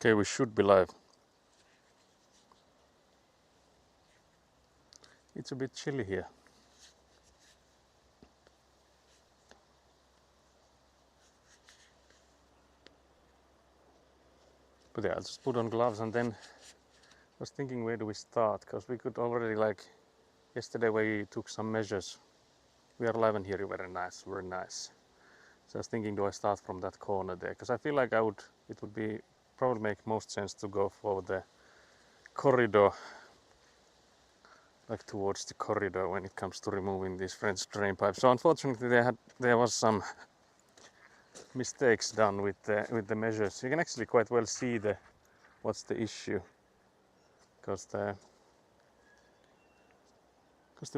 Okay, we should be live. It's a bit chilly here. But yeah, I'll just put on gloves and then I was thinking where do we start, because we could already, like yesterday we took some measures. We are live and here, very nice, very nice. So I was thinking, do I start from that corner there? Because I feel like it would be probably make most sense to go for the corridor, like towards the corridor when it comes to removing these French drain pipes. So unfortunately there was some mistakes done with the measures. You can actually quite well see what's the issue, because the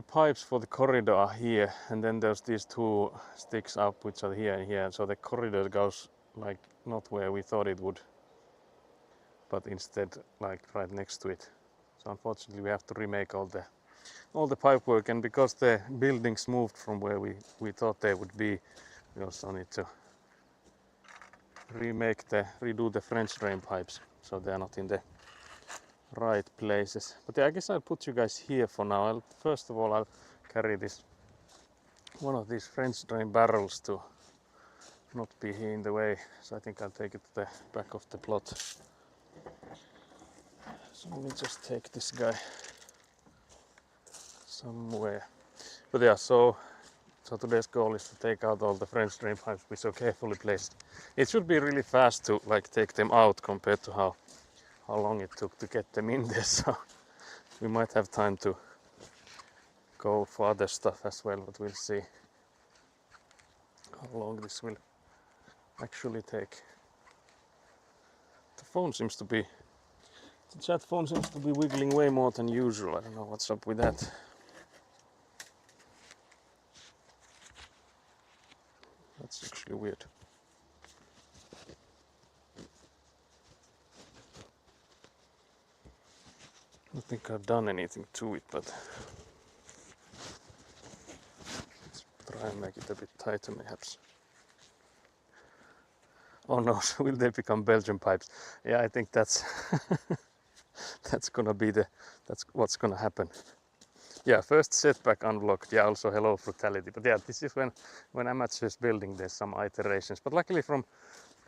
pipes for the corridor are here, and then there's these two sticks up which are here and here, so the corridor goes like not where we thought it would, but instead like right next to it. So unfortunately we have to remake all the pipe work, and because the buildings moved from where we thought they would be, we also need to redo the French drain pipes so they are not in the right places. But yeah, I guess I'll put you guys here for now. First of all I'll carry one of these French drain barrels to not be here in the way. So I think I'll take it to the back of the plot. So let me just take this guy somewhere. But yeah, so today's goal is to take out all the French drain pipes which are carefully placed. It should be really fast to like take them out compared to how long it took to get them in there. So we might have time to go for other stuff as well, but we'll see how long this will actually take. The chat phone seems to be wiggling way more than usual. I don't know what's up with that. That's actually weird. I don't think I've done anything to it, but let's try and make it a bit tighter perhaps. Oh no, will they become Belgian pipes? Yeah, I think that's that's what's gonna happen. Yeah, first setback unlocked. Yeah, also hello brutality. But yeah, this is when amateurs building, there's some iterations. But luckily from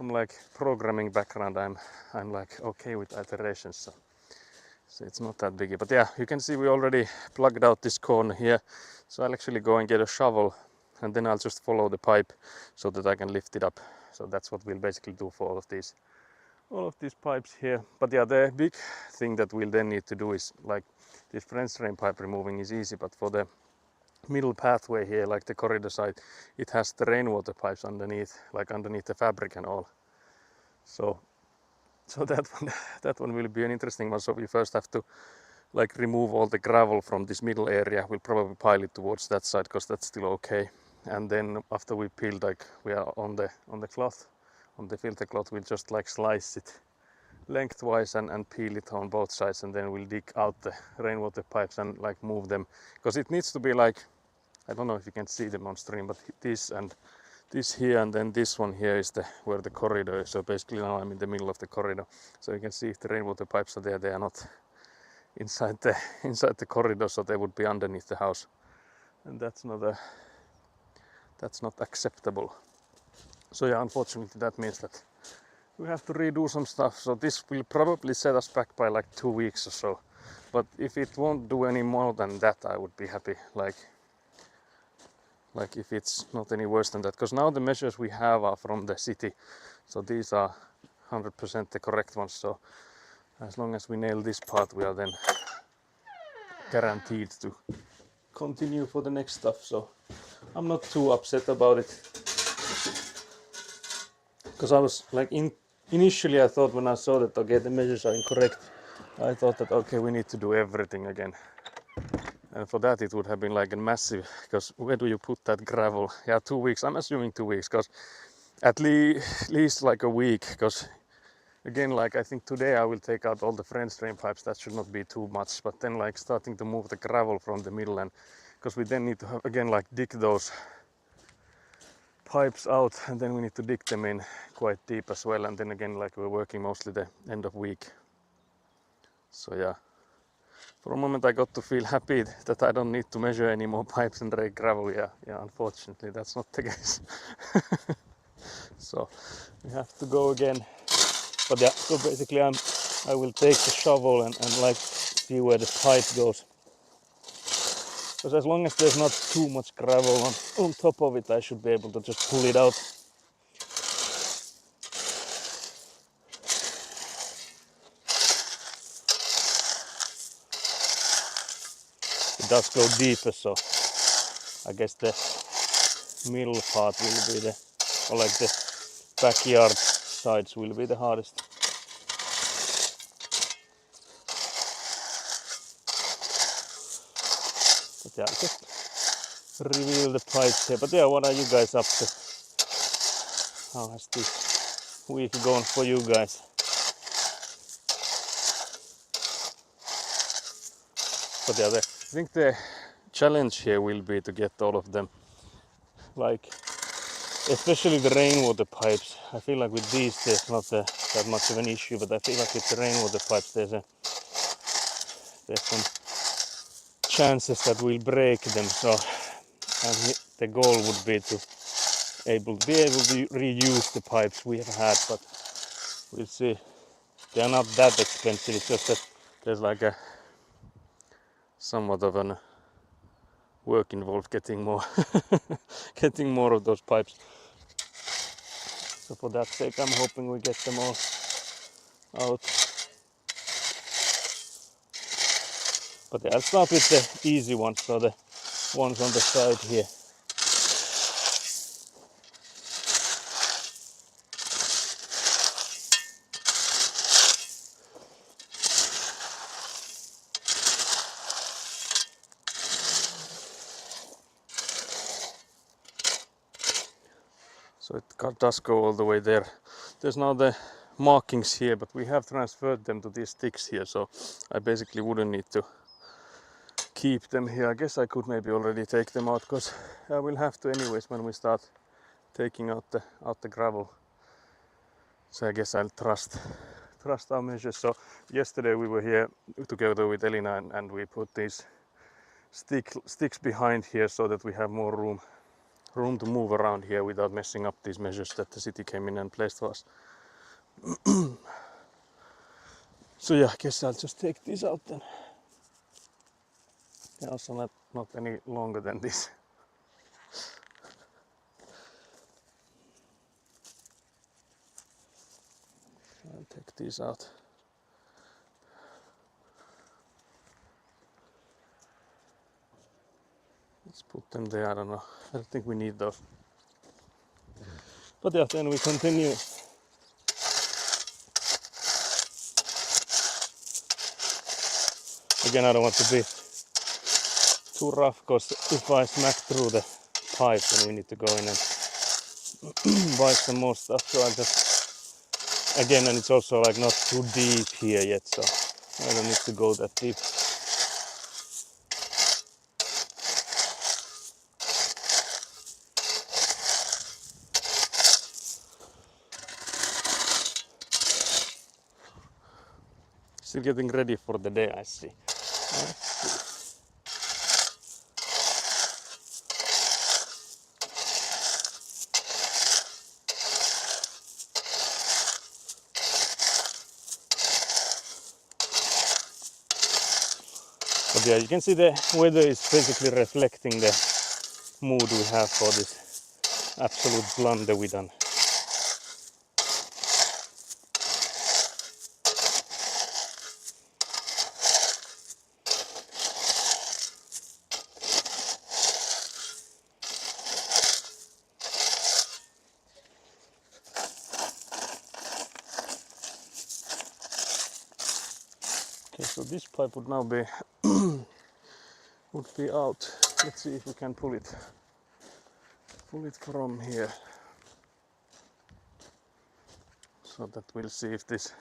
like programming background, I'm like okay with iterations, so it's not that biggie. But yeah, you can see we already plugged out this corner here. So I'll actually go and get a shovel, and then I'll just follow the pipe so that I can lift it up. So that's what we'll basically do for all of these pipes here. But yeah, the big thing that we'll then need to do is like this French drain pipe removing is easy, but for the middle pathway here, like the corridor side, it has the rainwater pipes underneath, like underneath the fabric and all. So that one will be an interesting one. So we first have to like remove all the gravel from this middle area. We'll probably pile it towards that side because that's still okay. And then after we peel, like we are on the cloth, on the filter cloth, we'll just like slice it lengthwise and peel it on both sides, and then we'll dig out the rainwater pipes and like move them, because it needs to be like, I don't know if you can see them on stream, but this and this here, and then this one here is where the corridor is. So basically now I'm in the middle of the corridor, so you can see if the rainwater pipes are there, they are not inside the corridor, so they would be underneath the house, and that's not acceptable. So yeah, unfortunately that means that we have to redo some stuff. So this will probably set us back by like 2 weeks or so, but if it won't do any more than that, I would be happy, like if it's not any worse than that, because now the measures we have are from the city, so these are 100% the correct ones. So as long as we nail this part, we are then guaranteed to continue for the next stuff. So I'm not too upset about it, because I was like initially I thought when I saw that okay, the measures are incorrect, I thought that okay, we need to do everything again, and for that it would have been like a massive, because where do you put that gravel? Yeah, 2 weeks, I'm assuming 2 weeks, because at least like a week, because again, like I think today I will take out all the French drain pipes, that should not be too much, but then like starting to move the gravel from the middle, and because we then need to have again like dig those pipes out, and then we need to dig them in quite deep as well. And then again, like we're working mostly the end of week. So yeah, for a moment I got to feel happy that I don't need to measure any more pipes and rake gravel. Yeah, unfortunately that's not the case. So we have to go again. But yeah, so basically I will take the shovel and like see where the pipe goes. Because as long as there's not too much gravel on top of it, I should be able to just pull it out. It does go deeper, so I guess the middle part will be or like the backyard sides will be the hardest. But yeah, just reveal the pipes here. But yeah, what are you guys up to? How has this week gone for you guys? But yeah, I think the challenge here will be to get all of them, like especially the rainwater pipes. I feel like with these there's not that much of an issue, but I feel like with the rainwater pipes there's some chances that we'll break them. So the goal would be to be able to reuse the pipes we have had, but we'll see. They are not that expensive. It's just that there's like a somewhat of an work involved getting more getting more of those pipes. So for that sake, I'm hoping we get them all out. But yeah, I'll start with the easy ones, so the ones on the side here. So it does go all the way there. There's now the markings here, but we have transferred them to these sticks here, so I basically wouldn't need to keep them here. I guess I could maybe already take them out, because I will have to anyways when we start taking out the gravel. So I guess I'll trust our measures. So yesterday we were here together with Elina and we put these sticks behind here so that we have more room to move around here without messing up these measures that the city came in and placed for us. So yeah, I guess I'll just take these out then. They're also not any longer than this. I'll take these out. Let's put them there. I don't know. I don't think we need those. But yeah, then we continue. Again, I don't want to be too rough, because if I smack through the pipe, then we need to go in and buy some more stuff. So I'll just, again, and it's also like not too deep here yet, so I don't need to go that deep. Still getting ready for the day, I see. But yeah, you can see the weather is basically reflecting the mood we have for this absolute blunder we done. Okay, so this pipe would now be out. Let's see if we can pull it from here, so that we'll see if this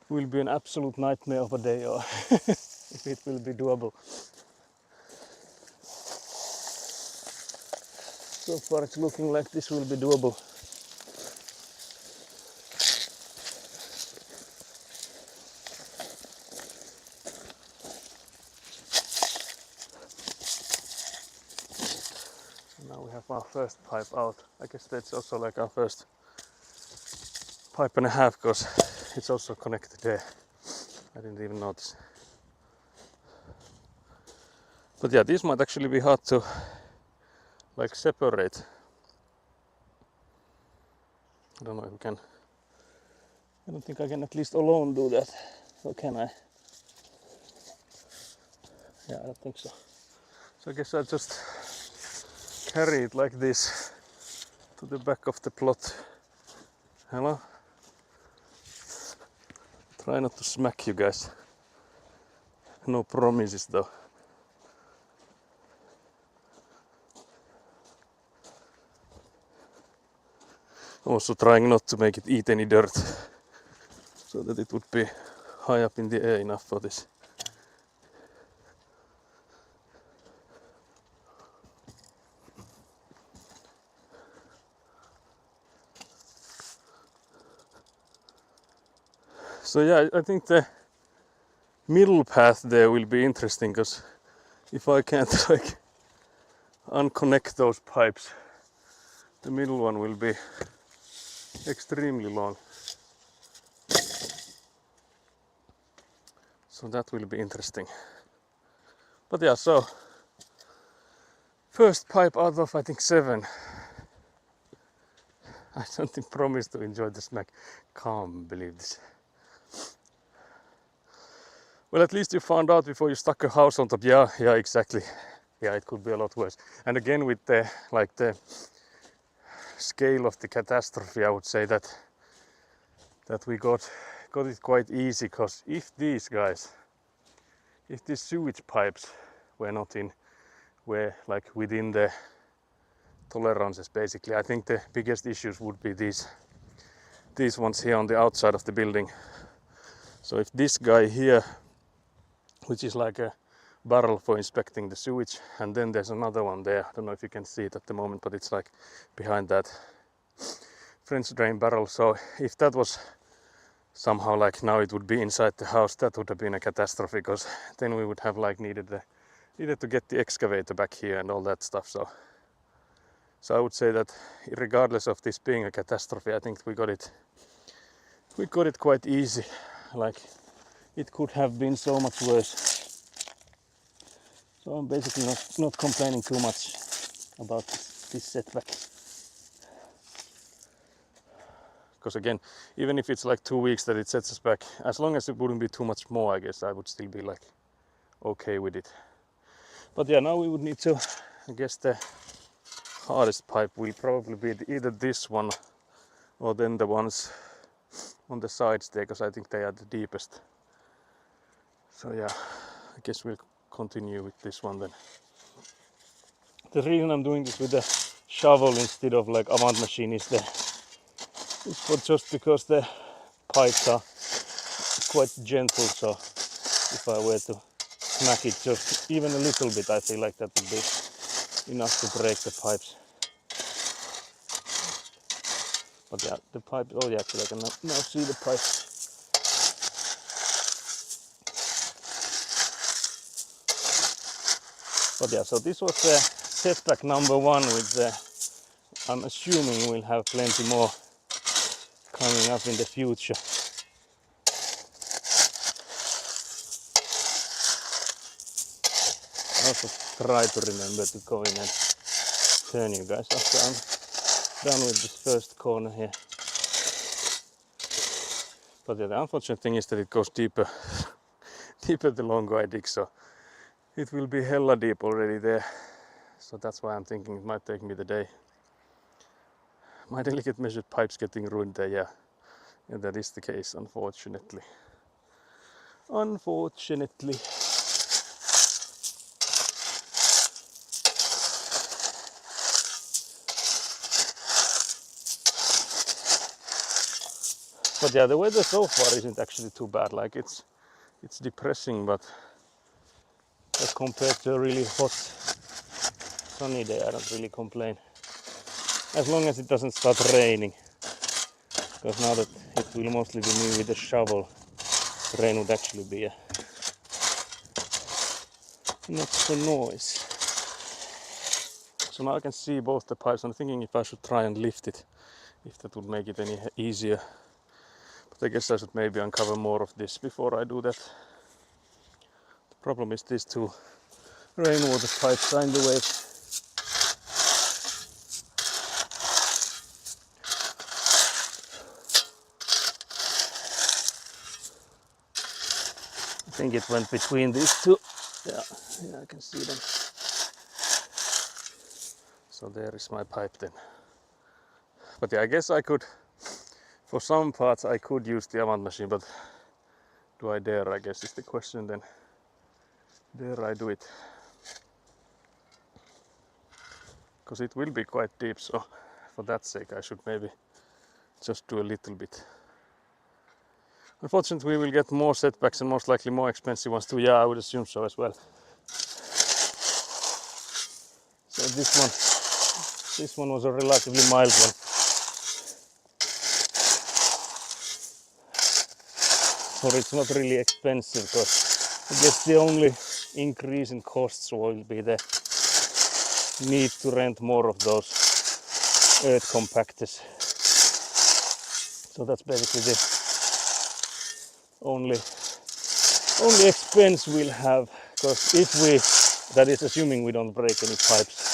will be an absolute nightmare of a day or if it will be doable. So far it's looking like this will be doable. Now we have our first pipe out. I guess that's also like our first pipe and a half because it's also connected there. I didn't even notice. But yeah, these might actually be hard to like separate. I don't know if we can. I don't think I can at least alone do that. Or can I? Yeah, I don't think so. So I guess I'll just carry it like this to the back of the plot. Hello? Try not to smack you guys. No promises though. Also trying not to make it eat any dirt so that it would be high up in the air enough for this. So yeah, I think the middle path there will be interesting because if I can't like unconnect those pipes, the middle one will be extremely long. So that will be interesting. But yeah, so first pipe out of I think 7. I don't promise to enjoy the smack. Can't believe this. Well, at least you found out before you stuck a house on top. Yeah, exactly. Yeah, it could be a lot worse. And again, with the scale of the catastrophe, I would say that we got it quite easy. Because if these sewage pipes were like within the tolerances, basically, I think the biggest issues would be these ones here on the outside of the building. So if this guy here, which is like a barrel for inspecting the sewage, and then there's another one there. I don't know if you can see it at the moment, but it's like behind that French drain barrel. So if that was somehow like now it would be inside the house, that would have been a catastrophe, because then we would have like needed to get the excavator back here and all that stuff. So I would say that regardless of this being a catastrophe, I think we got it quite easy. Like, it could have been so much worse. So I'm basically not complaining too much about this setback. Because again, even if it's like 2 weeks that it sets us back, as long as it wouldn't be too much more, I guess I would still be like okay with it. But yeah, now we would need to, I guess the hardest pipe will probably be either this one or then the ones on the sides there, because I think they are the deepest. So yeah, I guess we'll continue with this one then. The reason I'm doing this with the shovel instead of like Avant machine is just because the pipes are quite gentle, so if I were to smack it just even a little bit, I feel like that would be enough to break the pipes. But yeah, the pipe, oh yeah, actually I can now see the pipe. But yeah, so this was setback number 1 with the, I'm assuming we'll have plenty more coming up in the future. I also try to remember to go in and turn you guys after I'm done with this first corner here. But yeah, the unfortunate thing is that it goes deeper the longer I dig, so it will be hella deep already there. So that's why I'm thinking it might take me the day. My delicate measured pipes getting ruined there, yeah. And that is the case, unfortunately. Unfortunately. But yeah, the weather so far isn't actually too bad. Like it's depressing, but compared to a really hot sunny day, I don't really complain. as long as it doesn't start raining. Because now that it will mostly be me with a shovel, rain would actually be not so noise. So now I can see both the pipes. I'm thinking if I should try and lift it, if that would make it any easier. But I guess I should maybe uncover more of this before I do that. The problem is these two rainwater pipes are in the way. I think it went between these two. Yeah, I can see them. So there is my pipe then. But yeah, I guess I could, for some parts I could use the Avant machine, but do I dare, I guess is the question then. Dare I do it? Because it will be quite deep, so for that sake I should maybe just do a little bit. Unfortunately we will get more setbacks and most likely more expensive ones too. Yeah, I would assume so as well. So this one was a relatively mild one. Or it's not really expensive, because I guess the only increase in costs will be the need to rent more of those earth compactors. So that's basically the only expense we'll have, because if we, that is assuming we don't break any pipes.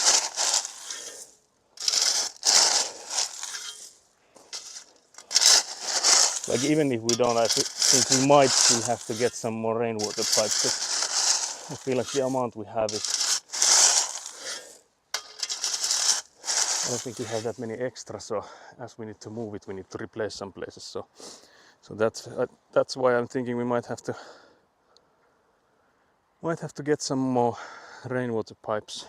Like even if we don't, I think we might still have to get some more rainwater pipes. But I feel like the amount we have is, I don't think we have that many extra, so as we need to move it, we need to replace some places. So that's why I'm thinking we might have to get some more rainwater pipes.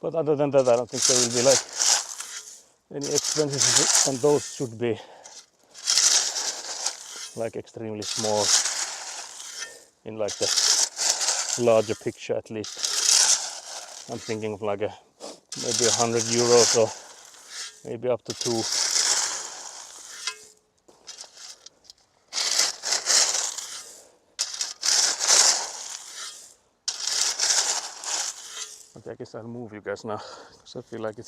But other than that, I don't think there will be like any expenses, and those should be like extremely small in like the larger picture at least. I'm thinking of like maybe 100 euros or maybe up to 2. But I guess I'll move you guys now, because I feel like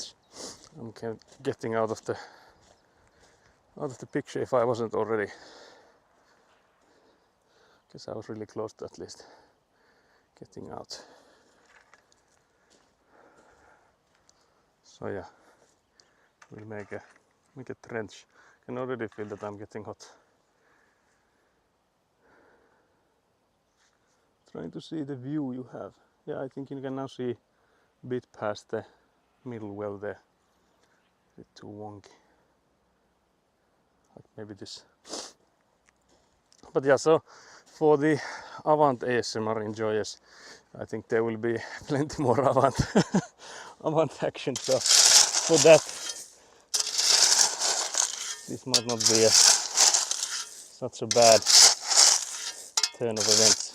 I'm getting out of the picture if I wasn't already. Guess I was really close to at least getting out. So yeah, we'll make a trench. I can already feel that I'm getting hot. Trying to see the view you have. Yeah, I think you can now see a bit past the middle well there. A bit too wonky. Like maybe this. But yeah, so for the Avant ASMR enjoyers, I think there will be plenty more Avant Avant action. So for that, this might not be such a bad turn of events.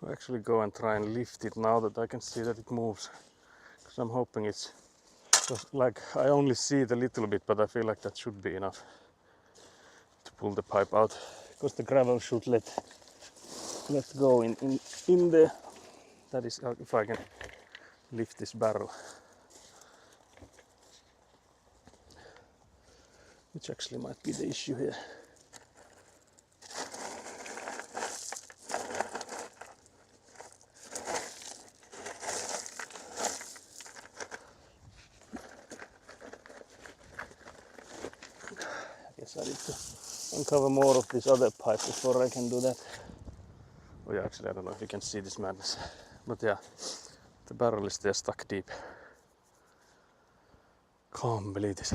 To actually go and try and lift it now that I can see that it moves, because I'm hoping it's just like I only see it a little bit, but I feel like that should be enough to pull the pipe out, because the gravel should let go in there. That is if I can lift this barrel, which actually might be the issue here. I guess I need to uncover more of this other pipe before I can do that. Oh yeah, actually I don't know if you can see this madness, but yeah, the barrel is there stuck deep. Can't believe this.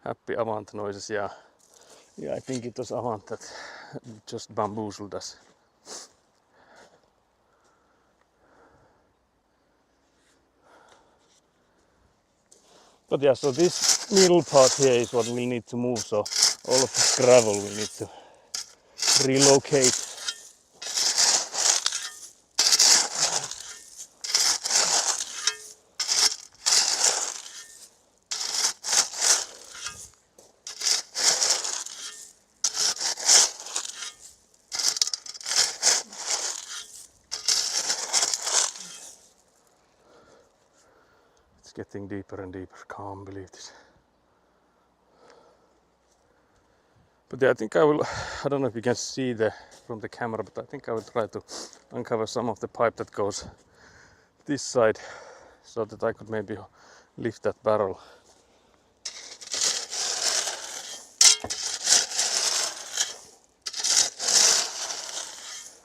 Happy Avant noises, yeah, I think it was Avant that just bamboozled us. But yeah, so this middle part here is what we need to move, so all of this gravel we need to relocate. It's getting deeper and deeper, can't believe this. But yeah, I think I don't know if you can see from the camera, but I think I will try to uncover some of the pipe that goes this side so that I could maybe lift that barrel.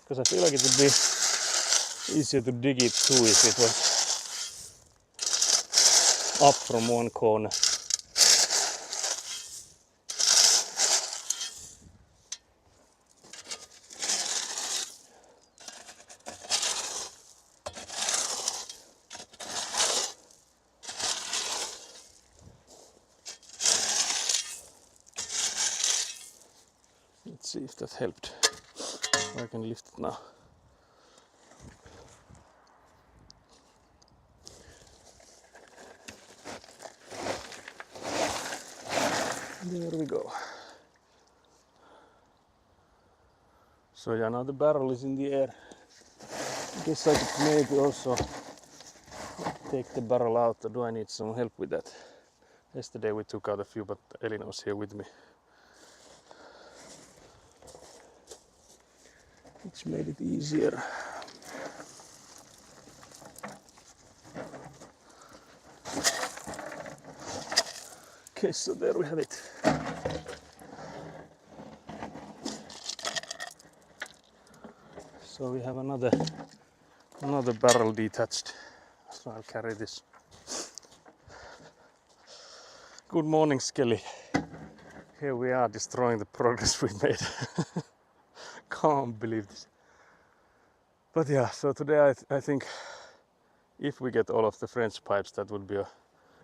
Because I feel like it would be easier to dig it too if it was up from one corner. Let's see if that helped. I can lift it now. There we go. So yeah, now the barrel is in the air. I guess I could maybe also take the barrel out, or do I need some help with that? Yesterday we took out a few, but Elina's here with me. Which made it easier. Okay, so there we have it. So we have another barrel detached. So I'll carry this. Good morning, Skelly. Here we are destroying the progress we made. Can't believe this. But yeah, so today I think if we get all of the French pipes, that would be a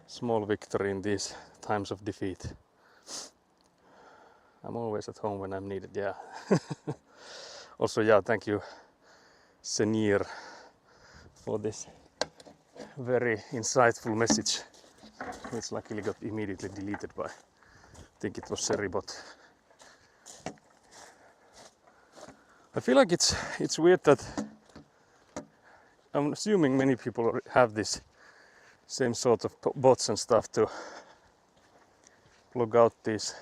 small victory in these times of defeat. I'm always at home when I'm needed, yeah. Also, yeah, thank you, Senir, for this very insightful message, which luckily got immediately deleted by, I think it was Seribot. I feel like it's weird that I'm assuming many people have this same sort of bots and stuff to log out these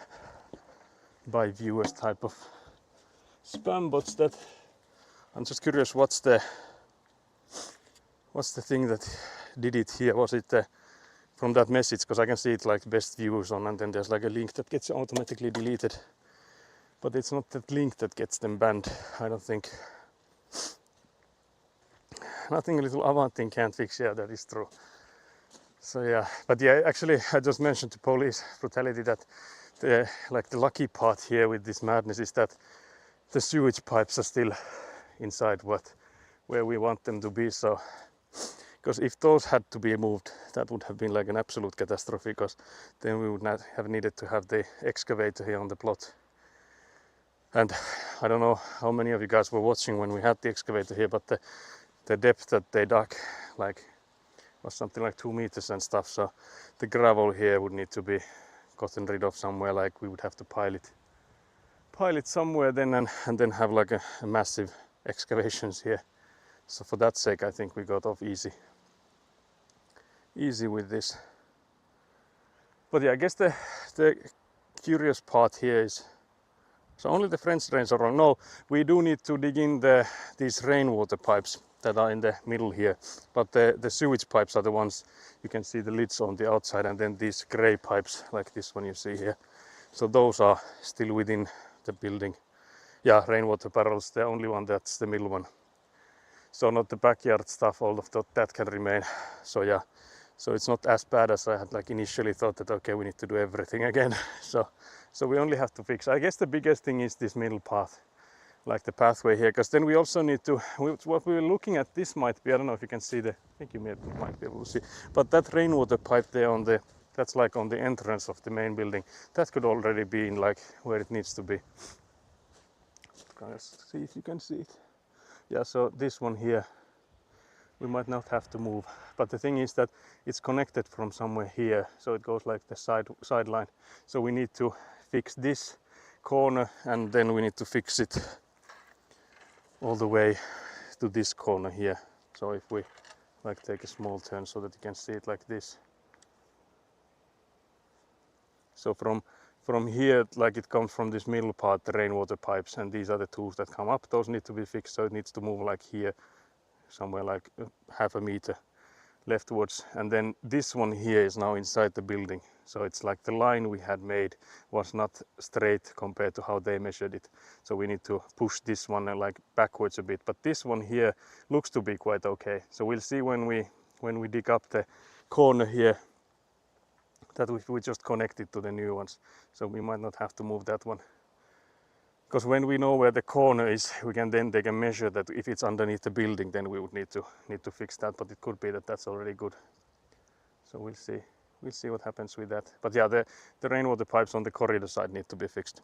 by viewers type of spam bots. That I'm just curious, what's the thing that did it here? Was it from that message? Because I can see it like best views on, and then there's like a link that gets automatically deleted, but it's not that link that gets them banned, I don't think. Nothing a little Avantin can't fix. Yeah, that is true. So yeah, but yeah, actually I just mentioned to Police Brutality that the lucky part here with this madness is that the sewage pipes are still inside where we want them to be. So, because if those had to be moved, that would have been like an absolute catastrophe, because then we would not have needed to have the excavator here on the plot. And I don't know how many of you guys were watching when we had the excavator here, but the depth that they dug was something like 2 meters and stuff. So the gravel here would need to be gotten rid of somewhere. Like we would have to pile it somewhere then, and then have like a massive excavations here. So for that sake, I think we got off easy with this. But yeah, I guess the curious part here is, so only the French drains are wrong. No, we do need to dig in these rainwater pipes that are in the middle here, but the sewage pipes are the ones you can see the lids on the outside, and then these gray pipes like this one you see here. So those are still within the building. Yeah, rainwater barrels, the only one, that's the middle one. So not the backyard stuff, all of that can remain. So yeah, so it's not as bad as I had like initially thought, that okay, we need to do everything again. So we only have to fix. I guess the biggest thing is this middle path, like the pathway here, because then we also need to, what we were looking at, this might be, I don't know if you can see I think you might be able to see, but that rainwater pipe there on the That's like on the entrance of the main building. That could already be in like where it needs to be. Let's see if you can see it. Yeah, so this one here, we might not have to move. But the thing is that it's connected from somewhere here, so it goes like the sideline. So we need to fix this corner, and then we need to fix it all the way to this corner here. So if we like take a small turn so that you can see it like this. So from here, like it comes from this middle part, the rainwater pipes, and these are the tools that come up. Those need to be fixed, so it needs to move like here, somewhere like half a meter leftwards. And then this one here is now inside the building. So it's like the line we had made was not straight compared to how they measured it. So we need to push this one like backwards a bit. But this one here looks to be quite okay. So we'll see when we dig up the corner here that we just connect it to the new ones. So we might not have to move that one. Because when we know where the corner is, we can then take a measure that if it's underneath the building, then we would need to fix that. But it could be that that's already good. So we'll see. We'll see what happens with that. But yeah, the rainwater pipes on the corridor side need to be fixed.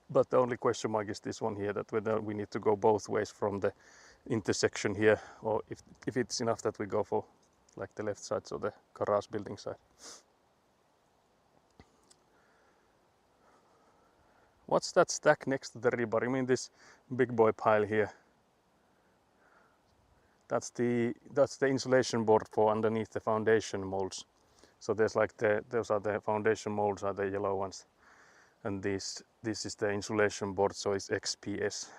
But the only question mark is this one here, that whether we need to go both ways from the intersection here, or if it's enough that we go for like the left side, so the garage building side. What's that stack next to the rebar? I mean this big boy pile here. That's the insulation board for underneath the foundation molds. So there's like those are the foundation molds, are the yellow ones, and this is the insulation board. So it's XPS,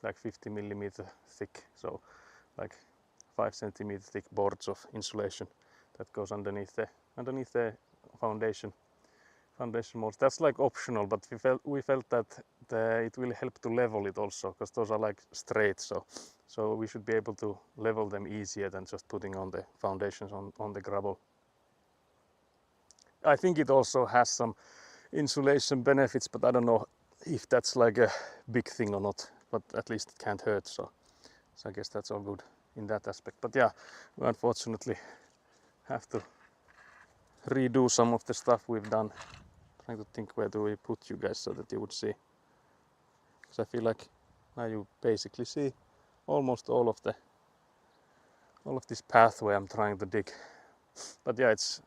like 50 millimeter thick. So like 5 centimeter thick boards of insulation that goes underneath the foundation molds. That's like optional, but we felt that it will help to level it also, because those are like straight, so we should be able to level them easier than just putting on the foundations on the gravel. I think it also has some insulation benefits, but I don't know if that's like a big thing or not, but at least it can't hurt, so I guess that's all good in that aspect. But yeah, we unfortunately have to redo some of the stuff we've done. Trying to think where do we put you guys so that you would see, because I feel like now you basically see almost all of this pathway I'm trying to dig. But yeah, it's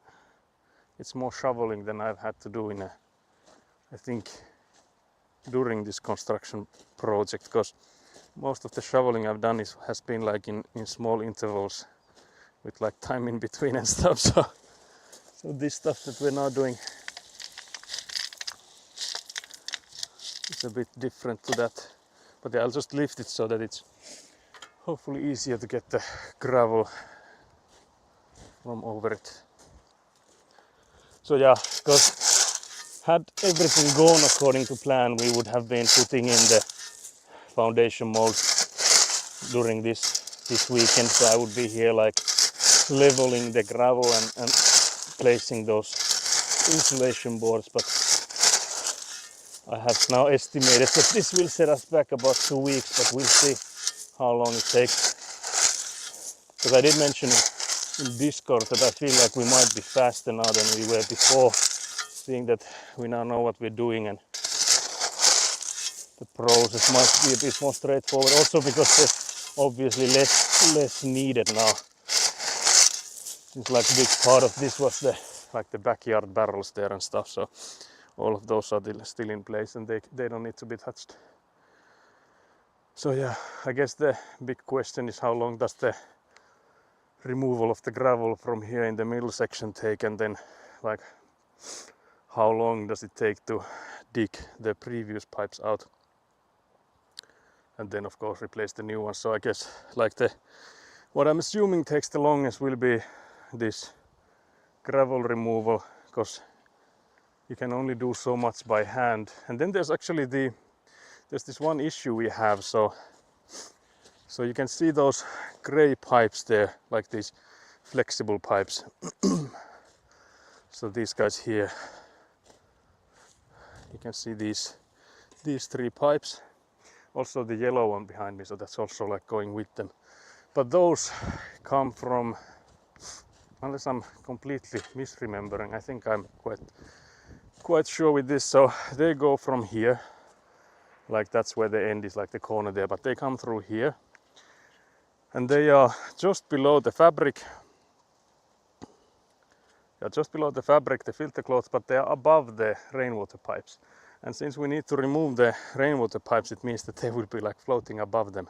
more shoveling than I've had to do I think during this construction project, because most of the shoveling I've done has been like in small intervals with like time in between and stuff. So this stuff that we're now doing is a bit different to that. But yeah, I'll just lift it so that it's hopefully easier to get the gravel from over it. So yeah, because had everything gone according to plan, we would have been putting in the foundation molds during this weekend. So I would be here like leveling the gravel and placing those insulation boards. But I have now estimated that this will set us back about 2 weeks, but we'll see how long it takes. Because I did mention in Discord that I feel like we might be faster now than we were before, seeing that we now know what we're doing and the process might be a bit more straightforward. Also because there's obviously less needed now. It's like a big part of this was the backyard barrels there and stuff, so all of those are still in place and they don't need to be touched. So yeah, I guess the big question is how long does the removal of the gravel from here in the middle section take, and then like how long does it take to dig the previous pipes out and then of course replace the new ones. So I guess like what I'm assuming takes the longest will be this gravel removal, because you can only do so much by hand. And then there's actually there's this one issue we have. So you can see those gray pipes there, like these flexible pipes. So these guys here, you can see these 3 pipes. Also the yellow one behind me, so that's also like going with them. But those come from unless I'm completely misremembering, I think I'm quite sure with this. So they go from here, like that's where the end is, like the corner there, but they come through here and they are just below the fabric. They are just below the fabric, the filter cloths, but they are above the rainwater pipes. And since we need to remove the rainwater pipes, it means that they will be like floating above them.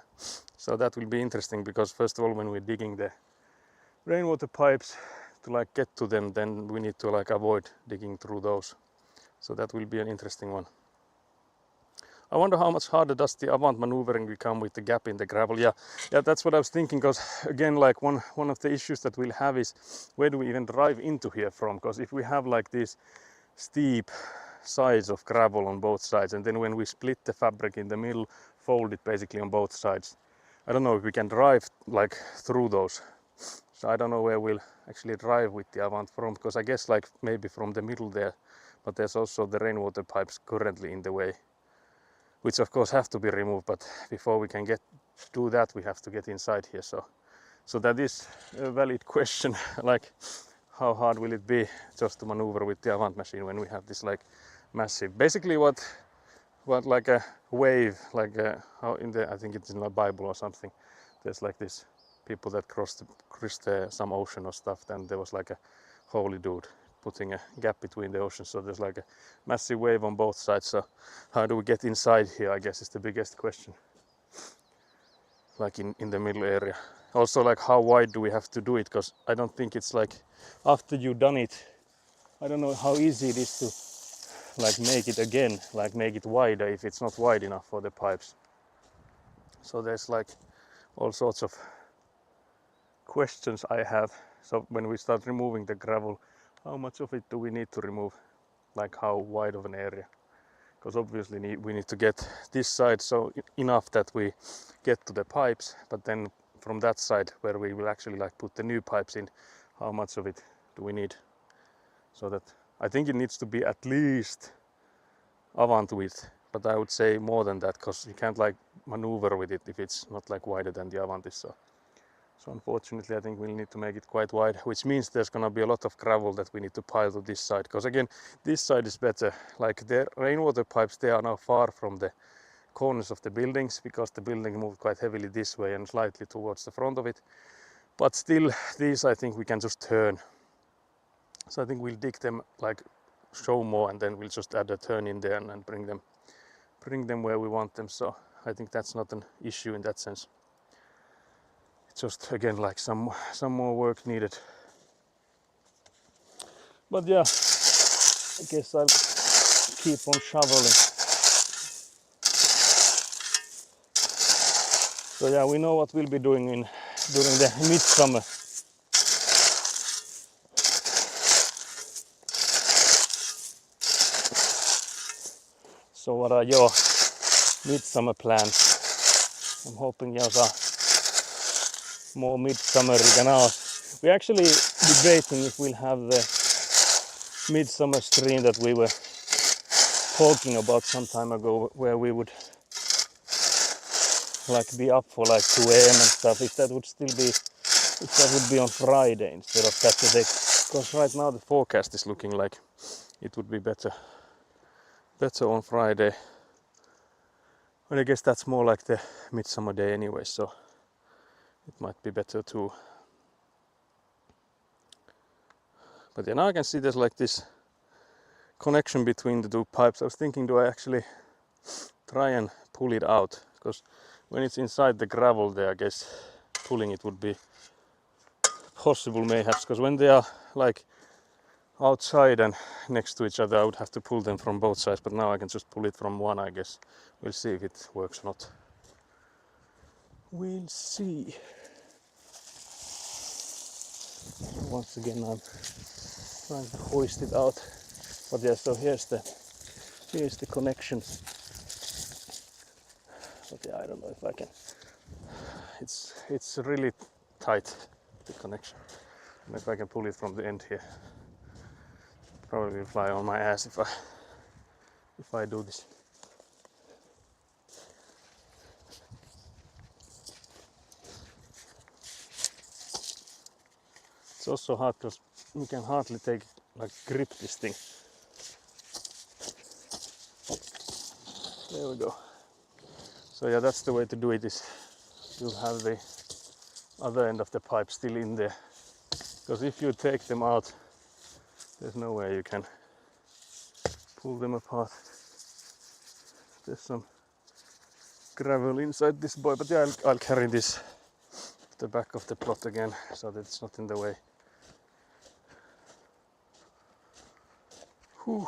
So that will be interesting, because first of all, when we're digging the rainwater pipes to like get to them, then we need to like avoid digging through those. So that will be an interesting one. I wonder how much harder does the avant maneuvering become with the gap in the gravel. Yeah, that's what I was thinking, because again, like one of the issues that we'll have is where do we even drive into here from? Because if we have like these steep sides of gravel on both sides, and then when we split the fabric in the middle, fold it basically on both sides, I don't know if we can drive like through those. So I don't know where we'll actually drive with the Avant from, because I guess like maybe from the middle there, but there's also the rainwater pipes currently in the way, which of course have to be removed, but before we can do that, we have to get inside here. So that is a valid question, like how hard will it be just to maneuver with the Avant machine when we have this like massive, basically what like a wave, like how in the, I think it's in the Bible or something, there's like this people that crossed some ocean or stuff, then there was like a holy dude putting a gap between the oceans, so there's like a massive wave on both sides. So how do we get inside here, I guess, is the biggest question, like in the middle area. Also, like how wide do we have to do it, because I don't think it's like after you've done it, I don't know how easy it is to like make it again, like make it wider if it's not wide enough for the pipes. So there's like all sorts of questions I have. So when we start removing the gravel, how much of it do we need to remove, like how wide of an area? Because obviously we need to get this side so enough that we get to the pipes, but then from that side where we will actually like put the new pipes in, how much of it do we need? So that I think it needs to be at least Avant width, but I would say more than that, because you can't like maneuver with it if it's not like wider than the Avant is. So unfortunately, I think we'll need to make it quite wide, which means there's gonna be a lot of gravel that we need to pile to this side. Because again, this side is better. Like the rainwater pipes, they are now far from the corners of the buildings, because the building moved quite heavily this way and slightly towards the front of it. But still, these I think we can just turn. So I think we'll dig them, like show more, and then we'll just add a turn in there and bring them where we want them. So I think that's not an issue in that sense. Just again like some more work needed, but yeah, I guess I'll keep on shoveling. So yeah, we know what we'll be doing during the midsummer. So what are your midsummer plans? I'm hoping yours are more midsummery than ours. We're actually debating if we'll have the midsummer stream that we were talking about some time ago, where we would like be up for like 2 AM and stuff, if that would be on Friday instead of Saturday, because right now the forecast is looking like it would be better on Friday, and I guess that's more like the midsummer day anyway, so it might be better too. But yeah, now I can see there's like this connection between the two pipes. I was thinking, do I actually try and pull it out, because when it's inside the gravel there, I guess pulling it would be possible mayhaps, because when they are like outside and next to each other, I would have to pull them from both sides, but now I can just pull it from one, I guess. We'll see if it works or not. We'll see. Once again, I'm trying to hoist it out, but yeah, so here's the connection. But yeah, I don't know if I can. It's really tight, the connection. And if I can pull it from the end here, probably will fly on my ass if I do this. It's also hard because you can hardly grip this thing. There we go. So yeah, that's the way to do it, is you'll have the other end of the pipe still in there. Because if you take them out, there's no way you can pull them apart. There's some gravel inside this boy, but yeah, I'll carry this to the back of the plot again so that it's not in the way. Whew.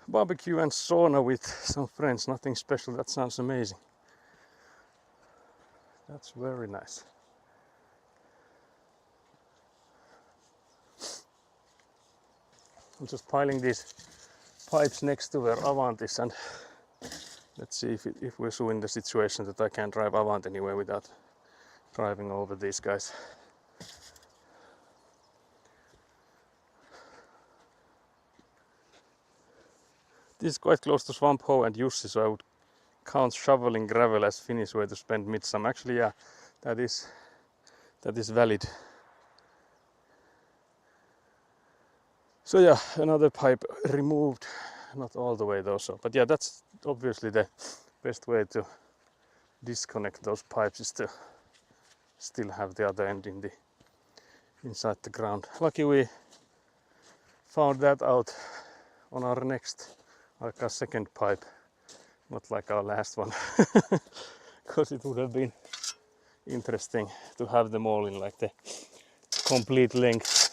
Barbecue and sauna with some friends, nothing special. That sounds amazing. That's very nice. I'm just piling these pipes next to where Avant is, and let's see if we're so in the situation that I can't drive Avant anywhere without driving over these guys. This is quite close to Swamp Hoe and Jussi, so I would count shoveling gravel as Finnish way to spend midsummer. Actually, yeah, that is valid. So yeah, another pipe removed, not all the way though. So, but yeah, that's obviously the best way to disconnect those pipes, is to still have the other end inside the ground. Lucky we found that out on our second pipe, not like our last one, because it would have been interesting to have them all in like the complete length.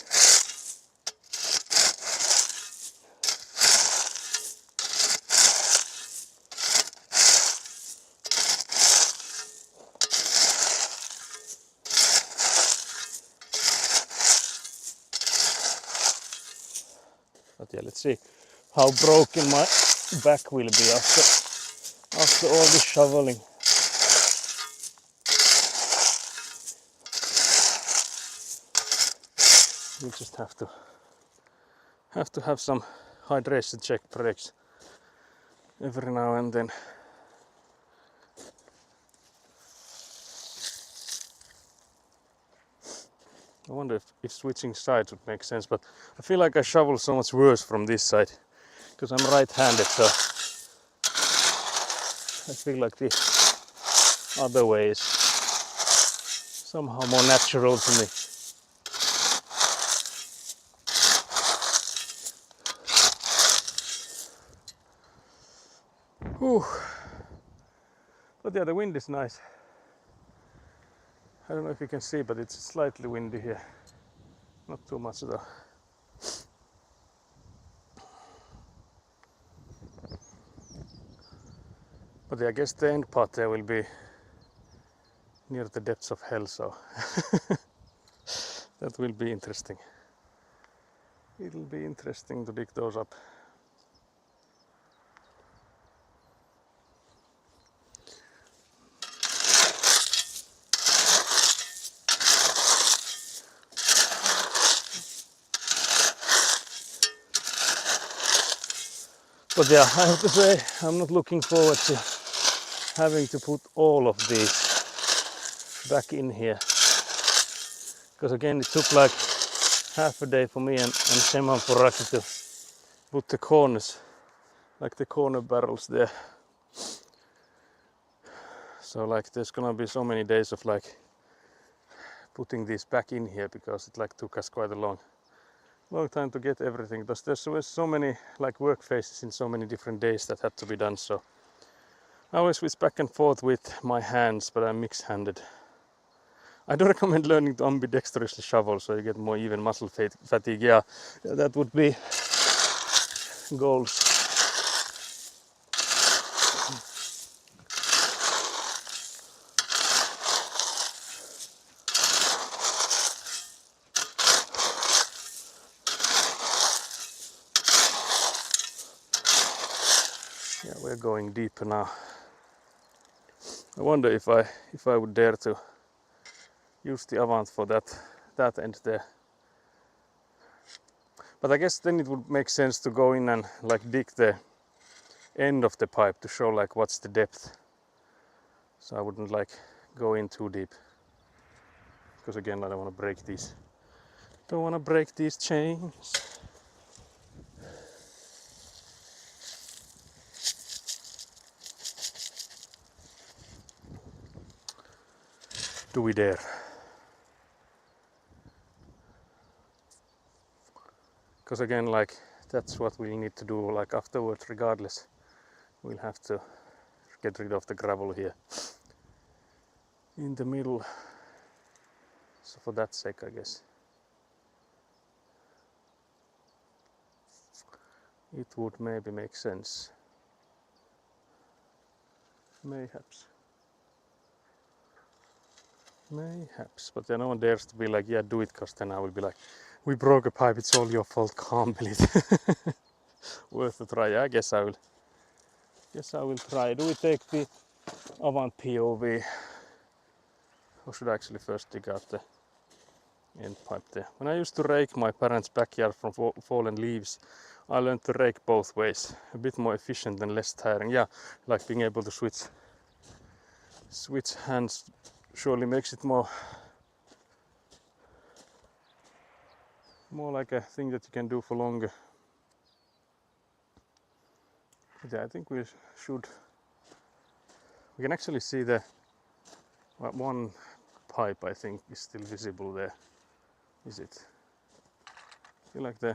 But yeah, let's see how broken my back will be after all this shoveling. You just have to have some hydration check breaks every now and then. I wonder if switching sides would make sense, but I feel like I shovel so much worse from this side because I'm right-handed, so I feel like the other way is somehow more natural to me. Whew. But yeah, the wind is nice. I don't know if you can see, but it's slightly windy here. Not too much though. But yeah, I guess the end part there will be near the depths of hell, so that will be interesting. It'll be interesting to dig those up. But yeah, I have to say, I'm not looking forward to having to put all of these back in here. Because again, it took like half a day for me and Seman for Raki to put the corners, like the corner barrels there. So like there's gonna be so many days of like putting these back in here, because it like took us quite a long time to get everything. But there was so many like work phases in so many different days that had to be done. So I always switch back and forth with my hands, but I'm mixed-handed. I don't recommend learning to ambidextrously shovel, so you get more even muscle fatigue. Yeah, that would be goals. Yeah, we're going deeper now. I wonder if I would dare to use the Avant for that end there. But I guess then it would make sense to go in and like dig the end of the pipe to show like what's the depth. So I wouldn't like go in too deep, because again I don't want to break these. Don't want to break these chains. Do we dare? Because again, like, that's what we'll need to do, like afterwards, regardless. We'll have to get rid of the gravel here in the middle. So for that sake, I guess it would maybe make sense. Mayhaps. But then no one dares to be like, yeah, do it, because then I will be like, we broke a pipe, it's all your fault, can't believe it. Worth a try. Yeah, I guess I will try. Do we take the Avant POV, or should I actually first dig out the end pipe there? When I used to rake my parents' backyard from fallen leaves, I learned to rake both ways. A bit more efficient and less tiring. Yeah, like being able to switch hands surely makes it more like a thing that you can do for longer. But yeah, I think we can actually see the one pipe, I think, is still visible there. Is it? I feel like no,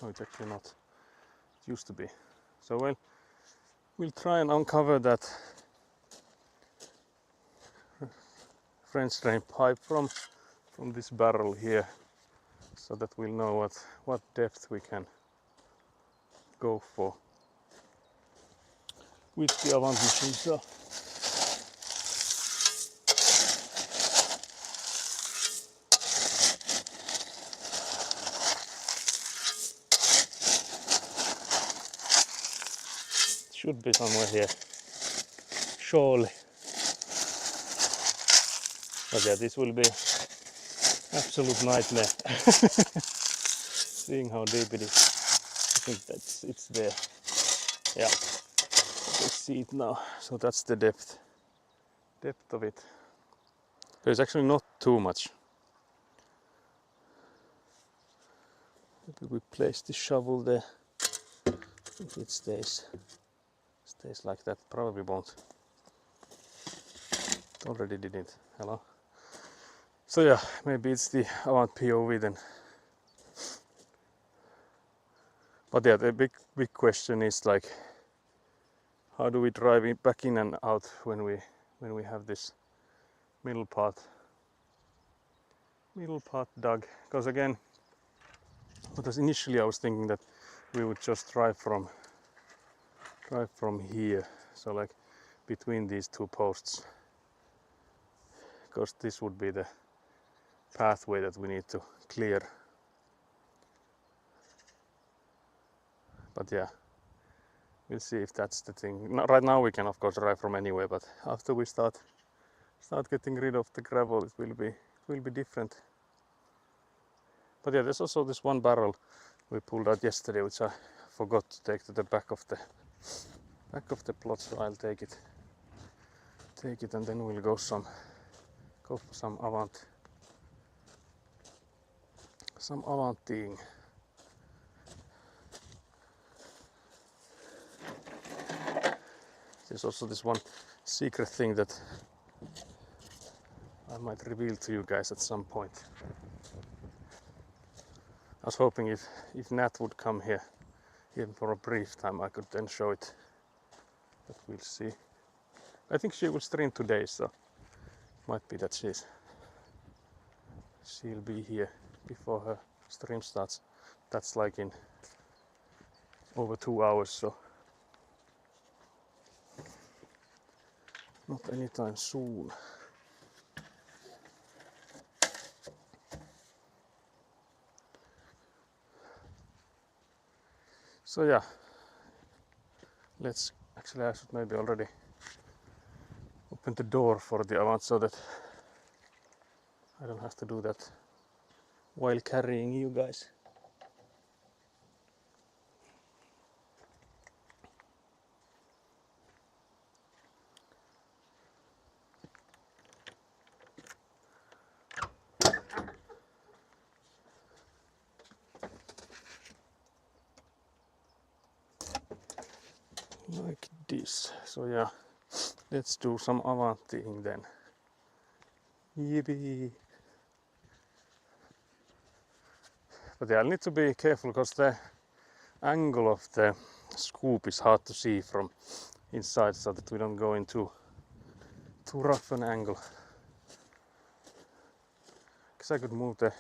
it's actually not. It used to be. So well, we'll try and uncover that French drain pipe from this barrel here, so that we'll know what depth we can go for with the Avant machine. So it should be somewhere here, surely. But yeah, this will be absolute nightmare. Seeing how deep it is. I think it's there. Yeah, you can see it now. So that's the depth of it. There's actually not too much. Maybe we place the shovel there. If it stays like that, probably won't. It already didn't. Hello. So yeah, maybe it's the Avant POV then. But yeah, the big question is like, how do we drive it back in and out when we have this middle part dug? Because again, because initially I was thinking that we would just drive from here, so like between these two posts, because this would be the pathway that we need to clear. But yeah, we'll see if that's the thing. Right now we can of course drive from anywhere, but after we start getting rid of the gravel, it will be different. But yeah, there's also this one barrel we pulled out yesterday, which I forgot to take to the back of the plot, so I'll take it and then we'll go for some Avanting. There's also this one secret thing that I might reveal to you guys at some point. I was hoping if Nat would come here, even for a brief time, I could then show it. But we'll see. I think she will stream today, so might be that she'll be here before her stream starts. That's like in over 2 hours, so not anytime soon. So yeah, let's actually, I should maybe already open the door for the Avant so that I don't have to do that while carrying you guys. like this. So yeah, let's do some Avantiing then. Yippee! But yeah, I'll need to be careful because the angle of the scoop is hard to see from inside, so that we don't go into too rough an angle. Guess I could move the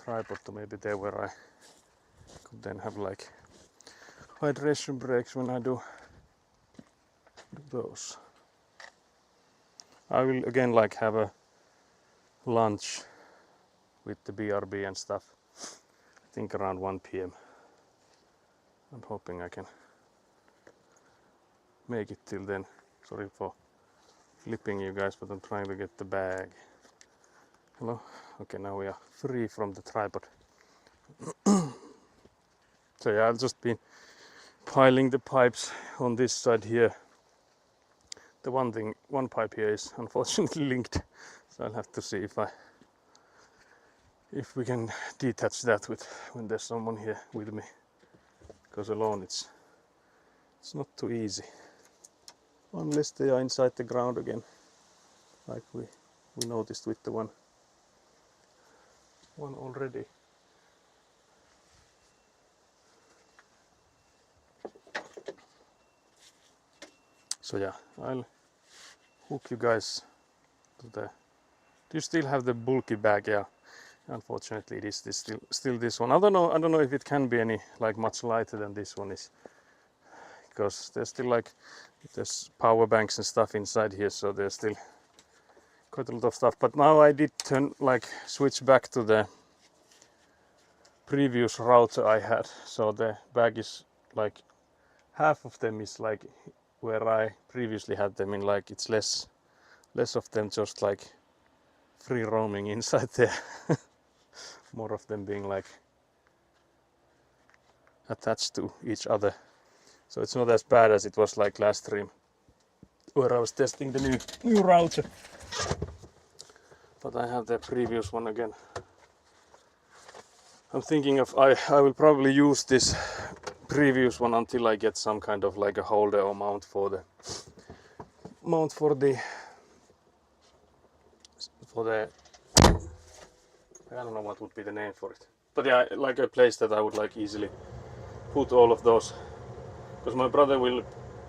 tripod to maybe there where I could then have like hydration breaks when I do those. I will again like have a lunch with the BRB and stuff. I think around 1 p.m. I'm hoping I can make it till then. Sorry for flipping you guys, but I'm trying to get the bag. Hello? Okay, now we are free from the tripod. So yeah, I'll just be piling the pipes on this side here. The one pipe here is unfortunately linked, so I'll have to see if we can detach that when there's someone here with me, because alone it's not too easy, unless they are inside the ground again, like we noticed with the one already. So yeah, I'll hook you guys to the. Do you still have the bulky bag? Yeah. Unfortunately, it is still this one. I don't know if it can be any like much lighter than this one is, because there's still like there's power banks and stuff inside here, so there's still quite a lot of stuff. But now I did switch back to the previous router I had, so the bag is like half of them is like where I previously had them in, like it's less of them just like free roaming inside there. More of them being like attached to each other, so it's not as bad as it was like last stream where I was testing the new router. But I have the previous one again. I'm thinking of I will probably use this previous one until I get some kind of like a holder or mount for the I don't know what would be the name for it, but yeah, like a place that I would like easily put all of those, because my brother will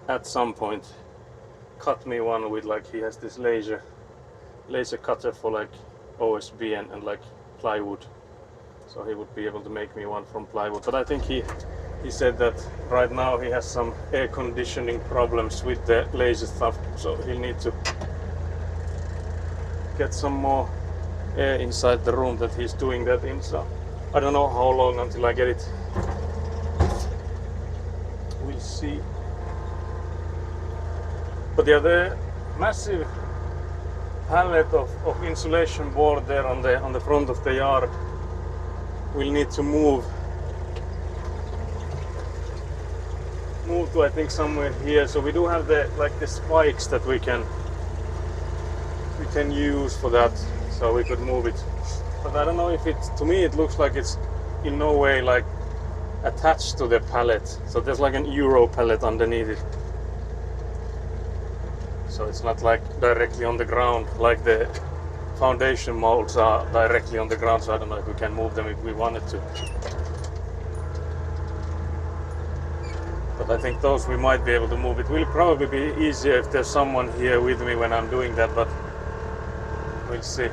at some point cut me one with, like, he has this laser cutter for like OSB and like plywood, so he would be able to make me one from plywood. But I think he said that right now he has some air conditioning problems with the laser stuff, so he'll need to get some more air inside the room that he's doing that in. So I don't know how long until I get it. We'll see. But yeah, the massive pallet of insulation board there on the front of the yard will need to move to, I think, somewhere here. So we do have the spikes that we can use for that, so we could move it. But I don't know if to me it looks like it's in no way like attached to the pallet. So there's like an Euro pallet underneath it. So it's not like directly on the ground like the foundation molds are directly on the ground. So I don't know if we can move them if we wanted to. But I think those we might be able to move. It will probably be easier if there's someone here with me when I'm doing that, but we'll see.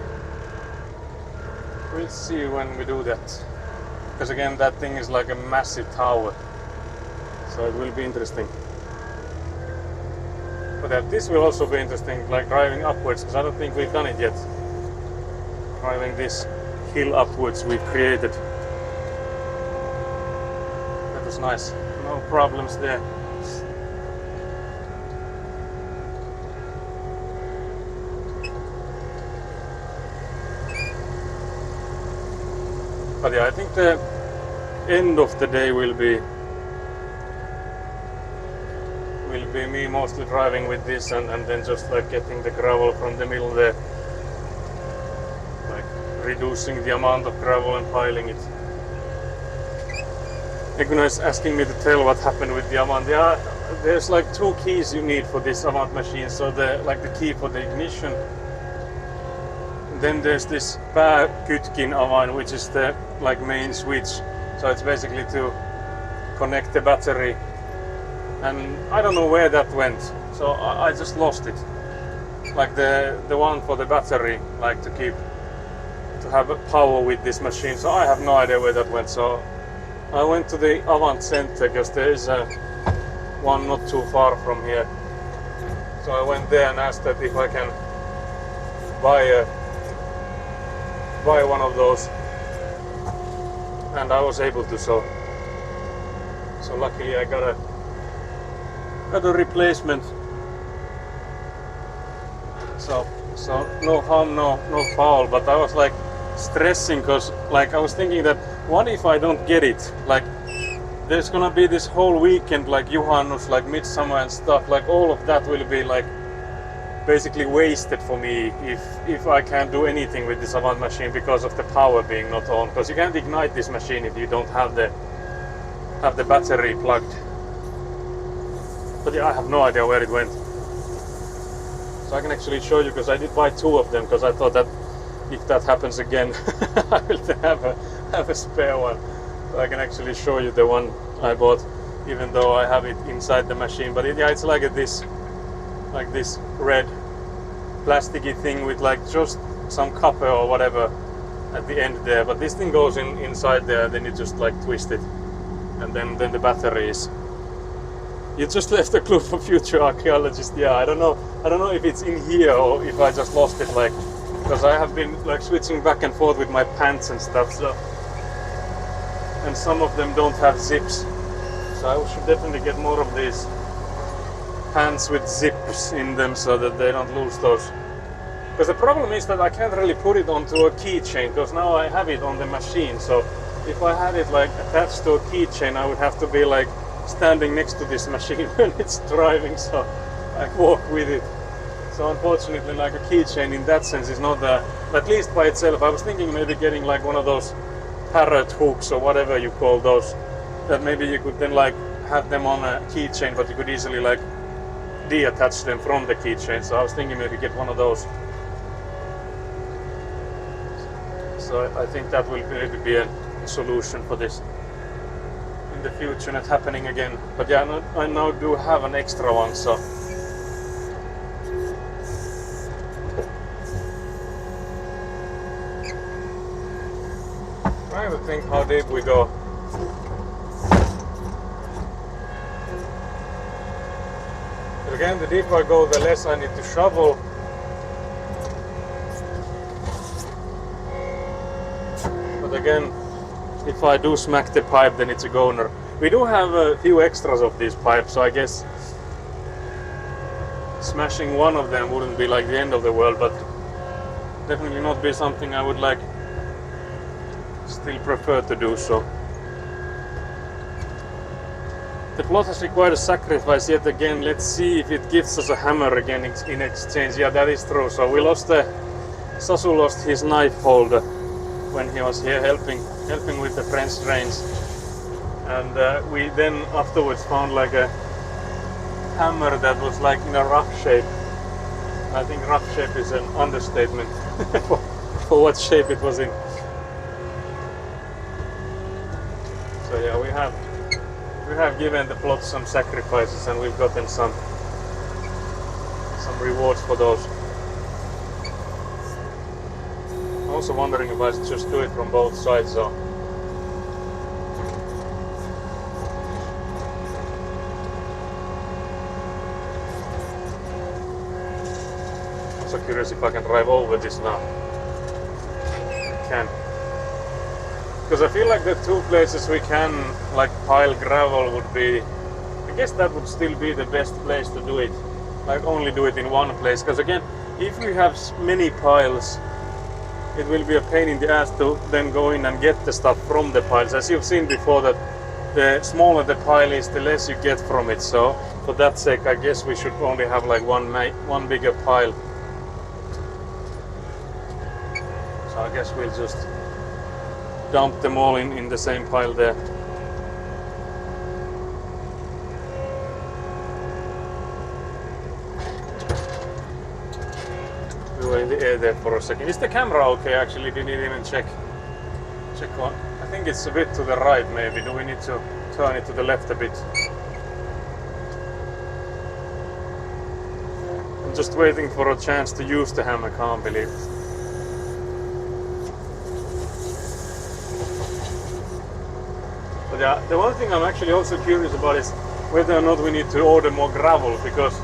We'll see when we do that. Because again, that thing is like a massive tower. So it will be interesting. But this will also be interesting, like driving upwards, because I don't think we've done it yet. Driving this hill upwards we've created. That was nice. No problems there. But yeah, I think the end of the day will be me mostly driving with this and then just like getting the gravel from the middle there, like reducing the amount of gravel and piling it. Eguno is asking me to tell what happened with the Avant. Yeah, there's like 2 keys you need for this Avant machine. So the key for the ignition. Then there's this pääkytkin Avant, which is the main switch. So it's basically to connect the battery. And I don't know where that went. So I just lost it. Like the one for the battery, like to have power with this machine. So I have no idea where that went. So I went to the Avant Center because there is one not too far from here. So I went there and asked that if I can buy one of those, and I was able to. So luckily I got a replacement. So no harm, no foul. But I was like stressing because like I was thinking that what if I don't get it? Like there's gonna be this whole weekend, like Juhannus, like midsummer and stuff. Like all of that will be like basically wasted for me if I can't do anything with this Avant machine because of the power being not on. Because you can't ignite this machine if you don't have the battery plugged. But yeah, I have no idea where it went. So I can actually show you because I did buy 2 of them because I thought that if that happens again, I will have a spare one. So I can actually show you the one I bought, even though I have it inside the machine. But it's like this red plasticky thing with like just some copper or whatever at the end there. But this thing goes inside there, then you just like twist it, and then the battery is. You just left a clue for future archaeologists. Yeah, I don't know if it's in here or if I just lost it, like because I have been like switching back and forth with my pants and stuff. So, and some of them don't have zips, so I should definitely get more of these pants with zips in them so that they don't lose those. Because the problem is that I can't really put it onto a keychain because now I have it on the machine. So if I had it like attached to a keychain, I would have to be like standing next to this machine when it's driving, so I walk with it. So unfortunately, like a keychain in that sense is not at least by itself. I was thinking maybe getting like one of those parrot hooks or whatever you call those, that maybe you could then like have them on a keychain, but you could easily like detach them from the keychain. So I was thinking maybe get one of those. So I think that will maybe be a solution for this in the future, not happening again. But yeah, I now do have an extra one, so trying to think how deep we go. But again, the deeper I go, the less I need to shovel. But again, if I do smack the pipe, then it's a goner. We do have a few extras of these pipes, so I guess smashing one of them wouldn't be like the end of the world, but definitely not be something I would like still prefer to do so. The plot has required a sacrifice yet again. Let's see if it gives us a hammer again in exchange. Yeah, that is true. So we lost Sasu lost his knife holder when he was here helping with the French drains, and we then afterwards found like a hammer that was like in a rough shape. I think rough shape is an understatement for what shape it was in. So yeah, we have given the plot some sacrifices, and we've gotten some rewards for those. I'm also wondering if I should just do it from both sides. So I'm so curious if I can drive over this now. I can. Because I feel like the 2 places we can like pile gravel would be, I guess that would still be the best place to do it. Like only do it in one place. Because again, if we have many piles, it will be a pain in the ass to then go in and get the stuff from the piles. As you've seen before, that the smaller the pile is, the less you get from it. So for that sake, I guess we should only have like one bigger pile. So I guess we'll just dump them all in the same pile there. in the air there for a second. Is the camera okay? Actually, didn't even check on. I think it's a bit to the right maybe. Do we need to turn it to the left a bit? I'm just waiting for a chance to use the hammer, can't believe it. But yeah, the one thing I'm actually also curious about is whether or not we need to order more gravel, because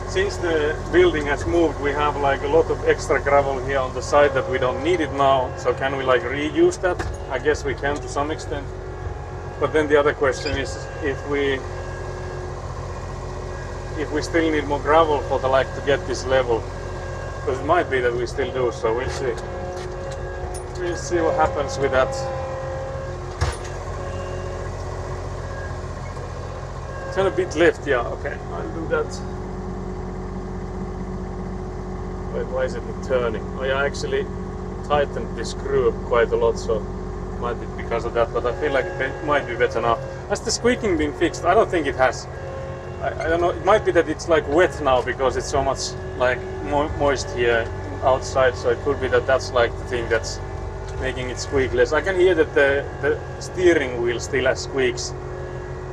since the building has moved, we have like a lot of extra gravel here on the side that we don't need it now. So can we like reuse that? I guess we can to some extent. But then the other question is if we still need more gravel for the like to get this level, because it might be that we still do. So we'll see. We'll see what happens with that. Turn a bit left, yeah. Okay, I'll do that. Wait, why is it not turning? Oh yeah, I actually tightened this screw quite a lot, so it might be because of that, but I feel like it might be better now. Has the squeaking been fixed? I don't think it has. I don't know, it might be that it's like wet now because it's so much like moist here outside, so it could be that that's like the thing that's making it squeak less. I can hear that the steering wheel still has squeaks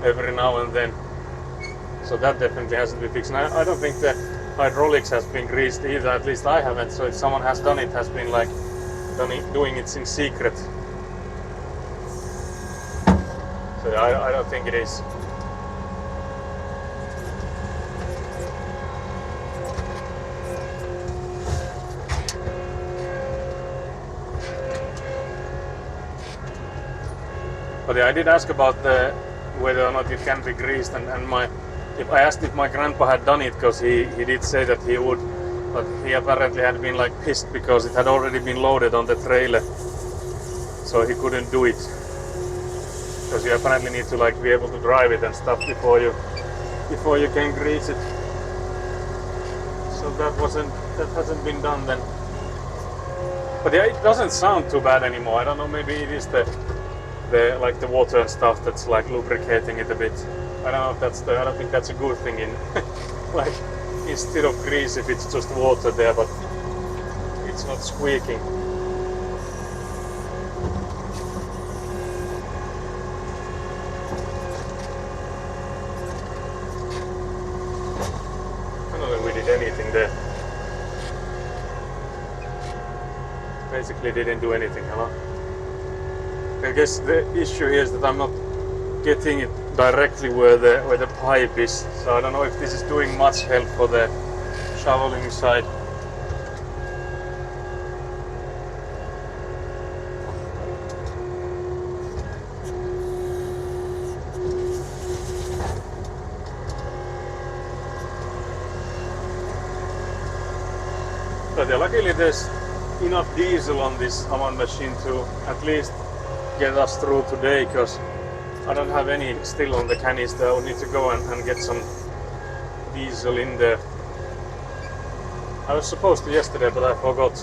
every now and then, so that definitely hasn't been fixed. And I don't think the hydraulics has been greased either, at least I haven't, so if someone has done it, has been like doing it in secret. So I don't think it is. But yeah, I did ask about whether or not it can be greased, and if I asked if my grandpa had done it, because he did say that he would, but he apparently had been like pissed because it had already been loaded on the trailer, so he couldn't do it. Because you apparently need to like be able to drive it and stuff before you can grease it. So that hasn't been done then. But yeah, it doesn't sound too bad anymore. I don't know, maybe it is the like the water and stuff that's like lubricating it a bit. I don't know if that's I don't think that's a good thing in like instead of grease if it's just water there, but it's not squeaking. I don't know if we did anything there. Basically didn't do anything, hello? I guess the issue here is that I'm not getting it directly where the pipe is, so I don't know if this is doing much help for the shoveling side. But yeah, luckily there's enough diesel on this Hammond machine to at least get us through today, because I don't have any still on the canister. I will need to go and get some diesel in there. I was supposed to yesterday, but I forgot,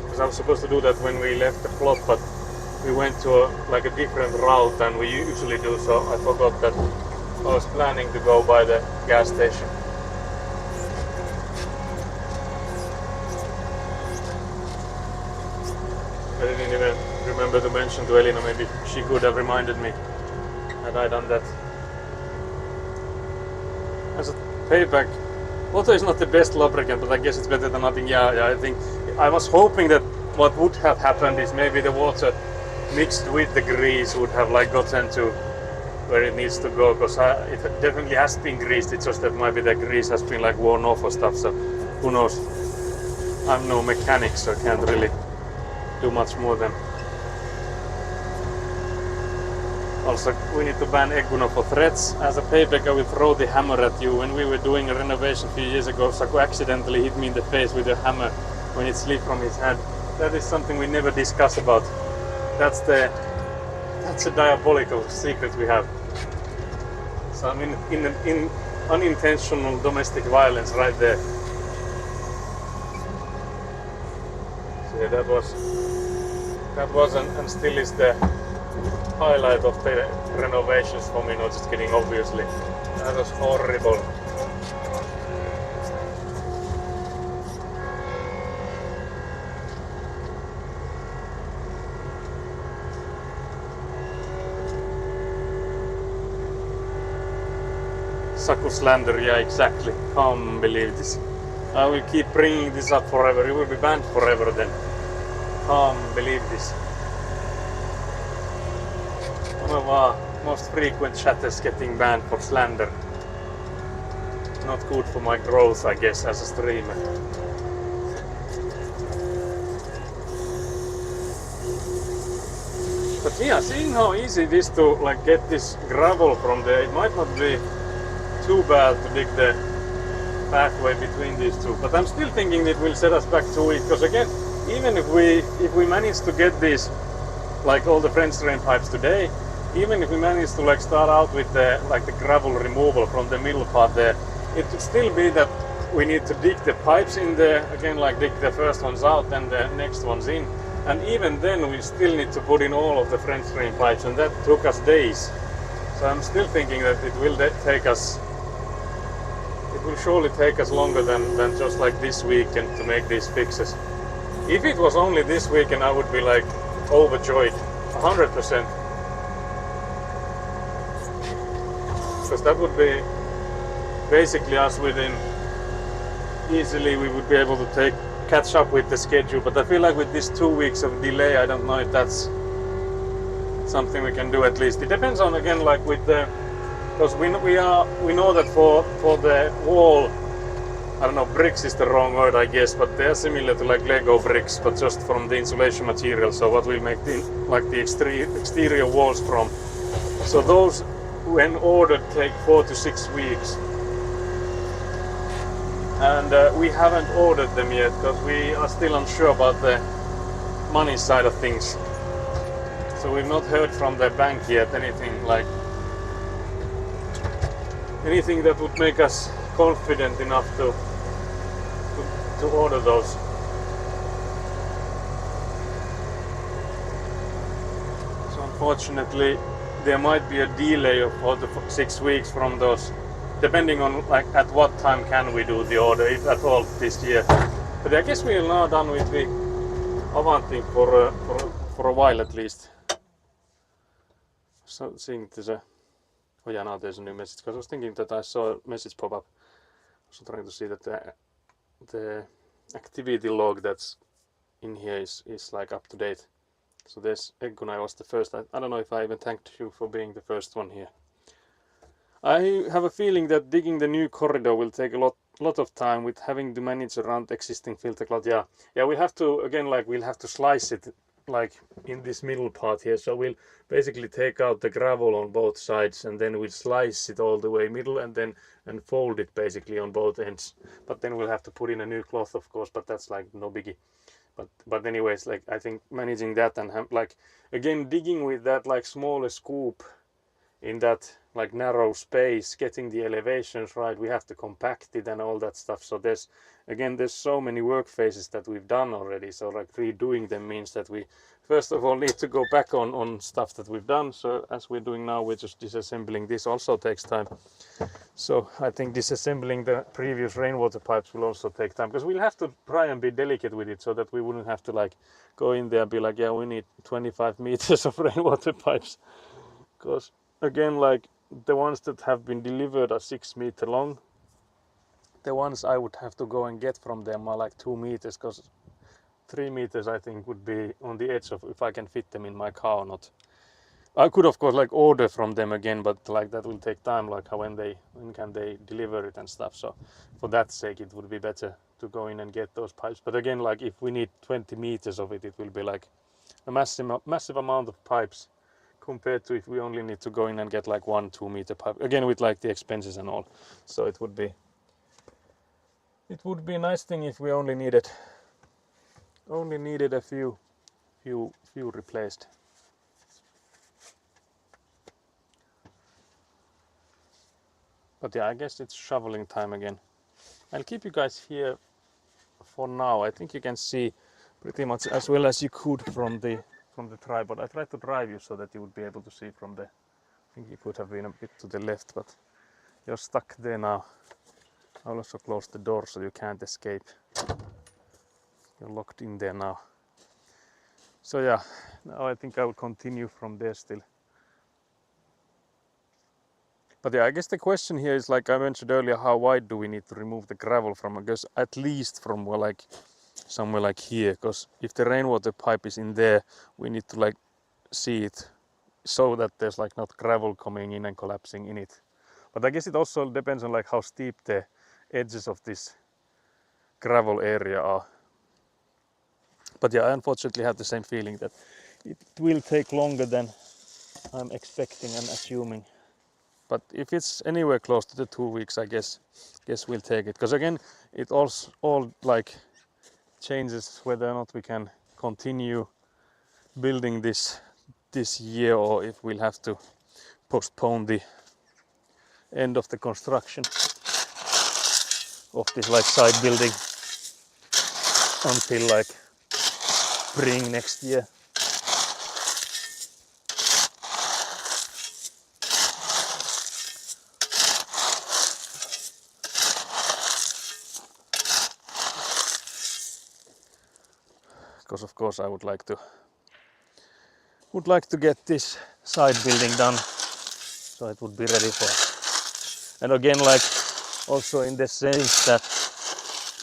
because I was supposed to do that when we left the plot, but we went to a different route than we usually do, so I forgot that I was planning to go by the gas station. I didn't even remember to mention to Elina, maybe she could have reminded me had I done that. As a payback, water is not the best lubricant, but I guess it's better than nothing. Yeah, I think I was hoping that what would have happened is maybe the water mixed with the grease would have like gotten to where it needs to go, because it definitely has been greased. It's just that maybe the grease has been like worn off or stuff, so who knows. I'm no mechanic, so I can't really do much more than. Also, we need to ban Eguno for threats. As a payback, I will throw the hammer at you. When we were doing a renovation a few years ago, Saku accidentally hit me in the face with a hammer when it slipped from his hand. That is something we never discuss about. That's a diabolical secret we have. So I mean, in unintentional domestic violence right there. So yeah, that was and still is the highlight of the renovations for me. No, just kidding, obviously. That was horrible. Sakus Lander, yeah, exactly. Can't believe this. I will keep bringing this up forever. It will be banned forever then. Can't believe this. One of our most frequent chatters getting banned for slander. Not good for my growth, I guess, as a streamer. But yeah, seeing how easy it is to like get this gravel from there, it might not be too bad to dig the pathway between these two. But I'm still thinking it will set us back 2 weeks, because again, even if we manage to get these, like all the French drain pipes today, even if we manage to like start out with the gravel removal from the middle part there, it would still be that we need to dig the pipes in there again, like dig the first ones out, then the next ones in, and even then we still need to put in all of the French drain pipes, and that took us days. So I'm still thinking that it will take us. It will surely take us longer than just like this weekend to make these fixes. If it was only this weekend, I would be like overjoyed, 100%. Because that would be basically us within, easily we would be able to catch up with the schedule. But I feel like with this 2 weeks of delay, I don't know if that's something we can do at least. It depends on, again, like with the, because we know that for the wall, I don't know, bricks is the wrong word, I guess, but they are similar to like Lego bricks, but just from the insulation material. So what we make the exterior walls from. So those, when ordered, take 4 to 6 weeks. And we haven't ordered them yet because we are still unsure about the money side of things. So we've not heard from the bank yet anything that would make us confident enough to order those. So unfortunately there might be a delay of 4 to 6 weeks from those, depending on like at what time can we do the order, if at all, this year. But I guess we are now done with the Avanti for a while at least. So seeing there's a, oh yeah, now there's a new message, because I was thinking that I saw a message pop up. I was trying to see that the activity log that's in here is like up to date. So there's Eggunai was the first. I don't know if I even thanked you for being the first one here. I have a feeling that digging the new corridor will take a lot of time, with having to manage around existing filter cloth. Yeah, we'll have to, again, like we'll have to slice it like in this middle part here. So we'll basically take out the gravel on both sides, and then we'll slice it all the way middle, and then fold it basically on both ends. But then we'll have to put in a new cloth, of course, but that's like no biggie. But anyways, like I think managing that and like again digging with that like smaller scoop in that like narrow space, getting the elevations right, we have to compact it and all that stuff. So there's so many work phases that we've done already. So like redoing them means that we first of all need to go back on stuff that we've done. So as we're doing now, we're just disassembling. This also takes time. So I think disassembling the previous rainwater pipes will also take time, because we'll have to try and be delicate with it so that we wouldn't have to like go in there and be like, yeah, we need 25 meters of rainwater pipes. Because again, like the ones that have been delivered are 6 meters long. The ones I would have to go and get from them are like 2 meters, because 3 meters I think would be on the edge of if I can fit them in my car or not. I could of course like order from them again, but like that will take time, like when can they deliver it and stuff. So for that sake it would be better to go in and get those pipes. But again, like if we need 20 meters of it, it will be like a massive amount of pipes compared to if we only need to go in and get like 1-2 meter pipe, again with like the expenses and all. So it would be a nice thing if we only needed a few replaced. But yeah, I guess it's shoveling time again. I'll keep you guys here for now. I think you can see pretty much as well as you could from the tripod. I tried to drive you so that you would be able to see from the, I think you could have been a bit to the left, but you're stuck there now. I'll also close the door so you can't escape. You're locked in there now. So yeah, now I think I will continue from there still. But yeah, I guess the question here is, like I mentioned earlier, how wide do we need to remove the gravel from? I guess at least from like somewhere like here, because if the rainwater pipe is in there, we need to like see it so that there's like not gravel coming in and collapsing in it. But I guess it also depends on like how steep the edges of this gravel area are. But yeah, I unfortunately have the same feeling that it will take longer than I'm expecting and assuming. But if it's anywhere close to the 2 weeks, I guess we'll take it. Because again, it also all like changes whether or not we can continue building this year, or if we'll have to postpone the end of the construction of this like side building until like spring next year. Because of course I would like to get this side building done so it would be ready for. And again, like also in the sense that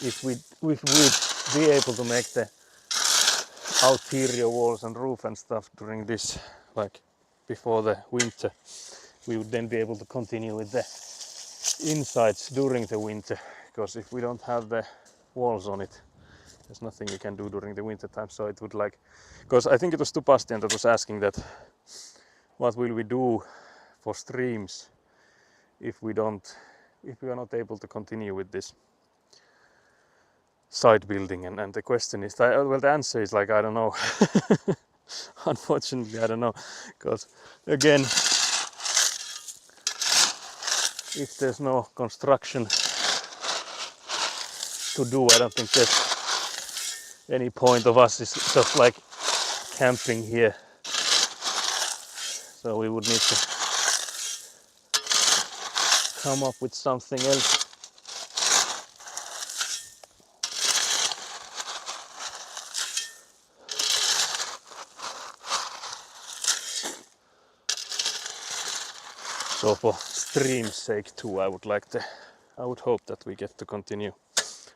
if we'd be able to make the ulterior walls and roof and stuff during this, like before the winter, we would then be able to continue with the insides during the winter. Because if we don't have the walls on it, there's nothing you can do during the winter time. So it would like, because I think it was Tupastian that was asking that what will we do for streams if we are not able to continue with this side building. And the question is, well, the answer is like, I don't know. Unfortunately, I don't know, because again, if there's no construction to do, I don't think there's any point of us is just like camping here. So we would need to come up with something else. So for stream's sake too, I would hope that we get to continue.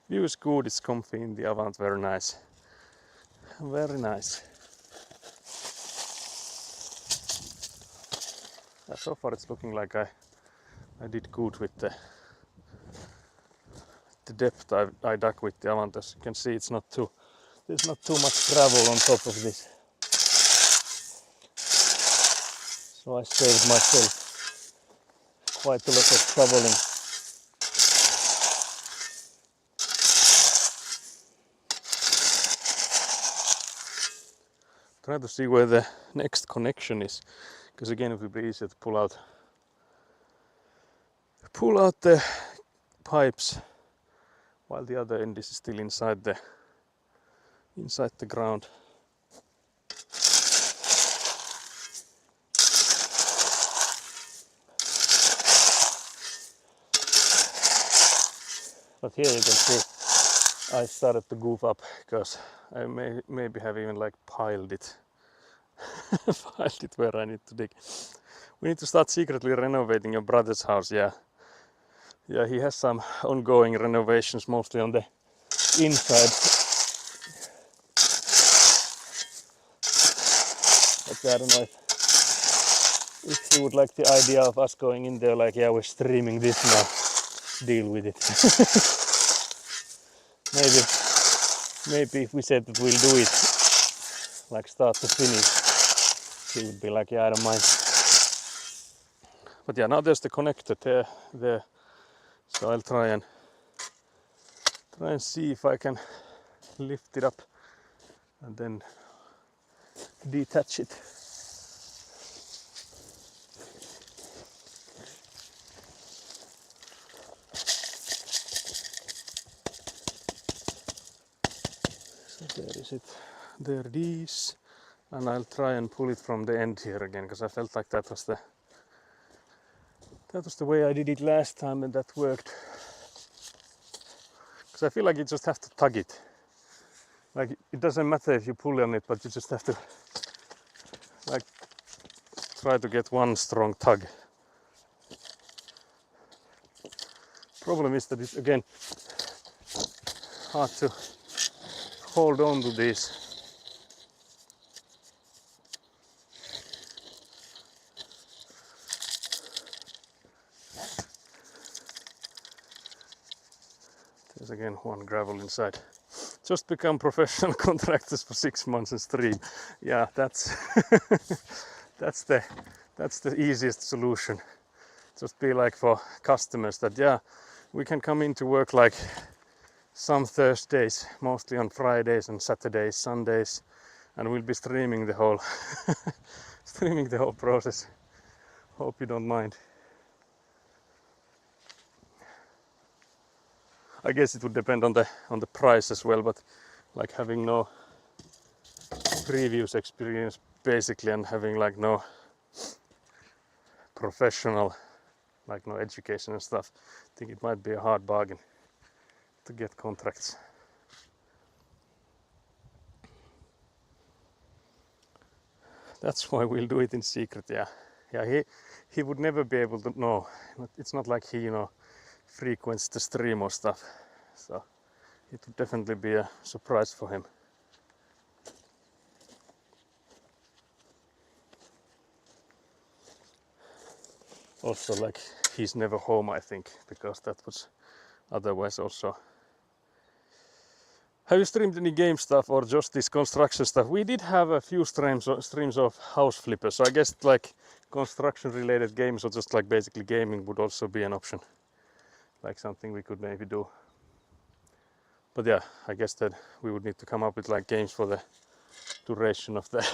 View is good, it's comfy in the Avant, very nice. Very nice. So far it's looking like I did good with the depth I dug with the Avant. As you can see, there's not too much gravel on top of this. So I saved myself quite a lot of traveling. Try to see where the next connection is, because again it would be easier to pull out the pipes while the other end is still inside the ground. But here you can see I started to goof up, because I maybe have even like piled it where I need to dig. We need to start secretly renovating your brother's house. Yeah, he has some ongoing renovations, mostly on the inside. But I don't know if he would like the idea of us going in there like, yeah, we're streaming this now, deal with it. Maybe if we said that we'll do it like start to finish, he would be like, yeah, I don't mind. But yeah, now there's the connector there. So I'll try and see if I can lift it up and then detach it. So there is it. There it is. And I'll try and pull it from the end here again, because I felt like that was the way I did it last time, and that worked. Because I feel like you just have to tug it. Like, it doesn't matter if you pull on it, but you just have to like try to get one strong tug. Problem is that it's again hard to hold on to these. There's again one gravel inside. Just become professional contractors for 6 months and stream. Yeah, that's that's the easiest solution. Just be like for customers that yeah, we can come into work like some Thursdays, mostly on Fridays and Saturdays, Sundays, and we'll be streaming the whole streaming the whole process. Hope you don't mind. I guess it would depend on the price as well, but like having no previous experience basically and having like no professional, like no education and stuff, I think it might be a hard bargain to get contracts. That's why we'll do it in secret. Yeah, he would never be able to know. It's not like he frequents the stream or stuff, so it would definitely be a surprise for him. Also, like, he's never home, I think, because that was otherwise also. Have you streamed any game stuff or just this construction stuff? We did have a few streams of House Flipper, so I guess like construction related games or just like basically gaming would also be an option, like something we could maybe do. But yeah, I guess that we would need to come up with like games for the duration of the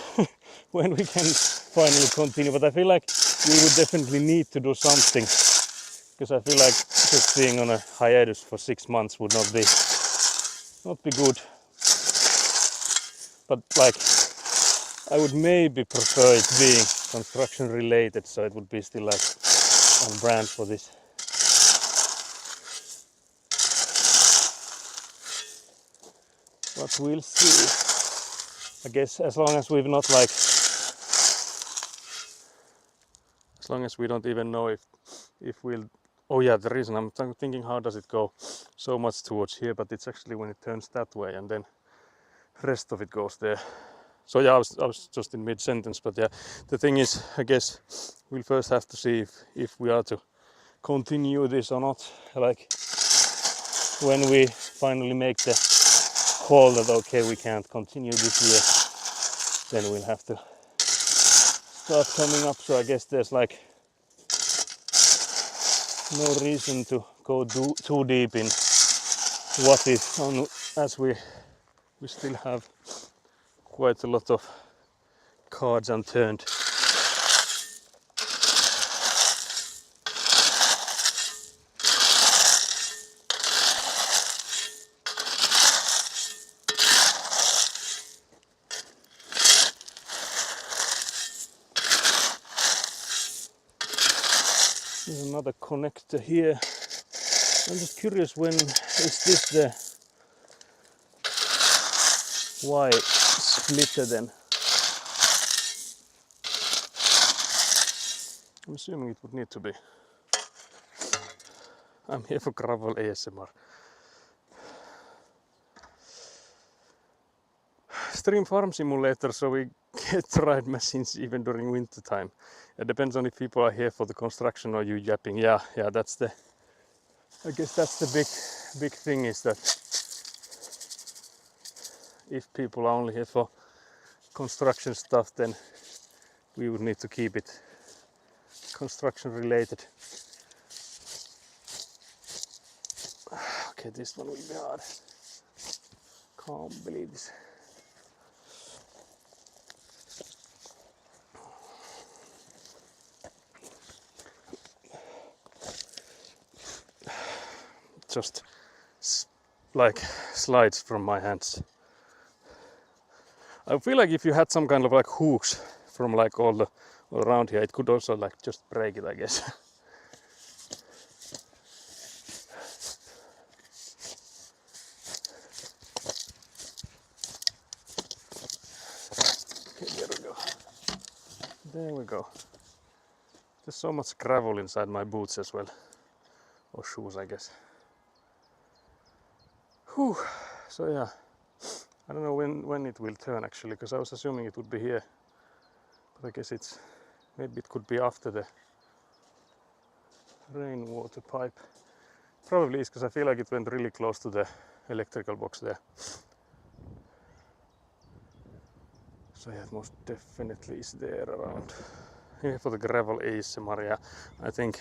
when we can finally continue. But I feel like we would definitely need to do something, because I feel like just being on a hiatus for 6 months would not be good. But like, I would maybe prefer it being construction related, so it would be still like on brand for this. But we'll see. I guess as long as we've not like, as long as we don't even know if we'll. Oh yeah, the reason I'm thinking, how does it go so much towards here, but it's actually when it turns that way and then rest of it goes there. So yeah, I was just in mid-sentence, but yeah, the thing is, I guess we'll first have to see if we are to continue this or not. Like, when we finally make the call that okay, we can't continue this year, then we'll have to start coming up. So I guess there's like no reason to go too deep in what is on, as we still have quite a lot of cards unturned. There's another connector here. I'm just curious, when is this the Y splitter then? I'm assuming it would need to be. I'm here for gravel ASMR. Stream Farm Simulator, so we get ride machines even during winter time. It depends on if people are here for the construction or you yapping. Yeah, that's the. I guess that's the big thing, is that if people are only here for construction stuff, then we would need to keep it construction related. Okay, this one will be hard. Can't believe this. Just like slides from my hands. I feel like if you had some kind of like hooks from like all around here, it could also like just break it, I guess. Okay, there we go. There we go. There's so much gravel inside my boots as well. or shoes, I guess. Whew. So yeah, I don't know when it will turn actually, because I was assuming it would be here, but I guess it's maybe it could be after the rainwater pipe. Probably is, because I feel like it went really close to the electrical box there. So yeah, it most definitely is there around. Here for the gravel ASMR, yeah. I think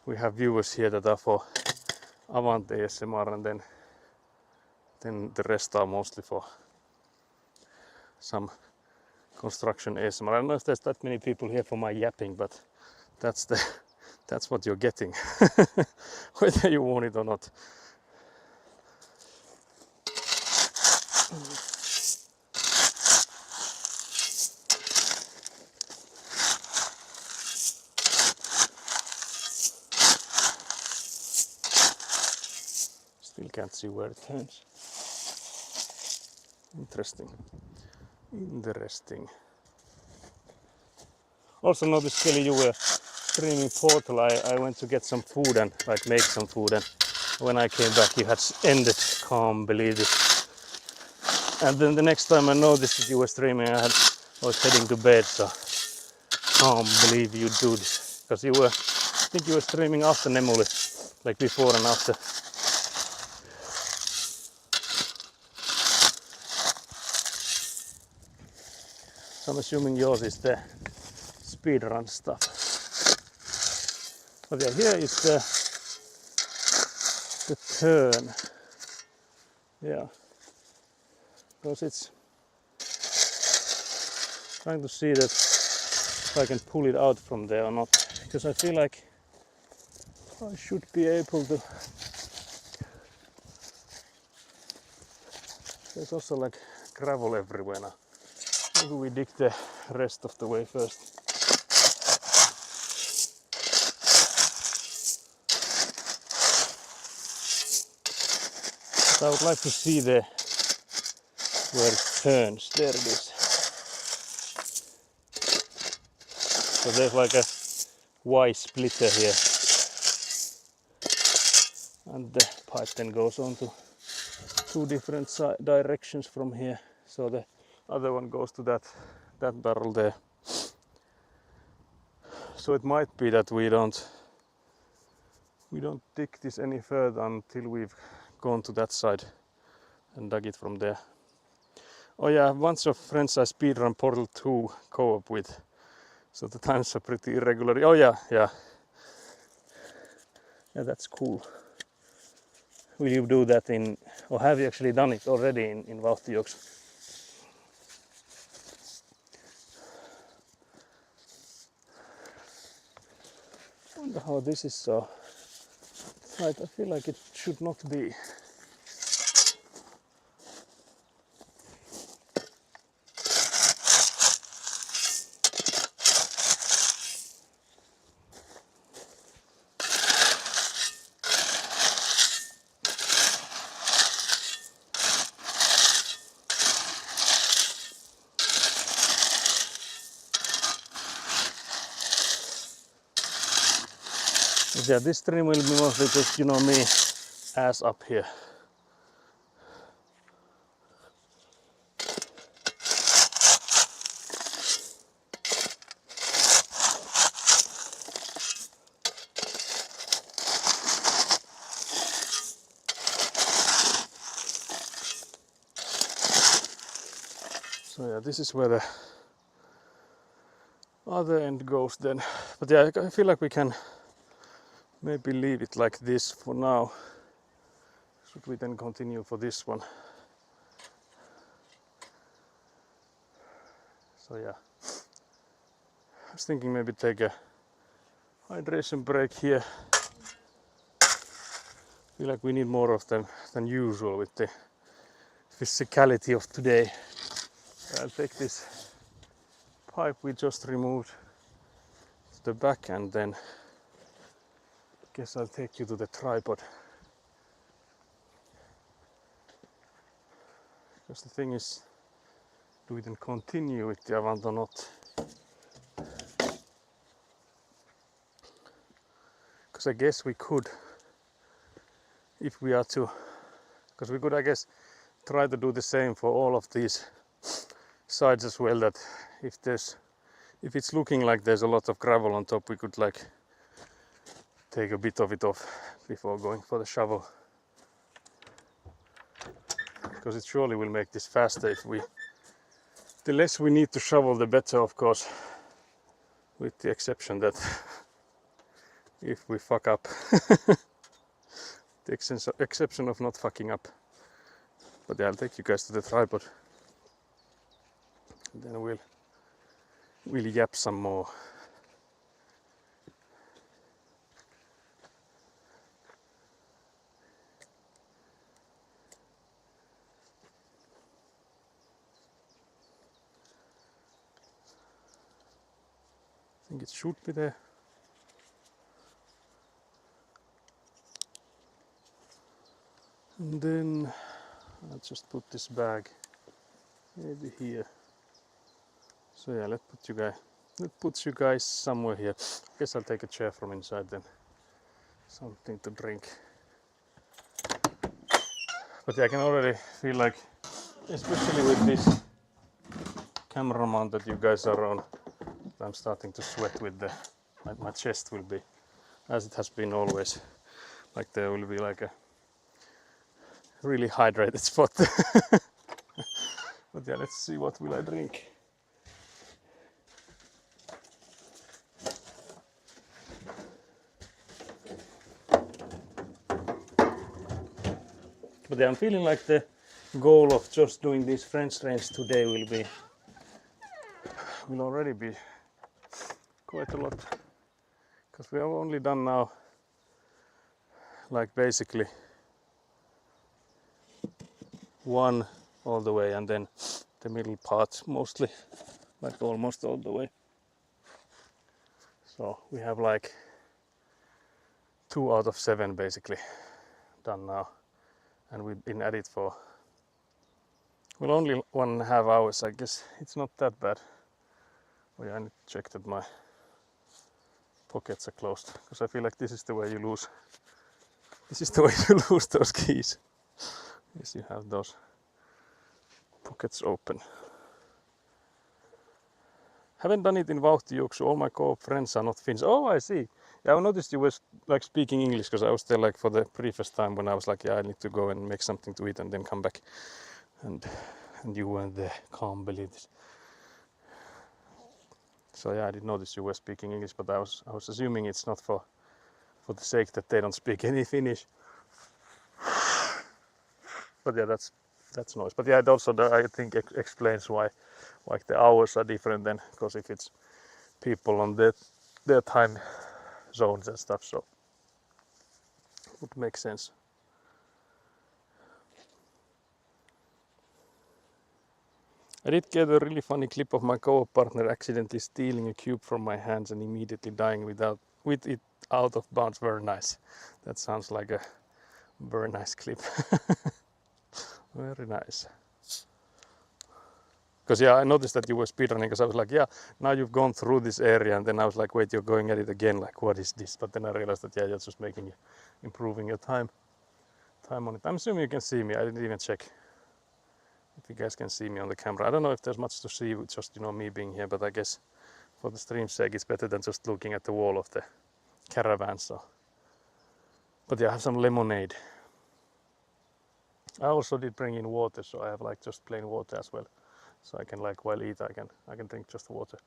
we have viewers here that are for Avant ASMR, and then the rest are mostly for some construction ASMR. I don't know if there's that many people here for my yapping, but that's what you're getting, whether you want it or not. Still can't see where it turns. Interesting. Also noticed, Kelly, you were streaming Portal. I went to get some food and like make some food, and when I came back you had ended. Can't believe it. And then the next time I noticed that you were streaming, I was heading to bed, so can't believe you do this. Because I think you were streaming after Nemuli, like before and after. So I'm assuming yours is the speedrun stuff. But yeah, here is the turn. Yeah, because it's trying to see that if I can pull it out from there or not, because I feel like I should be able to. There's also like gravel everywhere now. Maybe we dig the rest of the way first. So I would like to see where it turns. There it is. So there's like a Y splitter here, and the pipe then goes on to two different directions from here. So the other one goes to that barrel there. So it might be that we don't dig this any further until we've gone to that side and dug it from there. Oh yeah, I have a bunch of friends I speedrun Portal 2 co-op with, so the times are pretty irregular. Oh yeah, that's cool. Will you do that or have you actually done it already in Vauhtijoks? I wonder how this is so tight. I feel like it should not be. But yeah, this stream will be mostly just, me ass up here. So yeah, this is where the other end goes then. But yeah, I feel like we can maybe leave it like this for now. Should we then continue for this one? So yeah, I was thinking maybe take a hydration break here. Feel like we need more of them than usual with the physicality of today. I'll take this pipe we just removed to the back, and then guess I'll take you to the tripod. Because the thing is, do we then continue with the Avant or not? Because I guess we could if we are to, because we could I guess try to do the same for all of these sides as well, that if it's looking like there's a lot of gravel on top, we could like take a bit of it off before going for the shovel, because it surely will make this faster if the less we need to shovel the better, of course, with the exception that if we fuck up the exception of not fucking up. But yeah, I'll take you guys to the tripod and then we'll yap some more. I think it should be there. And then I'll just put this bag maybe here. So yeah, let's put you guys somewhere here. I guess I'll take a chair from inside then. Something to drink. But yeah, I can already feel like, especially with this camera mount that you guys are on, I'm starting to sweat with my chest will be, as it has been always, like there will be like a really hydrated spot. But yeah, let's see what will I drink. But yeah, I'm feeling like the goal of just doing these French drains today will already be quite a lot, because we have only done now like basically one all the way and then the middle part mostly, like almost all the way. So we have like 2 out of 7 basically done now, and we've been at it for only 1.5 hours. I guess it's not that bad. Oh yeah, I need to check that my pockets are closed, because I feel like this is the way you lose those keys. Yes, you have those pockets open. Haven't done it in Vauhtijuoksu. All my co-op friends are not Finns. Oh, I see. Yeah, I noticed you were like speaking English, because I was there like for the previous time when I was like, yeah, I need to go and make something to eat and then come back. And you weren't there. Can't believe this. So yeah, I did notice you were speaking English, but I was assuming it's not for the sake that they don't speak any Finnish. But yeah, that's noise. But yeah, it also I think explains why like the hours are different then, because if it's people on their time zones and stuff, so it would make sense. I did get a really funny clip of my co-op partner accidentally stealing a cube from my hands and immediately dying with it out of bounds. Very nice. That sounds like a very nice clip. Very nice. Because yeah, I noticed that you were speedrunning, because I was like, yeah, now you've gone through this area, and then I was like, wait, you're going at it again, like what is this? But then I realized that yeah, you're just improving your time on it. I'm assuming you can see me. I didn't even check if you guys can see me on the camera. I don't know if there's much to see with just me being here, but I guess for the stream's sake it's better than just looking at the wall of the caravan. So, but yeah, I have some lemonade. I also did bring in water, so I have like just plain water as well. So I can like while eat I can drink just water.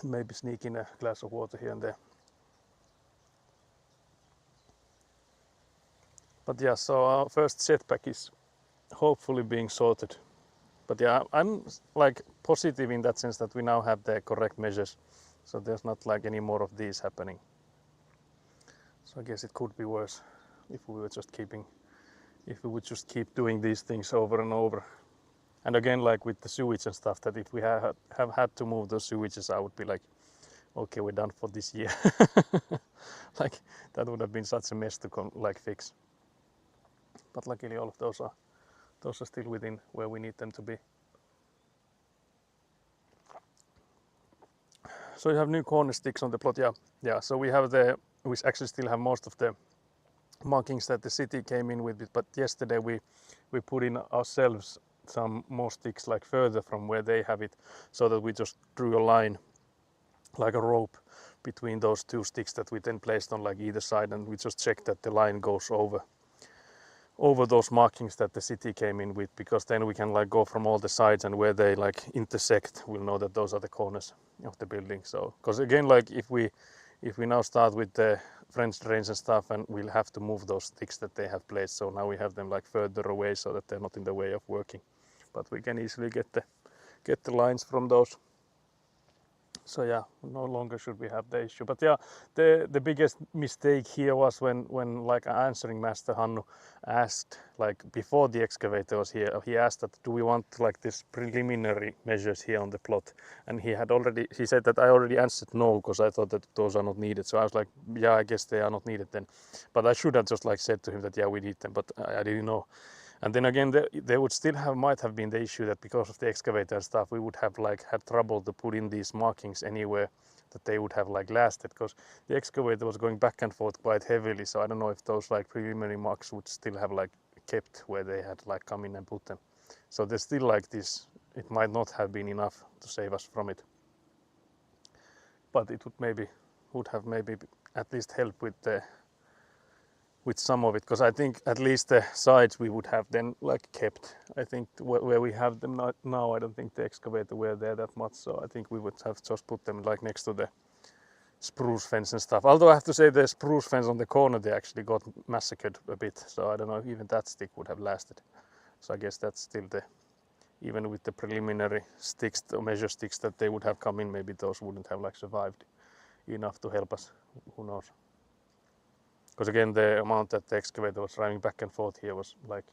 Maybe sneak in a glass of water here and there. But yeah, so our first setback is hopefully being sorted. But yeah, I'm like positive in that sense that we now have the correct measures. So there's not like any more of these happening. So I guess it could be worse if we would just keep doing these things over and over. And again, like with the sewage and stuff, that if we have had to move those sewages, I would be like, okay, we're done for this year. Like that would have been such a mess to fix. But luckily all of those are still within where we need them to be. So you have new corner sticks on the plot, yeah. So we have we actually still have most of the markings that the city came in with, but yesterday we put in ourselves some more sticks like further from where they have it, so that we just drew a line like a rope between those two sticks that we then placed on like either side, and we just checked that the line goes over those markings that the city came in with, because then we can like go from all the sides, and where they like intersect, we'll know that those are the corners of the building. So because again, like if we now start with the French drains and stuff, and we'll have to move those sticks that they have placed, so now we have them like further away so that they're not in the way of working, but we can easily get the lines from those. So yeah, no longer should we have the issue. But yeah, the biggest mistake here was when like answering master Hannu asked, like before the excavator was here, he asked that do we want like this preliminary measures here on the plot, and he said that I already answered no, because I thought that those are not needed. So I was like, yeah, I guess they are not needed then, but I should have just like said to him that yeah, we need them, but I didn't know. And then again, there would still might have been the issue that because of the excavator and stuff, we would have like had trouble to put in these markings anywhere that they would have like lasted, because the excavator was going back and forth quite heavily. So I don't know if those like preliminary marks would still have like kept where they had like come in and put them. So there's still like this, it might not have been enough to save us from it, but it would have maybe at least helped with some of it, because I think at least the sides we would have then like kept. I think where we have them now, I don't think the excavator were there that much, so I think we would have just put them like next to the spruce fence and stuff. Although I have to say the spruce fence on the corner, they actually got massacred a bit, so I don't know if even that stick would have lasted. So I guess that's still even with the preliminary sticks or measure sticks that they would have come in, maybe those wouldn't have like survived enough to help us. Who knows? Because again, the amount that the excavator was driving back and forth here was like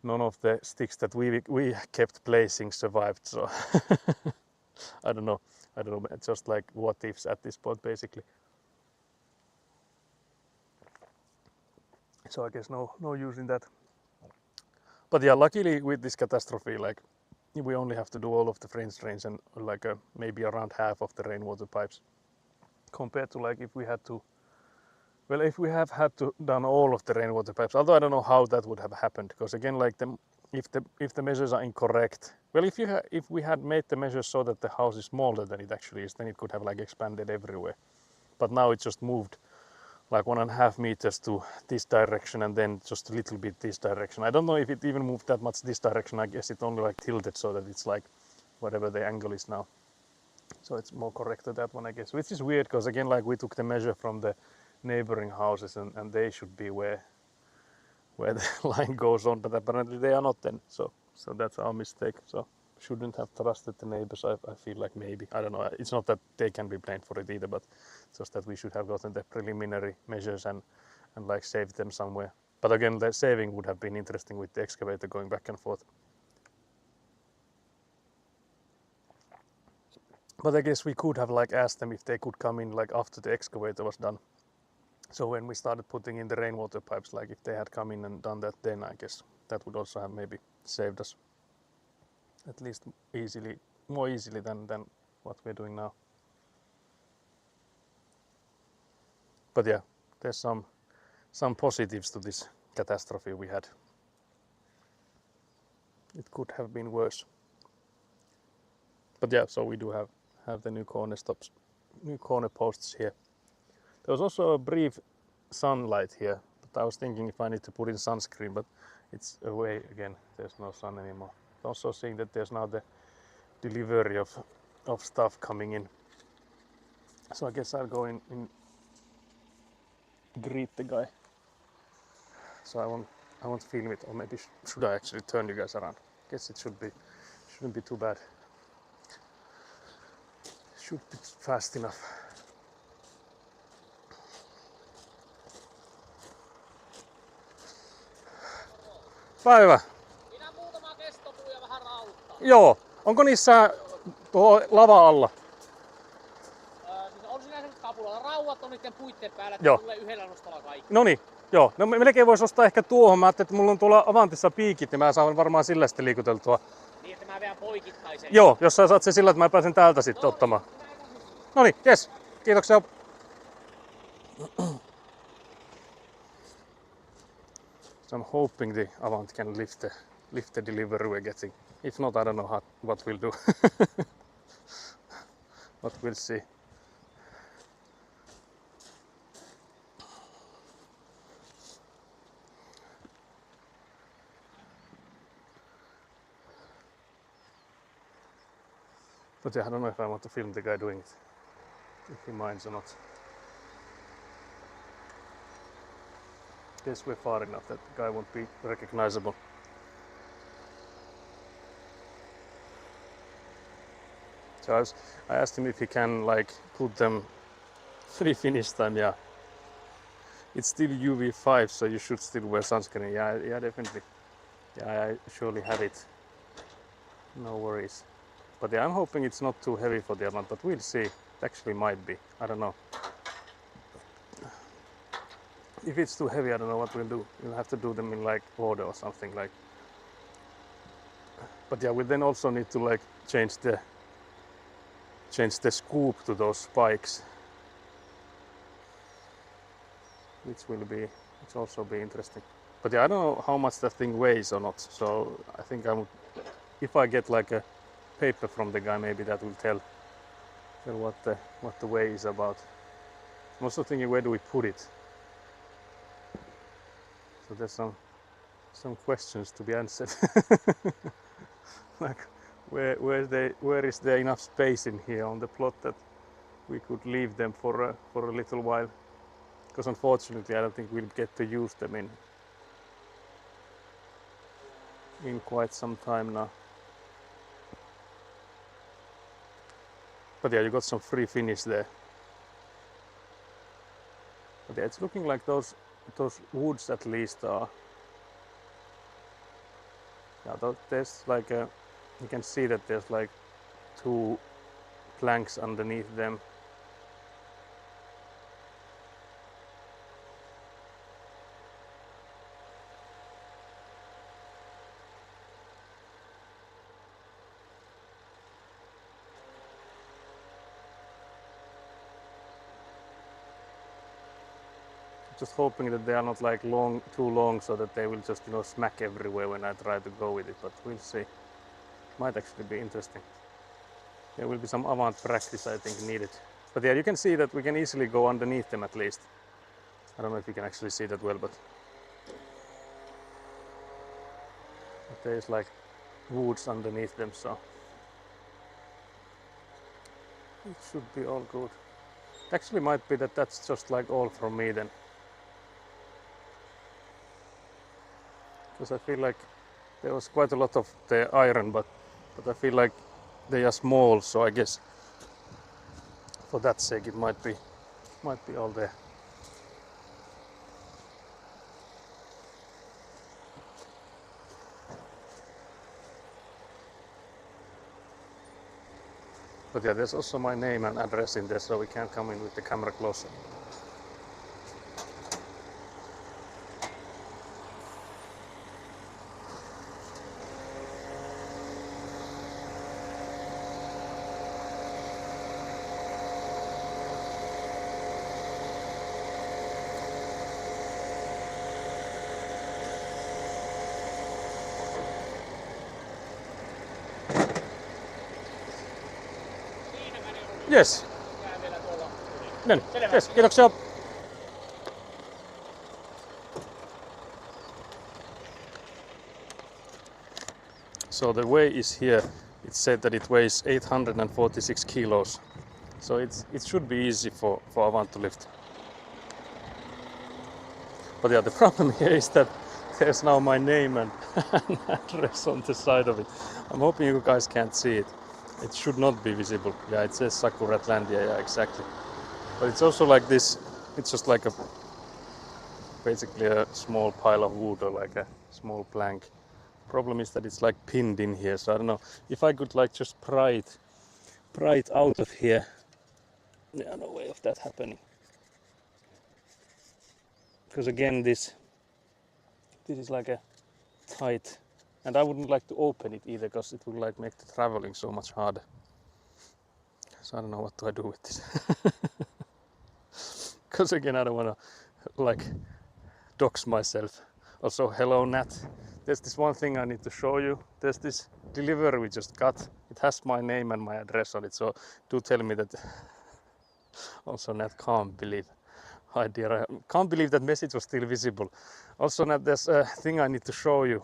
none of the sticks that we kept placing survived. So I don't know. It's just like what ifs at this point, basically. So I guess no use in that. But yeah, luckily with this catastrophe, like we only have to do all of the French drains and like maybe around half of the rainwater pipes, compared to like if we had had to done all of the rainwater pipes, although I don't know how that would have happened, because again, like if the measures are incorrect, well, if we had made the measures so that the house is smaller than it actually is, then it could have like expanded everywhere. But now it just moved like 1.5 meters to this direction, and then just a little bit this direction. I don't know if it even moved that much this direction. I guess it only like tilted so that it's like whatever the angle is now. So it's more correct to that one, I guess, which is weird, because again, like we took the measure from the neighboring houses, and they should be where the line goes on, but apparently they are not then. So that's our mistake. So shouldn't have trusted the neighbors. I feel like maybe, I don't know. It's not that they can be blamed for it either, but just that we should have gotten the preliminary measures and like saved them somewhere. But again, the saving would have been interesting with the excavator going back and forth. But I guess we could have like asked them if they could come in like after the excavator was done. So when we started putting in the rainwater pipes, like if they had come in and done that, then I guess that would also have maybe saved us at least more easily than what we're doing now. But yeah, there's some positives to this catastrophe we had. It could have been worse. But yeah, so we do have the new corner stops, new corner posts here. There was also a brief sunlight here, but I was thinking if I need to put in sunscreen, but it's away again. There's no sun anymore. Also seeing that there's now the delivery of stuff coming in. So I guess I'll go in greet the guy. So I won't film it, or maybe should I actually turn you guys around? Guess it shouldn't be too bad. Should be fast enough. Päivä. Minä muutama kestopuu ja vähän rauttaa. Joo. Onko niissä tuo lava alla? Siis on siinä sellaiset kapulalla. Rauhat on niiden puitten päällä, että Joo. tulee yhdellä nostolla kaikki. Noniin. Joo. No melkein voisi ostaa ehkä tuohon. Mä ajattelin, että mulla on tuolla Avantissa piikit, niin mä saan varmaan sillä sitten liikuteltua. Niin, että mä vedän poikittaisen. Joo, jos sä saat sen sillä, että mä pääsen täältä sitten ottamaan. Noniin, jes. Kiitoksia. So I'm hoping the Avant can lift the delivery we're getting. If not, I don't know what we'll do. But we'll see. But yeah, I don't know if I want to film the guy doing it, if he minds or not. Guess we're far enough that the guy won't be recognizable. So I asked him if he can like put them free finish time. Yeah, it's still UV5, so you should still wear sunscreen. Yeah, definitely. Yeah, I surely have it. No worries. But yeah, I'm hoping it's not too heavy for the Avant, but we'll see. It actually might be. I don't know. If it's too heavy, I don't know what we'll do. We'll have to do them in like order or something like. But yeah, we'll then also need to like change the scoop to those spikes, which also be interesting. But yeah, I don't know how much that thing weighs or not. So I think if I get like a paper from the guy, maybe that will tell what the weight is about. I'm also thinking, where do we put it? So there's some questions to be answered. Like where is there enough space in here on the plot that we could leave them for a little while? Because unfortunately, I don't think we'll get to use them in quite some time now. But yeah, you got some free finish there. But yeah, it's looking like those woods at least are. Yeah, there's like you can see that there's like 2 planks underneath them. Just hoping that they are not like too long, so that they will just smack everywhere when I try to go with it. But we'll see. Might actually be interesting. There will be some Avant practice, I think, needed. But yeah, you can see that we can easily go underneath them at least. I don't know if you can actually see that well, but there's like woods underneath them, so it should be all good. It actually might be that that's just like all from me then. Because I feel like there was quite a lot of the iron, but I feel like they are small, so I guess for that sake it might be all there. But yeah, there's also my name and address in there, so we can't come in with the camera closer. Yes. Jää vielä tuolla yli. No niin. Selvä. Yes, kiitoksia. So the weigh is here. It said that it weighs 846 kilos. So it should be easy for Avant to lift. But yeah, the problem here is that there's now my name and address on the side of it. I'm hoping you guys can't see it. It should not be visible. Yeah, it says Sakuratlandia, yeah, exactly. But it's also like this, it's just like basically a small pile of wood or like a small plank. Problem is that it's like pinned in here, so I don't know if I could like just pry it out of here. Yeah, no way of that happening. Because again, this is like a tight, and I wouldn't like to open it either, because it would like make the traveling so much harder. So I don't know what do I do with this. because again I don't want to like dox myself. Also, hello Nat. There's this one thing I need to show you. There's this delivery we just got. It has my name and my address on it, so do tell me that. Also Nat can't believe. Hi dear, I can't believe that message was still visible. Also Nat, there's a thing I need to show you,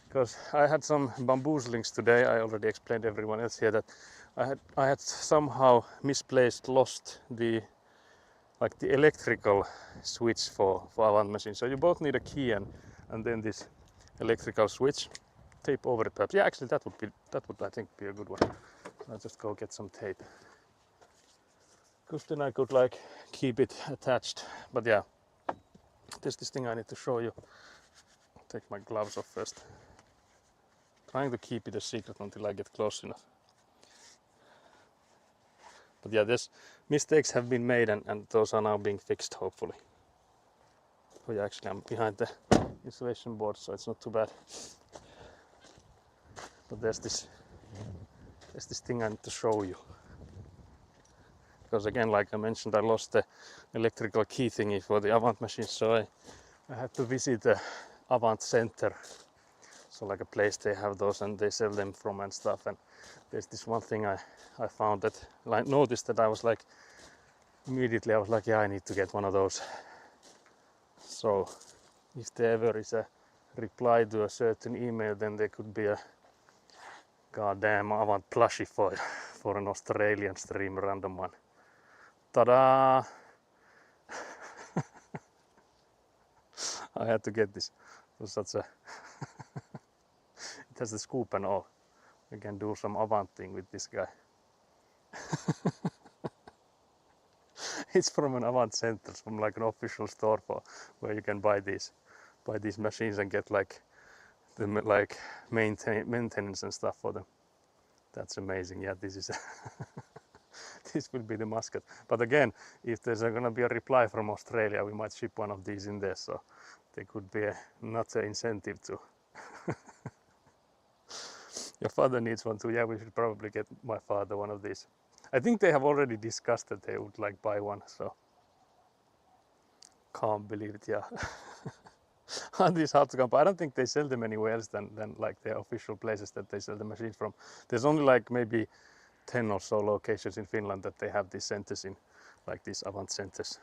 because I had some bamboozlings today. I already explained to everyone else here that I had somehow lost the electrical switch for Avant machine. So you both need a key and then this electrical switch. Tape over it perhaps. Yeah, actually that would I think be a good one. I'll just go get some tape. Because then I could like keep it attached. But yeah, there's this thing I need to show you. Take my gloves off first. Trying to keep it a secret until I get close enough. But yeah, there's mistakes have been made and those are now being fixed hopefully. Oh yeah, actually I'm behind the insulation board, so it's not too bad. But there's this thing I need to show you. Because again, like I mentioned, I lost the electrical key thingy for the Avant machine, so I had to visit the Avant Center. So like a place they have those and they sell them from and stuff. And there's this one thing I found that I noticed that I was like, immediately I was like, yeah, I need to get one of those. So if there ever is a reply to a certain email, then there could be a goddamn Avant plushie for an Australian stream, random one. Ta-da! I had to get this. It was such a it has the scoop and all. We can do some Avant thing with this guy. It's from an Avant Center, from like an official store for where you can buy these machines and get like the like maintenance and stuff for them. That's amazing. Yeah, this is this will be the mascot. But again, if there's gonna be a reply from Australia, we might ship one of these in there. So there could be not an incentive to. Your father needs one too. Yeah, we should probably get my father one of these. I think they have already discussed that they would like buy one, so can't believe it. Yeah. These hard to come, but I don't think they sell them anywhere else than like the official places that they sell the machines from. There's only like maybe 10 or so locations in Finland that they have these centers in, like these Avant centers.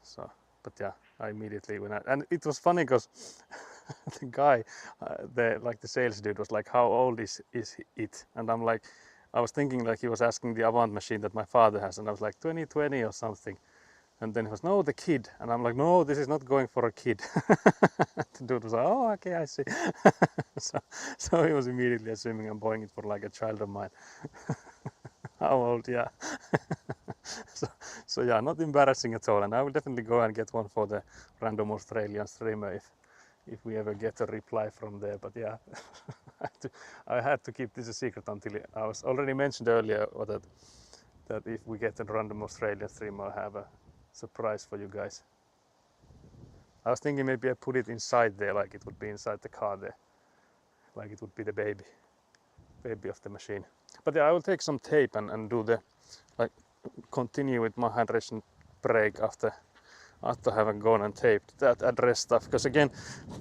So, but yeah, I immediately and it was funny because the guy, the sales dude was like, "How old is it?" And I'm like, I was thinking like he was asking the Avant machine that my father has, and I was like 2020 or something. And then he was, no, the kid. And I'm like, no, this is not going for a kid. The dude was like, oh, okay, I see. so he was immediately assuming I'm buying it for like a child of mine. How old? Yeah. so yeah, not embarrassing at all. And I will definitely go and get one for the random Australian streamer if we ever get a reply from there. But yeah, I had to keep this a secret until I was already mentioned earlier that if we get a random Australian streamer, I'll have a surprise for you guys. I was thinking maybe I put it inside there, like it would be inside the car there, like it would be the baby of the machine. But yeah, I will take some tape and do the continue with my hydration break after having gone and taped that address stuff. Because again,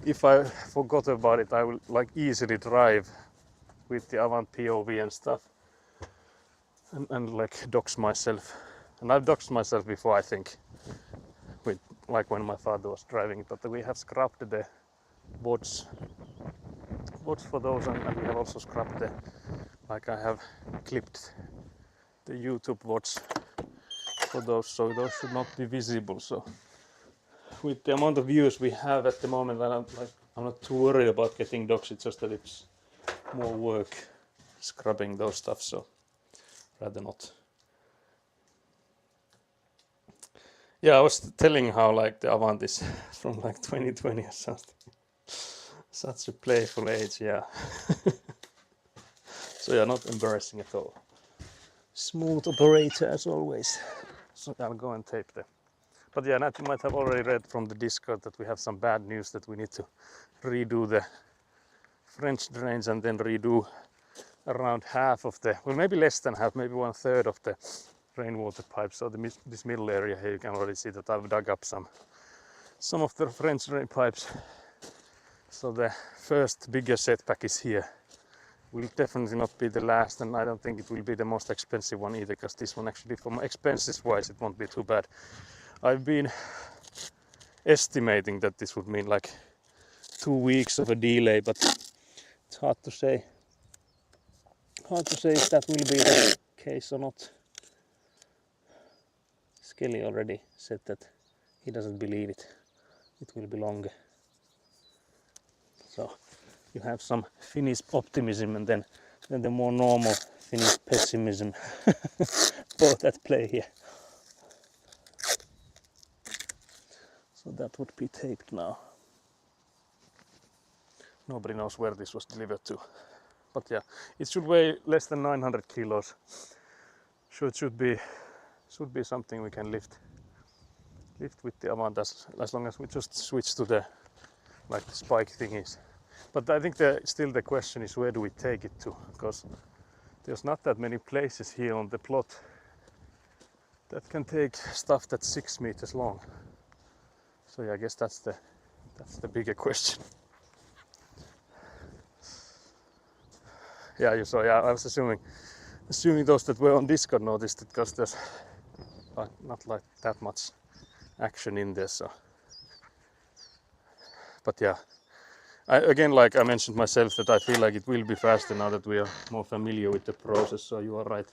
if I forgot about it, I will like easily drive with the Avant POV and stuff and like dox myself. And I've doxed myself before, I think, with like when my father was driving. But we have scrapped the boards for those, and we have also scrapped I have clipped the YouTube VODs for those, so those should not be visible. So with the amount of views we have at the moment, I'm not too worried about getting doxed. It's just that it's more work scrubbing those stuff, so rather not. Yeah, I was telling how like the Avant is from like 2020 or something. Such a playful age, yeah. So yeah, not embarrassing at all. Smooth operator as always. So I'll go and tape there. But yeah, Nat, you might have already read from the Discord that we have some bad news, that we need to redo the French drains and then redo around half of the, well, maybe less than half, maybe 1/3 of the rainwater pipes. So this middle area here, you can already see that I've dug up some of the French drain pipes. So the first bigger setback is here. Will definitely not be the last, and I don't think it will be the most expensive one either, because this one actually, from expenses wise, it won't be too bad. I've been estimating that this would mean like 2 weeks of a delay, but it's hard to say. Hard to say if that will be the case or not. Skelly already said that he doesn't believe it. It will be longer. So you have some Finnish optimism and then the more normal Finnish pessimism both at play here. So that would be taped now. Nobody knows where this was delivered to. But yeah, it should weigh less than 900 kilos. So it should be something we can lift with the Avant as long as we just switch to the spike thingies. But I think still the question is, where do we take it to? Because there's not that many places here on the plot that can take stuff that's 6 meters long. So yeah, I guess that's the bigger question. Yeah, I was assuming those that were on Discord noticed it, because there's not like that much action in there. So, but yeah, again, like I mentioned myself, that I feel like it will be faster now that we are more familiar with the process. So you are right.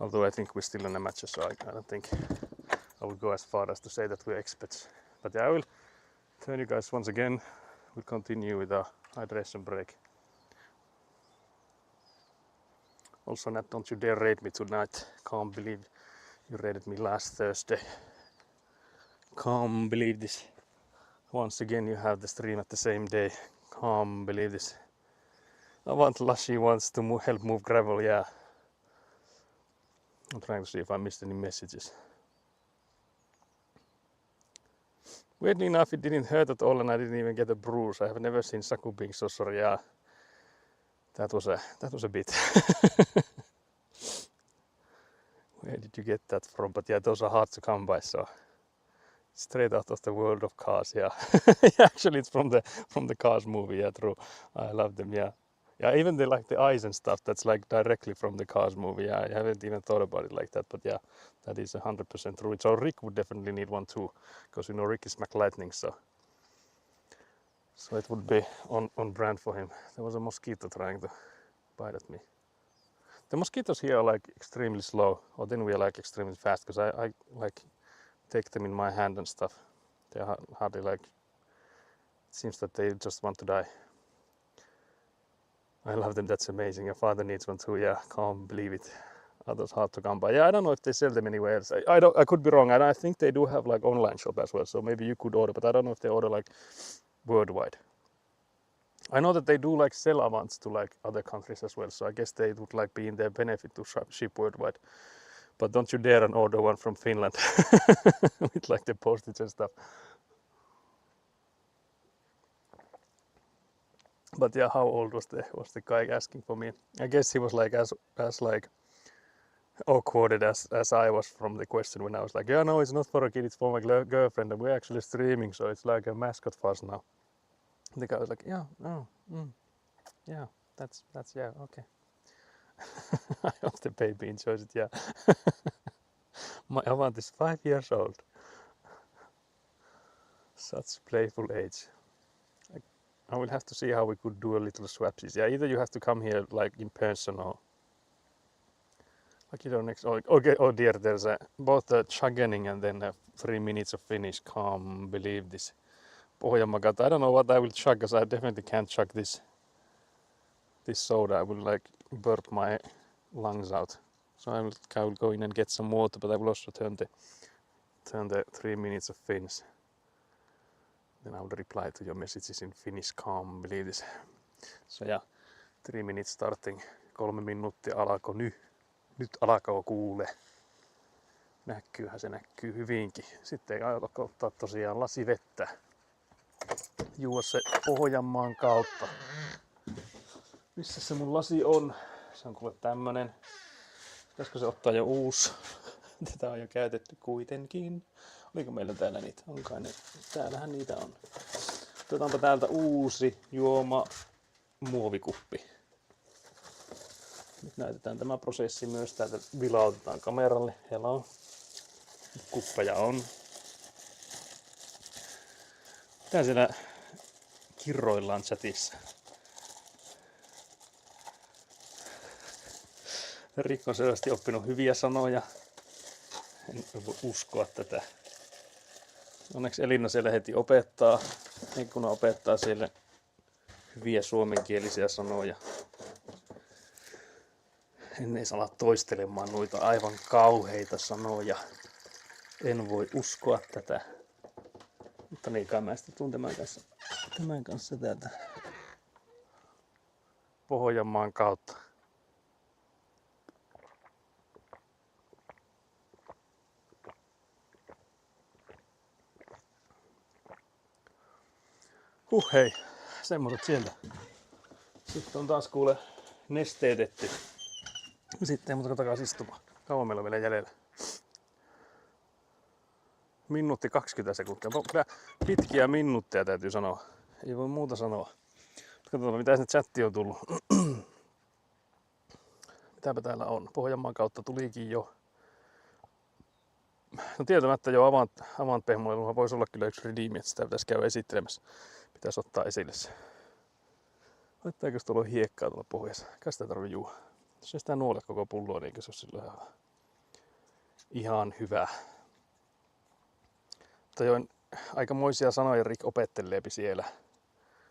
Although I think we're still an amateur, so I don't think I would go as far as to say that we're experts. But yeah, I will turn you guys once again. We'll continue with our hydration break. Also, Nat, don't you dare raid me tonight. Can't believe you raided me last Thursday. Can't believe this. Once again you have the stream at the same day. Can't believe this. I want Lashi wants to help move gravel, yeah. I'm trying to see if I missed any messages. Weirdly enough, it didn't hurt at all and I didn't even get a bruise. I have never seen Saku being so sorry. Yeah, that was a bit. Where did you get that from? But yeah, those are hard to come by, so straight out of the world of Cars. Yeah. Actually, it's from the Cars movie. Yeah, true. I love them. Yeah, yeah. Even the eyes and stuff. That's like directly from the Cars movie. Yeah, I haven't even thought about it like that. But yeah, that is 100% true. So Rick would definitely need one too, because Rick is McLightning. So it would be on brand for him. There was a mosquito trying to bite at me. The mosquitoes here are like extremely slow, or then we are like extremely fast, because I like take them in my hand and stuff. They are hardly like, it seems that they just want to die. I love them, that's amazing. Your father needs one too, yeah, can't believe it. Are those hard to come by? Yeah, I don't know if they sell them anywhere else. I could be wrong, and I think they do have like online shop as well, so maybe you could order, but I don't know if they order like worldwide. I know that they do like sell Avants to like other countries as well, so I guess they would like be in their benefit to ship worldwide. But don't you dare and order one from Finland with like the postage and stuff. But yeah, how old was the guy asking for me? I guess he was like as like awkwarded as I was from the question when I was like, yeah, no, it's not for a kid, it's for my girlfriend, and we're actually streaming, so it's like a mascot for us now. The guy was like, yeah, oh, yeah, that's yeah, okay. I hope the baby enjoys it, yeah. My Avant is 5 years old. Such playful age. I will have to see how we could do a little swapsies. Yeah, either you have to come here like in person or like next. Okay, oh dear, there's both the chugging and then 3 minutes of finish. Can't believe this. Pohjanmaa. I don't know what I will chug, because I definitely can't chug this soda. I will like burp my lungs out. So I will go in and get some water, but I will also turn the 3 minutes of Finns. Then I will reply to your messages in Finnish. Can't believe this. So yeah, 3 minutes starting. 3 minuuttia alako nyt. Nyt alkaa kuule. Näkyyhän se näkyy hyvinkin. Sitten ei alkaa ottaa tosiaan lasi vettä. Juo se Pohjanmaan kautta. Missä se mun lasi on? Se on kuule tämmönen. Pitäisikö se ottaa jo uusi? Tätä on jo käytetty kuitenkin. Oliko meillä täällä niitä? Onkai ne? Täällähän niitä on. Otetaanpa täältä uusi juoma muovikuppi. Nyt näytetään tämä prosessi myös. Täältä vilautetaan kameralle. Hello. Kuppeja on. Mitä siellä kirroillaan chatissa? Riikko on selvästi oppinut hyviä sanoja. En voi uskoa tätä. Onneksi Elina siellä heti opettaa. Ikkuna opettaa siellä hyviä suomenkielisiä sanoja. En edes ala toistelemaan noita aivan kauheita sanoja. En voi uskoa tätä. Mutta niin kai mä sitten tuun tämän kanssa täältä Pohjanmaan kautta. Hei, semmoset sieltä. Sitten on taas kuule nesteytetty. Sitten ei muuta takaisin istumaan. Kauan meillä on vielä jäljellä. Minuutti 20 sekuntia. Kyllä pitkiä minuutteja täytyy sanoa. Ei voi muuta sanoa. Katsotaan mitä sinne chatti on tullut. Mitäpä täällä on? Pohjanmaan kautta tulikin jo. No tietämättä jo Avant pehmoiluhan voisi olla kyllä yksi redeemi, että sitä pitäisi käydä esittelemässä. Pitäisi ottaa esille se. Laittaako tuolla hiekkaa tuolla pohjassa? Kai sitä tarvii juua. Jos ei sitä nuolet koko pulloa, niin se on silloin ihan hyvä. Mutta join aikamoisia sanoja Rick opetteleepi siellä.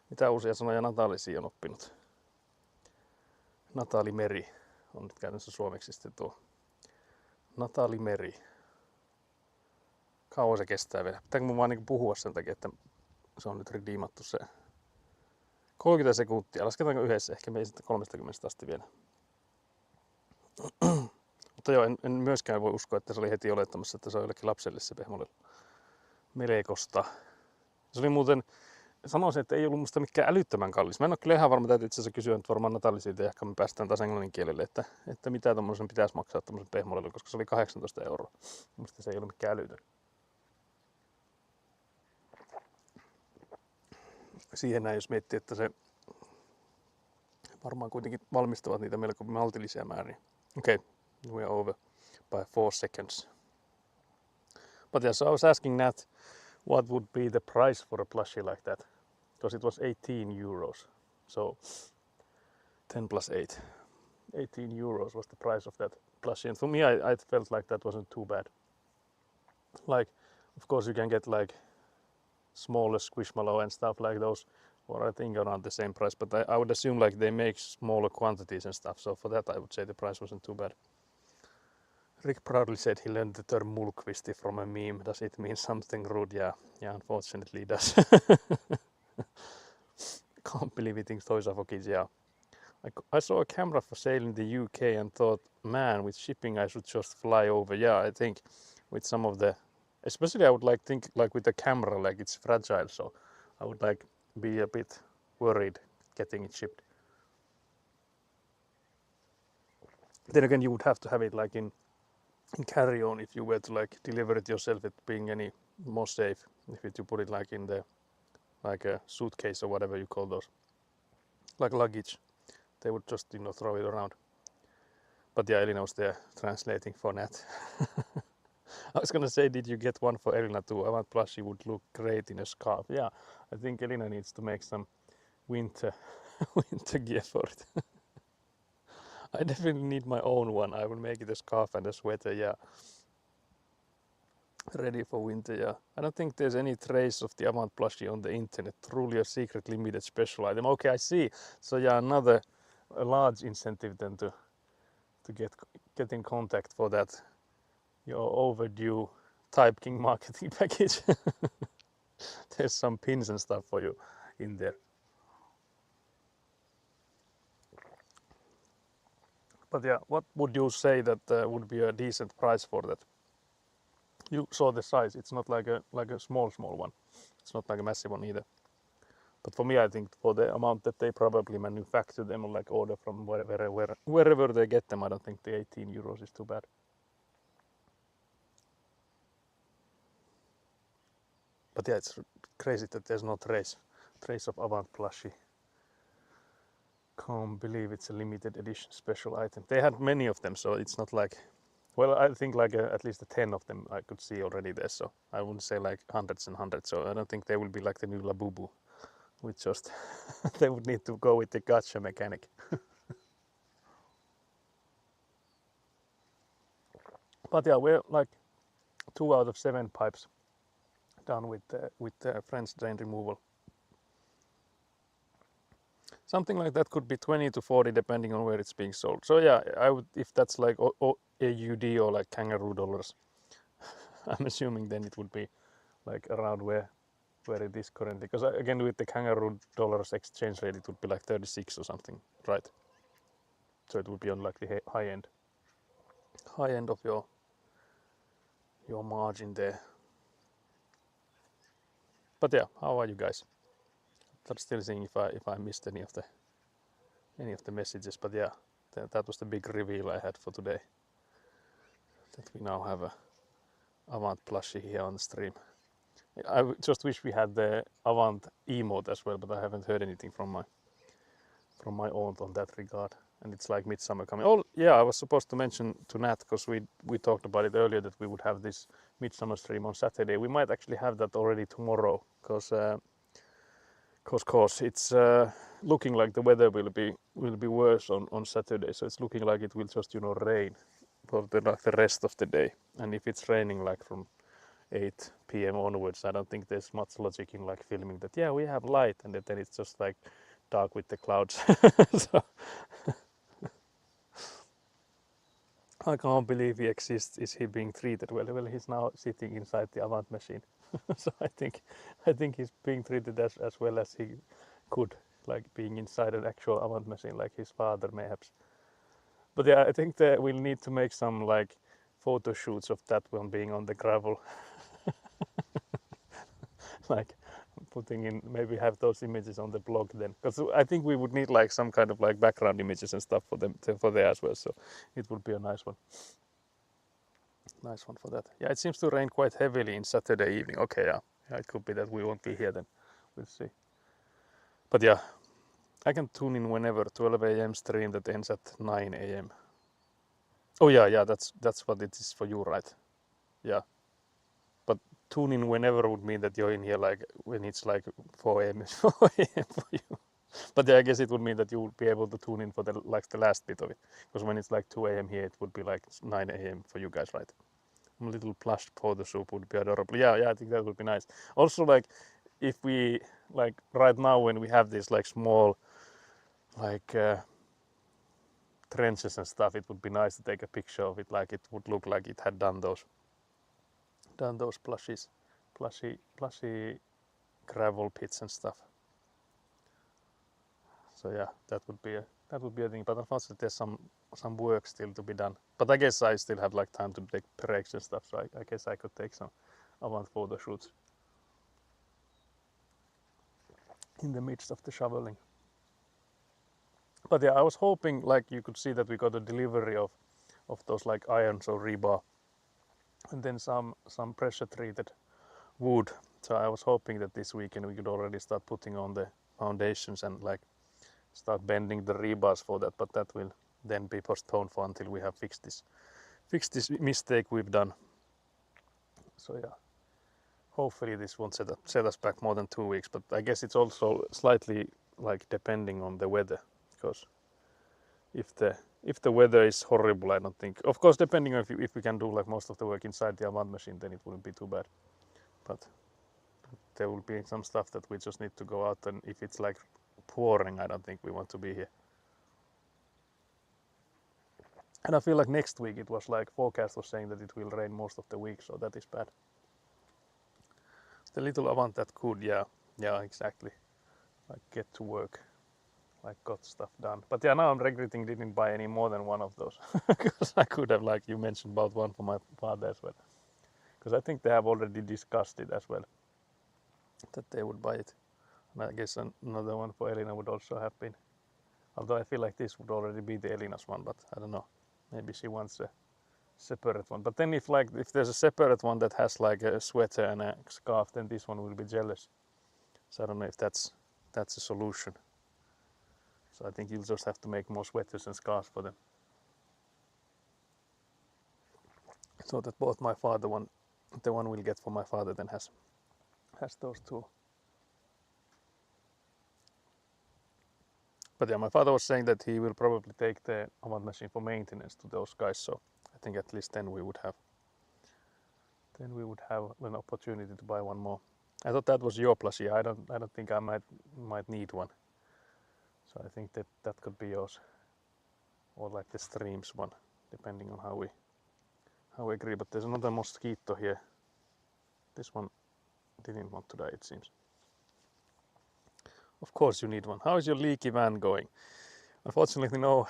Mitä uusia sanoja Natalisi on oppinut? Natali Meri on nyt käytännössä suomeksi sitten tuo. Natali Meri. Kauan se kestää vielä. Pitääkö mun vaan niinku puhua sen takia, että se on nyt redeemattu se 30 sekuntia. Lasketaanko yhdessä? Ehkä me ei sitten 30 asti vielä. Mutta joo, en myöskään voi uskoa, että se oli heti olettamassa, että se on jollekin lapselle se pehmolelu. Melekosta. Se oli muuten, sanoisin, että ei ollut musta mikään älyttömän kallis. Mä en ole kyllä ihan varma, täytyy itse asiassa kysyä nyt varmaan Natalisilta, ja ehkä me päästään taas englannin kielelle, että mitä tommosen pitäisi maksaa tommosen pehmolelu, koska se oli 18 €. Musta se ei ole mikään älytön. Siihen näin, jos miettii, että se varmaan kuitenkin valmistavat niitä melko maltillisia määriä. Okay, we are over by 4 seconds. But yeah, so I was asking Nat what would be the price for a plushie like that, because it was 18 €. So 10 plus 8. 18 € was the price of that plushie. And for me, I felt like that wasn't too bad. Like, of course you can get like smaller Squishmallow and stuff like those, or I think around the same price, but I would assume like they make smaller quantities and stuff, so for that I would say the price wasn't too bad. Rick proudly said he learned the term mulkvisti from a meme. Does it mean something rude? Yeah, unfortunately it does. Can't believe eating toys for kids, yeah. I saw a camera for sale in the UK and thought, man, with shipping I should just fly over. Yeah, I think with some of the, especially I would think like with the camera, like it's fragile, so I would like be a bit worried getting it shipped. Then again, you would have to have it like in carry-on if you were to like deliver it yourself, it being any more safe if you put it like in the like a suitcase or whatever you call those, like luggage. They would just throw it around. But yeah, Elina was there translating for Nat. I was gonna say, did you get one for Elina too? Avant plushie would look great in a scarf. Yeah, I think Elina needs to make some winter gear for it. I definitely need my own one. I will make it a scarf and a sweater, yeah. Ready for winter, yeah. I don't think there's any trace of the Avant plushie on the internet. Truly a secret limited special item. Okay, I see. So yeah, another large incentive then to get in contact for that. Your overdue Type King marketing package. There's some pins and stuff for you in there. But yeah, what would you say that would be a decent price for that? You saw the size. It's not like a small one. It's not like a massive one either. But for me, I think for the amount that they probably manufacture them or like order from wherever they get them, I don't think the 18 euros is too bad. But yeah, it's crazy that there's no trace of Avant plushie. Can't believe it's a limited edition special item. They had many of them, so it's not like, well, I think like at least 10 of them I could see already there, so I wouldn't say like hundreds and hundreds, so I don't think they will be like the new Labubu, which just they would need to go with the gacha mechanic. But yeah, we're like 2 out of 7 pipes done with the French drain removal. Something like that could be 20 to 40 depending on where it's being sold. So yeah, I would, if that's like AUD or like kangaroo dollars, I'm assuming then it would be like around where it is currently. Because again, with the kangaroo dollars exchange rate, it would be like 36 or something, right? So it would be on like the high end of your margin there. But yeah, how are you guys? I'm still seeing if I missed any of the messages. But yeah, that was the big reveal I had for today. That we now have a Avant plushie here on the stream. I just wish we had the Avant emote as well, but I haven't heard anything from my aunt on that regard. And it's like midsummer coming. Oh yeah, I was supposed to mention to Nat, because we talked about it earlier, that we would have this midsummer stream on Saturday. We might actually have that already tomorrow, because it's looking like the weather will be worse on Saturday. So it's looking like it will just rain for the rest of the day. And if it's raining like from 8 p.m. onwards, I don't think there's much logic in like filming that. Yeah, we have light, and then it's just like dark with the clouds. So I can't believe he exists. Is he being treated well? Well, he's now sitting inside the Avant machine. So I think he's being treated as well as he could, like being inside an actual Avant machine, like his father mayhaps. But yeah, I think that we'll need to make some like photo shoots of that one being on the gravel. Like putting in, maybe have those images on the blog then, because I think we would need like some kind of like background images and stuff for there as well. So it would be a nice one for that. Yeah, it seems to rain quite heavily in Saturday evening. Okay, yeah, it could be that we won't be here then. We'll see. But yeah, I can tune in whenever. 12 a.m. stream that ends at 9 a.m. Oh yeah, that's what it is for you, right? Yeah. But tune in whenever would mean that you're in here like when it's like 4 a.m. 4 a.m. for you. But yeah, I guess it would mean that you would be able to tune in for the last bit of it. Because when it's like 2 a.m. here, it would be like 9 a.m. for you guys, right? A little plush photo soup would be adorable. Yeah, I think that would be nice. Also, like if we like right now when we have these like small like trenches and stuff, it would be nice to take a picture of it. Like it would look like it had done those plushy gravel pits and stuff. So yeah, that would be a thing. But unfortunately, there's some work still to be done. But I guess I still have like time to take breaks and stuff. So I guess I could take some Avant photo shoots in the midst of the shoveling. But yeah, I was hoping like you could see that we got a delivery of those like irons or rebar, and then some pressure treated wood. So I was hoping that this weekend we could already start putting on the foundations and like start bending the rebars for that, but that will then be postponed for until we have fixed this mistake we've done. So yeah, hopefully this won't set us back more than 2 weeks, but I guess it's also slightly like depending on the weather, because if the weather is horrible, I don't think, of course depending on if we can do like most of the work inside the Avant machine, then it wouldn't be too bad. But there will be some stuff that we just need to go out, and if it's like pouring, I don't think we want to be here. And I feel like next week it was like forecast was saying that it will rain most of the week, so that is bad. The little Avant that could, yeah, exactly. Like get to work, like got stuff done. But yeah, now I'm regretting didn't buy any more than one of those, because I could have, like you mentioned, bought one for my father as well. Because I think they have already discussed it as well, that they would buy it. I guess another one for Elina would also have been. Although I feel like this would already be the Elina's one, but I don't know. Maybe she wants a separate one. But then if there's a separate one that has like a sweater and a scarf, then this one will be jealous. So I don't know if that's a solution. So I think you'll just have to make more sweaters and scarves for them. So that both my father the one we'll get for my father then has those two. But yeah, my father was saying that he will probably take the Avant machine for maintenance to those guys. So I think at least then we would have an opportunity to buy one more. I thought that was your plus. Yeah, I don't think I might need one. So I think that could be yours, or like the Streams one, depending on how we agree. But there's another mosquito here. This one didn't want to die, it seems. Of course you need one. How is your leaky van going? Unfortunately, no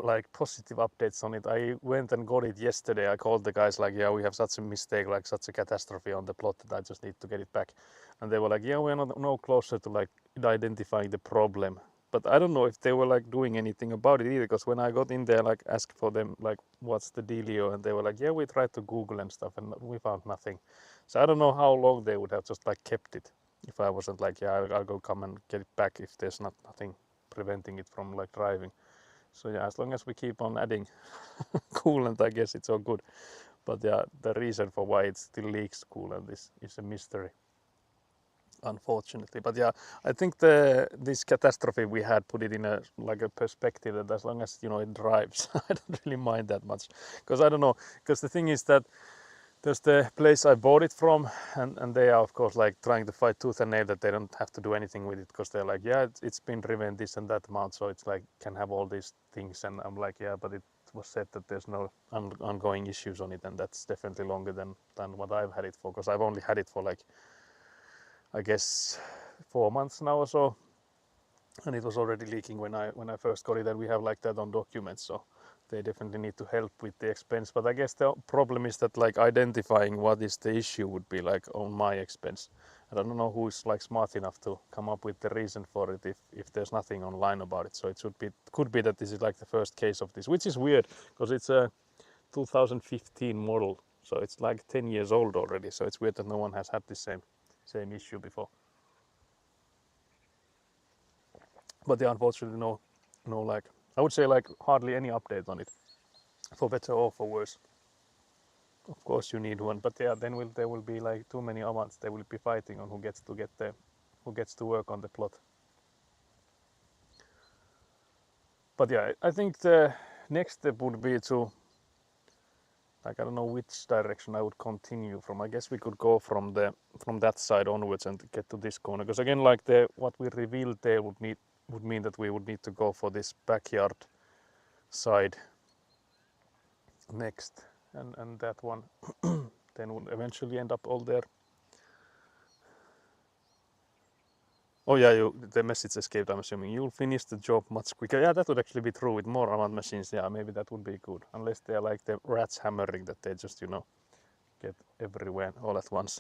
like positive updates on it. I went and got it yesterday. I called the guys like, yeah, we have such a mistake, like such a catastrophe on the plot that I just need to get it back. And they were like, yeah, we're not no closer to like identifying the problem. But I don't know if they were like doing anything about it either, because when I got in there, like asked for them, like what's the dealio, and they were like, yeah, we tried to Google and stuff, and we found nothing. So I don't know how long they would have just like kept it if I wasn't like, yeah, I'll go come and get it back if there's nothing preventing it from like driving. So yeah, as long as we keep on adding coolant, I guess it's all good. But yeah, the reason for why it still leaks coolant is a mystery, unfortunately. But yeah, I think this catastrophe we had put it in a perspective that as long as it drives, I don't really mind that much. Because I don't know, because the thing is that there's the place I bought it from, and they are of course like trying to fight tooth and nail that they don't have to do anything with it, because they're like, yeah, it's been driven this and that amount, so it's like can have all these things. And I'm like, yeah, but it was said that there's no ongoing issues on it, and that's definitely longer than what I've had it for, because I've only had it for like I guess 4 months now or so, and it was already leaking when I first got it, and we have like that on documents. So they definitely need to help with the expense. But I guess the problem is that like identifying what is the issue would be like on my expense. And I don't know who is like smart enough to come up with the reason for it if there's nothing online about it. So it could be that this is like the first case of this, which is weird because it's a 2015 model, so it's like 10 years old already. So it's weird that no one has had the same issue before. But yeah, unfortunately no like I would say like hardly any update on it, for better or for worse. Of course you need one, but yeah, then there will be like too many Avants. They will be fighting on who gets to work on the plot. But yeah, I think the next step would be to, like, I don't know which direction I would continue from. I guess we could go from that side onwards and get to this corner, because again, like what we revealed there would mean that we would need to go for this backyard side next, and that one then would eventually end up all there. Oh yeah, the message escaped, I'm assuming. You'll finish the job much quicker. Yeah, that would actually be true with more Avant machines. Yeah, maybe that would be good. Unless they're like the rats hammering that they just, get everywhere all at once.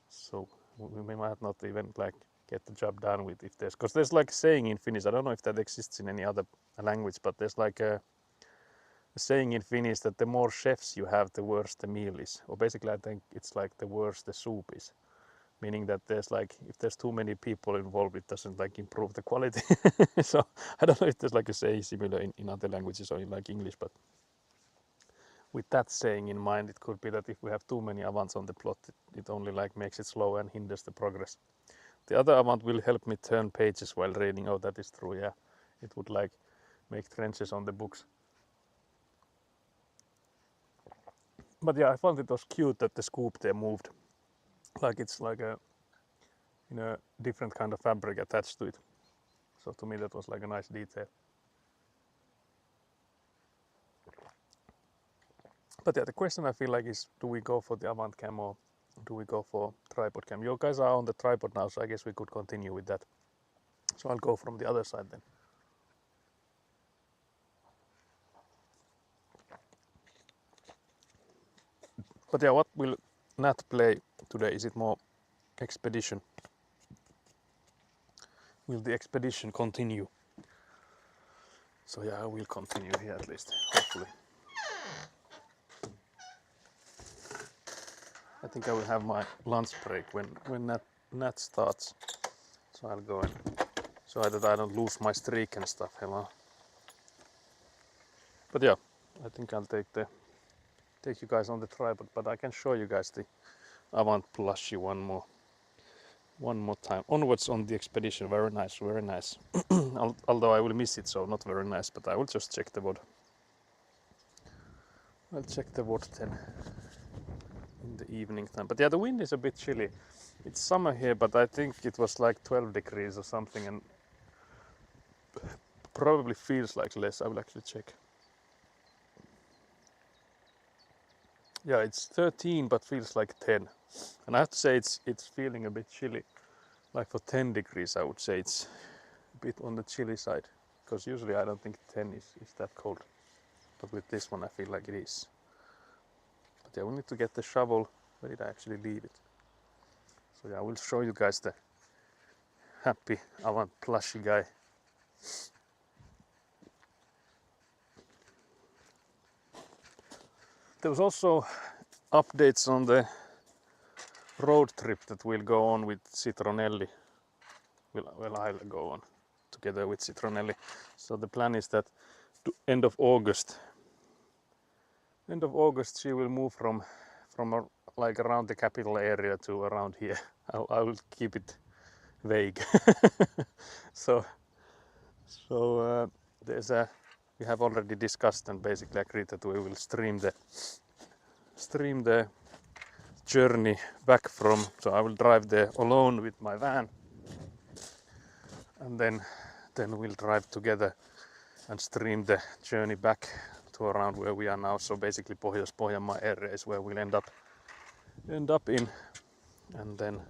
So we might not even like get the job done with if there's, because there's like a saying in Finnish, I don't know if that exists in any other language, but there's like a saying in Finnish that the more chefs you have, the worse the meal is. Or basically I think it's like the worse the soup is. Meaning that there's like, if there's too many people involved, it doesn't like improve the quality. So I don't know if there's like a saying similar in other languages or in like English, but with that saying in mind, it could be that if we have too many Avants on the plot, it only like makes it slow and hinders the progress. The other Avant will help me turn pages while reading. Oh, that is true, yeah. It would like make trenches on the books. But yeah, I found it was cute that the scoop there moved. Like it's like a different kind of fabric attached to it. So to me that was like a nice detail. But yeah, the question I feel like is, do we go for the Avant cam or do we go for tripod cam? You guys are on the tripod now, so I guess we could continue with that. So I'll go from the other side then. But yeah, what will Nat play today? Is it more expedition? will the expedition continue? So yeah, I will continue here at least, hopefully. I think I will have my lunch break when Nat starts. So I'll go in, so that I don't lose my streak and stuff, hello. But yeah, I think I'll take you guys on the tripod, but I can show you guys the Avant plushie one more time. Onwards on the expedition, very nice, very nice. Although I will miss it, so not very nice, but I will just check the VOD. I'll check the VOD then in the evening time. But yeah, the wind is a bit chilly. It's summer here, but I think it was like 12 degrees or something, and probably feels like less. I will actually check. Yeah, it's 13 but feels like 10. And I have to say it's feeling a bit chilly. Like for 10 degrees I would say it's a bit on the chilly side. Because usually I don't think 10 is that cold. But with this one I feel like it is. But yeah, we need to get the shovel. Where did I actually leave it? So yeah, I will show you guys the happy Avant plushie guy. There was also updates on the road trip that we'll go on with Citronelli. Well, I'll go on together with Citronelli. So the plan is that end of August she will move from like around the capital area to around here. I will keep it vague. so we have already discussed and basically agreed that we will stream the journey back from, so I will drive there alone with my van, and then we'll drive together and stream the journey back to around where we are now. So basically Pohjois-Pohjanmaa area is where we'll end up in, and then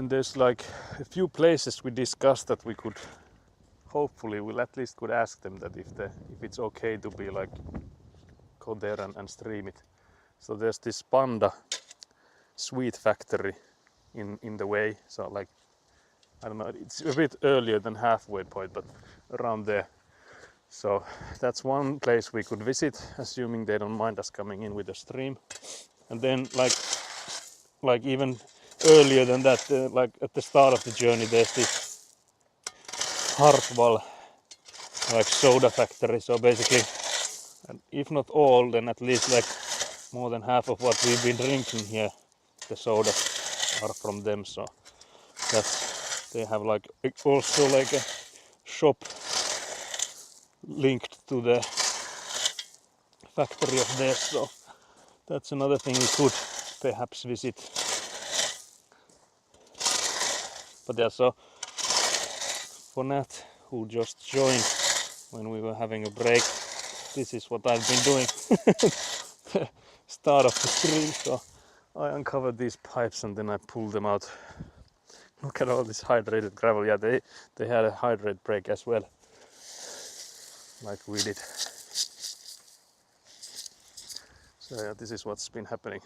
there's like a few places we discussed that we could we'll at least could ask them that if it's okay to be like go there and stream it. So there's this Panda sweet factory in the way, so like I don't know, it's a bit earlier than halfway point, but around there. So that's one place we could visit, assuming they don't mind us coming in with a stream. And then like even earlier than that, like at the start of the journey, there's this Hartwall like soda factory. So basically, if not all, then at least like more than half of what we've been drinking here, the soda, are from them. So they have like also like a shop linked to the factory of theirs. So that's another thing we could perhaps visit. But yeah, so for Nat, who just joined when we were having a break, this is what I've been doing. Start of the stream. So I uncovered these pipes and then I pulled them out. Look at all this hydrated gravel. Yeah, they had a hydrate break as well, like we did. So yeah, this is what's been happening.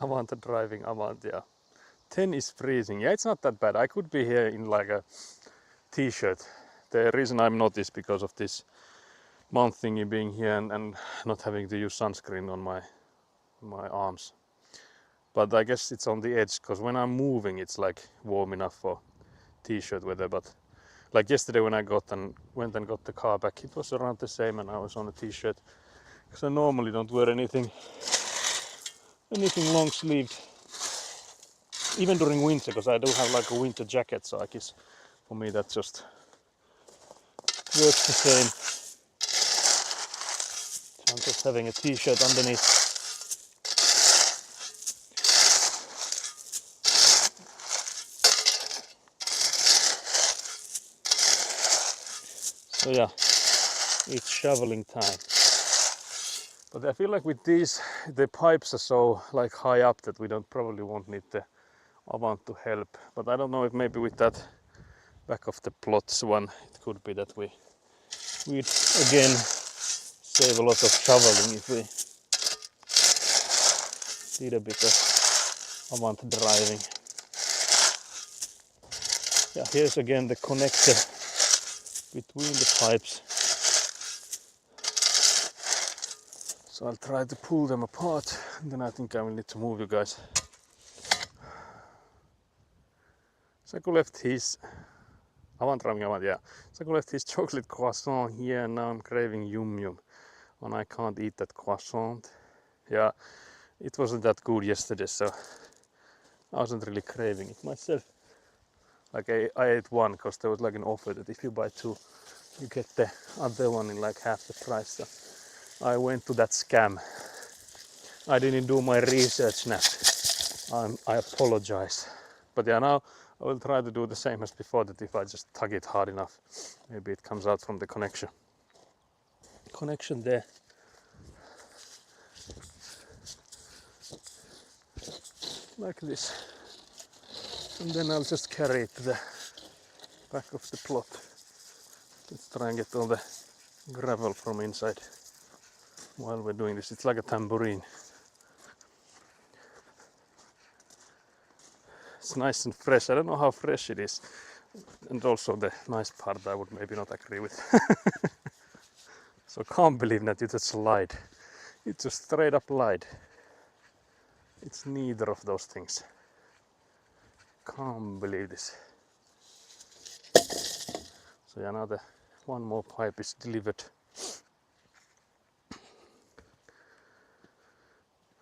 Avant driving, Avant, yeah. 10 is freezing. Yeah, it's not that bad. I could be here in like a t-shirt. The reason I'm not is because of this mount thingy being here and not having to use sunscreen on my arms. But I guess it's on the edge, because when I'm moving it's like warm enough for t-shirt weather. But like yesterday when I went and got the car back, it was around the same and I was on a t-shirt, because I normally don't wear anything long sleeved, even during winter, because I do have like a winter jacket. So I guess for me that just works the same. So I'm just having a t-shirt underneath. So yeah, it's shoveling time. But I feel like with these, the pipes are so like high up that we probably won't need the Avant to help. But I don't know if maybe with that back of the plots one, it could be that we'd again save a lot of shoveling if we did a bit of avant driving. Yeah, here's again the connector between the pipes. So I'll try to pull them apart, and then I think I will need to move you guys. Saku left his Saku left his chocolate croissant here, and now I'm craving yum yum, and I can't eat that croissant. Yeah, it wasn't that good yesterday, so I wasn't really craving it myself. Like I ate one because there was like an offer that if you buy two, you get the other one in like half the price. So I went to that scam. I didn't do my research, Nat. I apologize. But yeah, now I will try to do the same as before, that if I just tug it hard enough, maybe it comes out from the connection. Connection there. Like this. And then I'll just carry it to the back of the plot. Let's try and get all the gravel from inside while we're doing this. It's like a tambourine. It's nice and fresh. I don't know how fresh it is. And also the nice part I would maybe not agree with. So can't believe that you just lied. You just straight up lied. It's neither of those things. Can't believe this. So yeah, now the one more pipe is delivered.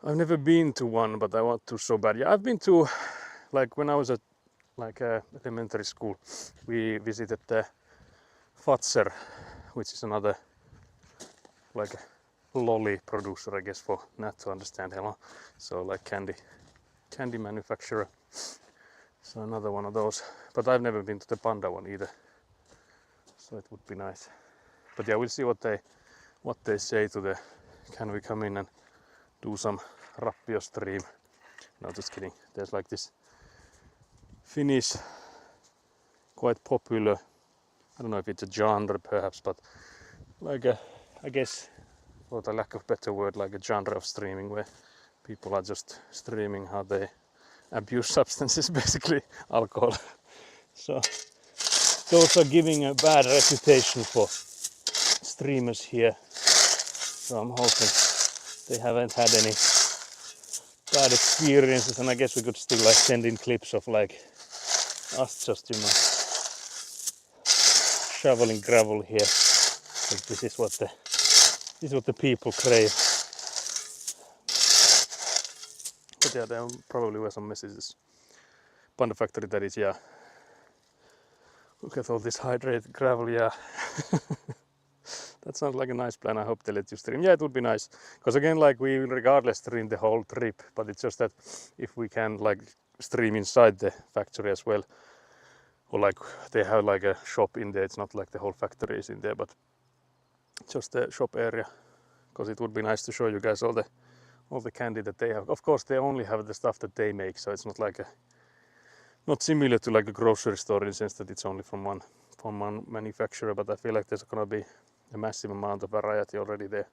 I've never been to one, but I want to so bad. Yeah, I've been to, like when I was at elementary school, we visited the Fazer, which is another like a lolly producer, I guess, for Nat to understand. Hello, so like candy manufacturer. So another one of those. But I've never been to the Panda one either. So it would be nice. But yeah, we'll see what they say to the. Can we come in and do some Rappio stream? No, just kidding. There's like this Finnish, quite popular. I don't know if it's a genre perhaps, but like I guess, for the lack of better word, like a genre of streaming where people are just streaming how they abuse substances, basically alcohol. So those are giving a bad reputation for streamers here. So I'm hoping they haven't had any bad experiences, and I guess we could still like send in clips of like us just, you know, shoveling gravel here. Like this is what the people crave. But yeah, there probably were some messages. Panda Factory, that is, yeah. Look at all this hydrated gravel, yeah. That sounds like a nice plan. I hope they let you stream. Yeah, it would be nice. Because again, like we will regardless stream the whole trip, but it's just that if we can like stream inside the factory as well, or like they have like a shop in there, it's not like the whole factory is in there, but just the shop area. Because it would be nice to show you guys all the candy that they have. Of course, they only have the stuff that they make, so it's not like not similar to like a grocery store in the sense that it's only from one manufacturer, but I feel like there's gonna be a massive amount of variety already there.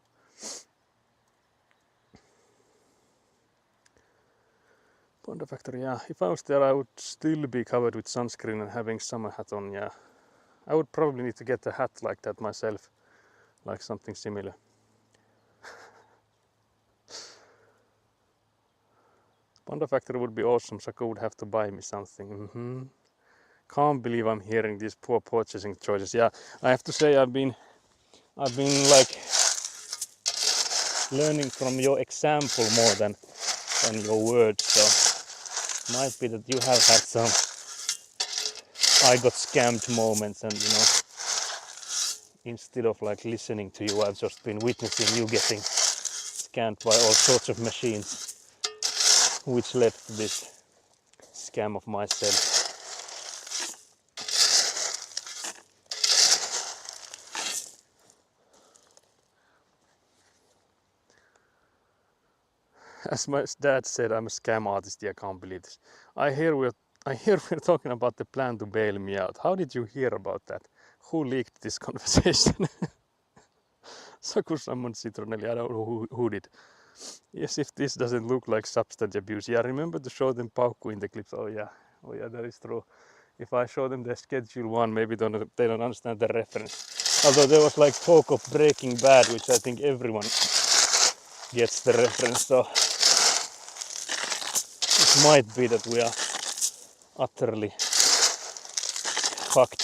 Panda Factory, yeah. If I was there, I would still be covered with sunscreen and having summer hat on, yeah. I would probably need to get a hat like that myself, like something similar. Panda Factory would be awesome. Saku would have to buy me something. Can't believe I'm hearing these poor purchasing choices. Yeah, I have to say I've been like learning from your example more than your words. So might be that you have had some I got scammed moments, and you know, instead of like listening to you, I've just been witnessing you getting scammed by all sorts of machines, which led to this scam of myself. As my dad said, I'm a scam artist. Yeah, I can't believe this. I hear we're talking about the plan to bail me out. How did you hear about that? Who leaked this conversation? Saku summoned Citronelli. I don't know who did. Yes, if this doesn't look like substance abuse. Yeah, remember to show them Paukku in the clips. Oh yeah, that is true. If I show them the schedule one, maybe they don't understand the reference. Although there was like talk of Breaking Bad, which I think everyone gets the reference. So it might be that we are utterly fucked.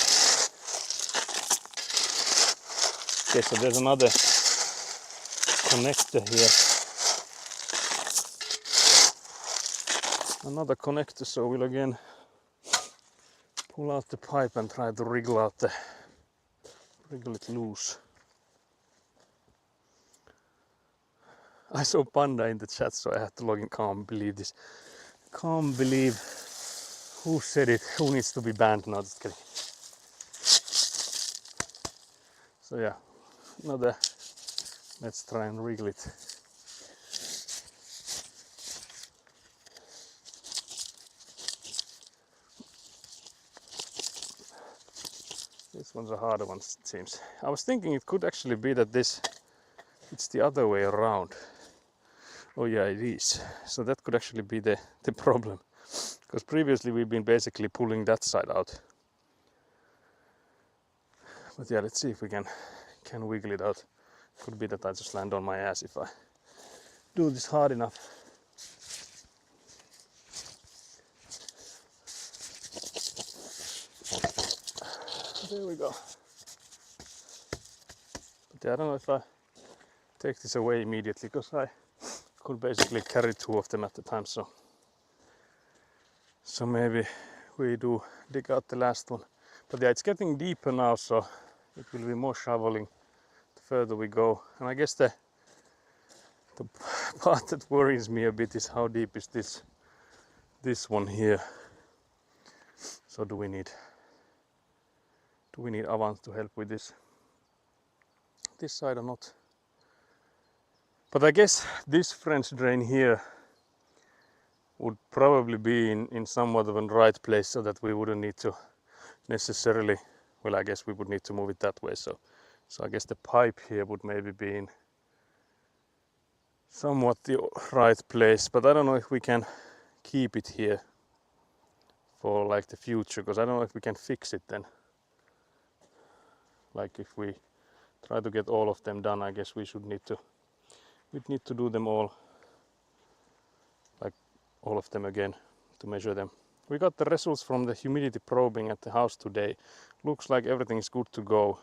Okay, so there's another connector here. Another connector, so we'll again pull out the pipe and try to wriggle it loose. I saw Panda in the chat, so I had to log in. Can't believe this. Can't believe who said it. Who needs to be banned? No, just kidding. So yeah, another. Let's try and wriggle it. This one's a harder one, it seems. I was thinking it could actually be that it's the other way around. Oh yeah, it is. So that could actually be the problem. Because previously we've been basically pulling that side out. But yeah, let's see if we can wiggle it out. Could be that I just land on my ass if I do this hard enough. There we go. But yeah, I don't know if I take this away immediately, because I could basically carry two of them at the time. So maybe we do dig out the last one. But yeah, it's getting deeper now, so it will be more shoveling the further we go. And I guess the part that worries me a bit is how deep is this one here. So do we need Avant to help with this side or not? But I guess this French drain here would probably be in somewhat of a right place, so that we wouldn't need to necessarily, well, I guess we would need to move it that way. So I guess the pipe here would maybe be in somewhat the right place, but I don't know if we can keep it here for like the future, because I don't know if we can fix it then. Like if we try to get all of them done, I guess we'd need to do them all, like all of them again, to measure them. We got the results from the humidity probing at the house today. Looks like everything is good to go.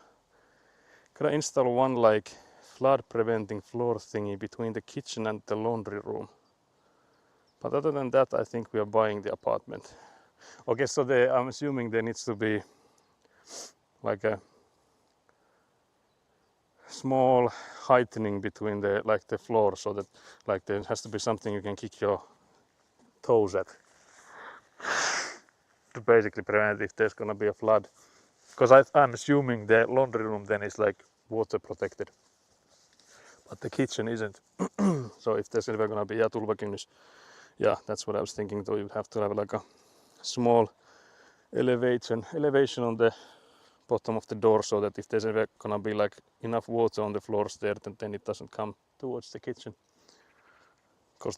Could I install one like flood preventing floor thingy between the kitchen and the laundry room? But other than that, I think we are buying the apartment. Okay, so I'm assuming there needs to be like a small heightening between the floor, so that like there has to be something you can kick your toes at to basically prevent if there's gonna be a flood. Because I'm assuming the laundry room then is like water protected, but the kitchen isn't. So if there's ever gonna be a tulvakynnys, yeah, that's what I was thinking. So you'd have to have like a small elevation on the bottom of the door, so that if there's ever gonna be like enough water on the floors there, then it doesn't come towards the kitchen. Because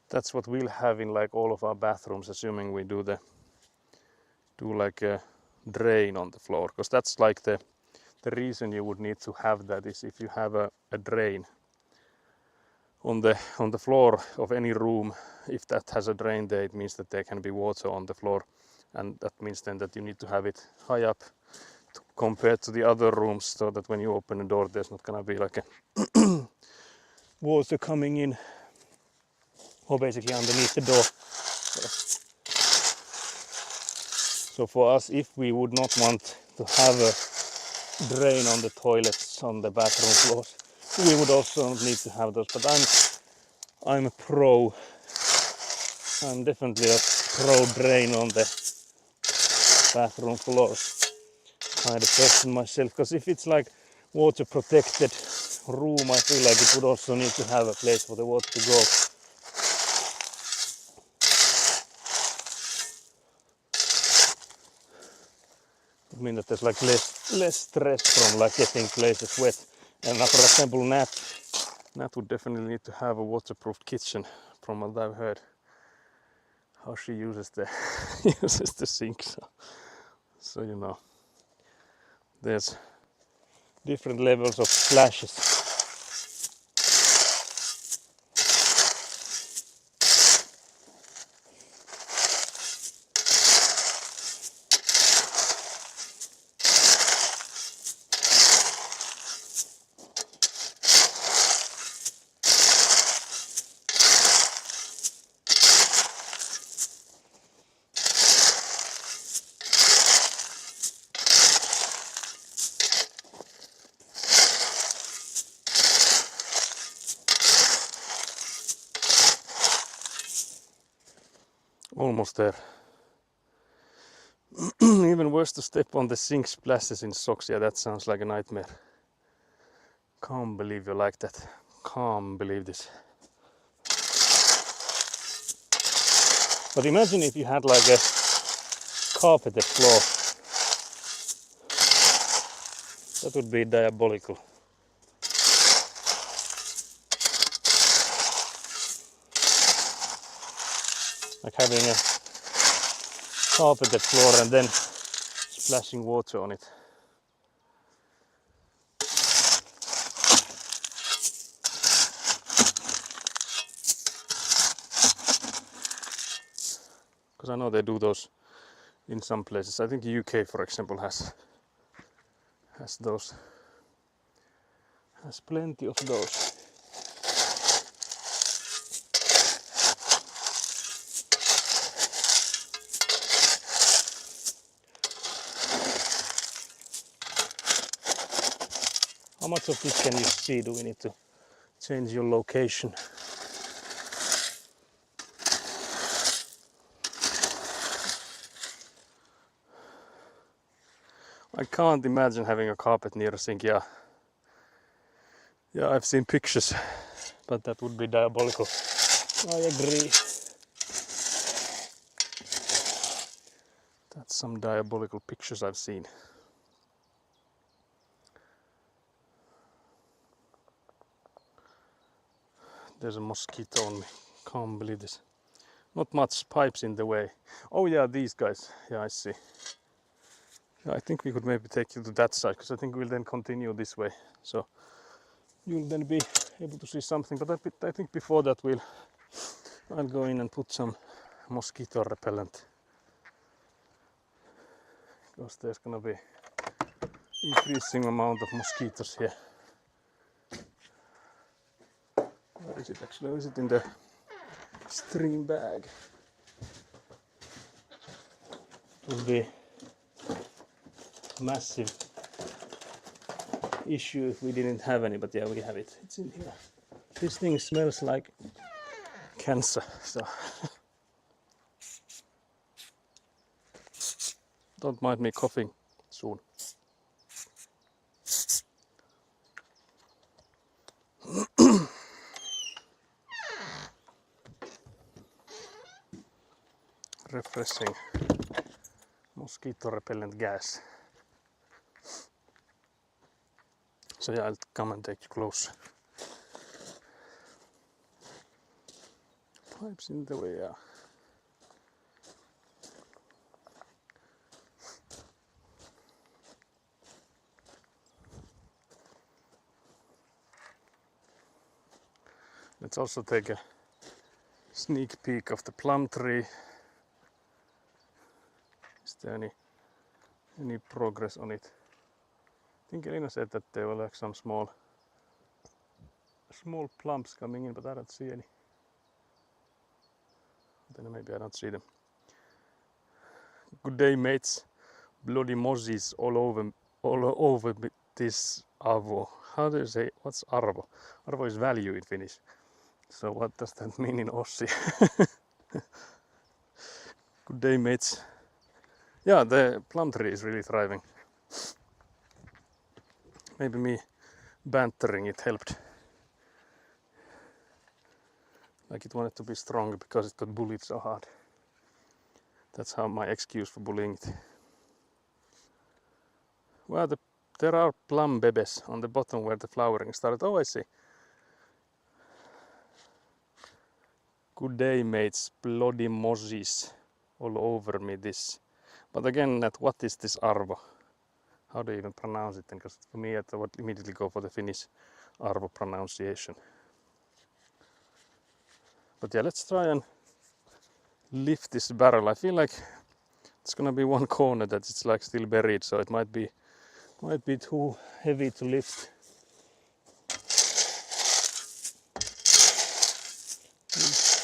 that's what we'll have in like all of our bathrooms, assuming we do like a drain on the floor. Because that's like the reason you would need to have that is if you have a drain on the floor of any room. If that has a drain there, it means that there can be water on the floor, and that means then that you need to have it high up compared to the other rooms, so that when you open the door there's not gonna be like a water coming in, or basically underneath the door. So for us, if we would not want to have a drain on the toilets on the bathroom floors, we would also need to have those. But I'm a pro. I'm definitely a pro drain on the bathroom floors kind of person myself. Because if it's like water protected room, I feel like it would also need to have a place for the water to go. I mean that there's like less stress from like getting places wet. And now, for example, Nat would definitely need to have a waterproof kitchen, from what I've heard. How she uses the uses the sink. So you know, there's different levels of splashes. Almost there. Even worse to step on the sink splashes in socks. Yeah, that sounds like a nightmare. Can't believe you like that. Can't believe this. But imagine if you had like a carpeted floor. That would be diabolical. Like having a carpeted floor and then splashing water on it. Because I know they do those in some places. I think UK, for example, has those. Has plenty of those. How much of this can you see? Do we need to change your location? I can't imagine having a carpet near a sink. Yeah, I've seen pictures, but that would be diabolical. I agree. That's some diabolical pictures I've seen. There's a mosquito on me. Can't believe this. Not much pipes in the way. Oh yeah, these guys. Yeah, I see. Yeah, I think we could maybe take you to that side, because I think we'll then continue this way. So you'll then be able to see something. But I think before that I'll go in and put some mosquito repellent, because there's gonna be increasing amount of mosquitoes here. Where is it actually? Or is it in the stream bag? It would be massive issue if we didn't have any, but yeah, we have it. It's in here. This thing smells like cancer, so don't mind me coughing soon. Refreshing mosquito repellent gas. So yeah, I'll come and take you close. Pipes in the way, yeah. Let's also take a sneak peek of the plum tree. Is there any progress on it? I think Elina said that there were like some small plumps coming in, but I don't see any. Then maybe I don't see them. Good day, mates. Bloody mozzies all over this arvo. How do you say? What's arvo? Arvo is value in Finnish. So what does that mean in Aussie? Good day, mates. Yeah, the plum tree is really thriving. Maybe me bantering it helped. Like it wanted to be strong because it got bullied so hard. That's how my excuse for bullying it. Well, the there are plum bebes on the bottom where the flowering started. Oh, I see. Good day, mates. Bloody mozzies all over me this. But again, what is this arvo? How do you even pronounce it? Because for me, I would immediately go for the Finnish arvo pronunciation. But yeah, let's try and lift this barrel. I feel like it's gonna be one corner that it's like still buried, so it might be too heavy to lift.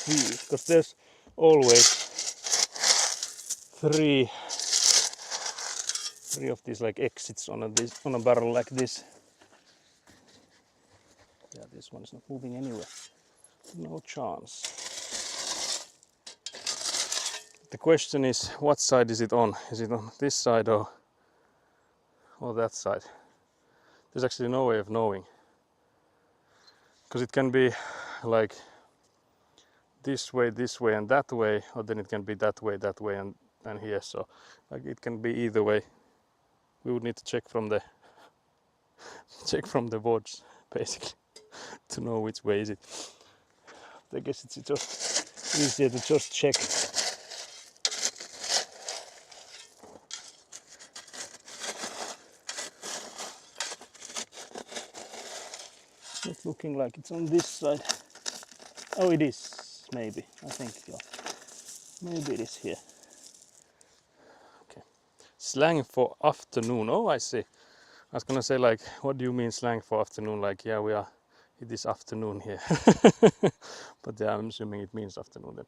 Because there's always three of these like exits on a barrel like this. Yeah, this one is not moving anywhere. No chance. The question is, what side is it on? Is it on this side or that side? There's actually no way of knowing. Because it can be like this way, and that way, or then it can be that way, and here. So like it can be either way. We would need to check from the boards basically to know which way is it. I guess it's just easier to just check. Not looking like it's on this side. Oh, it is, maybe. I think, yeah. Maybe it is here. Okay. Slang for afternoon. Oh, I see. I was gonna say, like, what do you mean slang for afternoon? Like, yeah, it is afternoon here. But yeah, I'm assuming it means afternoon then.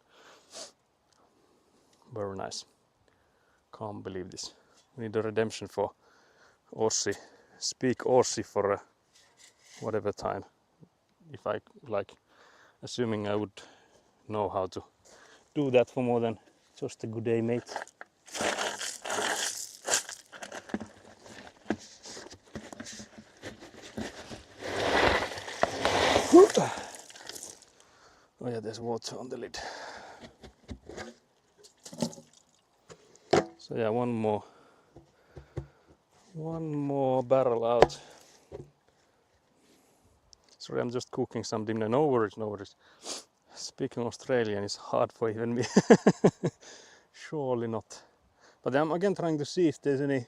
Very nice. Can't believe this. We need a redemption for Aussie. Speak Aussie for whatever time. If I like, assuming I would know how to do that for more than just a good day, mate. Oh yeah, there's water on the lid. So yeah, one more barrel out. Sorry, I'm just cooking some dinner. No worries, no worries. Speaking Australian is hard for even me. Surely not. But I'm again trying to see if there's any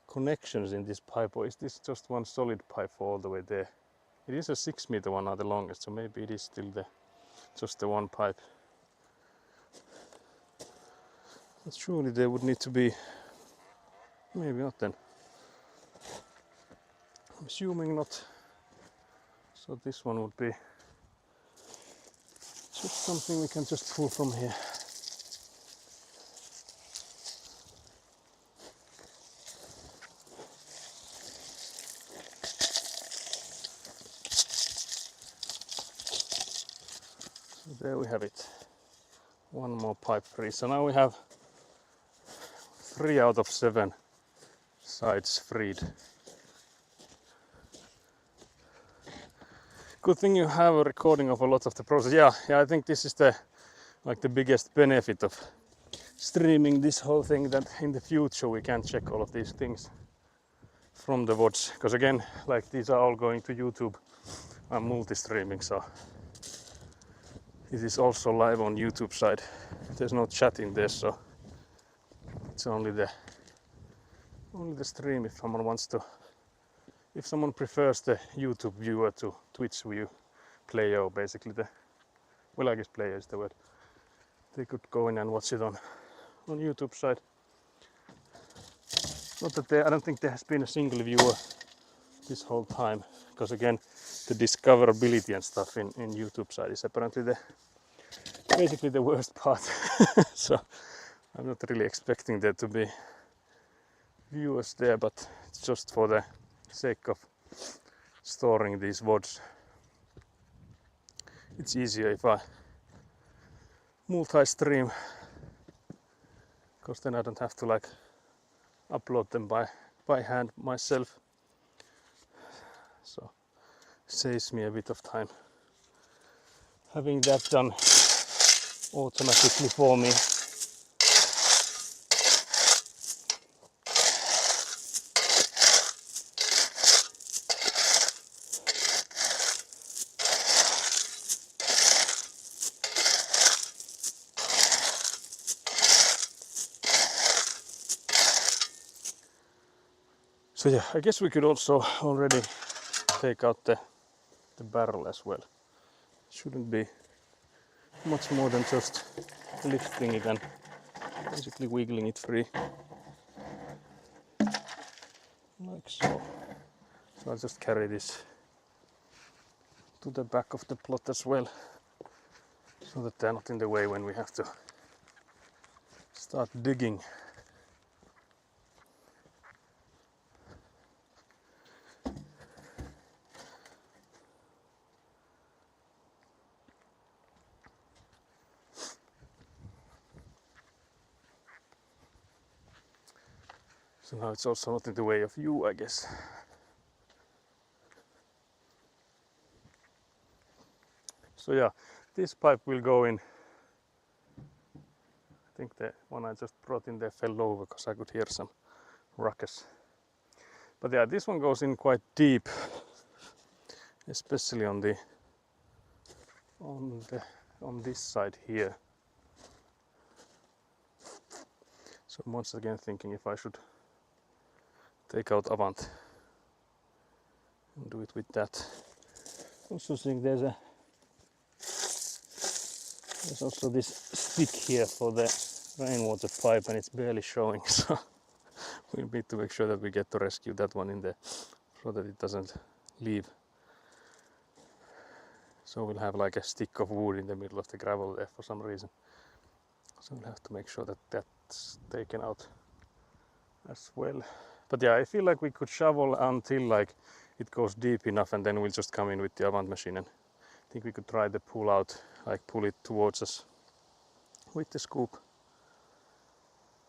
connections in this pipe, or is this just one solid pipe for all the way there? It is a 6-meter one, not the longest, so maybe it is still just the one pipe. But surely there would need to be, maybe not then. I'm assuming not. So this one would be just something we can just pull from here. So there we have it. One more pipe free. So now we have 3 out of 7 sides freed. Good thing you have a recording of a lot of the process. Yeah, I think this is the biggest benefit of streaming this whole thing, that in the future we can check all of these things from the VODs. Because again, like these are all going to YouTube. I'm multi-streaming, so it is also live on YouTube side. There's no chat in there, so it's only the stream if someone wants to. If someone prefers the YouTube viewer to Twitch view player, basically I guess player is the word. They could go in and watch it on YouTube side. Not that I don't think there has been a single viewer this whole time, because again, the discoverability and stuff in YouTube side is apparently basically the worst part. So I'm not really expecting there to be viewers there, but it's just for the sake of storing these VODs. It's easier if I multi-stream, because then I don't have to like upload them by hand myself. So saves me a bit of time having that done automatically for me. So yeah, I guess we could also already take out the barrel as well. Shouldn't be much more than just lifting it and basically wiggling it free. Like so. So I'll just carry this to the back of the plot as well, so that they're not in the way when we have to start digging. So now it's also not in the way of you, I guess. So yeah, this pipe will go in. I think the one I just brought in there fell over because I could hear some ruckus. But yeah, this one goes in quite deep, especially on this side here. So once again thinking if I should take out Avant and do it with that. Also think there's also this stick here for the rainwater pipe and it's barely showing, so we need to make sure that we get to rescue that one in there so that it doesn't leave. So we'll have like a stick of wood in the middle of the gravel there for some reason. So we'll have to make sure that that's taken out as well. But yeah, I feel like we could shovel until like it goes deep enough and then we'll just come in with the Avant machine, and I think we could try the pull out, like pull it towards us with the scoop.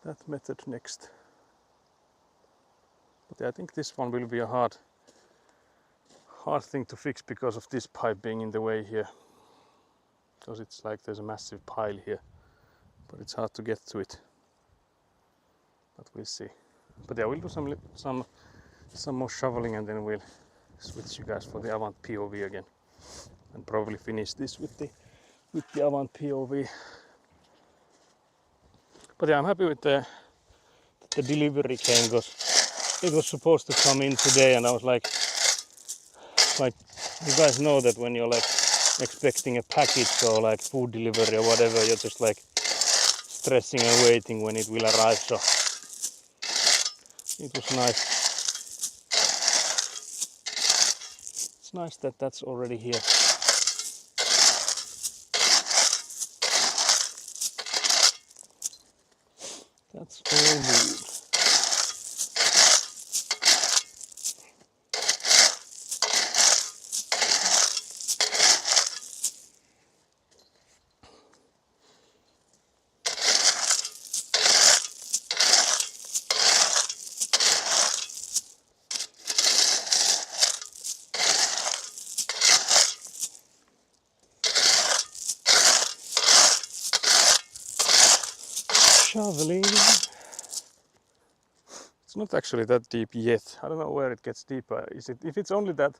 That method next. But yeah, I think this one will be a hard thing to fix because of this pipe being in the way here. Because it's like there's a massive pile here, but it's hard to get to it. But we'll see. But yeah, we'll do some more shoveling and then we'll switch you guys for the Avant POV again, and probably finish this with the Avant POV. But yeah, I'm happy with the delivery came, because it was supposed to come in today, and I was like you guys know that when you're like expecting a package or like food delivery or whatever, you're just like stressing and waiting when it will arrive. So it was nice. It's nice that that's already here. That's all good. Shoveling. It's not actually that deep yet. I don't know where it gets deeper. Is it? If it's only that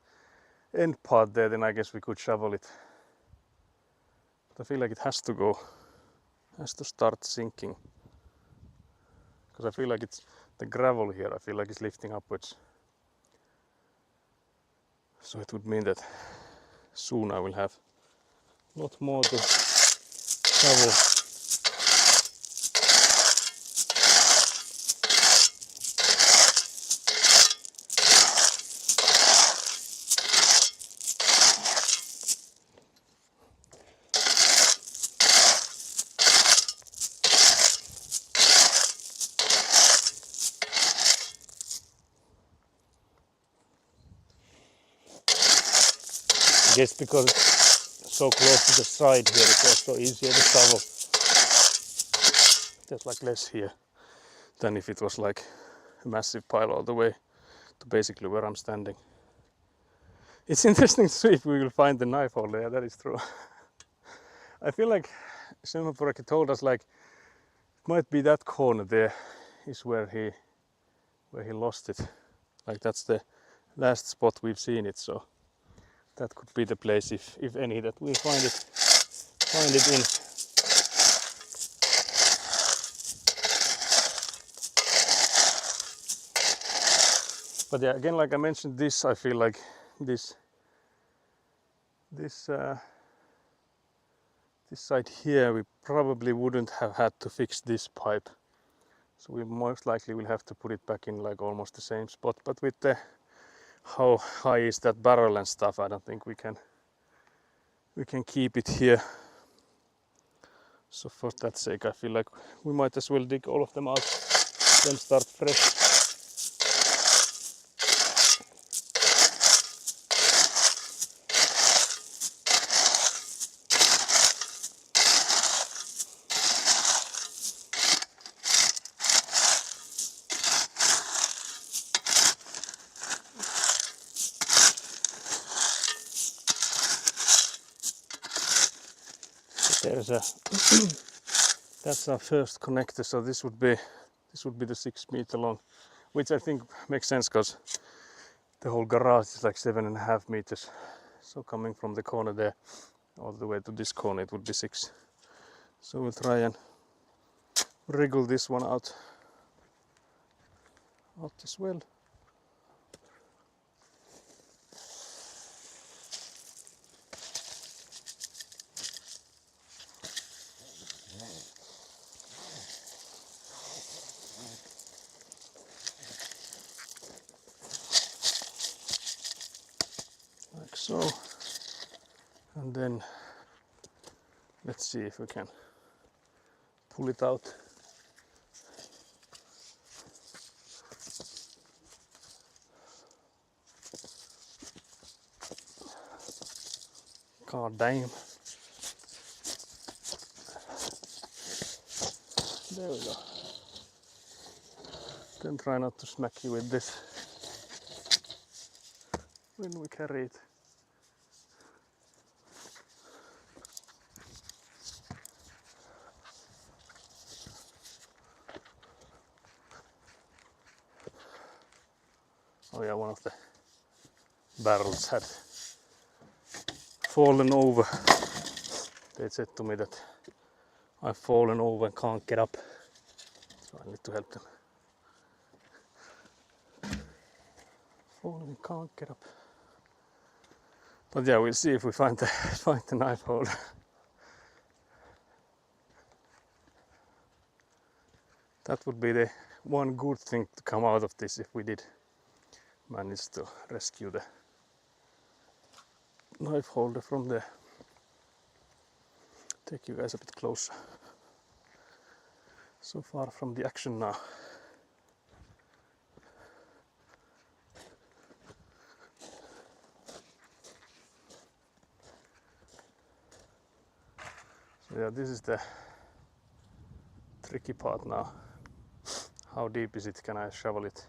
end part there, then I guess we could shovel it. But I feel like it has to start sinking. Because I feel like it's the gravel here. I feel like it's lifting upwards. So it would mean that soon I will have a lot more to shovel. I guess because it's so close to the side here, it's also easier to shovel. There's like less here than if it was like a massive pile all the way to basically where I'm standing. It's interesting to see if we will find the knife holder. Yeah, that is true. I feel like Semmoporaki told us like it might be that corner there is where he lost it. Like that's the last spot we've seen it, so that could be the place, if any, that we find it in. But yeah, again, like I mentioned, this I feel like this side here we probably wouldn't have had to fix this pipe, so we most likely will have to put it back in like almost the same spot. But with the how high is that barrel and stuff, I don't think we can keep it here. So for that sake, I feel like we might as well dig all of them out, then start fresh. There's a that's our first connector, so this would be the 6 meter long, which I think makes sense because the whole garage is like 7.5 meters. So coming from the corner there all the way to this corner, it would be 6. So we'll try and wriggle this one out as well. Like so. And then let's see if we can pull it out. God damn. There we go. Then try not to smack you with this when we carry it. Oh yeah, one of the barrels had fallen over. They said to me that I've fallen over and can't get up, so I need to help them. Fallen and can't get up. But yeah, we'll see if we find the knife holder. That would be the one good thing to come out of this if we did manage to rescue the knife holder from there. Take you guys a bit closer. So far from the action now. So yeah, this is the tricky part now. How deep is it? Can I shovel it?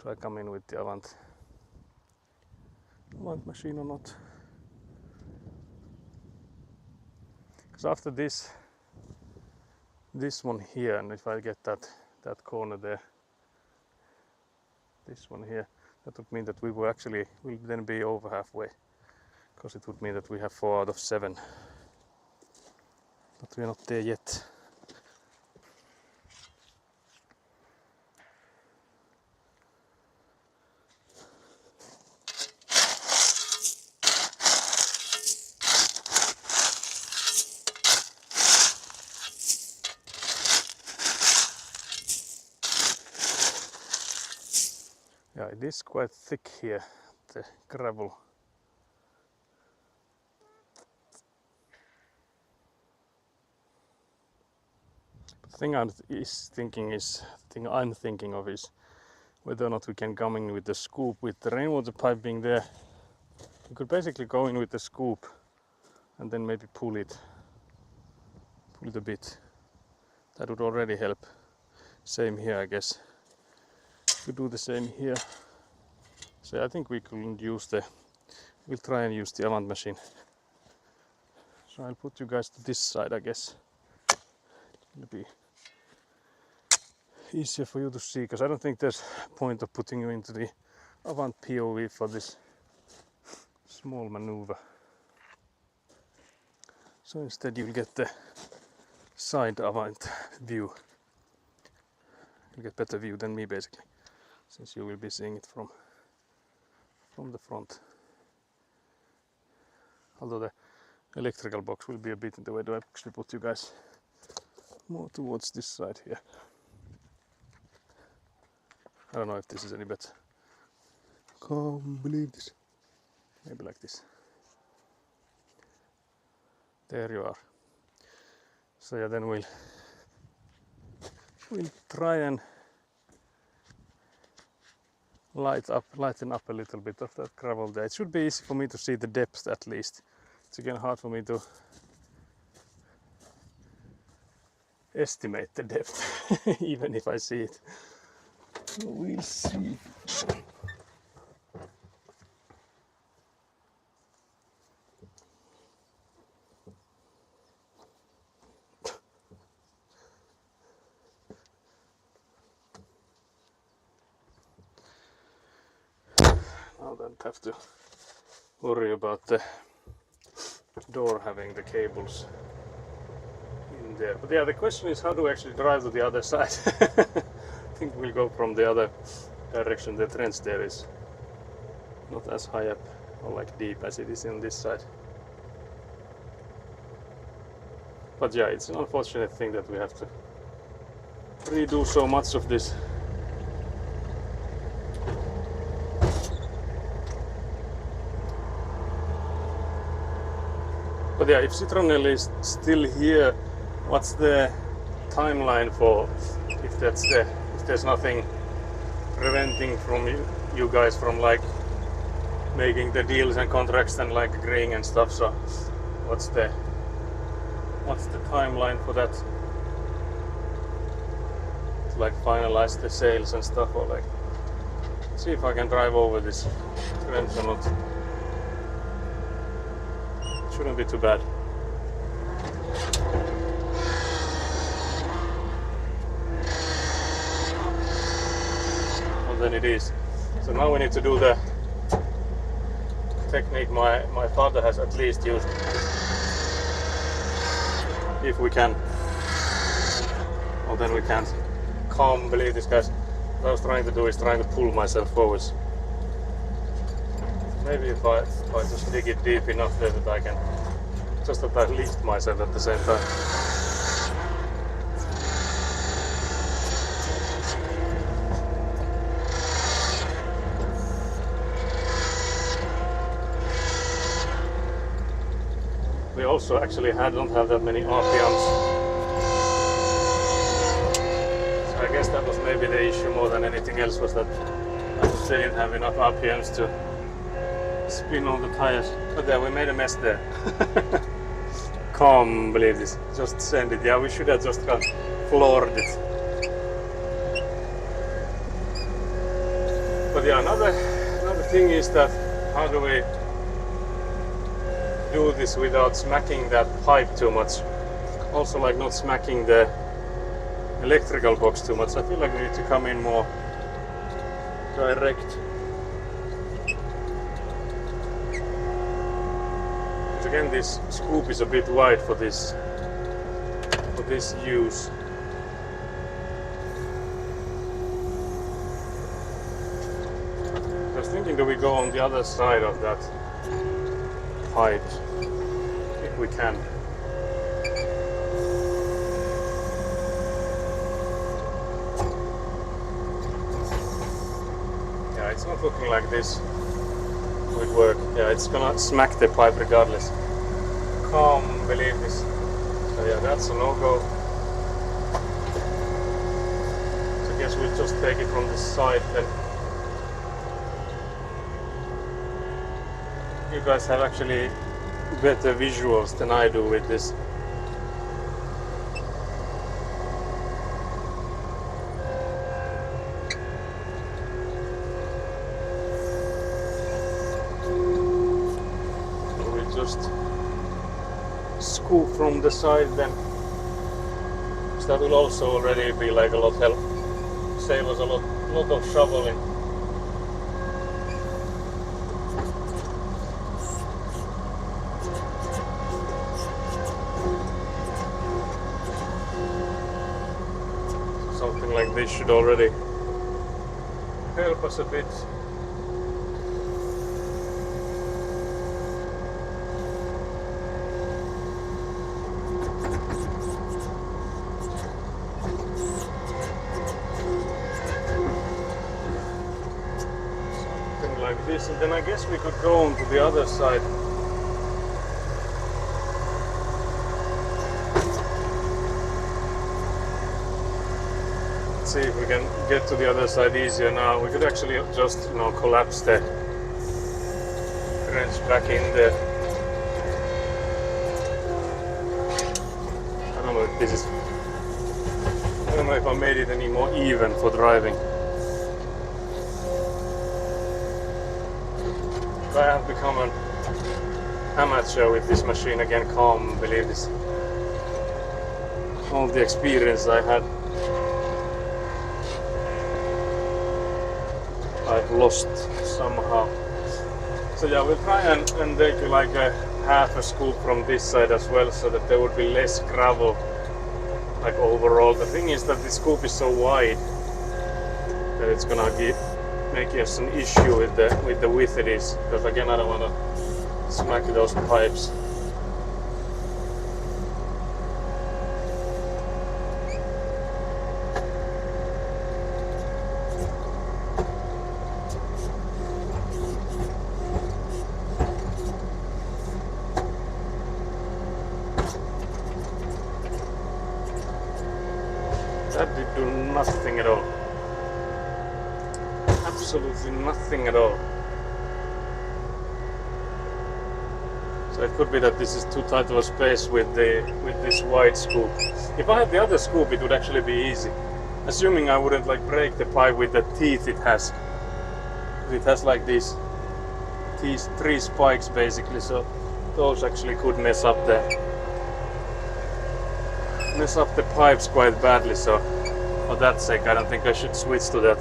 Do I come in with the Avant machine or not? Because after this one here, and if I get that corner there, this one here, that would mean that we will then be over halfway, because it would mean that we have 4 out of 7, but we're not there yet. Yeah, it is quite thick here, the gravel. The thing I'm thinking of is whether or not we can come in with the scoop. With the rainwater pipe being there, we could basically go in with the scoop and then maybe pull it a bit. That would already help. Same here, I guess. We do the same here. So I think we'll try and use the Avant machine. So I'll put you guys to this side, I guess. It'll be easier for you to see, because I don't think there's a point of putting you into the Avant POV for this small maneuver. So instead you'll get the side Avant view. You'll get better view than me basically. since you will be seeing it from the front. Although the electrical box will be a bit in the way, do I actually put you guys more towards this side here? I don't know if this is any better. Can't believe this. Maybe like this. There you are. So yeah, then we'll try and lighten up a little bit of that gravel there. It should be easy for me to see the depth at least. It's again hard for me to estimate the depth even if I see it. We'll see. I don't have to worry about the door having the cables in there. But yeah, the question is how do we actually drive to the other side? I think we'll go from the other direction. The trench there is not as high up or like deep as it is on this side. But yeah, it's an unfortunate thing that we have to redo so much of this. But yeah, if Citronelle is still here, what's the timeline for if there's nothing preventing from you guys from like making the deals and contracts and like agreeing and stuff? So what's the timeline for that? To like finalize the sales and stuff, or like see if I can drive over this trench or not. Shouldn't be too bad. Well, then it is. So now we need to do the technique my father has at least used. If we can. Well, then we can't. Can't believe this, guys. What I was trying to do is trying to pull myself forwards. Maybe if I just dig it deep enough there that I can, just that I lift myself at the same time. We also actually don't have that many RPMs. So I guess that was maybe the issue more than anything else, was that I just didn't have enough RPMs to spin all the tires. But yeah, we made a mess there. Can't believe this. Just send it. Yeah, we should have just floored it. But yeah, another thing is that how do we do this without smacking that pipe too much? Also, like not smacking the electrical box too much. I feel like we need to come in more direct. Again, this scoop is a bit wide for this use. I was thinking that we go on the other side of that pipe if we can. Yeah, it's not looking like this would work. Yeah, it's gonna smack the pipe regardless. Can't believe this. So yeah, that's a no-go. So I guess we'll just take it from this side then. You guys have actually better visuals than I do with this. Scoop from the side then. So that will also already be like a lot help. Save us a lot of shoveling. Something like this should already help us a bit. Something like this, and then I guess we could go on to the other side. See if we can get to the other side easier now. We could actually just, collapse the wrench back in there. I don't know if this is. I don't know if I made it any more even for driving. I have become an amateur with this machine again. Can't believe this. All the experience I had, I've lost somehow. So yeah, we'll try and take like a half a scoop from this side as well, so that there would be less gravel, like overall. The thing is that the scoop is so wide that it's gonna make us an issue with the width it is, because again I don't want to smack those pipes. That did do nothing at all. Absolutely nothing at all. So it could be that this is too tight of a space with this wide scoop. If I had the other scoop, it would actually be easy. Assuming I wouldn't like break the pipe with the teeth it has. It has like these 3 spikes basically, so those actually could mess up the pipes quite badly. So for that sake, I don't think I should switch to that.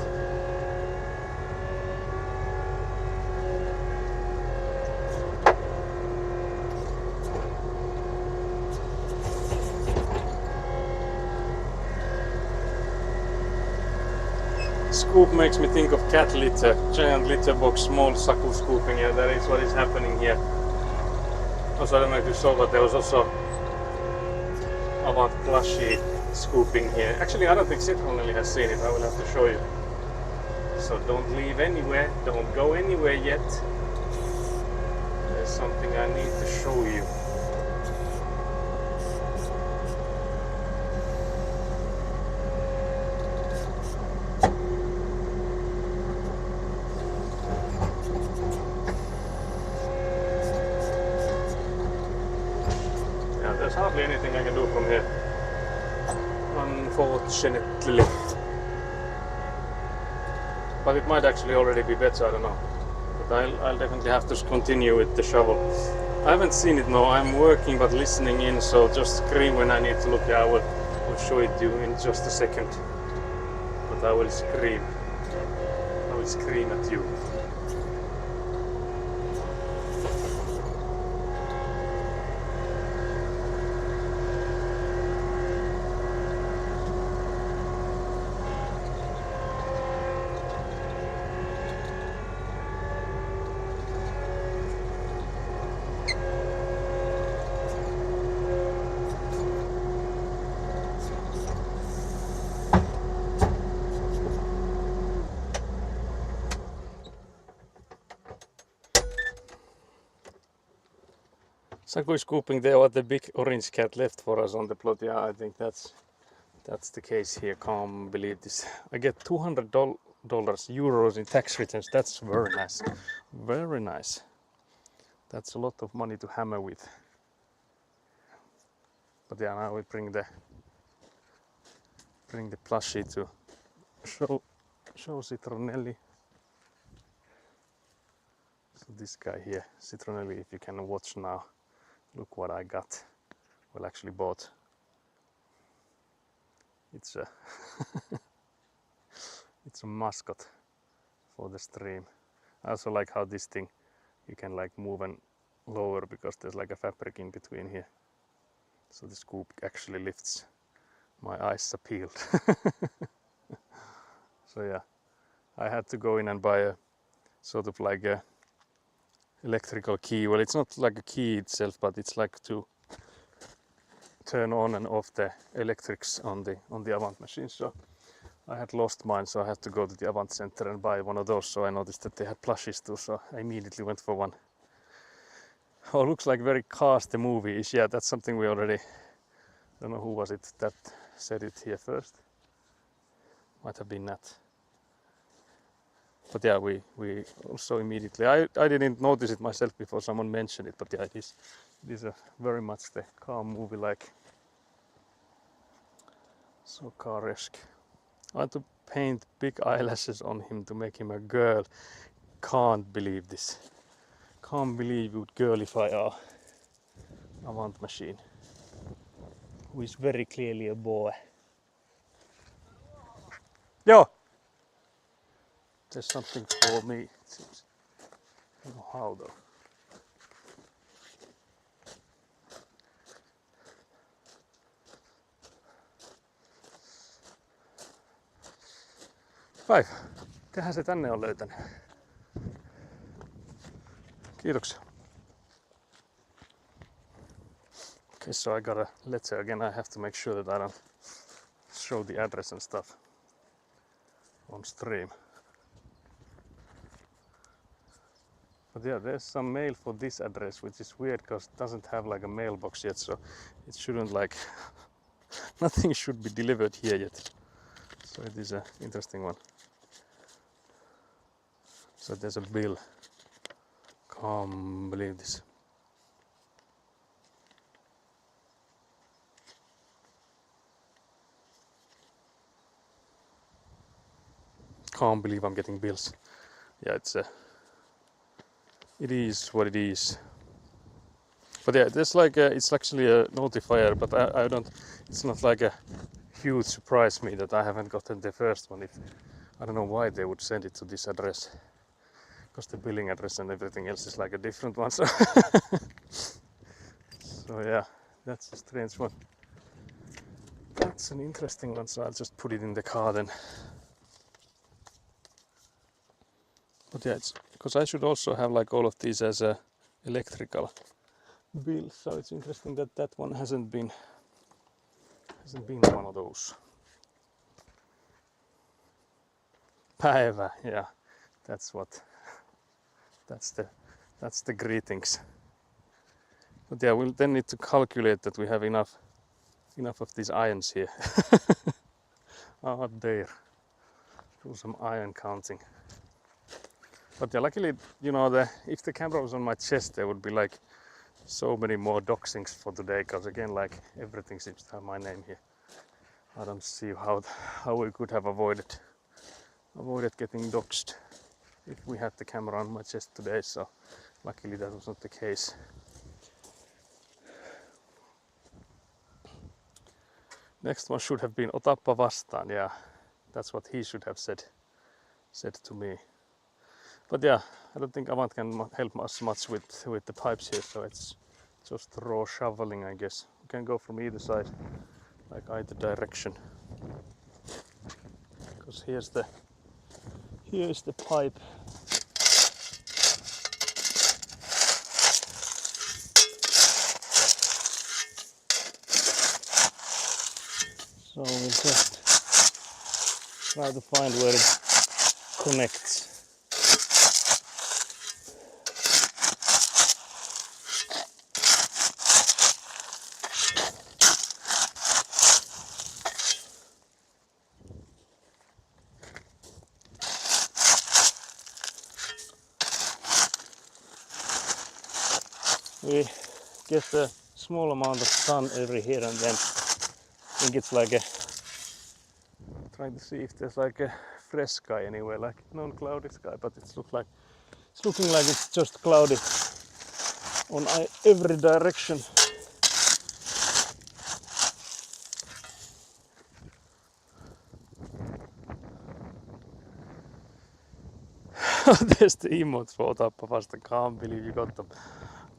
Scoop makes me think of cat litter, giant litter box, small Saku scooping. Yeah, that is what is happening here. Also, I don't know if you saw, but there was also Avant plushie scooping here. Actually, I don't think Citronelli has seen it. I will have to show you. So don't leave anywhere. Don't go anywhere yet. There's something I need to show you. There's hardly anything I can do from here, unfortunately. But it might actually already be better, I don't know. But I'll definitely have to continue with the shovel. I haven't seen it, no, I'm working but listening in, so just scream when I need to look. I will show it to you in just a second. But I will scream. I will scream at you. Saku is scooping there what the big orange cat left for us on the plot. Yeah, I think that's the case here. Can't believe this. I get $200 in tax returns. That's very nice. Very nice. That's a lot of money to hammer with. But yeah, now we bring the plushie to show Citronelli. So this guy here, Citronelli, if you can watch now. Look what I got. Well, actually bought. It's a it's a mascot for the stream. I also like how this thing you can like move and lower because there's like a fabric in between here. So the scoop actually lifts. My eyes are peeled. So yeah, I had to go in and buy a sort of like a electrical key. Well, it's not like a key itself, but it's like to turn on and off the electrics on the Avant machine. So I had lost mine, so I had to go to the Avant Center and buy one of those. So I noticed that they had plushies too, so I immediately went for one. Oh, looks like very Cars the movie-ish. Yeah, that's something we already, I don't know who was it that said it here first. Might have been Nat. But yeah, we also immediately, I didn't notice it myself before someone mentioned it, but yeah, it is a very much the car movie like. So car-esque. I want to paint big eyelashes on him to make him a girl. Can't believe this. Can't believe you would girlify our Avant machine, who is very clearly a boy. Yo! There's something for me, it seems. I don't know how though. Päivä. Tehän se tänne on löytänyt. Kiitoksia. Okay, so I got a letter again. I have to make sure that I don't show the address and stuff on stream. But yeah, there's some mail for this address, which is weird because it doesn't have like a mailbox yet, so it shouldn't like nothing should be delivered here yet. So it is an interesting one. So there's a bill. Can't believe this. Can't believe I'm getting bills. Yeah, it is what it is. But yeah, there's like it's actually a notifier, but I don't. It's not like a huge surprise me that I haven't gotten the first one. I don't know why they would send it to this address, because the billing address and everything else is like a different one. So, so yeah, that's a strange one. That's an interesting one. So I'll just put it in the car then. But yeah, it's because I should also have like all of these as a electrical bill. So it's interesting that that one hasn't been one of those. Päivä, yeah, that's the greetings. But yeah, we'll then need to calculate that we have enough of these irons here. Out there, do some iron counting. But yeah, luckily, you know, if the camera was on my chest, there would be like so many more doxings for today. Because again, like everything seems to have my name here. I don't see how we could have avoided getting doxed if we had the camera on my chest today. So luckily that was not the case. Next one should have been Otappa vastaan. Yeah, that's what he should have said to me. But yeah, I don't think Avant can help us much with the pipes here, so it's just raw shoveling, I guess. We can go from either side, like either direction. Because here's the pipe. So we'll just try to find where it connects. We get a small amount of sun every here and then. I think it's like trying to see if there's like a fresh sky anywhere, like non-cloudy sky, but it's looking like it's just cloudy on every direction. There's the emotes for Otappa vasta. Can't believe you got them.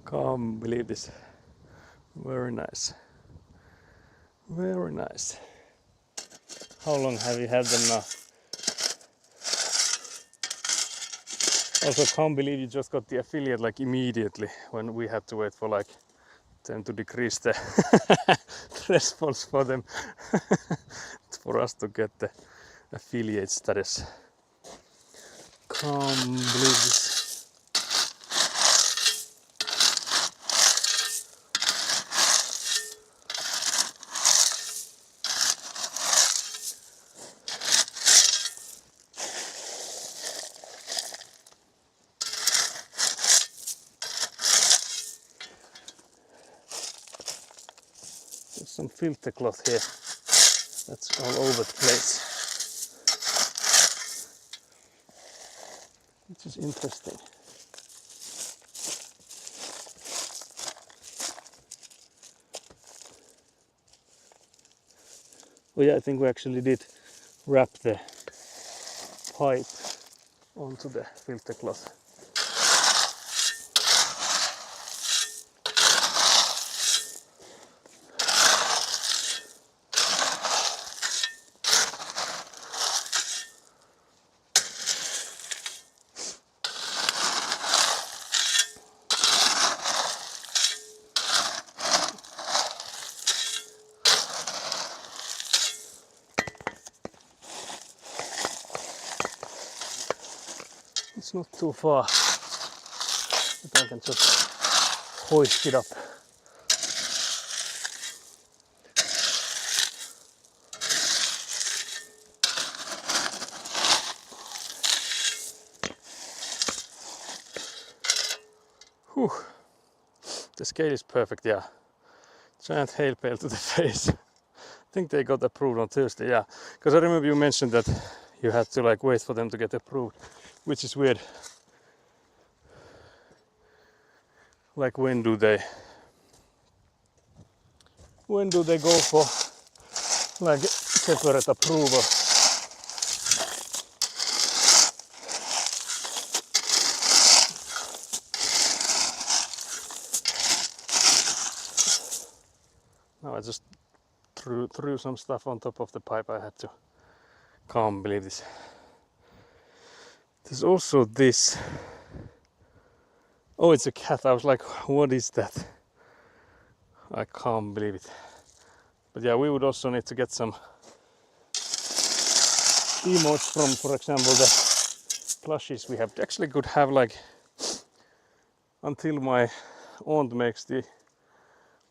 Can't believe this. Very nice. Very nice. How long have you had them now? Also, can't believe you just got the affiliate like immediately when we had to wait for like them to decrease the thresholds for them for us to get the affiliate status. Can't believe this. There's some filter cloth here that's all over the place, which is interesting. Oh yeah, I think we actually did wrap the pipe onto the filter cloth. It's not too far, but I can just hoist it up. Whew. The scale is perfect, yeah. Giant hail pail to the face. I think they got approved on Thursday, yeah. Because I remember you mentioned that you had to like wait for them to get approved, which is weird. Like when do they go for like separate approval? Now I just threw some stuff on top of the pipe. I had to. Can't believe this. There's also this. Oh, it's a cat. I was like, what is that? I can't believe it. But yeah, we would also need to get some emotes from, for example, the plushies we have. Actually could have like, until my aunt makes the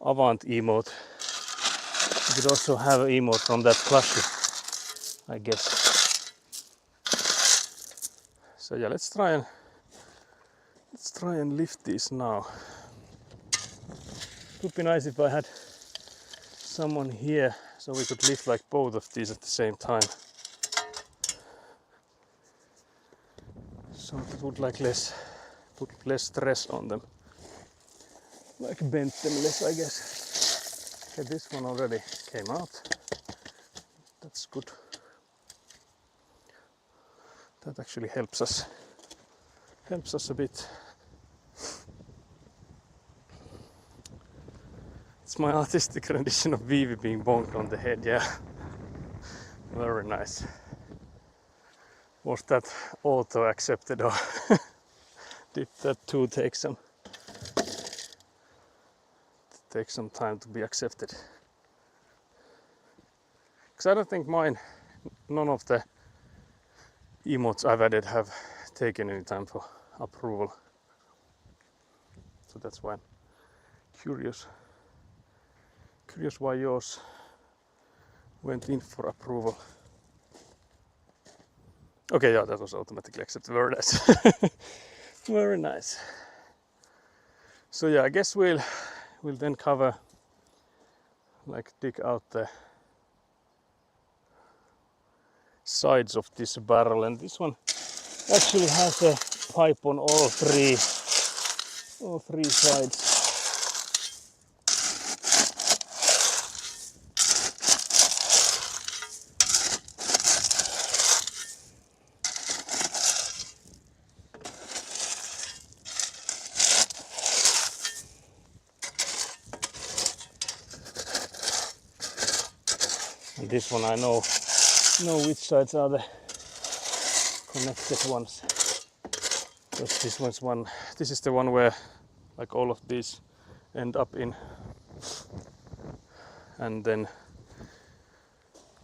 Avant emote, you could also have an emote from that plushie, I guess. So yeah, let's try and lift these now. It would be nice if I had someone here so we could lift like both of these at the same time. So it would like put less stress on them. Like bend them less, I guess. Okay, this one already came out. That's good. That actually helps us a bit. It's my artistic rendition of Vivi being bonked on the head, yeah. Very nice. Was that auto accepted or did that too take some time to be accepted? Because I don't think none of the emotes I've added have taken any time for approval. So that's why I'm curious why yours went in for approval. Okay, yeah, that was automatically accepted. Very nice. Very nice. So yeah, I guess we'll then cover, like dig out the sides of this barrel, and this one actually has a pipe on all three sides. And this one I know which sides are the connected ones. Because this is the one where like all of these end up in, and then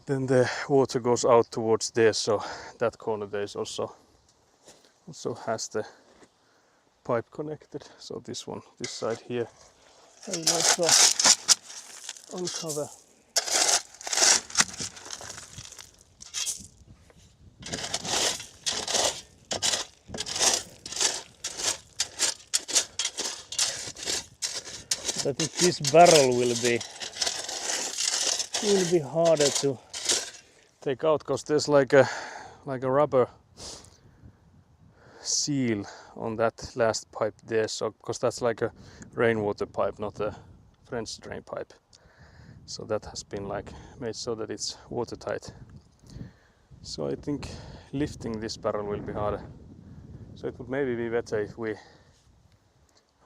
the water goes out towards there, so that corner there is also has the pipe connected. So this side here, I will also uncover. I think this barrel will be harder to take out because there's like a rubber seal on that last pipe there. So because that's like a rainwater pipe, not a French drain pipe. So that has been like made so that it's watertight. So I think lifting this barrel will be harder. So it would maybe be better if we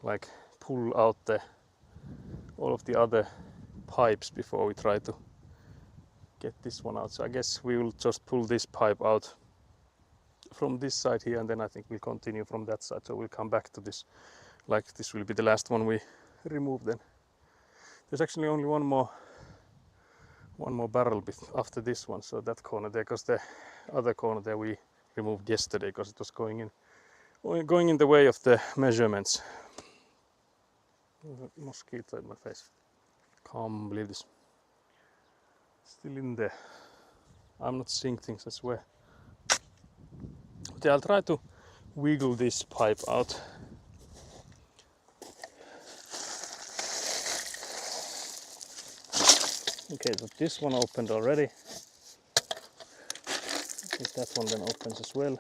like pull out all of the other pipes before we try to get this one out. So I guess we will just pull this pipe out from this side here, and then I think we'll continue from that side. So we'll come back to this, like this will be the last one we remove then. There's actually only one more barrel bit after this one, so that corner there, because the other corner there we removed yesterday because it was going in the way of the measurements. There's a mosquito in my face. Can't believe this. Still in there. I'm not seeing things, I swear. But yeah, I'll try to wiggle this pipe out. Okay, so this one opened already. I think that one then opens as well.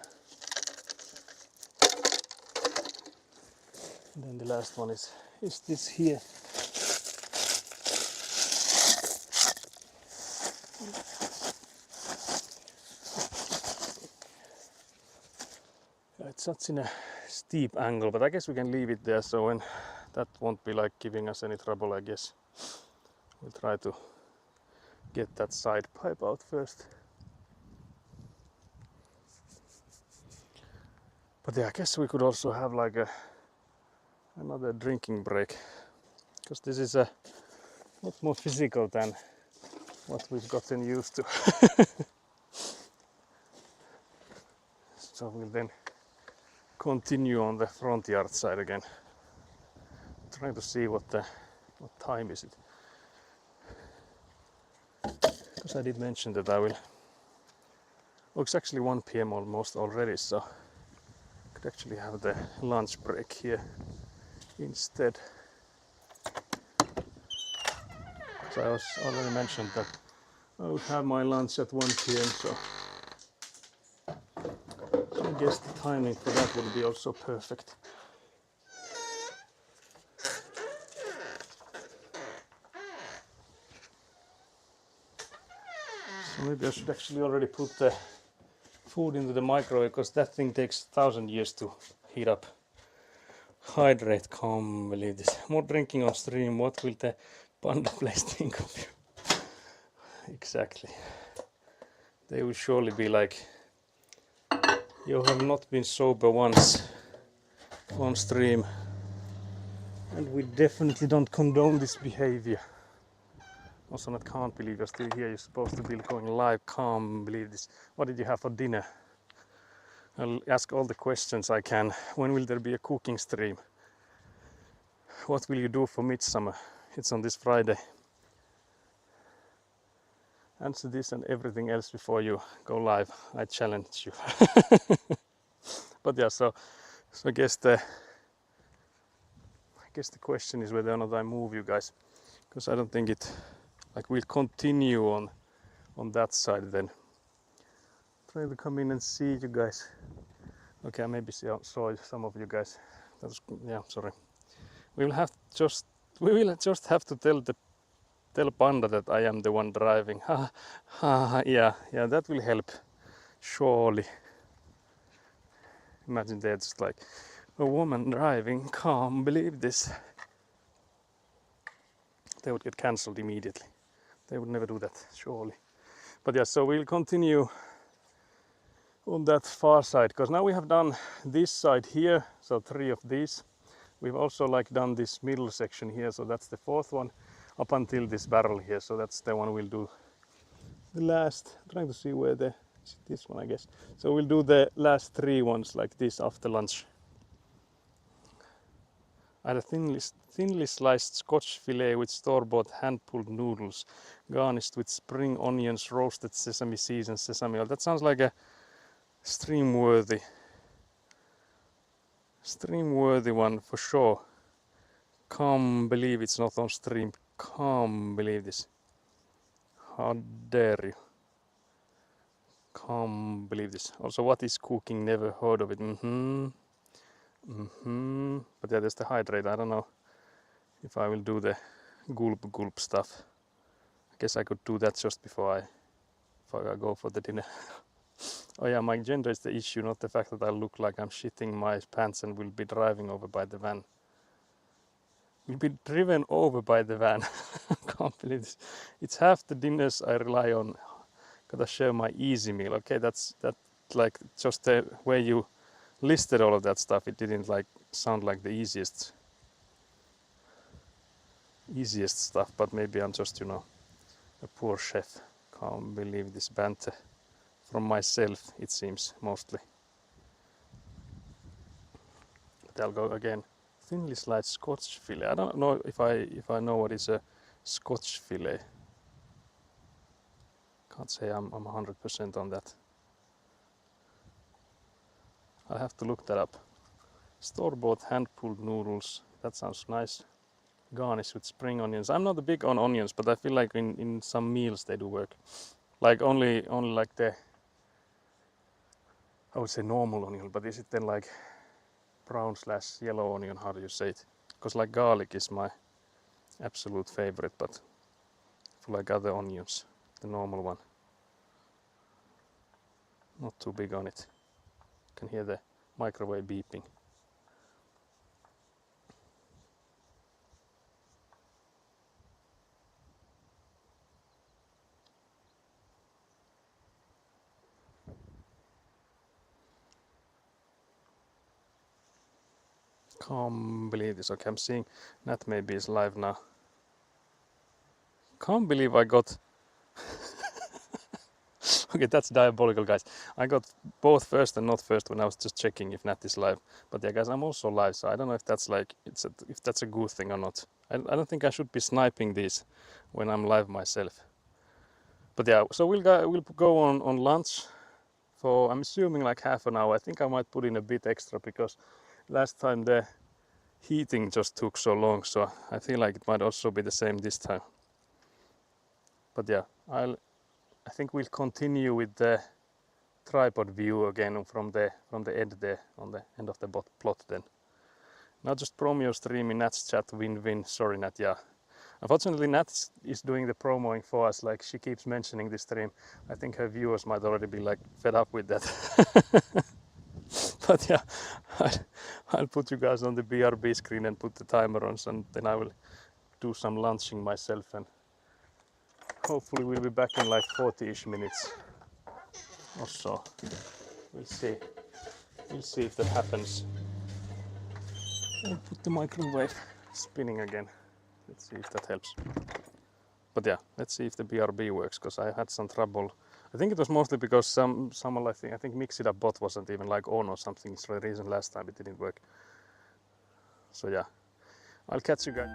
And then the last one is this here. It's such in a steep angle, but I guess we can leave it there, so when that won't be like giving us any trouble, I guess. We'll try to get that side pipe out first. But yeah, I guess we could also have like another drinking break, because this is a lot more physical than what we've gotten used to. So we'll then continue on the front yard side again. Trying to see what time is it. Because I did mention that I will. Oh, it's actually 1 p.m. almost already, so I could actually have the lunch break here instead. So I was already mentioned that I would have my lunch at 1 p.m. So I guess the timing for that would be also perfect. So maybe I should actually already put the food into the microwave, because that thing takes 1,000 years to heat up. Hydrate, can't believe this. More drinking on stream, what will the Panda Place think of you? Exactly. They will surely be like, you have not been sober once on stream, and we definitely don't condone this behavior. Also, I can't believe you're still here. You're supposed to be going live. Can't believe this. What did you have for dinner? I'll ask all the questions I can. When will there be a cooking stream? What will you do for midsummer? It's on this Friday. Answer this and everything else before you go live. I challenge you. But yeah, so I guess the question is whether or not I move you guys, because I don't think it. Like, we'll continue on that side then. Try to come in and see you guys. Okay, I maybe saw some of you guys. That's, yeah, sorry. We will just have to tell Panda that I am the one driving. Yeah, that will help. Surely. Imagine they're just like, a woman driving, can't believe this. They would get cancelled immediately. They would never do that, surely. But yeah, so we'll continue on that far side, because now we have done this side here, so 3 of these. We've also like done this middle section here, so that's the 4th one up until this barrel here, so that's the one we'll do the last. I'm trying to see where the is it this one, I guess. So we'll do the last 3 ones like this after lunch. I had a thinly sliced Scotch fillet with store-bought hand-pulled noodles, garnished with spring onions, roasted sesame seeds and sesame oil. That sounds like a stream-worthy one for sure. Can't believe it's not on stream. Can't believe this. How dare you? Can't believe this. Also, what is cooking? Never heard of it. But yeah, there's the hydrate. I don't know if I will do the gulp stuff. I guess I could do that just before I go for the dinner. Oh yeah, my gender is the issue, not the fact that I look like I'm shitting my pants and will be driving over by the van. Will be driven over by the van. Can't believe this. It's half the dinners I rely on. Gotta share my easy meal. Okay, that's like just the way you listed all of that stuff. It didn't like sound like the easiest stuff, but maybe I'm just, you know, a poor chef. Can't believe this banter from myself, it seems, mostly. But I'll go again. Thinly sliced Scotch fillet. I don't know if I know what is a Scotch fillet. Can't say I'm 100% on that. I'll have to look that up. Store-bought hand-pulled noodles. That sounds nice. Garnish with spring onions. I'm not a big on onions, but I feel like in some meals they do work. Like only like the, I would say normal onion, but is it then like brown/yellow onion? How do you say it? Because like garlic is my absolute favorite, but for like other onions, the normal one. Not too big on it. You can hear the microwave beeping. Can't believe this. Okay, I'm seeing Nat maybe is live now. Can't believe I got okay, that's diabolical, guys. I got both first and not first when I was just checking if Nat is live. But yeah, guys, I'm also live, so I don't know if that's like if that's a good thing or not. I don't think I should be sniping these when I'm live myself. But yeah, so we'll go on lunch for, I'm assuming, like half an hour. I think I might put in a bit extra because last time the heating just took so long, so I feel like it might also be the same this time. But yeah, I think we'll continue with the tripod view again from the end there, on the end of the plot then. Now just promo stream in Nat's chat, win-win. Sorry Nat, yeah. Unfortunately Nat is doing the promoing for us, like she keeps mentioning this stream. I think her viewers might already be like fed up with that. But yeah, I'll put you guys on the BRB screen and put the timer on, and then I will do some lunching myself, and hopefully we'll be back in like 40-ish minutes or so. We'll see. We'll see if that happens. I'll put the microwave spinning again. Let's see if that helps. But yeah, let's see if the BRB works, because I had some trouble. I think it was mostly because someone, I think Mixitup bot wasn't even like on or something. It's the reason last time it didn't work. So yeah, I'll catch you guys.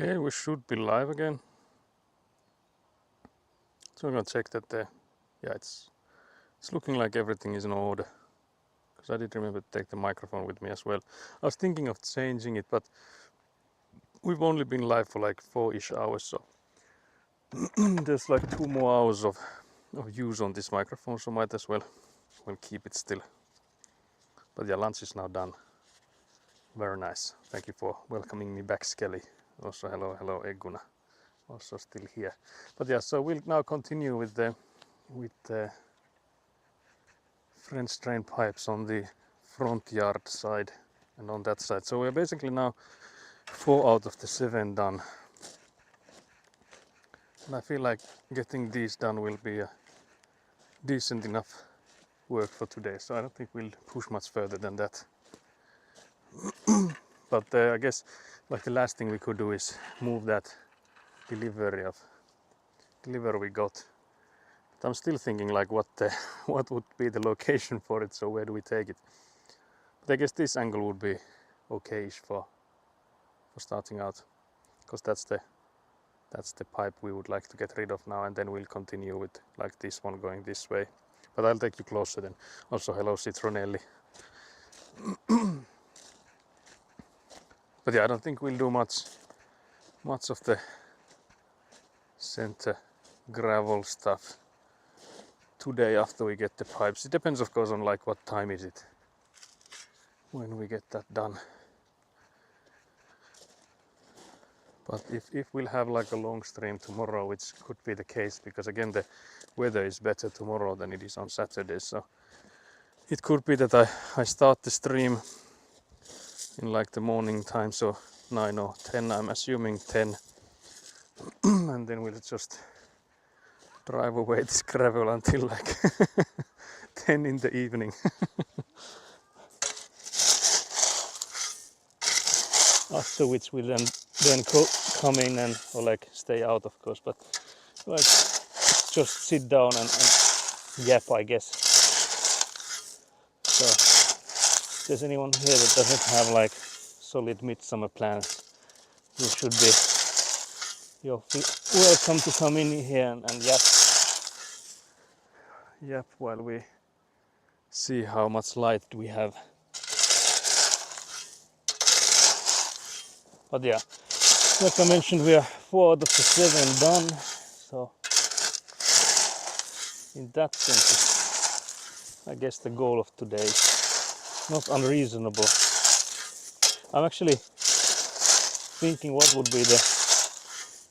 Okay, we should be live again. So I'm gonna check that yeah, it's looking like everything is in order. Because I did remember to take the microphone with me as well. I was thinking of changing it, but we've only been live for like 4-ish hours, so there's like 2 more hours of use on this microphone, so might as well keep it still. But yeah, lunch is now done. Very nice. Thank you for welcoming me back, Skelly. Also hello Egguna. Also still here. But yeah, so we'll now continue with the French drain pipes on the front yard side and on that side. So we're basically now 4 out of the 7 done. And I feel like getting these done will be a decent enough work for today. So I don't think we'll push much further than that. But I guess like the last thing we could do is move that delivery we got. But I'm still thinking like what would be the location for it, so where do we take it? But I guess this angle would be okay-ish for starting out, because that's the pipe we would like to get rid of now, and then we'll continue with like this one going this way. But I'll take you closer then. Also hello Citronelli. But yeah, I don't think we'll do much of the center gravel stuff today after we get the pipes. It depends of course on like what time is it when we get that done. But if we'll have like a long stream tomorrow, which could be the case, because again the weather is better tomorrow than it is on Saturday, so it could be that I start the stream in like the morning time, so 9 or 10, I'm assuming 10, and then we'll just drive away this gravel until like 10 in the evening. After which we'll then come in and or like stay out of course, but like just sit down and yap, I guess. So if there's anyone here that doesn't have like solid midsummer plans, you're welcome to come in here and yap while we see how much light we have. But yeah, like I mentioned, we are 4 out of the 7 done, so in that sense, I guess the goal of today is not unreasonable. I'm actually thinking what would be the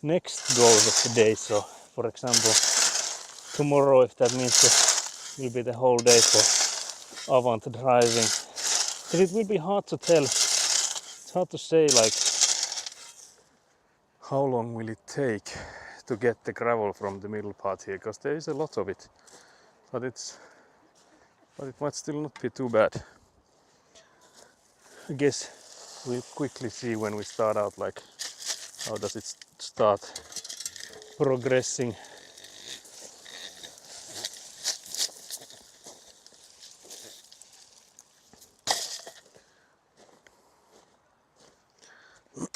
next goals of the day. So, for example, tomorrow, if that means it will be the whole day for Avant driving, but it will be hard to tell. It's hard to say like how long will it take to get the gravel from the middle part here, because there is a lot of it, but it might still not be too bad. I guess we'll quickly see when we start out, like how does it start progressing.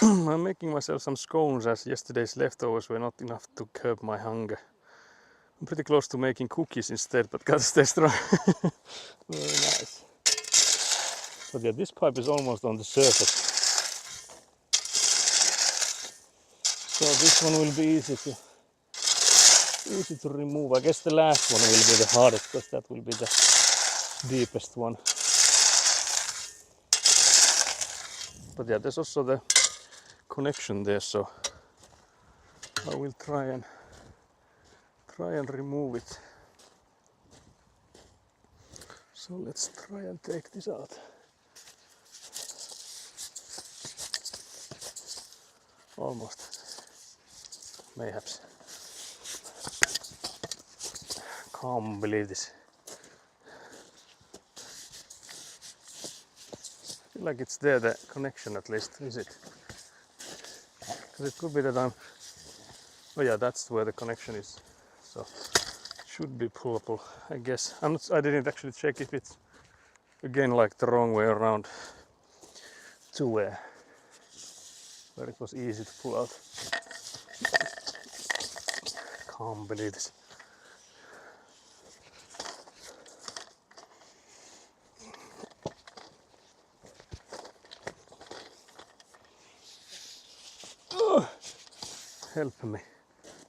I'm making myself some scones, as yesterday's leftovers were not enough to curb my hunger. I'm pretty close to making cookies instead, but gotta stay strong. Very nice. But yeah, this pipe is almost on the surface, so this one will be easy to remove. I guess the last one will be the hardest, because that will be the deepest one. But yeah, there's also the connection there, so I will try and remove it. So let's try and take this out. Almost. Mayhaps. Can't believe this. I feel like it's there, the connection at least, is it? Because it could be that I'm... Oh yeah, that's where the connection is. So it should be pullable, I guess. I didn't actually check if it's again like the wrong way around to where it was easy to pull out. Can't believe this. Oh, help me,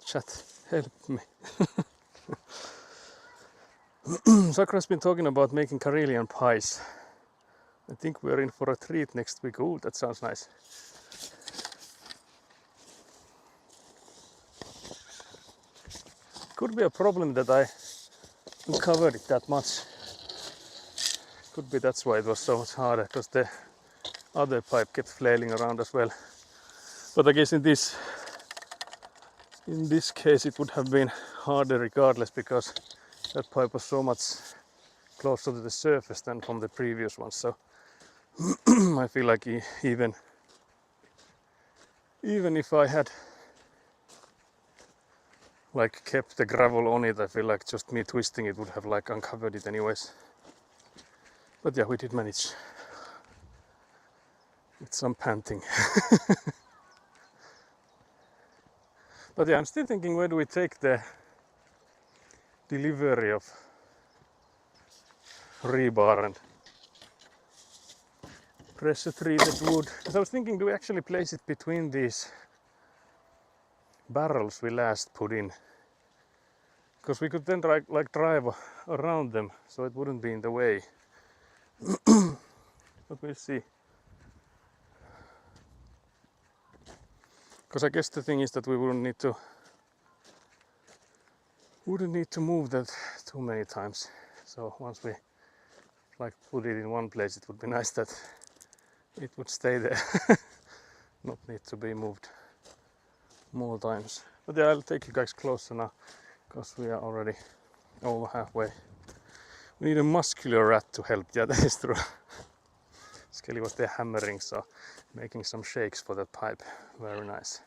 chat, help me. Sakura's been talking about making Karelian pies. I think we're in for a treat next week. Oh, that sounds nice. Could be a problem that I covered it that much. Could be that's why it was so much harder, because the other pipe kept flailing around as well. But I guess in this case it would have been harder regardless, because that pipe was so much closer to the surface than from the previous one. So I feel like even if I had like kept the gravel on it, I feel like just me twisting it would have like uncovered it anyways. But yeah, we did manage with some panting. But yeah, I'm still thinking, where do we take the delivery of rebar and pressure treated wood? Because I was thinking, do we actually place it between these barrels we last put in? Because we could then like drive around them, so it wouldn't be in the way. But we'll see. Because I guess the thing is that we wouldn't need to move that too many times. So once we like put it in one place, it would be nice that it would stay there, not need to be moved more times. But yeah, I'll take you guys closer now, because we are already over halfway. We need a muscular rat to help. Yeah, that is true. Skelly was there hammering, so making some shakes for that pipe. Very nice.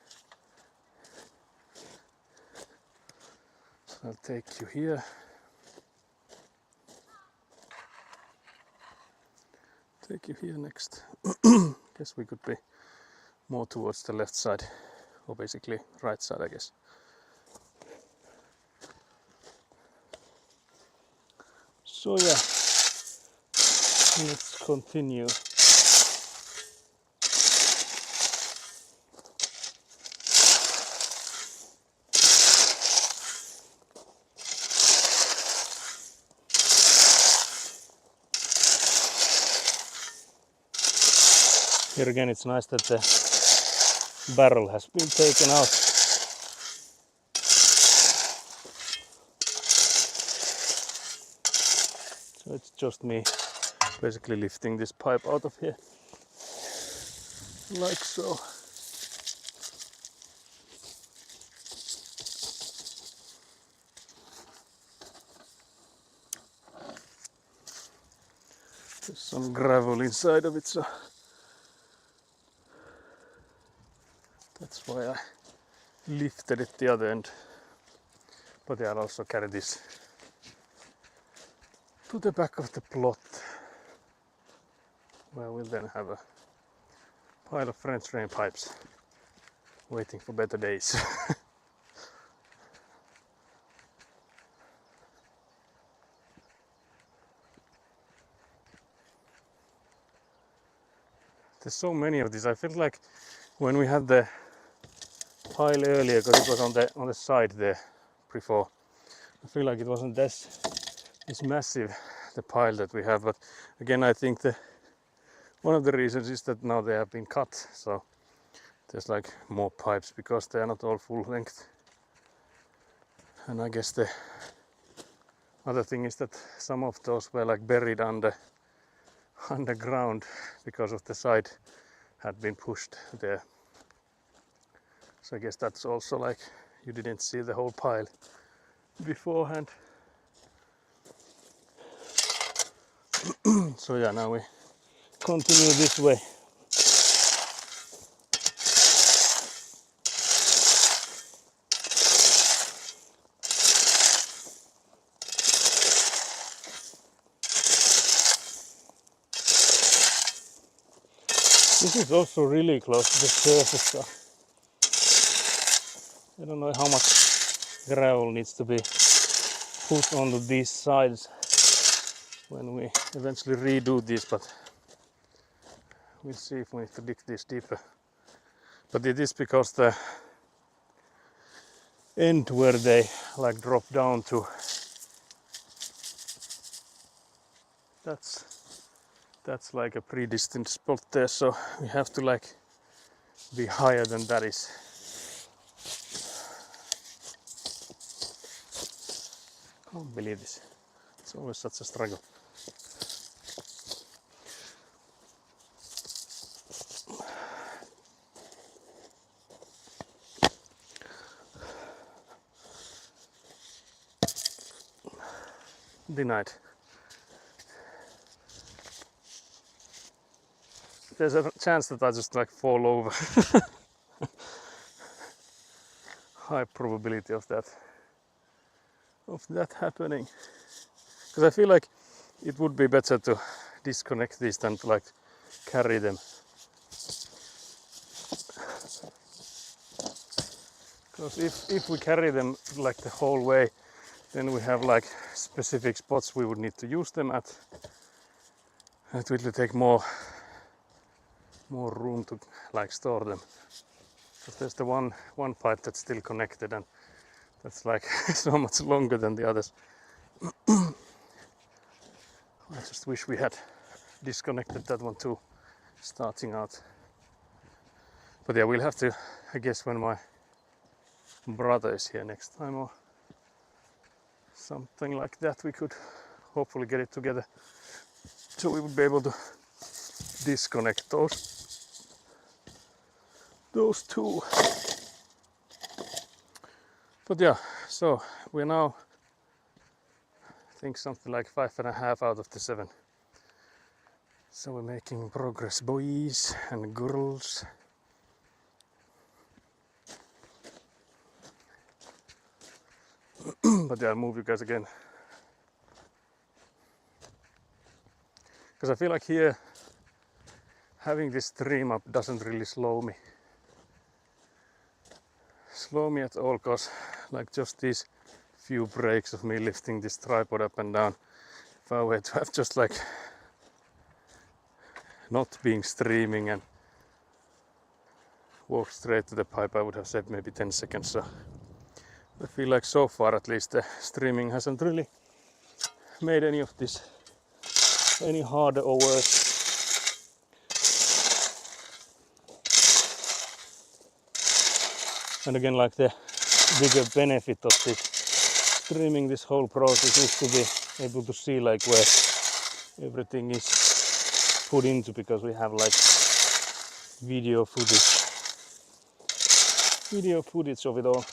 So I'll take you here. Take you here next. Guess we could be more towards the left side, or basically right side, I guess. So yeah, let's continue. Here again, it's nice that the barrel has been taken out. So it's just me basically lifting this pipe out of here, like so. There's some gravel inside of it, so that's why I lifted it the other end. But yeah, I'll also carry this to the back of the plot, where we'll then have a pile of French drain pipes waiting for better days. There's so many of these. I feel like when we had the pile earlier, because it was on the side there before, I feel like it wasn't this massive, the pile that we have. But again, I think one of the reasons is that now they have been cut, so there's like more pipes because they are not all full length. And I guess the other thing is that some of those were like buried underground because of the side had been pushed there. So I guess that's also like you didn't see the whole pile beforehand. So yeah, now we continue this way. This is also really close to the surface, so I don't know how much gravel needs to be put onto these sides when we eventually redo this, but we'll see if we need to dig this deeper. But it is because the end where they like drop down to, that's like a predestined spot there, so we have to like be higher than that is. Can't believe this. It's always such a struggle. Denied. There's a chance that I just like fall over. High probability of that happening. Because I feel like it would be better to disconnect these than to like carry them. Because if we carry them like the whole way, then we have like specific spots we would need to use them at. It will take more room to like store them. Because there's the one pipe that's still connected, and that's like so much longer than the others. I just wish we had disconnected that one too, starting out. But yeah, we'll have to, I guess, when my brother is here next time or something like that, we could hopefully get it together so we would be able to disconnect those two. But yeah, so we're now, I think, something like 5.5 out of the 7. So we're making progress, boys and girls. But yeah, I'll move you guys again. Because I feel like here, having this stream up doesn't really slow me at all, because like just these few breaks of me lifting this tripod up and down, if I were to have just like not being streaming and walk straight to the pipe, I would have saved maybe 10 seconds. So I feel like so far at least the streaming hasn't really made any of this any harder or worse. And again, like the bigger benefit of this streaming this whole process is to be able to see like where everything is put into, because we have like video footage of it all.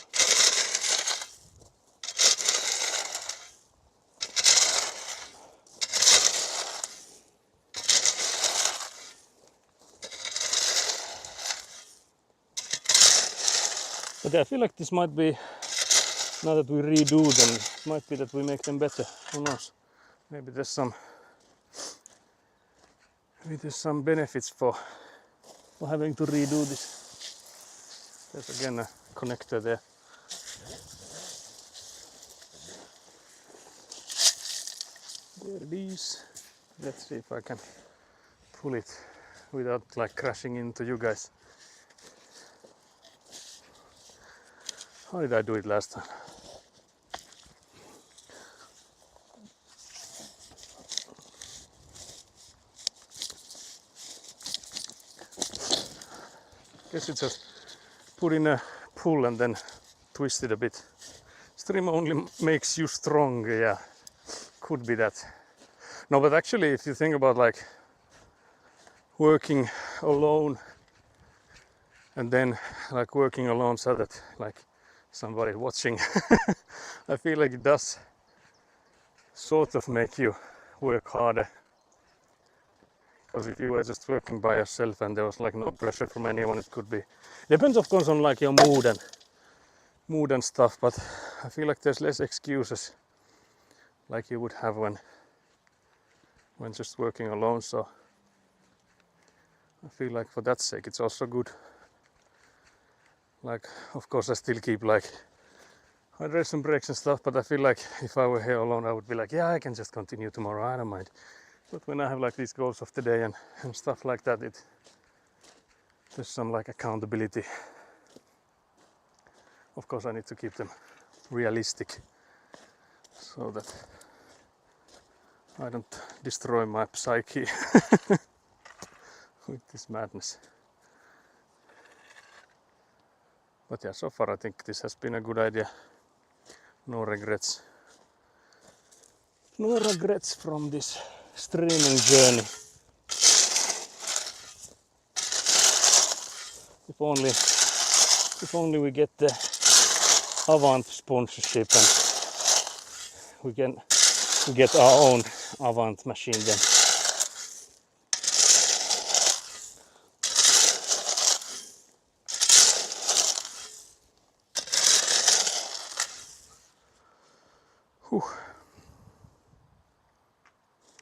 But I feel like this might be, now that we redo them, it might be that we make them better. Who knows? Maybe there's some benefits for having to redo this. There's again a connector there. There it is. Let's see if I can pull it without like crashing into you guys. How did I do it last time? Guess you just put in a pull and then twist it a bit. Stream only makes you strong, yeah. Could be that. No, but actually if you think about like working alone and then like working alone so that like somebody watching, I feel like it does sort of make you work harder. Because if you were just working by yourself and there was like no pressure from anyone, it could be. Depends of course on like your mood and stuff, but I feel like there's less excuses like you would have when just working alone. So I feel like for that sake it's also good. Like, of course I still keep like hydration breaks and stuff, but I feel like if I were here alone I would be like, yeah, I can just continue tomorrow, I don't mind. But when I have like these goals of the day and stuff like that, there's some like accountability. Of course I need to keep them realistic so that I don't destroy my psyche with this madness. But yeah, so far I think this has been a good idea. No regrets. No regrets from this streaming journey. If only we get the Avant sponsorship and we get our own Avant machine then. Whew.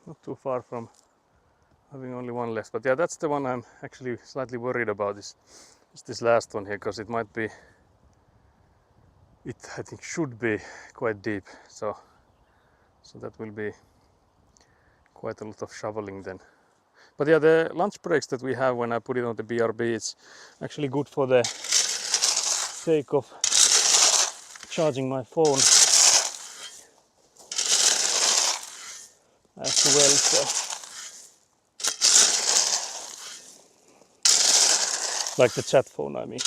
Not too far from having only one left, but yeah, that's the one I'm actually slightly worried about is this last one here, because it might be, I think should be quite deep, so that will be quite a lot of shoveling then. But yeah, the lunch breaks that we have when I put it on the BRB, it's actually good for the sake of charging my phone as well. So, like the chat phone, I mean.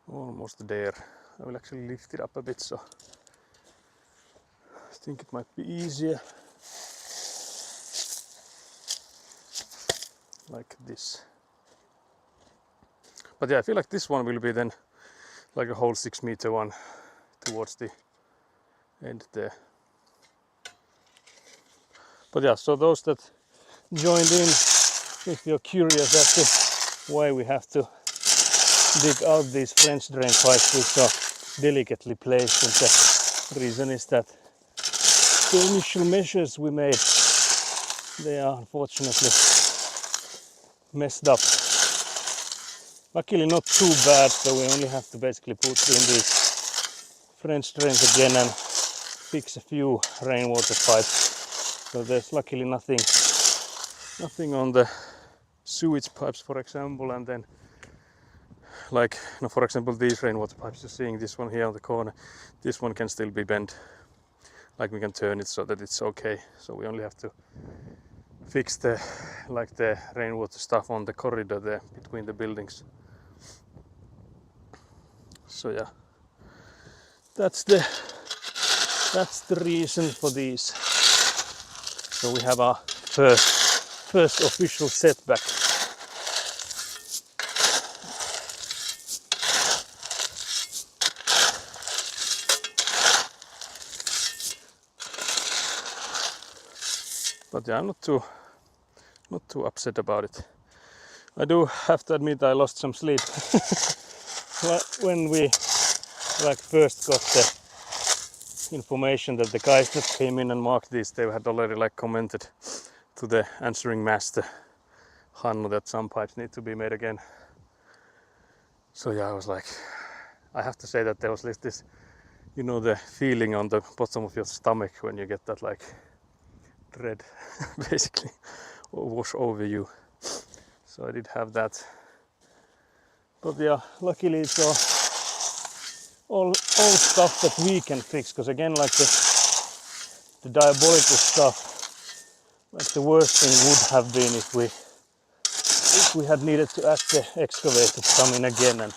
Almost there. I will actually lift it up a bit, so I think it might be easier. Like this. But yeah, I feel like this one will be then like a whole 6 meter one towards the end there. But yeah, so those that joined in, if you're curious as to why we have to dig out these French drain pipes which are delicately placed, and the reason is that the initial measures we made, they are unfortunately messed up. Luckily not too bad, so we only have to basically put in these French drains again and fix a few rainwater pipes. So there's luckily nothing on the sewage pipes, for example, and then like, for example, these rainwater pipes, you're seeing this one here on the corner, this one can still be bent, like we can turn it so that it's okay. So we only have to fix the rainwater stuff on the corridor there between the buildings. So yeah, that's the reason for these. So we have our first official setback. But yeah, I'm not too upset about it. I do have to admit I lost some sleep when we first got the information that the guys that came in and marked these, they had already commented to the answering master Hannu that some pipes need to be made again. So yeah, I was like, I have to say that there was this, the feeling on the bottom of your stomach when you get that dread basically wash over you. So I did have that. But yeah, luckily it's all stuff that we can fix, because again, like the diabolical stuff, like the worst thing would have been if we had needed to ask the excavator to come in again and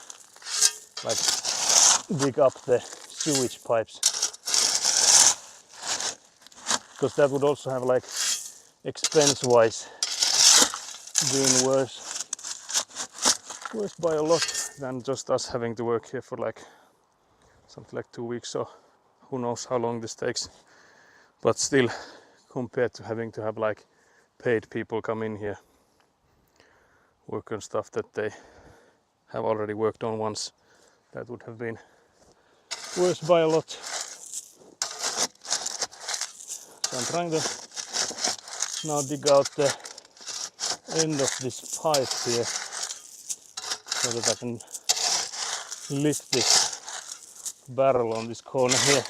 dig up the sewage pipes, because that would also have expense wise been worse by a lot than just us having to work here for something like 2 weeks, so who knows how long this takes. But still, compared to having to have paid people come in here, work on stuff that they have already worked on once. That would have been worse by a lot. So I'm trying to now dig out the end of this pipe here so that I can lift this barrel on this corner here.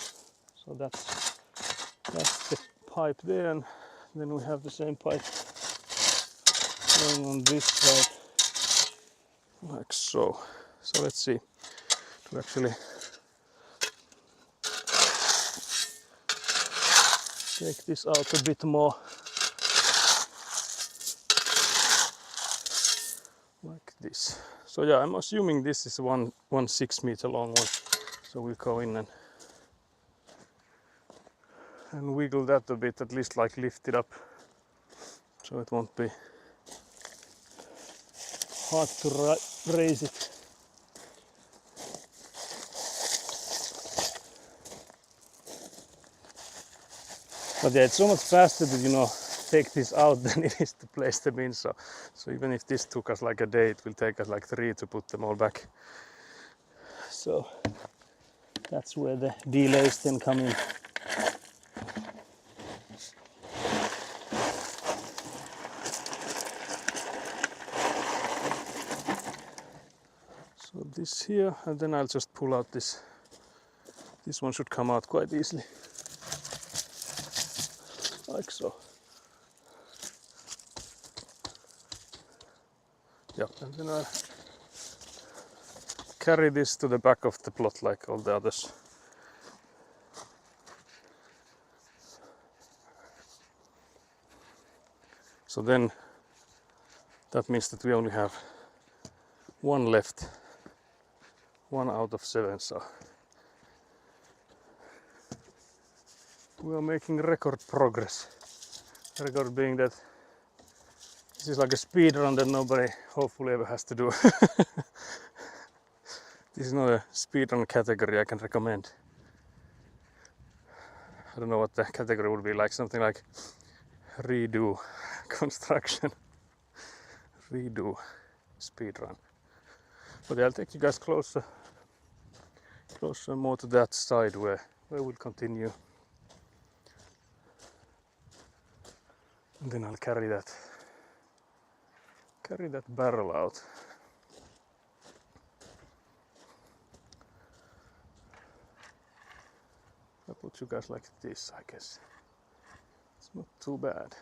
So that's the pipe there, and then we have the same pipe going on this side, like so. So let's see to actually take this out a bit more, like this. So yeah, I'm assuming this is one 6 meter long one. So we'll go in and wiggle that a bit, at least like lift it up, so it won't be hard to raise it. But yeah, it's so much faster to, you know, take this out than it is to place them in. So even if this took us like a day, it will take us like 3 to put them all back. So that's where the delays then come in. So this here, and then I'll just pull out this. This one should come out quite easily, like so. Yep, and then I'll carry this to the back of the plot like all the others. So then that means that we only have one left, 1 out of 7. So we are making record progress. Record being that this is like a speed run that nobody hopefully ever has to do. This is not a speed run category I can recommend. I don't know what the category would be like, something like redo construction, redo speed run. But yeah, I'll take you guys closer more to that side where we'll continue. And then I'll carry that barrel out. I'll put you guys like this, I guess. It's not too bad.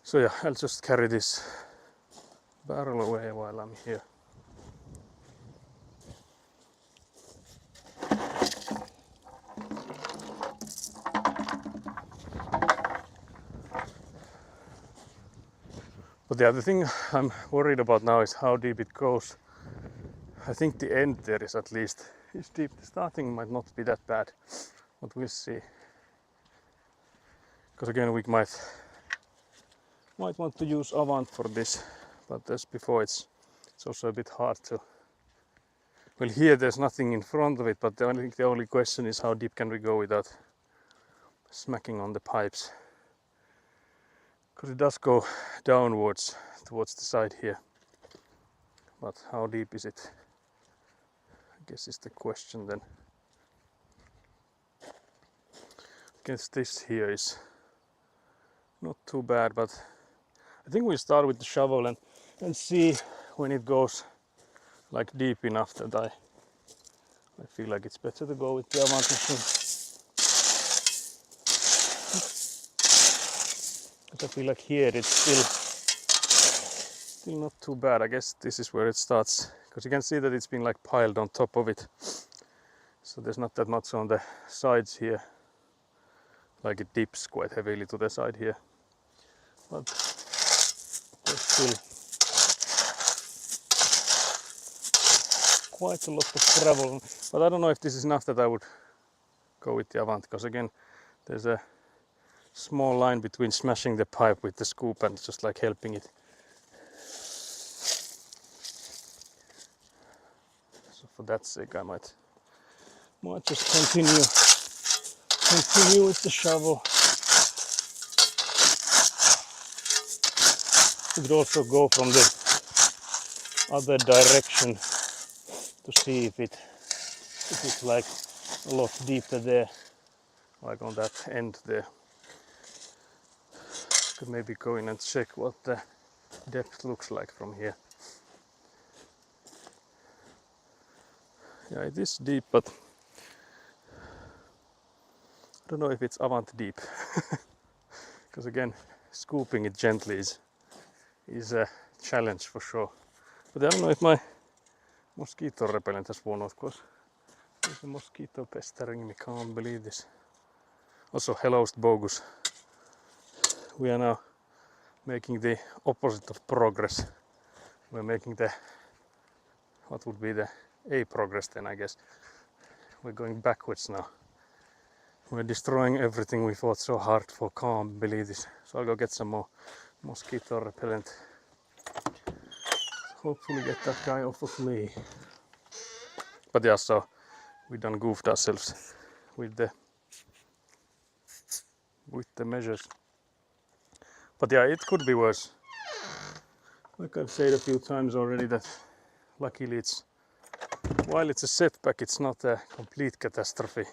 So yeah, I'll just carry this barrel away while I'm here. But the other thing I'm worried about now is how deep it goes. I think the end there is at least is deep. The starting might not be that bad, but we'll see. Because again, we might want to use Avant for this, but as before, it's also a bit hard to. Well, here there's nothing in front of it, but I think the only question is how deep can we go without smacking on the pipes. Because it does go downwards towards the side here, but how deep is it? I guess is the question then. I guess this here is not too bad, but I think we'll start with the shovel and see when it goes like deep enough that I feel like it's better to go with the Avant machine. Because I feel like here it's still not too bad. I guess this is where it starts, because you can see that it's been like piled on top of it. So there's not that much on the sides here. Like it dips quite heavily to the side here. But there's still quite a lot of gravel. But I don't know if this is enough that I would go with the Avant, because again, there's a small line between smashing the pipe with the scoop and just like helping it. So for that sake, I might just continue with the shovel. You could also go from the other direction to see if it's like a lot deeper there, like on that end there. Could maybe go in and check what the depth looks like from here. Yeah, it is deep, but I don't know if it's Avant deep. Because again, scooping it gently is a challenge for sure. But I don't know if my mosquito repellent has worn off, because there's a mosquito pestering me, can't believe this. Also, hello bogus. We are now making the opposite of progress. We're making the, what would be the A progress then, I guess. We're going backwards now. We're destroying everything we fought so hard for, can't believe this. So I'll go get some more mosquito repellent. Hopefully get that guy off of me. But yeah, so we done goofed ourselves with the measures. But yeah, it could be worse. Like I've said a few times already, that luckily while it's a setback, it's not a complete catastrophe.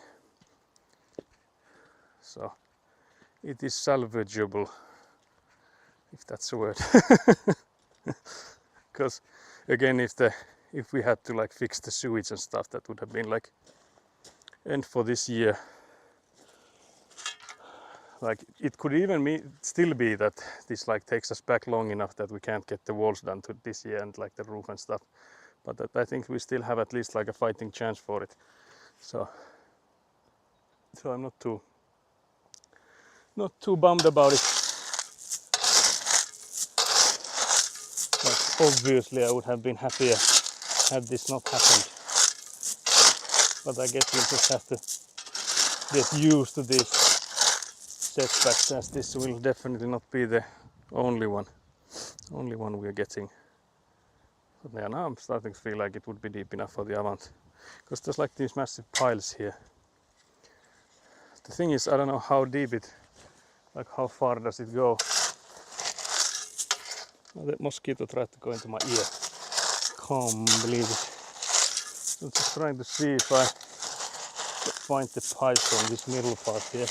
So it is salvageable, if that's a word. Because again, if we had to like fix the sewage and stuff, that would have been like end for this year. Like it could even still be that this like takes us back long enough that we can't get the walls done to this year and like the roof and stuff. But that, I think we still have at least like a fighting chance for it. So I'm not too bummed about it. But obviously I would have been happier had this not happened. But I guess we'll just have to get used to these setbacks, as this will definitely not be the only one we are getting. But yeah, now I'm starting to feel like it would be deep enough for the Avant, because there's like these massive piles here. The thing is, I don't know how deep like how far does it go. Oh, that mosquito tried to go into my ear. Can't believe it. I'm just trying to see if I find the pipe from this middle part here.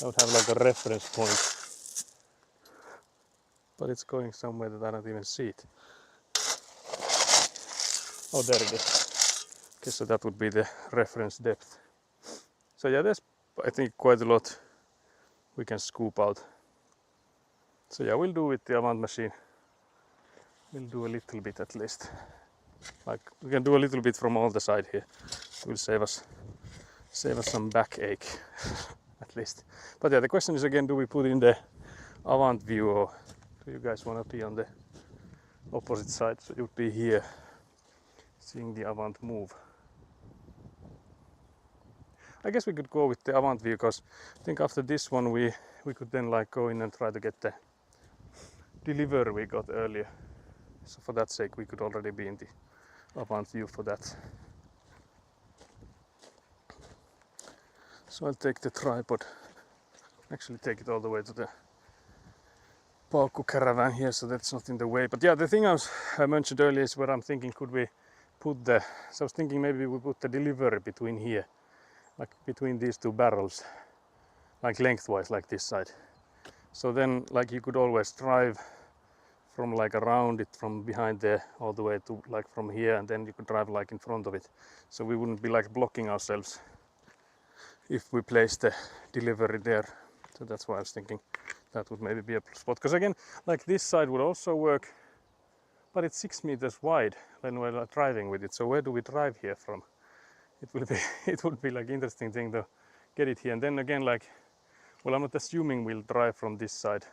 I would have like a reference point. But it's going somewhere that I don't even see it. Oh, there it is. Okay, so that would be the reference depth. So yeah, there's I think quite a lot we can scoop out. So yeah, we'll do with the Avant machine. We'll do a little bit at least. Like we can do a little bit from all the side here. It will save us some backache at least. But yeah, the question is again, do we put in the Avant view, or do you guys want to be on the opposite side? So it would be here, seeing the Avant move. I guess we could go with the Avant view, because I think after this one we could then like go in and try to get the delivery we got earlier. So for that sake we could already be in the Avant view for that. So I'll take the tripod, actually take it all the way to the Paukku caravan here, so that's not in the way. But yeah, the thing I mentioned earlier is where I'm thinking, could we put so I was thinking maybe we put the delivery between here, like between these two barrels, like lengthwise, like this side. So then like you could always drive from like around it from behind there all the way to like from here, and then you could drive like in front of it. So we wouldn't be like blocking ourselves if we place the delivery there. So that's why I was thinking that would maybe be a spot. Because again, like this side would also work, but it's 6 meters wide when we're driving with it. So where do we drive here from? It would be like interesting thing to get it here. And then again, like, well, I'm not assuming we'll drive from this side.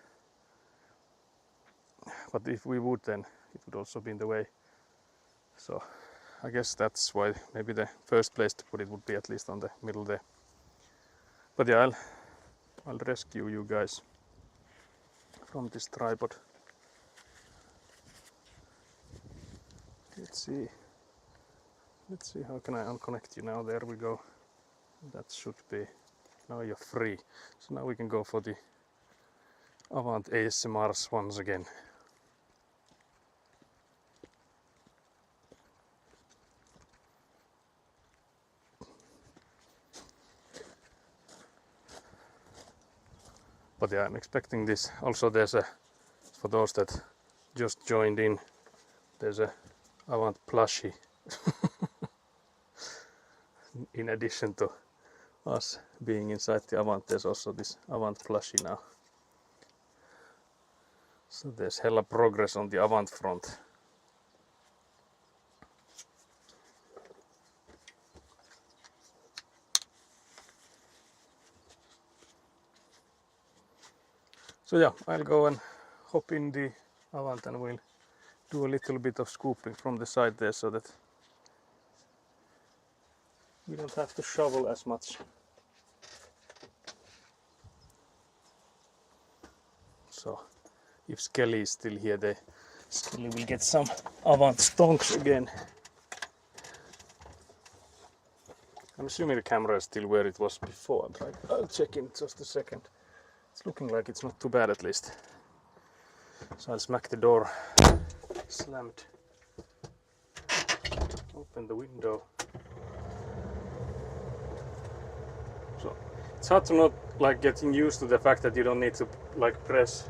But if we would, then it would also be in the way. So I guess that's why maybe the first place to put it would be at least on the middle there. But yeah, I'll rescue you guys from this tripod. Let's see how can I unconnect you now. There we go. That should be, now you're free. So now we can go for the Avant ASMRs once again. But yeah, I'm expecting this. Also there's a, for those that just joined in, there's a Avant plushie in addition to us being inside the Avant, there's also this Avant plushie now. So there's hella progress on the Avant front. So yeah, I'll go and hop in the Avant and we'll do a little bit of scooping from the side there so that we don't have to shovel as much. So if Skelly is still here, Skelly will get some Avant stonks again. I'm assuming the camera is still where it was before. I'll check in just a second. It's looking like it's not too bad at least. So I'll smack the door slammed. Open the window. So it's hard to not like getting used to the fact that you don't need to like press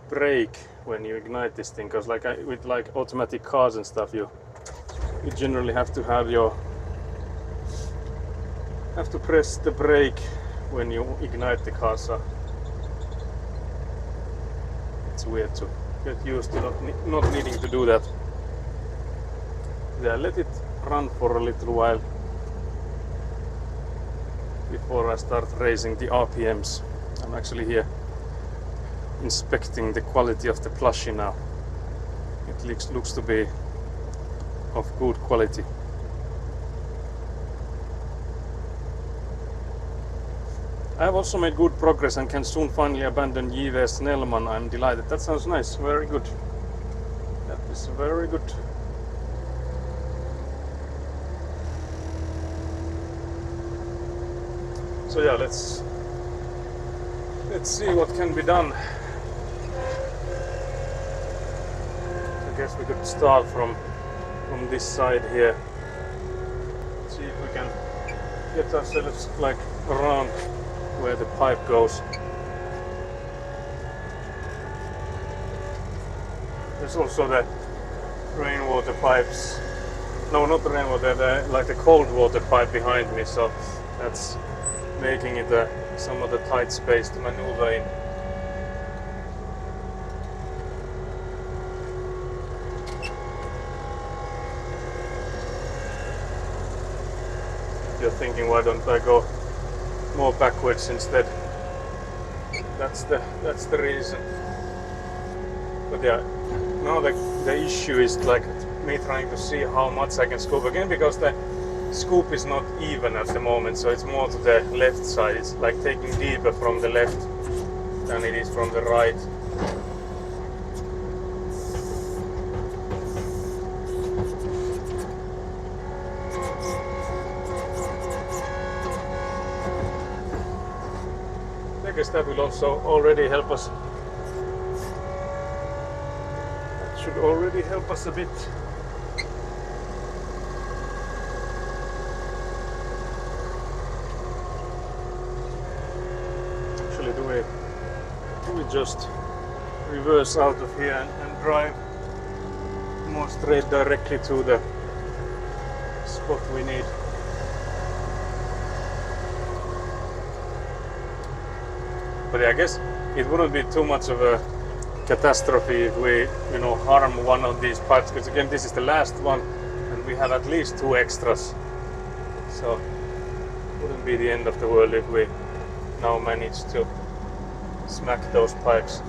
brake when you ignite this thing, because like with like automatic cars and stuff, you generally have to press the brake when you ignite the car. So it's weird to get used to not needing to do that. Yeah, let it run for a little while before I start raising the RPMs. I'm actually here inspecting the quality of the plushie now. It looks to be of good quality. I have also made good progress and can soon finally abandon J.V. Snellman. I'm delighted. That sounds nice. Very good. That is very good. So yeah, let's see what can be done. I guess we could start from this side here. See if we can get ourselves like around where the pipe goes. There's also the rainwater pipes. No, not the rainwater, like the cold water pipe behind me, so that's making it somewhat a tight space to maneuver in. If you're thinking, why don't I go more backwards instead? That's the reason. But yeah, now the issue is like me trying to see how much I can scoop again, because the scoop is not even at the moment, so it's more to the left side. It's like taking deeper from the left than it is from the right. I guess that will also already help us. That should already help us a bit. Actually, do we just reverse out of here and drive more straight directly to the spot we need? But yeah, I guess it wouldn't be too much of a catastrophe if we, harm one of these pipes, because again, this is the last one and we have at least 2 extras. So it wouldn't be the end of the world if we now manage to smack those pipes.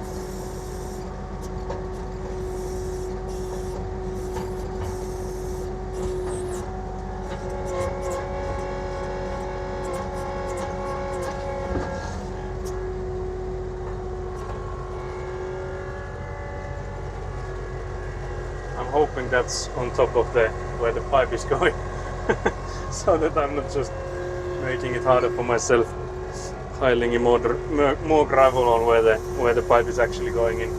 Hoping that's on top of where the pipe is going, so that I'm not just making it harder for myself, piling in more gravel on where the pipe is actually going in.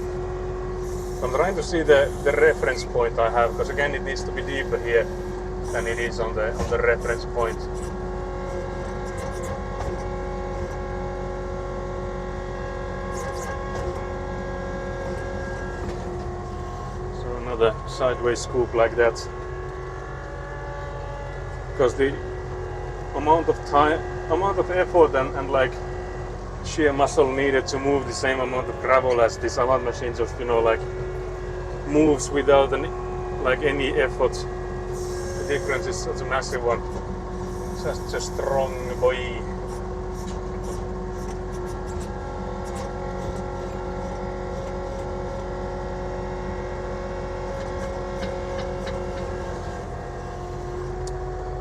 I'm trying to see the reference point I have, because again it needs to be deeper here than it is on the reference point. another sideways scoop like that, because the amount of time, amount of effort and like sheer muscle needed to move the same amount of gravel as this Avant machine just, you know, like moves without any effort. The difference is such a massive one. Just a strong boy.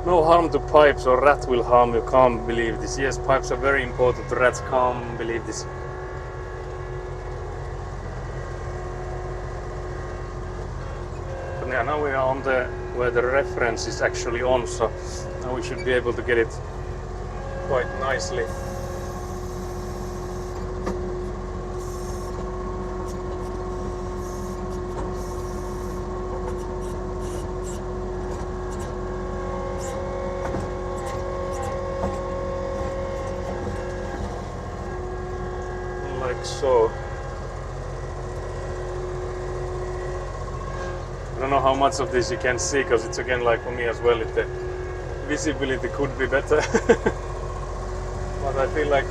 No harm to pipes, or rat will harm you, can't believe this. Yes, pipes are very important, rats can't believe this. But yeah, now we are on the where the reference is actually on, so now we should be able to get it quite nicely. Like so. I don't know how much of this you can see, because it's again like for me as well, the visibility could be better. But I feel like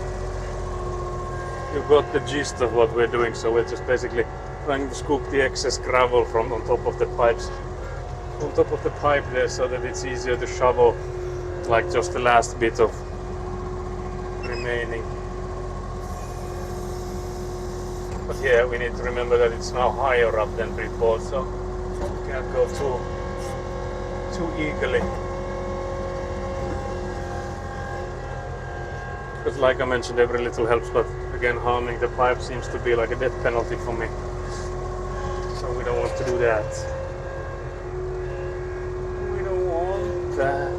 you got the gist of what we're doing, so we're just basically trying to scoop the excess gravel from on top of the pipes, on top of the pipe there, so that it's easier to shovel like just the last bit of remaining. But yeah, we need to remember that it's now higher up than before, so we can't go too eagerly. Because like I mentioned, every little helps, but again, harming the pipe seems to be like a death penalty for me. So we don't want to do that. We don't want that.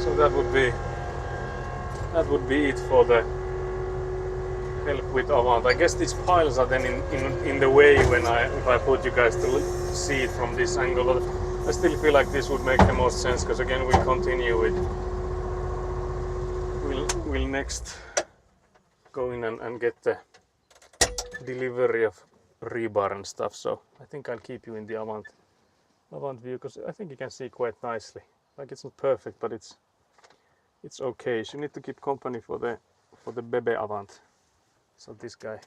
So that would be it for the help with Avant. I guess these piles are then in the way when if I put you guys to see it from this angle. But I still feel like this would make the most sense, because again we'll continue with we'll next go in and get the delivery of rebar and stuff. So I think I'll keep you in the Avant view, because I think you can see quite nicely. Like it's not perfect, but it's okay. So you need to keep company for the Bebe Avant. So this guy,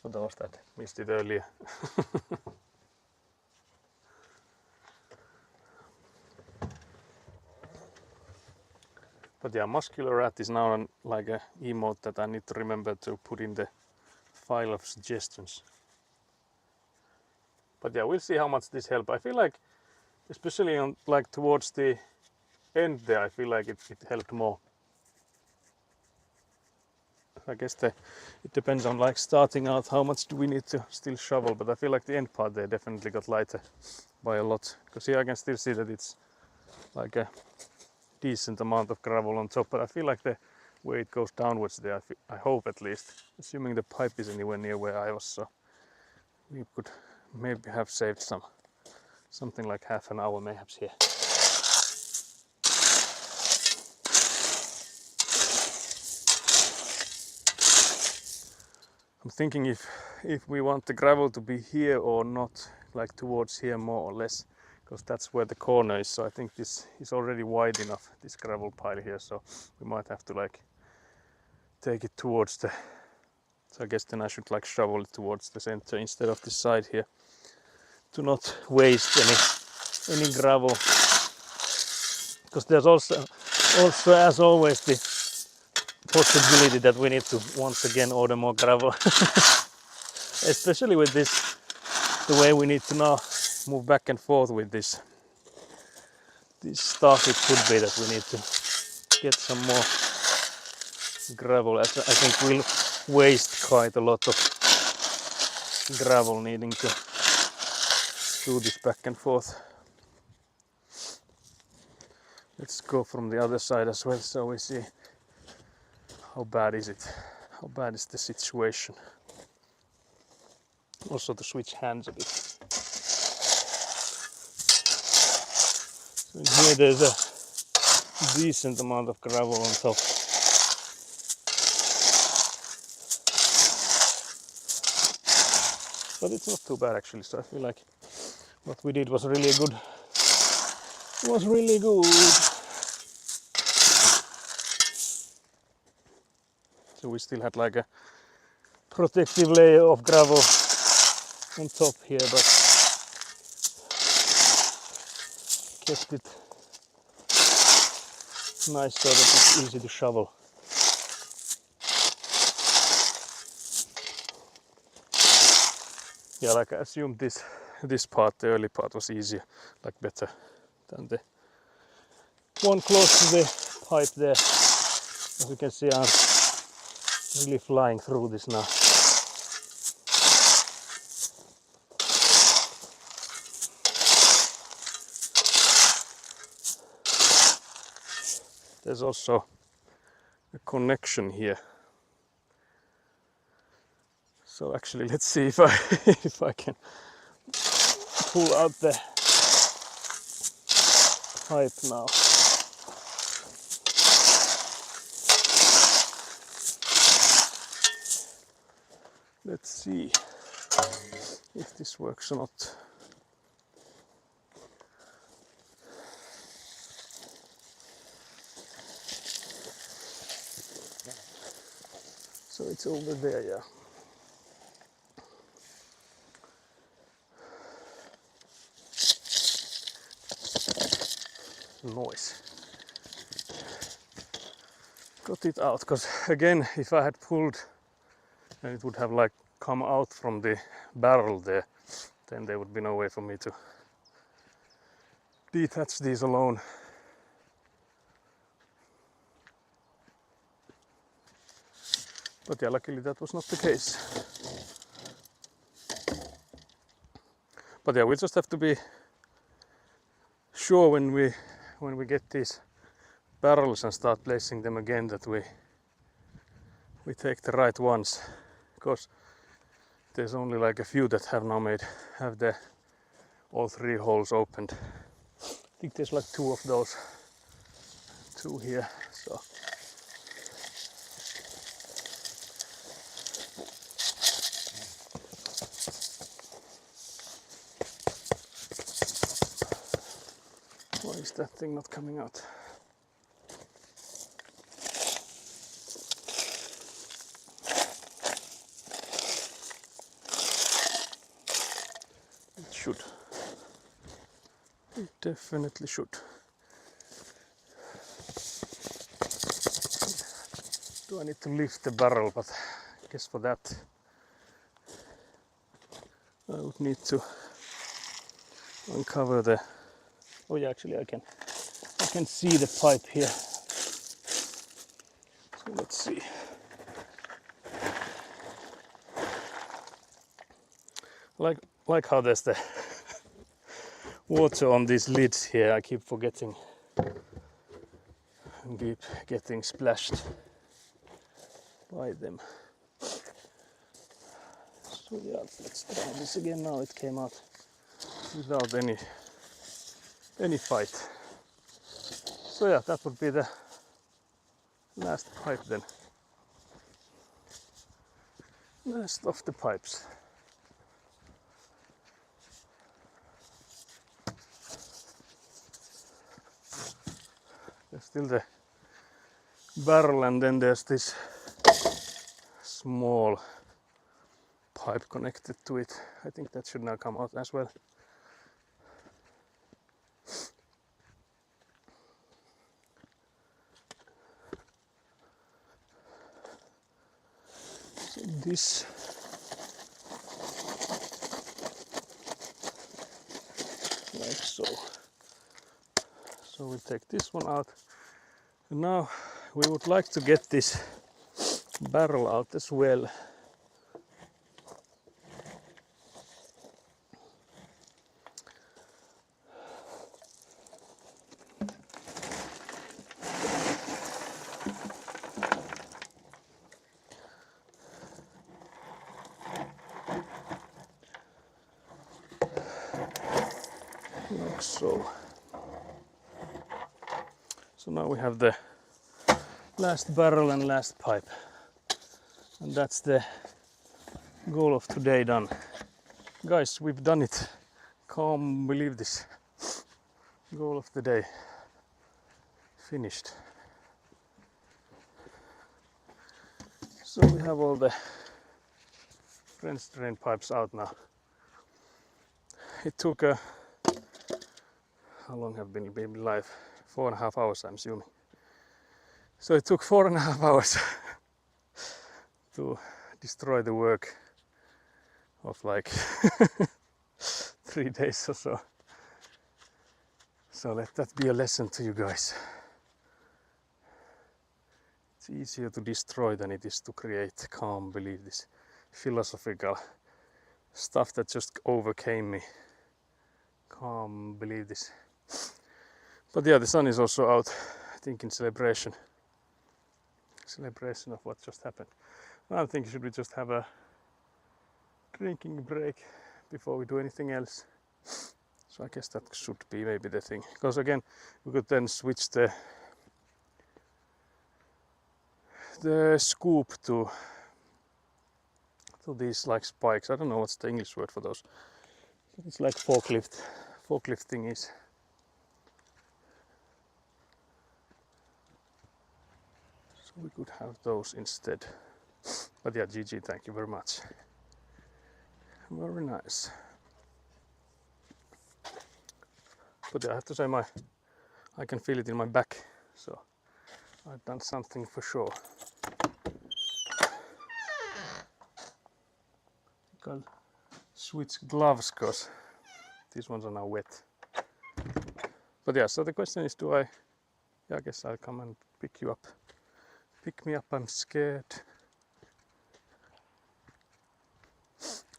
for those that missed it earlier. But yeah, muscular rat is now like a emote that I need to remember to put in the file of suggestions. But yeah, we'll see how much this helps. I feel like, especially on like towards the end there, I feel like it helped more. I guess it depends on like starting out how much do we need to still shovel, but I feel like the end part there definitely got lighter by a lot, because here I can still see that it's like a decent amount of gravel on top, but I feel like the way it goes downwards there, I hope at least, assuming the pipe is anywhere near where I was, so we could maybe have saved something like half an hour mayhaps here. I'm thinking if we want the gravel to be here or not, like towards here more or less, because that's where the corner is. So I think this is already wide enough, this gravel pile here, so we might have to like take it towards the, so I guess then I should like shovel it towards the center instead of this side here, to not waste any gravel, because there's also as always the possibility that we need to once again order more gravel. Especially with this, the way we need to now move back and forth with this stuff, it could be that we need to get some more gravel. I think we'll waste quite a lot of gravel needing to do this back and forth. Let's go from the other side as well, so we see how bad is it, how bad is the situation. Also to switch hands a bit. So in here there's a decent amount of gravel on top. But it's not too bad actually, so I feel like what we did was really good. Was really good. So we still had like a protective layer of gravel on top here, but kept it nice so that it's easy to shovel. Yeah, like I assumed this part, the early part, was easier, like better than the one close to the pipe there. As you can see, I'm really flying through this now. There's also a connection here. So actually, let's see if I can pull out the pipe now. Let's see if this works or not. So it's over there, yeah. Noise. Got it out, because again, if I had pulled, then it would have like come out from the barrel there, then there would be no way for me to detach these alone. But yeah, luckily that was not the case. But yeah, we just have to be sure when we get these barrels and start placing them again that we take the right ones, because there's only like a few that have now have the all three holes opened. I think there's like two of those, two here. So why is that thing not coming out? It should. It definitely should. Do I need to lift the barrel? But I guess for that I would need to uncover the. Oh yeah, actually I can see the pipe here. So let's see. Like how there's the water on these lids here. I keep forgetting and keep getting splashed by them. So yeah, let's try this again. Now it came out without any fight. So yeah, that would be the last pipe then. Last of the pipes. There's still the barrel, and then there's this small pipe connected to it. I think that should now come out as well. So this like so. So we take this one out. And now we would like to get this barrel out as well. like so. So now we have the last barrel and last pipe, and that's the goal of today done. Guys, we've done it. Can't believe this. Goal of the day finished. So we have all the French drain pipes out now. It took how long have been live? 4.5 hours, I'm assuming. So it took 4.5 hours to destroy the work of like 3 days or so. So let that be a lesson to you guys. It's easier to destroy than it is to create. Can't believe this philosophical stuff that just overcame me. Can't believe this. But yeah, the sun is also out, I think in celebration of what just happened. I'm thinking, should we just have a drinking break before we do anything else? So I guess that should be maybe the thing. Because again, we could then switch the scoop to these like spikes. I don't know what's the English word for those. It's like forklift thingies. So we could have those instead. But yeah, GG, thank you very much. Very nice. But yeah, I have to say I can feel it in my back, so I've done something for sure. I'll switch gloves because these ones are now wet. But yeah, so the question is, I guess I'll come and pick you up. Pick me up, I'm scared.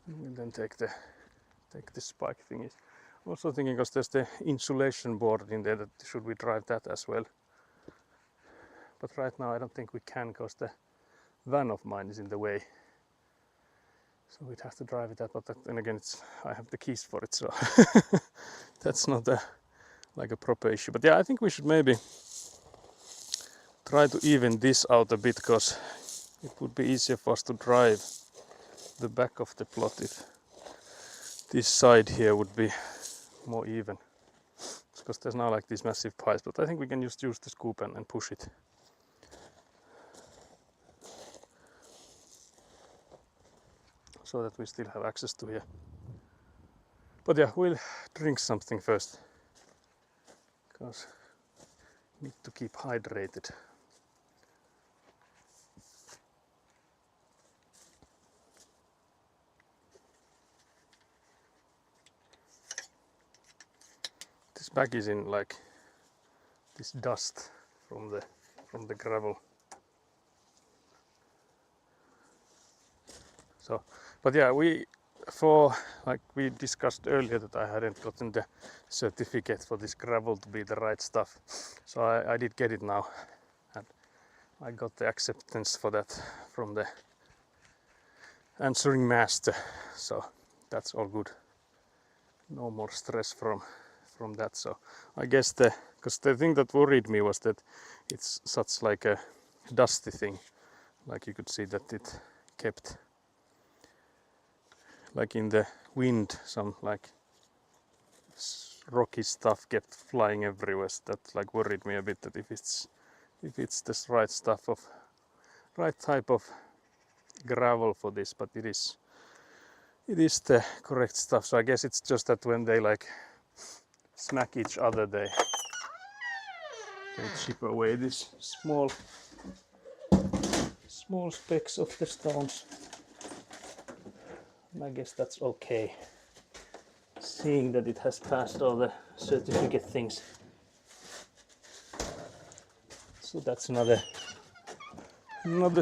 And we'll then take the spike thingies. Also thinking, because there's the insulation board in there, that should we drive that as well? But right now I don't think we can, because the van of mine is in the way. So we'd have to drive it out, but then again, I have the keys for it, so that's not like a proper issue. But yeah, I think we should maybe try to even this out a bit, because it would be easier for us to drive the back of the plot if this side here would be more even. Because there's now like these massive piles, but I think we can just use the scoop and push it. So that we still have access to here. But yeah, we'll drink something first, because we need to keep hydrated. This bag is in like this dust from the gravel. So, but yeah, we discussed earlier that I hadn't gotten the certificate for this gravel to be the right stuff. So I did get it now, and I got the acceptance for that from the answering master. So that's all good. No more stress from that. So I guess because the thing that worried me was that it's such like a dusty thing. Like you could see that it kept, like in the wind, some like rocky stuff kept flying everywhere. So that like worried me a bit, that if it's this right type of gravel for this, but it is the correct stuff. So I guess it's just that when they like smack each other, they chip away these small specks of the stones. And I guess that's okay, seeing that it has passed all the certificate things. So that's another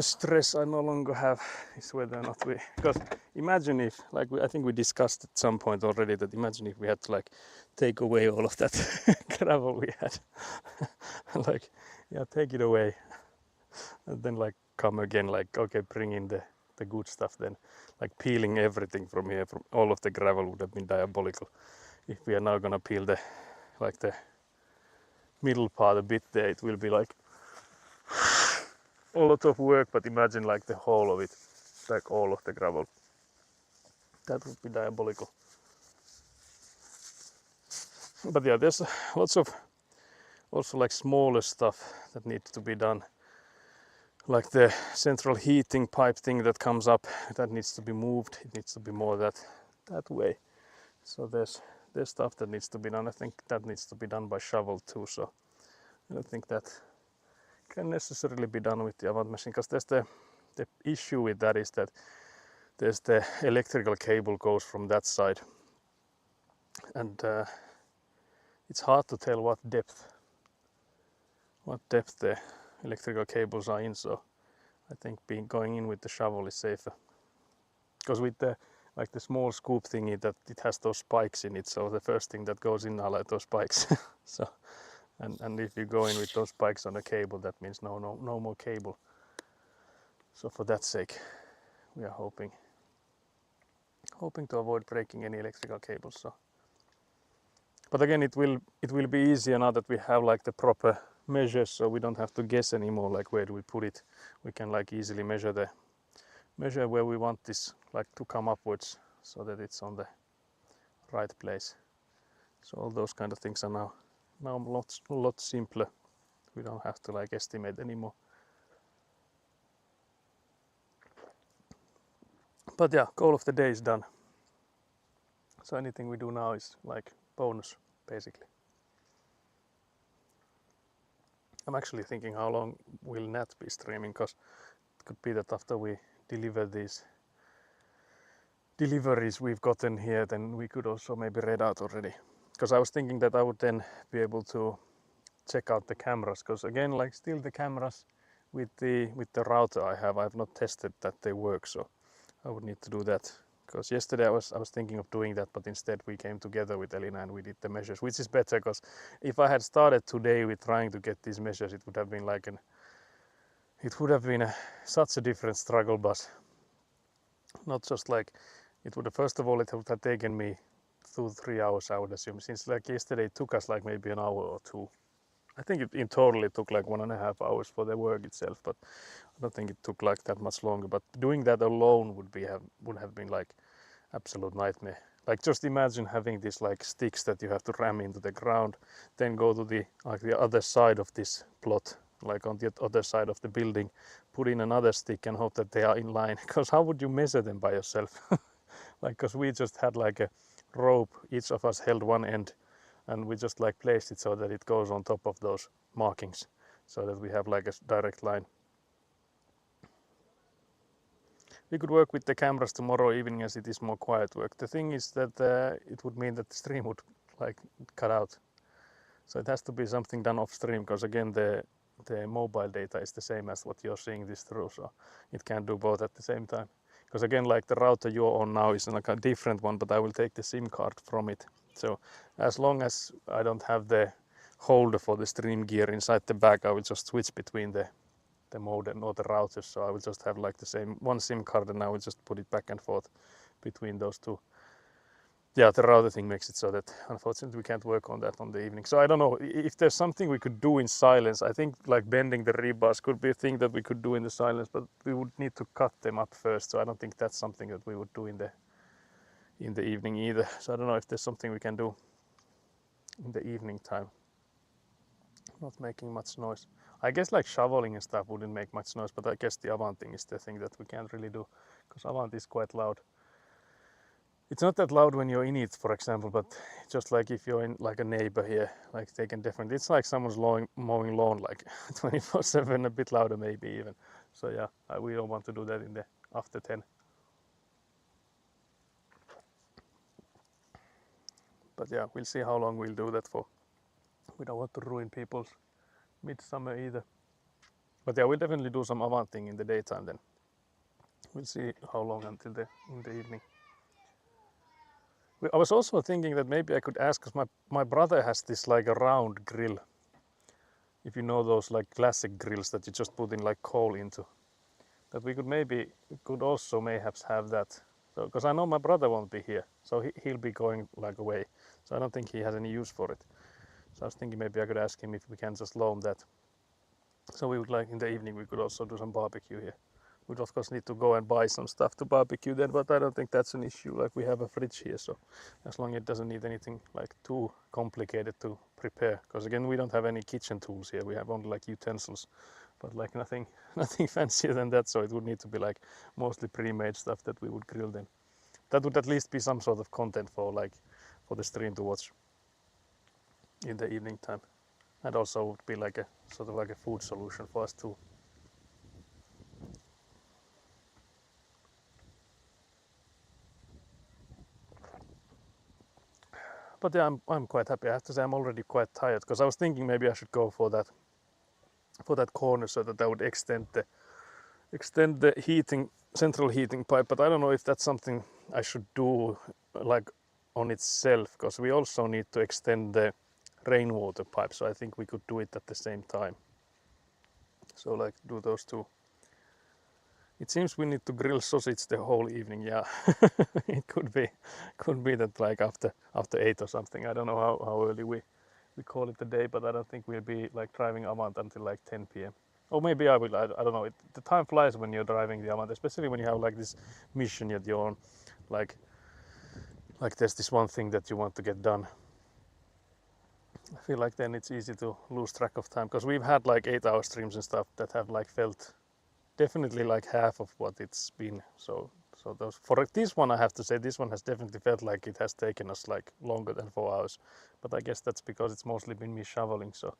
stress I no longer have, is whether or not because imagine if, like I think we discussed at some point already, that imagine if we had to like take away all of that gravel we had. Like, yeah, take it away, and then like come again, like, okay, bring in the good stuff. Then like peeling everything from here, from all of the gravel, would have been diabolical. if we are now gonna peel the middle part a bit there, it will be like a lot of work, but imagine like the whole of it, like all of the gravel. That would be diabolical. But yeah, there's lots of also like smaller stuff that needs to be done. Like the central heating pipe thing that comes up, that needs to be moved. It needs to be more that way. So there's stuff that needs to be done. I think that needs to be done by shovel too. So I don't think that can necessarily be done with the Avant machine, because there's the issue with that is that there's the electrical cable goes from that side, and it's hard to tell what depth the electrical cables are in. So I think going in with the shovel is safer, because with the like the small scoop thingy, that it has those spikes in it, so the first thing that goes in are like those spikes. So and if you go in with those spikes on the cable, that means no more cable. So for that sake, we are hoping to avoid breaking any electrical cables. So, but again, it will be easier now that we have like the proper measures, so we don't have to guess anymore. Like where do we put it? We can like easily measure where we want this like to come upwards, so that it's on the right place. So all those kind of things are now a lot simpler. We don't have to like estimate anymore. But yeah, goal of the day is done. So anything we do now is like bonus, basically. I'm actually thinking how long will Nat be streaming, because it could be that after we deliver these deliveries we've gotten here, then we could also maybe read out already. Because I was thinking that I would then be able to check out the cameras, because again, like still the cameras with the router I've not tested that they work, so I would need to do that. Because yesterday I was thinking of doing that, but instead we came together with Elina and we did the measures, which is better, because if I had started today with trying to get these measures, it would have been like such a different struggle, but not just like it would have, first of all, it would have taken me 2-3 hours, I would assume, since like yesterday it took us like maybe an hour or two. I think it in total it took like 1.5 hours for the work itself, but I don't think it took like that much longer. But doing that alone would have been like absolute nightmare. Like just imagine having these like sticks that you have to ram into the ground, then go to the other side of this plot, like on the other side of the building, put in another stick and hope that they are in line. Because how would you measure them by yourself? Like, because we just had like a rope, each of us held one end, and we just like placed it so that it goes on top of those markings, so that we have like a direct line. We could work with the cameras tomorrow evening, as it is more quiet work. The thing is that it would mean that the stream would like cut out, so it has to be something done off stream, because again the mobile data is the same as what you're seeing this through, so it can't do both at the same time. Because again, like the router you're on now is like a different one, but I will take the SIM card from it. So as long as I don't have the holder for the stream gear inside the bag, I will just switch between the modem or the routers. So I will just have like the same one SIM card, and I will just put it back and forth between those two. Yeah, the router thing makes it so that unfortunately we can't work on that on the evening. So I don't know if there's something we could do in silence. I think like bending the rebars could be a thing that we could do in the silence, but we would need to cut them up first. So I don't think that's something that we would do in the evening either. So I don't know if there's something we can do in the evening time, not making much noise. I guess like shoveling and stuff wouldn't make much noise, but I guess the Avant thing is the thing that we can't really do, because Avant is quite loud. It's not that loud when you're in it, for example, but just like if you're in like a neighbor here, like they can definitely, it's like someone's mowing lawn like 24/7, a bit louder maybe even. So yeah, we don't want to do that in the after 10. But yeah, we'll see how long we'll do that for. We don't want to ruin people's midsummer either. But yeah, we'll definitely do some Avant thing in the daytime then. We'll see how long until in the evening. I was also thinking that maybe I could ask, because my brother has this like a round grill. If you know those like classic grills that you just put in like coal into. That we could also mayhaps have that So, because I know my brother won't be here, so he'll be going like away. So I don't think he has any use for it. So I was thinking maybe I could ask him if we can just loan that. So we would like in the evening we could also do some barbecue here. We'd of course need to go and buy some stuff to barbecue then, but I don't think that's an issue. Like we have a fridge here, so as long as it doesn't need anything like too complicated to prepare. Because again, we don't have any kitchen tools here. We have only like utensils, but like nothing fancier than that. So it would need to be like mostly pre-made stuff that we would grill then. That would at least be some sort of content for the stream to watch in the evening time, and also would be like a sort of like a food solution for us too. But yeah, I'm quite happy. I have to say I'm already quite tired because I was thinking maybe I should go for that corner so that I would extend the heating central heating pipe. But I don't know if that's something I should do like on itself, because we also need to extend the rainwater pipe. So I think we could do it at the same time. So like do those two. It seems we need to grill sausage the whole evening. Yeah, it could be that like after 8 or something. I don't know how early we call it a day, but I don't think we'll be like driving Avant until like 10 p.m. Or maybe I will. I don't know. The time flies when you're driving the Avant, especially when you have like this mission that you're on. Like there's this one thing that you want to get done. I feel like then it's easy to lose track of time, because we've had like 8-hour streams and stuff that have like felt definitely like half of what it's been. So those, for this one I have to say, this one has definitely felt like it has taken us like longer than 4 hours. But I guess that's because it's mostly been me shoveling, so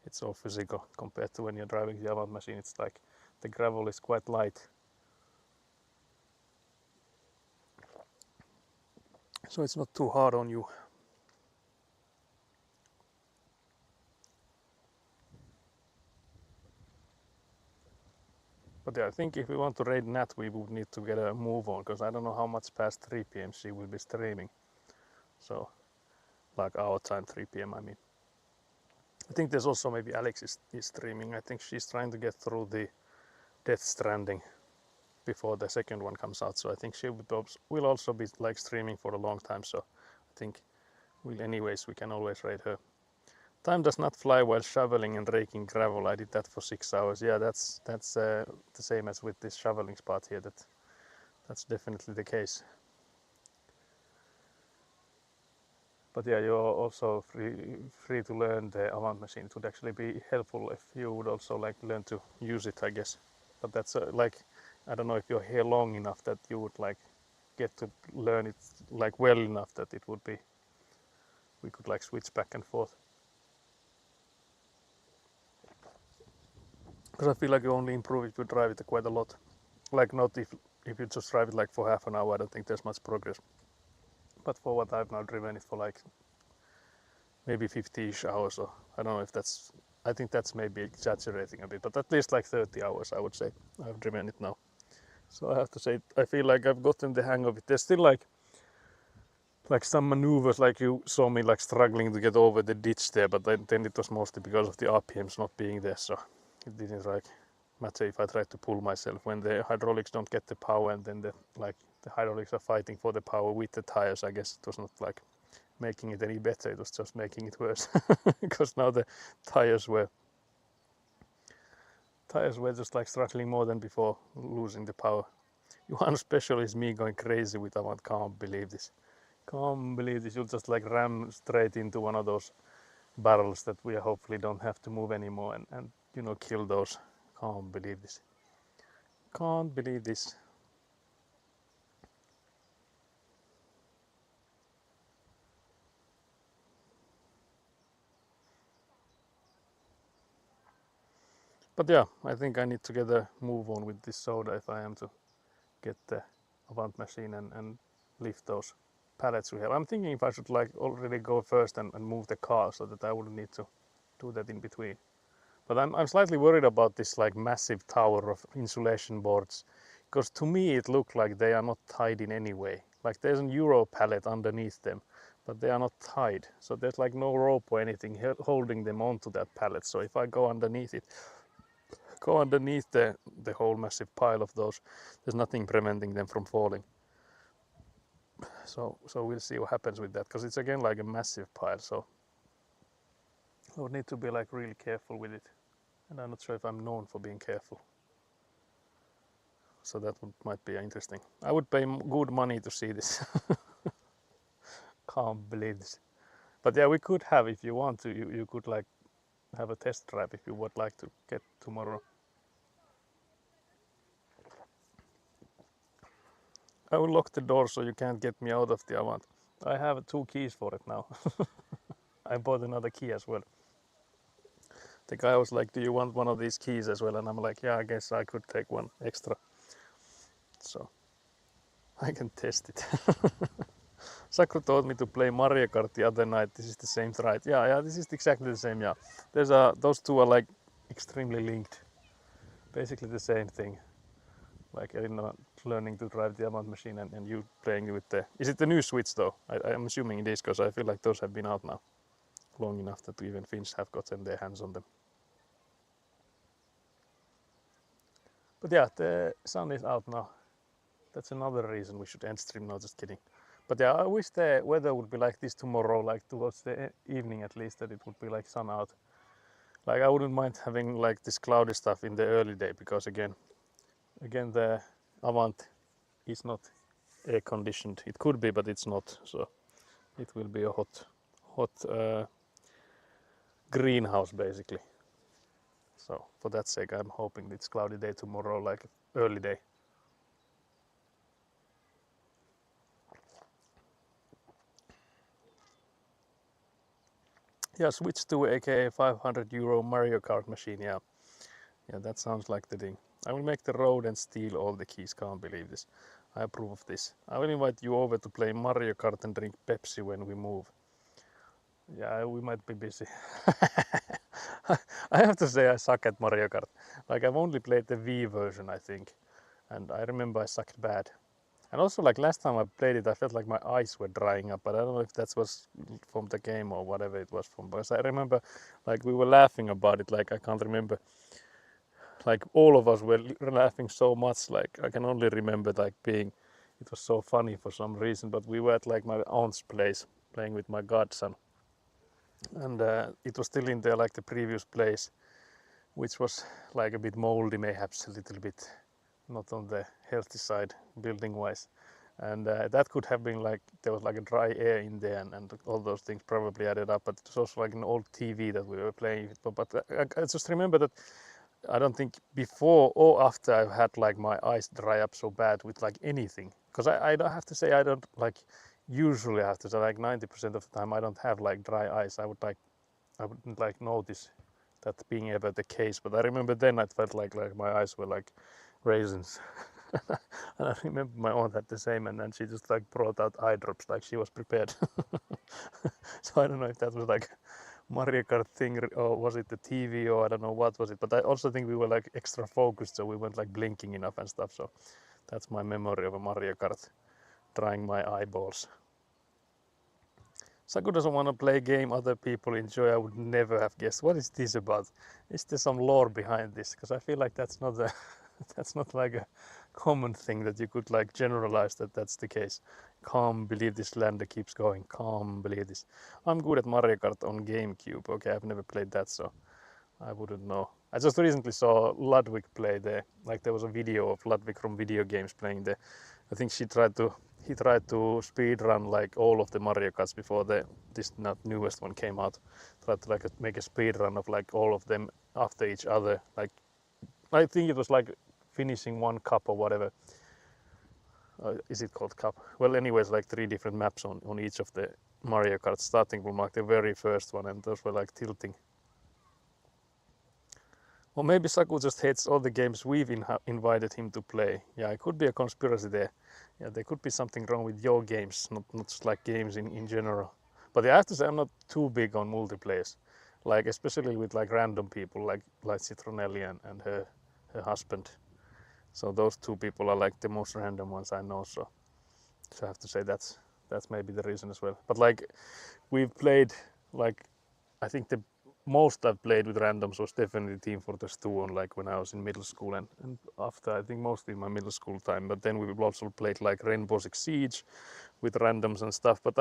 it's all physical compared to when you're driving the Avant machine. It's like the gravel is quite light. So it's not too hard on you. But yeah, I think if we want to raid Nat, we would need to get a move on, because I don't know how much past 3 p.m. she will be streaming. So, like our time, 3 p.m. I mean. I think there's also maybe Alex is streaming. I think she's trying to get through the Death Stranding before the second one comes out. So I think she will also be like streaming for a long time. So I think we can always raid her. Time does not fly while shoveling and raking gravel. I did that for 6 hours. Yeah, that's the same as with this shoveling spot here. That's definitely the case. But yeah, you're also free to learn the Avant machine. It would actually be helpful if you would also like learn to use it, I guess. But that's like, I don't know if you're here long enough that you would like get to learn it like well enough that it would be, we could like switch back and forth. Because I feel like you only improve if you drive it quite a lot. Like not if you just drive it like for half an hour, I don't think there's much progress. But for what I've now driven it for like maybe 50-ish hours, or I don't know if that's, I think that's maybe exaggerating a bit, but at least like 30 hours I would say I've driven it now. So I have to say, I feel like I've gotten the hang of it. There's still like some maneuvers, like you saw me like struggling to get over the ditch there, but then it was mostly because of the RPMs not being there, so it didn't like matter if I tried to pull myself when the hydraulics don't get the power, and then the hydraulics are fighting for the power with the tires. I guess it was not like making it any better, it was just making it worse because now the tires were just like struggling more than before, losing the power. One special is me going crazy with Avant. Can't believe this. You'll just like ram straight into one of those barrels that we hopefully don't have to move anymore, and you know, kill those. Can't believe this. Can't believe this. But yeah, I think I need to get a move on with this soda if I am to get the Avant machine and lift those pallets we have. I'm thinking if I should like already go first and move the car so that I wouldn't need to do that in between. But I'm slightly worried about this like massive tower of insulation boards, because to me it looked like they are not tied in any way. Like there's an Euro pallet underneath them, but they are not tied. So there's like no rope or anything holding them onto that pallet. So if I go underneath the whole massive pile of those, there's nothing preventing them from falling. So we'll see what happens with that, because it's again like a massive pile. So I would need to be like really careful with it, and I'm not sure if I'm known for being careful. So that might be interesting. I would pay good money to see this. Can't believe this. But yeah, we could have, if you want to, you could like have a test drive if you would like to get tomorrow. I will lock the door so you can't get me out of the Avant. I have 2 keys for it now. I bought another key as well. The guy was like, do you want one of these keys as well? And I'm like, yeah, I guess I could take one extra. So I can test it. Sakura told me to play Mario Kart the other night. This is the same, right? Yeah, this is exactly the same, yeah. There's those two are like extremely linked. Basically the same thing. Like Elina learning to drive the Avant machine and you playing with the... Is it the new Switch though? I'm assuming it is, because I feel like those have been out now long enough that even Finns have gotten their hands on them. But yeah, the sun is out now. That's another reason we should end stream now, just kidding. But yeah, I wish the weather would be like this tomorrow, like towards the evening at least, that it would be like sun out. Like I wouldn't mind having like this cloudy stuff in the early day, because again the Avant is not air conditioned. It could be, but it's not. So it will be a hot greenhouse basically. So for that sake, I'm hoping it's cloudy day tomorrow, like early day. Yeah, Switch 2 aka €500 Mario Kart machine, yeah, that sounds like the thing. I will make the road and steal all the keys, can't believe this. I approve of this. I will invite you over to play Mario Kart and drink Pepsi when we move. Yeah, we might be busy. I have to say I suck at Mario Kart. Like I've only played the Wii version, I think, and I remember I sucked bad. And also, like last time I played it, I felt like my eyes were drying up, but I don't know if that was from the game or whatever it was from. Because I remember, like we were laughing about it. Like I can't remember. Like all of us were laughing so much. Like I can only remember like being, it was so funny for some reason. But we were at like my aunt's place playing with my godson, and it was still in there like the previous place, which was like a bit moldy, mayhaps a little bit not on the healthy side building wise, and that could have been like there was like a dry air in there, and all those things probably added up. But it was also like an old TV that we were playing with. But I just remember that I don't think before or after I've had like my eyes dry up so bad with like anything, because I don't have to say I don't like usually have to say like 90% of the time I don't have like dry eyes. I wouldn't like notice that being ever the case, but I remember then I felt like my eyes were like raisins. And I remember my aunt had the same, and then she just like brought out eye drops like she was prepared. So I don't know if that was like Mario Kart thing or was it the TV or I don't know what was it, but I also think we were like extra focused, so we weren't like blinking enough and stuff. So that's my memory of a Mario Kart drying my eyeballs. Saku doesn't want to play a game other people enjoy. I would never have guessed. What is this about? Is there some lore behind this? Because I feel like that's not a that's not like a common thing that you could like generalize that that's the case. Can't believe this lander keeps going. Can't believe this. I'm good at Mario Kart on GameCube. Okay, I've never played that, so I wouldn't know. I just recently saw Ludwig play there. Like there was a video of Ludwig from video games playing there. I think he tried to speed run like all of the Mario Karts before this newest one came out. Tried to like make a speed run of like all of them after each other. Like I think it was like finishing one cup or whatever. Is it called cup? Well, anyways, like 3 different maps on each of the Mario Karts, starting from like the very first one, and those were like tilting. Or maybe Saku just hates all the games we've invited him to play. Yeah, it could be a conspiracy there. Yeah, there could be something wrong with your games, not just like games in general. But yeah, I have to say I'm not too big on multiplayers. Like especially with like random people like Citronelli and her husband. So those 2 people are like the most random ones I know. So I have to say that's maybe the reason as well. But like we've played like I think the most I've played with randoms was definitely Team Fortress 2 on like when I was in middle school and after I think mostly my middle school time. But then we've also played like Rainbow Six Siege with randoms and stuff. But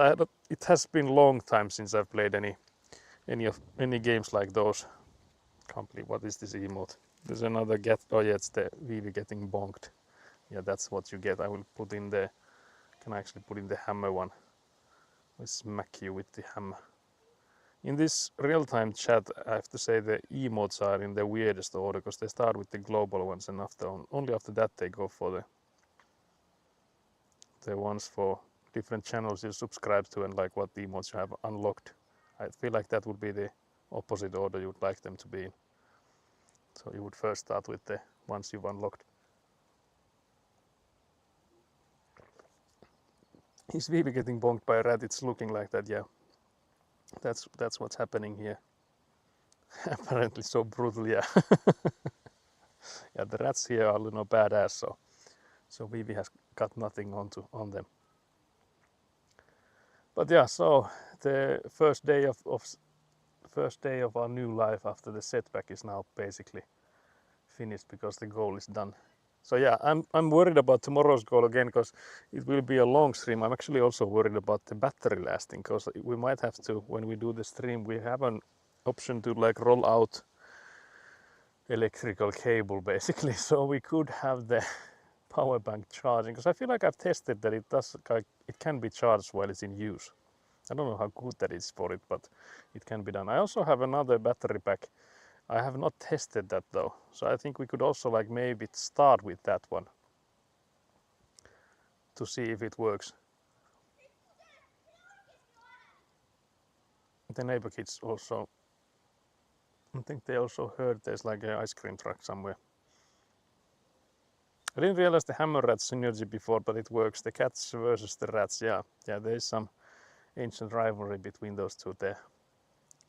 it has been a long time since I've played any games like those. Can't believe, what is this emote? There's another get. Oh yeah, it's the Vivi getting bonked. Yeah, that's what you get. I will put in the. Can I actually put in the hammer one? I smack you with the hammer. In this real-time chat, I have to say the emotes are in the weirdest order because they start with the global ones and only after that they go for the ones for different channels you subscribe to and like what emotes you have unlocked. I feel like that would be the opposite order you'd like them to be in. So you would first start with the ones you've unlocked. Is Vivi getting bonked by a rat? It's looking like that, yeah. That's what's happening here. Apparently so brutal, yeah. Yeah, the rats here are badass, so Vivi has got nothing on them. But yeah, so the first day of our new life after the setback is now basically finished because the goal is done. So yeah, I'm worried about tomorrow's goal again because it will be a long stream. I'm actually also worried about the battery lasting because we might have to, when we do the stream, we have an option to like roll out electrical cable basically, so we could have the power bank charging because I feel like I've tested that it can be charged while it's in use. I don't know how good that is for it, but it can be done. I also have another battery pack. I have not tested that though, so I think we could also like maybe start with that one to see if it works. The neighbor kids also, I think they also heard there's like an ice cream truck somewhere. I didn't realize the hammer rat synergy before, but it works. The cats versus the rats, yeah, there is some ancient rivalry between those two there.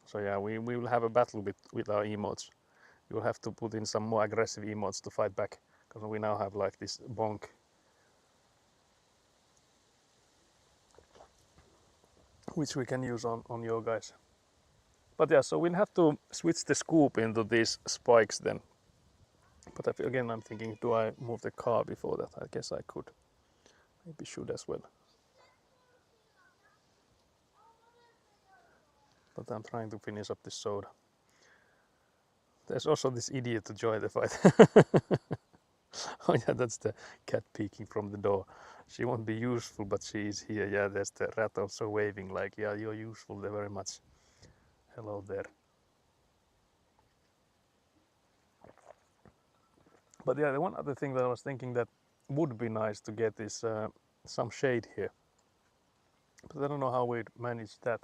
So yeah, we will have a battle with our emotes. We will have to put in some more aggressive emotes to fight back because we now have like this bonk, which we can use on your guys. But yeah, so we'll have to switch the scoop into these spikes then. But again, I'm thinking, do I move the car before that? I guess I could. Maybe should as well. But I'm trying to finish up this soda. There's also this idiot to join the fight. Oh yeah, that's the cat peeking from the door. She won't be useful, but she is here. Yeah, there's the rat also waving like, yeah, you're useful there very much. Hello there. But yeah, the one other thing that I was thinking that would be nice to get is some shade here. But I don't know how we'd manage that.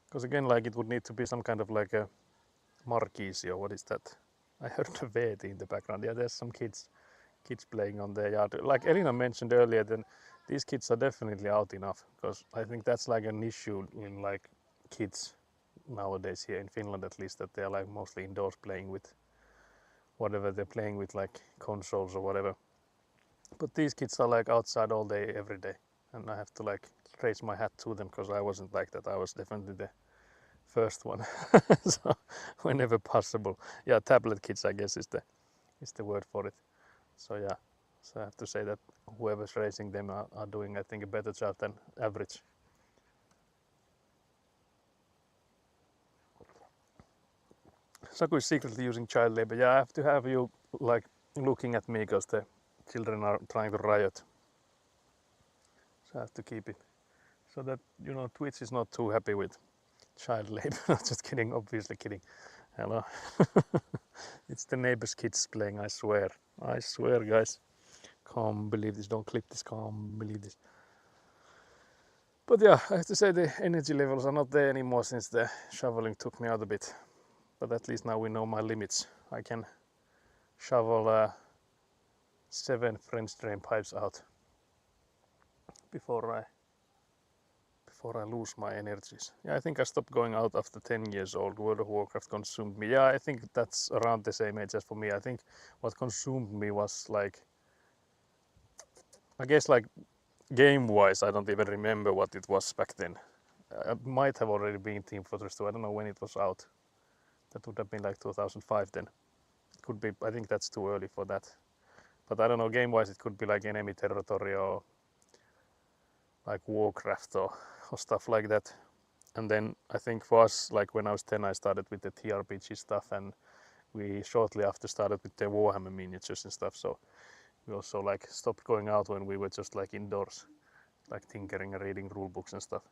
Because again, like it would need to be some kind of like a marquise or what is that? I heard a Veeti in the background. Yeah, there's some kids playing on their yard. Like Elina mentioned earlier, then these kids are definitely out enough because I think that's like an issue in like kids nowadays here in Finland at least, that they're like mostly indoors playing with whatever they're playing with, like consoles or whatever. But these kids are like outside all day every day, and I have to like raise my hat to them because I wasn't like that. I was definitely the first one. So whenever possible, yeah, tablet kids I guess is the word for it. So yeah, so I have to say that whoever's raising them are doing, I think, a better job than average. Saku is secretly using child labor. Yeah, I have to have you like looking at me because the children are trying to riot. So I have to keep it so that Twitch is not too happy with child labor. Just kidding, obviously kidding. Hello. It's the neighbor's kids playing, I swear. I swear, guys. Can't believe this. Don't clip this. Can't believe this. But yeah, I have to say the energy levels are not there anymore since the shoveling took me out a bit. But at least now we know my limits. I can shovel 7 French drain pipes out before I lose my energies. Yeah, I think I stopped going out after 10 years old. World of Warcraft consumed me. Yeah, I think that's around the same age as for me. I think what consumed me was like, I guess like game-wise, I don't even remember what it was back then. I might have already been Team Fortress 2. I don't know when it was out. That would have been like 2005 then. It could be, I think that's too early for that. But I don't know, game-wise it could be like Enemy Territory or like Warcraft or stuff like that. And then I think for us, like when I was 10, I started with the TRPG stuff, and we shortly after started with the Warhammer miniatures and stuff. So we also like stopped going out when we were just like indoors, like tinkering and reading rule books and stuff.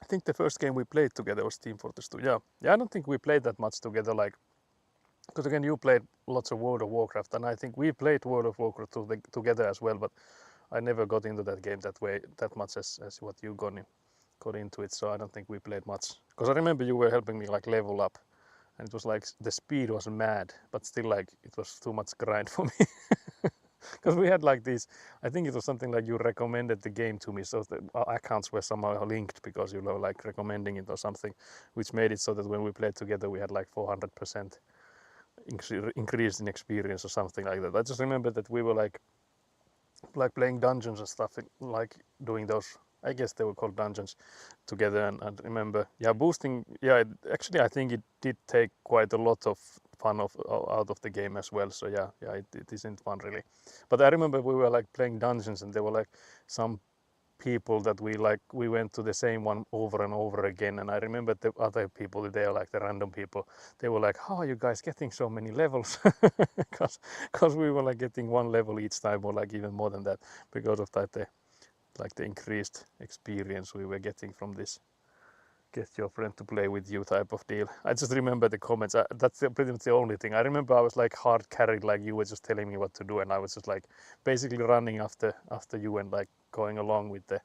I think the first game we played together was Team Fortress 2. Yeah, I don't think we played that much together, like, because again you played lots of World of Warcraft, and I think we played World of Warcraft together as well, but I never got into that game that much as what you got into it. So I don't think we played much. Because I remember you were helping me like level up, and it was like the speed was mad, but still like it was too much grind for me. Because we had like these, I think it was something like you recommended the game to me, so the our accounts were somehow linked because you were like recommending it or something, which made it so that when we played together we had like 400% increase in experience or something like that. I just remember that we were like playing dungeons and stuff, like doing those, I guess they were called dungeons, together. And I remember, yeah, boosting, yeah, actually I think it did take quite a lot of fun out of the game as well. So yeah, it isn't fun really. But I remember we were like playing dungeons, and there were like some people that we went to the same one over and over again. And I remember the other people, they are like the random people, they were like, how are you guys getting so many levels? Because we were like getting one level each time, or like even more than that, because of that the increased experience we were getting from this get your friend to play with you type of deal. I just remember the comments. That's pretty much the only thing. I remember I was like hard carried, like you were just telling me what to do, and I was just like basically running after you and like going along with the.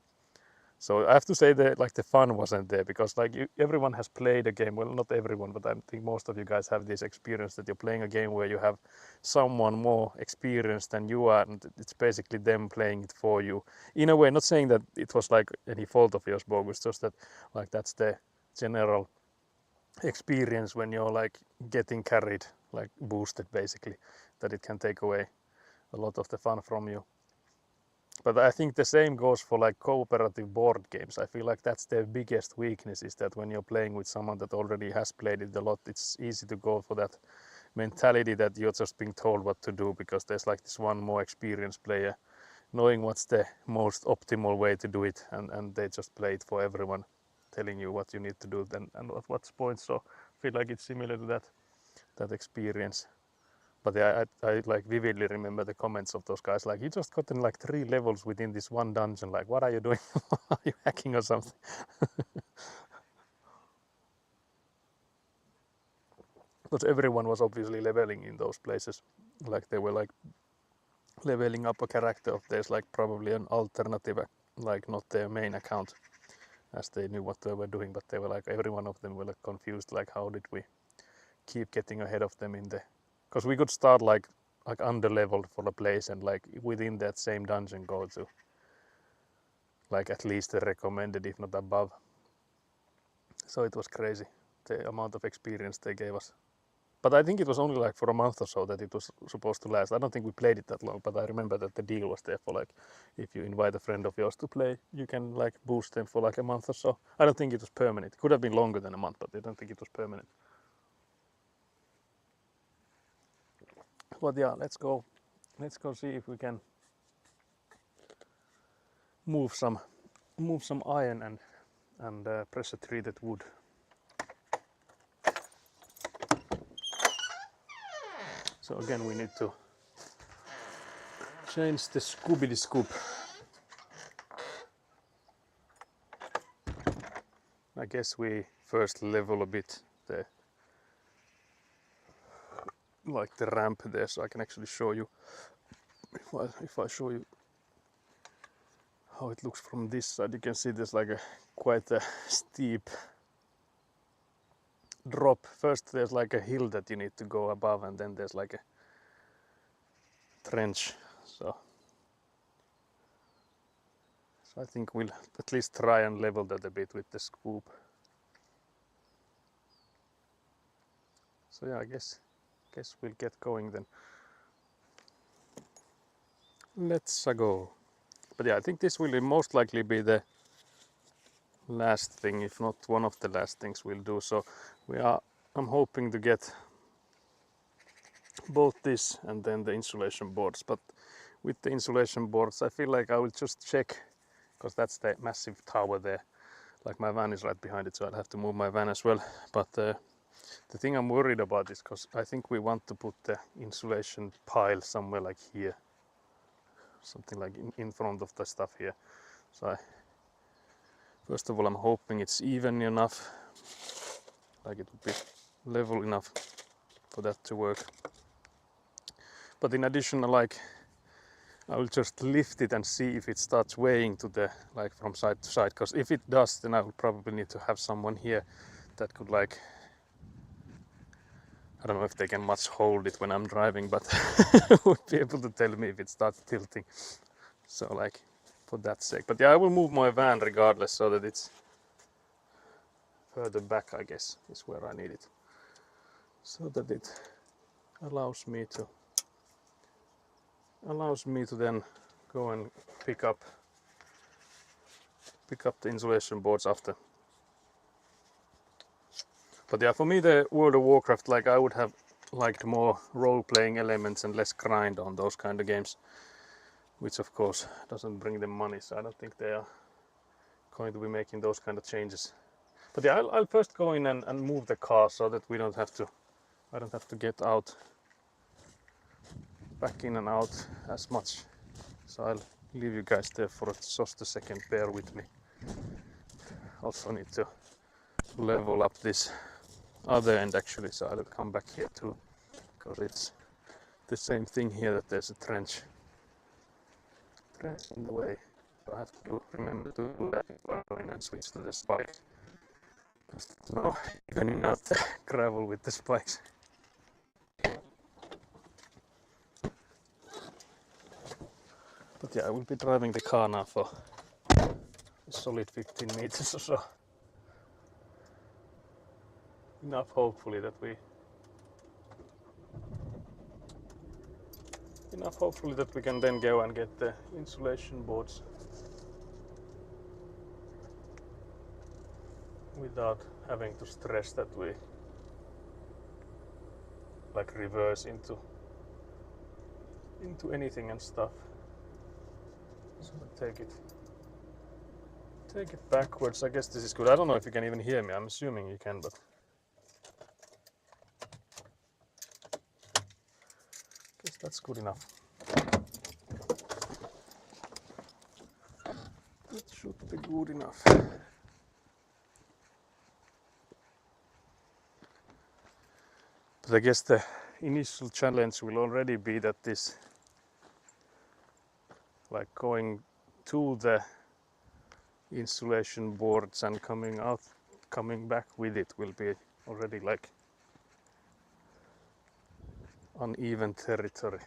So I have to say that like the fun wasn't there, because like everyone has played a game. Well, not everyone, but I think most of you guys have this experience that you're playing a game where you have someone more experienced than you are, and it's basically them playing it for you. In a way, not saying that it was like any fault of yours, Bogus, just that like that's the general experience when you're like getting carried, like boosted basically, that it can take away a lot of the fun from you. But I think the same goes for like cooperative board games. I feel like that's their biggest weakness, is that when you're playing with someone that already has played it a lot, it's easy to go for that mentality that you're just being told what to do, because there's like this one more experienced player knowing what's the most optimal way to do it, and they just play it for everyone, telling you what you need to do then and at what point. So I feel like it's similar to that experience. But yeah, I like vividly remember the comments of those guys, like, you just gotten like 3 levels within this one dungeon, like what are you doing? Are you hacking or something? Because everyone was obviously leveling in those places, like they were like leveling up a character of theirs, like probably an alternative, like not their main account, as they knew what they were doing, but they were like, every one of them were like confused, like how did we keep getting ahead of them in the, because we could start like under leveled for a place, and like within that same dungeon go to like at least the recommended, if not above. So it was crazy, the amount of experience they gave us. But I think it was only like for a month or so that it was supposed to last. I don't think we played it that long, but I remember that the deal was there for like, if you invite a friend of yours to play, you can like boost them for like a month or so. I don't think it was permanent. It could have been longer than a month, but I don't think it was permanent. But yeah, let's go see if we can move some iron and pressure treated wood. So again, we need to change the Scooby Scoop. I guess we first level a bit the like the ramp there, so I can actually show you, if I show you how it looks from this side. You can see there's like quite a steep drop. First there's like a hill that you need to go above, and then there's like a trench. So I think we'll at least try and level that a bit with the scoop. So yeah, I guess we'll get going then. Let's go. But yeah, I think this will most likely be the last thing, if not one of the last things we'll do. So I'm hoping to get both this and then the insulation boards. But with the insulation boards, I feel like I will just check, because that's the massive tower there. Like my van is right behind it, so I'll have to move my van as well. But the thing I'm worried about is because I think we want to put the insulation pile somewhere like here, something like in front of the stuff here. So first of all, I'm hoping it's even enough, like it would be level enough for that to work. But in addition, like I will just lift it and see if it starts weighing to the, like, from side to side, because if it does, then I will probably need to have someone here that could, like, I don't know if they can much hold it when I'm driving, but would be able to tell me if it starts tilting. So, like, for that sake. But yeah, I will move my van regardless, so that it's further back, I guess, is where I need it, so that it allows me to then go and pick up the insulation boards after. But yeah, for me, the World of Warcraft, like, I would have liked more role-playing elements and less grind on those kind of games, which of course doesn't bring them money, so I don't think they are going to be making those kind of changes. But yeah, I'll first go in and move the car so that I don't have to get out, back in and out as much. So I'll leave you guys there for just a second, bear with me. Also need to level up this other end actually, so I'll come back here too, because it's the same thing here, that there's a trench in the way. So I have to remember to do that before I go in and switch to the spikes. No, even out the gravel with the spikes. But yeah, I will be driving the car now for a solid 15 meters or so. Enough, hopefully, that we can then go and get the insulation boards without having to stress that we, like, reverse into anything and stuff. So take it backwards. I guess this is good. I don't know if you can even hear me. I'm assuming you can, but I guess that's good enough. It should be good enough. But I guess the initial challenge will already be that this, like, going to the insulation boards and coming back with it will be already, like, uneven territory.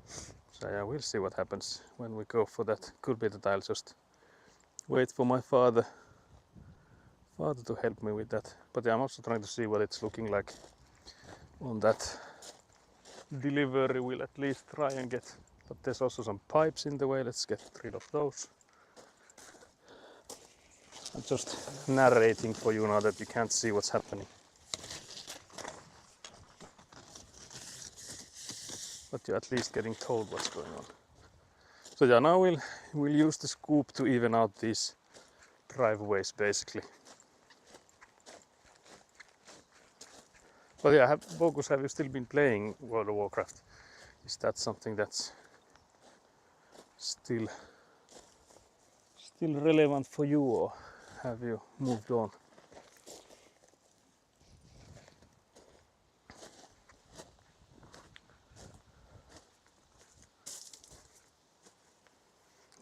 So yeah, we'll see what happens when we go for that. Could be that I'll just wait for my father to help me with that. But yeah, I'm also trying to see what it's looking like on that delivery. We'll at least try and get, but there's also some pipes in the way. Let's get rid of those. I'm just narrating for you now that you can't see what's happening. But you're at least getting told what's going on. So yeah, now we'll use the scoop to even out these driveways basically. But yeah, Bogus, have you still been playing World of Warcraft? Is that something that's still relevant for you, or have you moved on?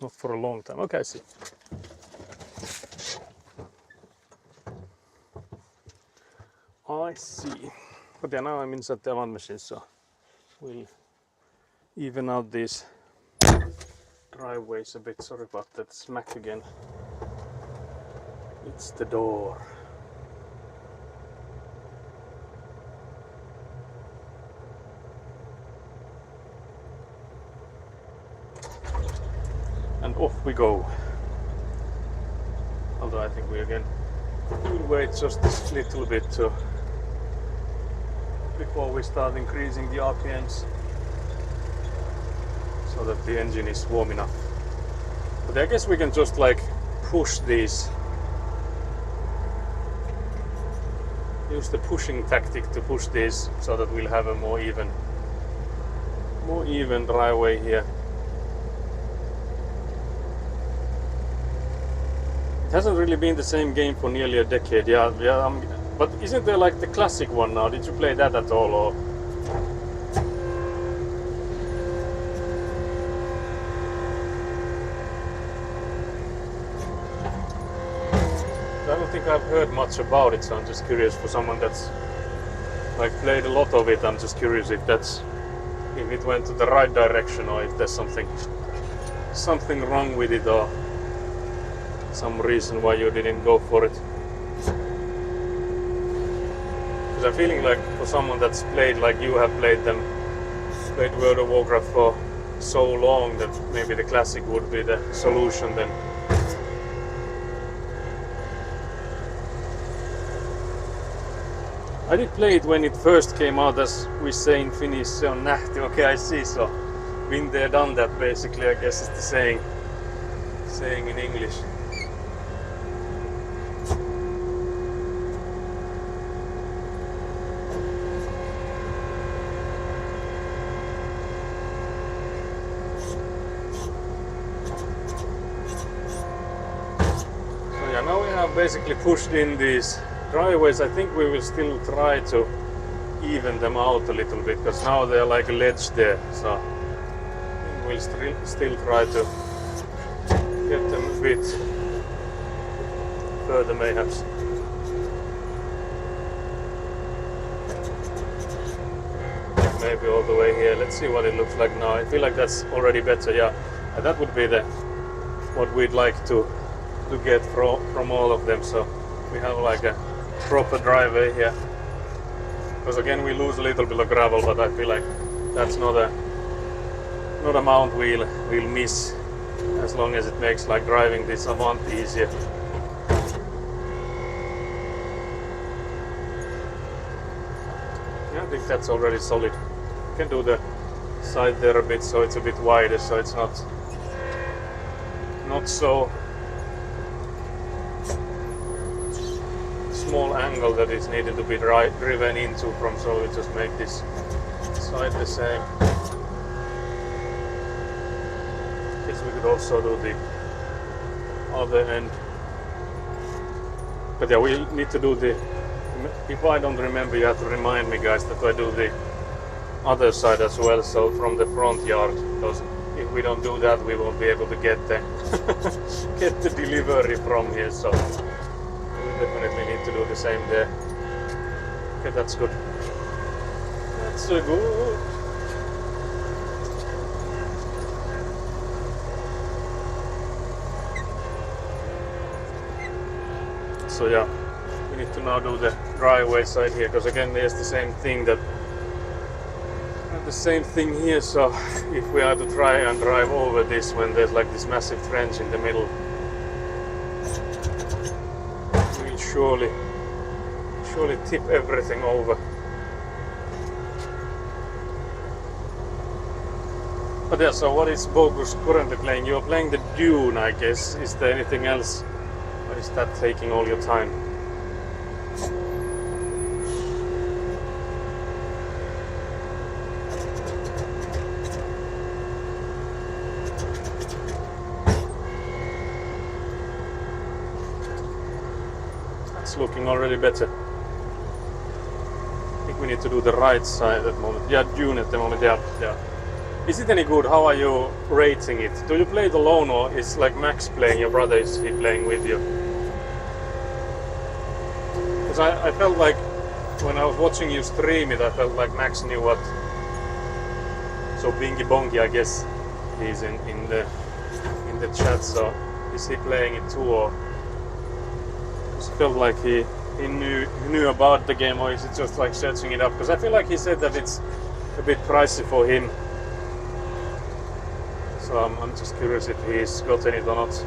Not for a long time. Okay, I see. I see. But yeah, now I'm inside the avant machine, so we'll even out these driveways a bit. Sorry about that smack again. It's the door. And off we go. Although I think we again will wait just a little bit before we start increasing the RPMs so that the engine is warm enough. But I guess we can just like push these, use the pushing tactic to push these so that we'll have a more even driveway here. It hasn't really been the same game for nearly a decade, yeah. But isn't there like the classic one now? Did you play that at all? Or? I don't think I've heard much about it, so I'm just curious for someone that's like played a lot of it. I'm just curious if it went to the right direction or if there's something wrong with it or some reason why you didn't go for it. Because I'm feeling like for someone that's played like you have played World of Warcraft for so long, that maybe the classic would be the solution then. I did play it when it first came out, as we say in Finnish, se on nähty. Okay, I see, so been there, done that basically, I guess is the saying in English. So yeah, now we have basically pushed in these driveways. I think we will still try to even them out a little bit, because now they're like a ledge there, so I think we'll still try to get them a bit further mayhaps. Maybe all the way here. Let's see what it looks like now. I feel like that's already better, yeah. And that would be what we'd like to get from all of them, so we have like a proper driveway here. Because again we lose a little bit of gravel, but I feel like that's not a amount we'll miss, as long as it makes like driving this Avant easier. Yeah, I think that's already solid. You can do the side there a bit so it's a bit wider, so it's not so small angle that is needed to be driven into from, so we just make this side the same. Guess we could also do the other end, but yeah, we need to do the, if I don't remember, you have to remind me guys that I do the other side as well, so from the front yard, because if we don't do that we won't be able to get the get the delivery from here, so definitely need to do the same there. Okay, that's good. That's good. So yeah, we need to now do the driveway side here, because again there's the same thing here, so if we are to try and drive over this when there's like this massive trench in the middle, we'll surely tip everything over. But yeah, so what is Bogus currently playing? You're playing the Dune, I guess. Is there anything else? Or is that taking all your time? That's looking already better. I think we need to do the right side at the moment. Yeah, Dune at the moment, yeah. Is it any good? How are you rating it? Do you play it alone, or is like Max playing, your brother, is he playing with you? Because I felt like when I was watching you stream it, I felt like Max knew what. So Bingy Bongy, I guess he's in the chat, so is he playing it too, or just felt like he knew about the game, or is it just like searching it up? Because I feel like he said that it's a bit pricey for him. So I'm just curious if he's gotten it or not.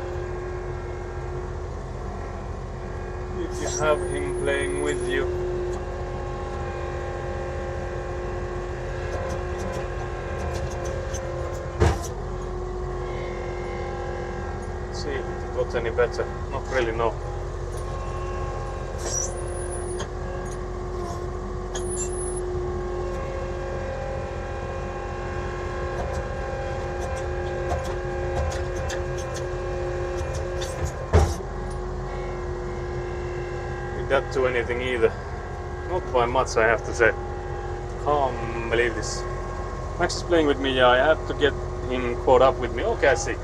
if you have him playing with you. Let's see if it got any better. Not really, no. That to anything either. Not by much, I have to say. Can't believe this. Max is playing with me, yeah, I have to get him caught up with me. Okay, I see.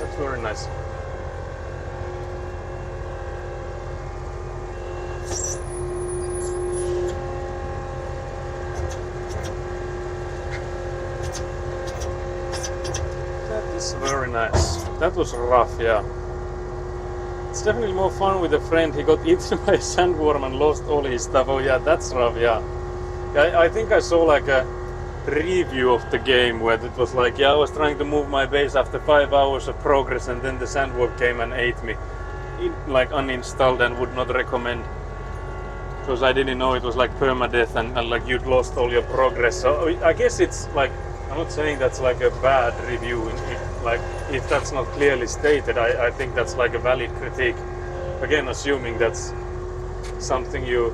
That's very nice. That is very nice. That was rough, yeah. It's definitely more fun with a friend. He got eaten by a sandworm and lost all his stuff. Oh yeah, that's rough, yeah. I think I saw like a review of the game where it was like, yeah, I was trying to move my base after 5 hours of progress and then the sandworm came and ate me. It, like uninstalled and would not recommend. Because I didn't know it was like permadeath and like you'd lost all your progress. So I guess it's like, I'm not saying that's like a bad review. Like if that's not clearly stated, I think that's like a valid critique. Again, assuming that's something you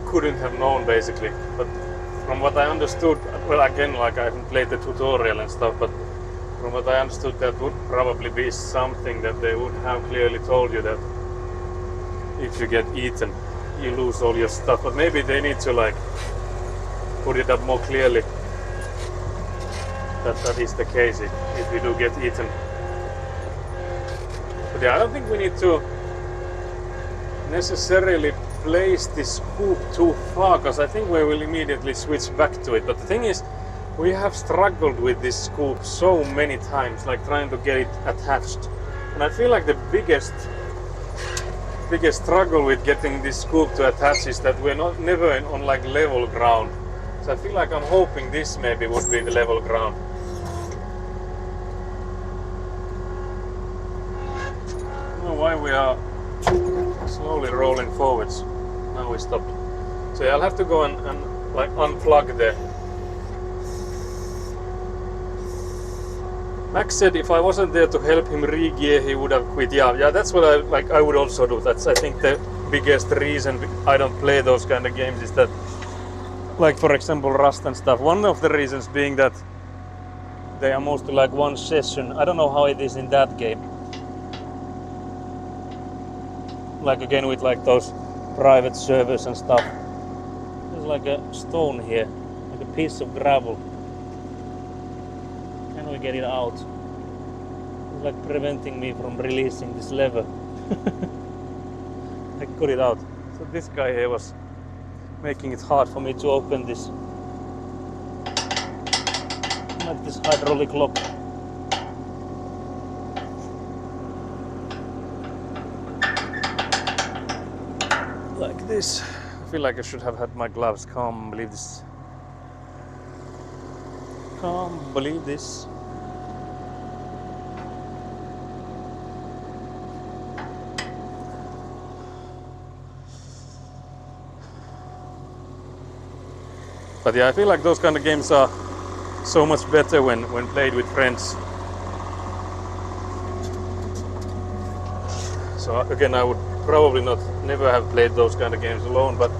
couldn't have known basically. But from what I understood, well again, like I haven't played the tutorial and stuff, but from what I understood, that would probably be something that they would have clearly told you that if you get eaten, you lose all your stuff. But maybe they need to like put it up more clearly that is the case if we do get eaten. But yeah, I don't think we need to necessarily place this scoop too far, because I think we will immediately switch back to it. But the thing is, we have struggled with this scoop so many times, like trying to get it attached. And I feel like the biggest struggle with getting this scoop to attach is that we're never on like level ground. So I feel like I'm hoping this maybe would be the level ground. I don't know why we are slowly rolling forwards. Now we stopped. So yeah, I'll have to go and like unplug the. Max said if I wasn't there to help him re-gear, he would have quit. Yeah, that's what I would also do. That's I think the biggest reason I don't play those kind of games is that, like for example Rust and stuff. One of the reasons being that they are mostly like one session. I don't know how it is in that game. Like again with like those private servers and stuff. There's like a stone here, like a piece of gravel. Can we get it out? It's like preventing me from releasing this lever. I got it out. So this guy here was making it hard for me to open this. Like this hydraulic lock. Like this. I feel like I should have had my gloves. Can't believe this. Can't believe this. But yeah, I feel like those kind of games are so much better when played with friends. So again, I would probably never have played those kind of games alone, but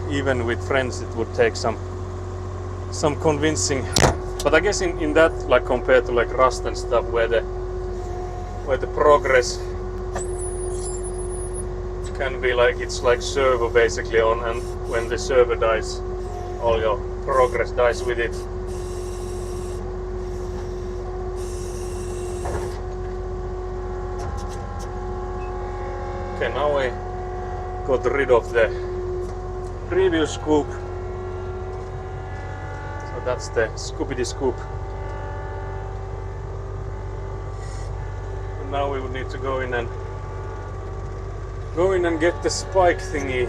even with friends it would take some convincing. But I guess in that, like compared to like Rust and stuff, where the progress can be like, it's like server basically on, and when the server dies, all your progress dies with it. Okay, now we got rid of the previous scoop. So that's the Scoopity Scoop. And now we would need to go in and get the spike thingy.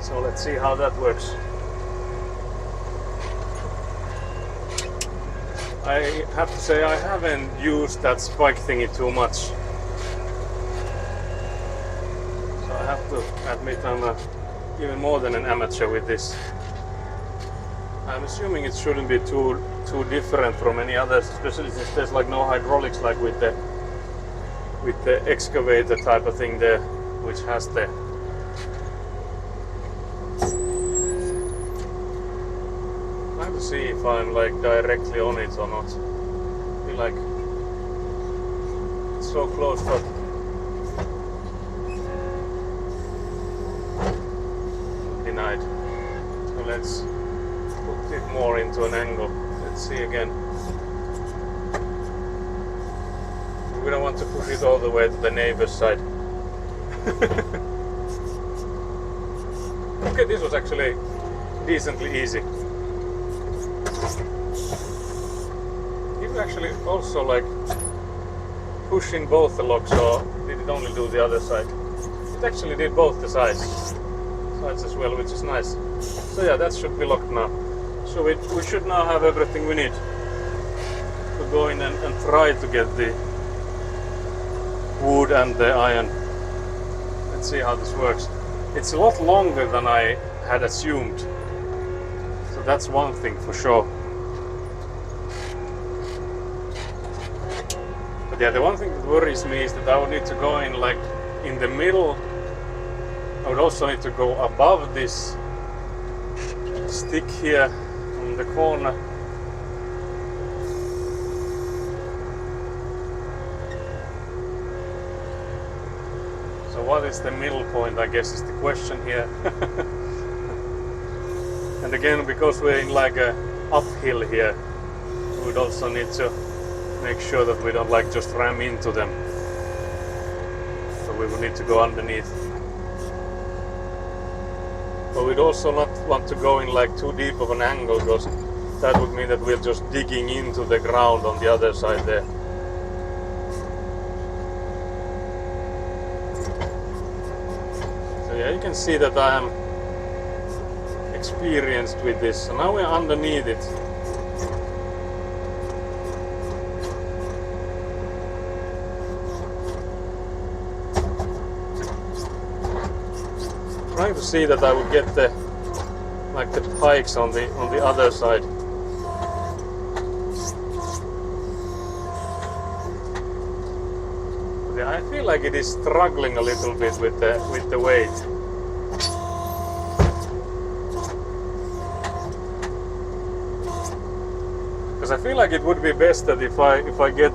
So let's see how that works. I have to say I haven't used that spike thingy too much. admit I'm even more than an amateur with this. I'm assuming it shouldn't be too different from any others, especially since there's like no hydraulics like with the excavator type of thing there, which has the trying to see if I'm like directly on it or not. I feel like it's so close, but denied. So let's put it more into an angle. Let's see again. We don't want to push it all the way to the neighbor's side. Okay, this was actually decently easy. Did you actually also like push in both the locks, or did it only do the other side? It actually did both the sides as well, which is nice. So yeah, that should be locked now. So we should now have everything we need to go in and try to get the wood and the iron. Let's see how this works. It's a lot longer than I had assumed, so that's one thing for sure. But yeah, the one thing that worries me is that I would need to go in like in the middle. I would also need to go above this stick here on the corner. So what is the middle point, I guess, is the question here. And again, because we're in like a uphill here, we would also need to make sure that we don't like just ram into them. So we will need to go underneath. But we'd also not want to go in like too deep of an angle, because that would mean that we're just digging into the ground on the other side there. So yeah, you can see that I am experienced with this. So now we're underneath it. Trying to see that I would get the pikes on the other side. But yeah, I feel like it is struggling a little bit with the weight. Because I feel like it would be best that if I get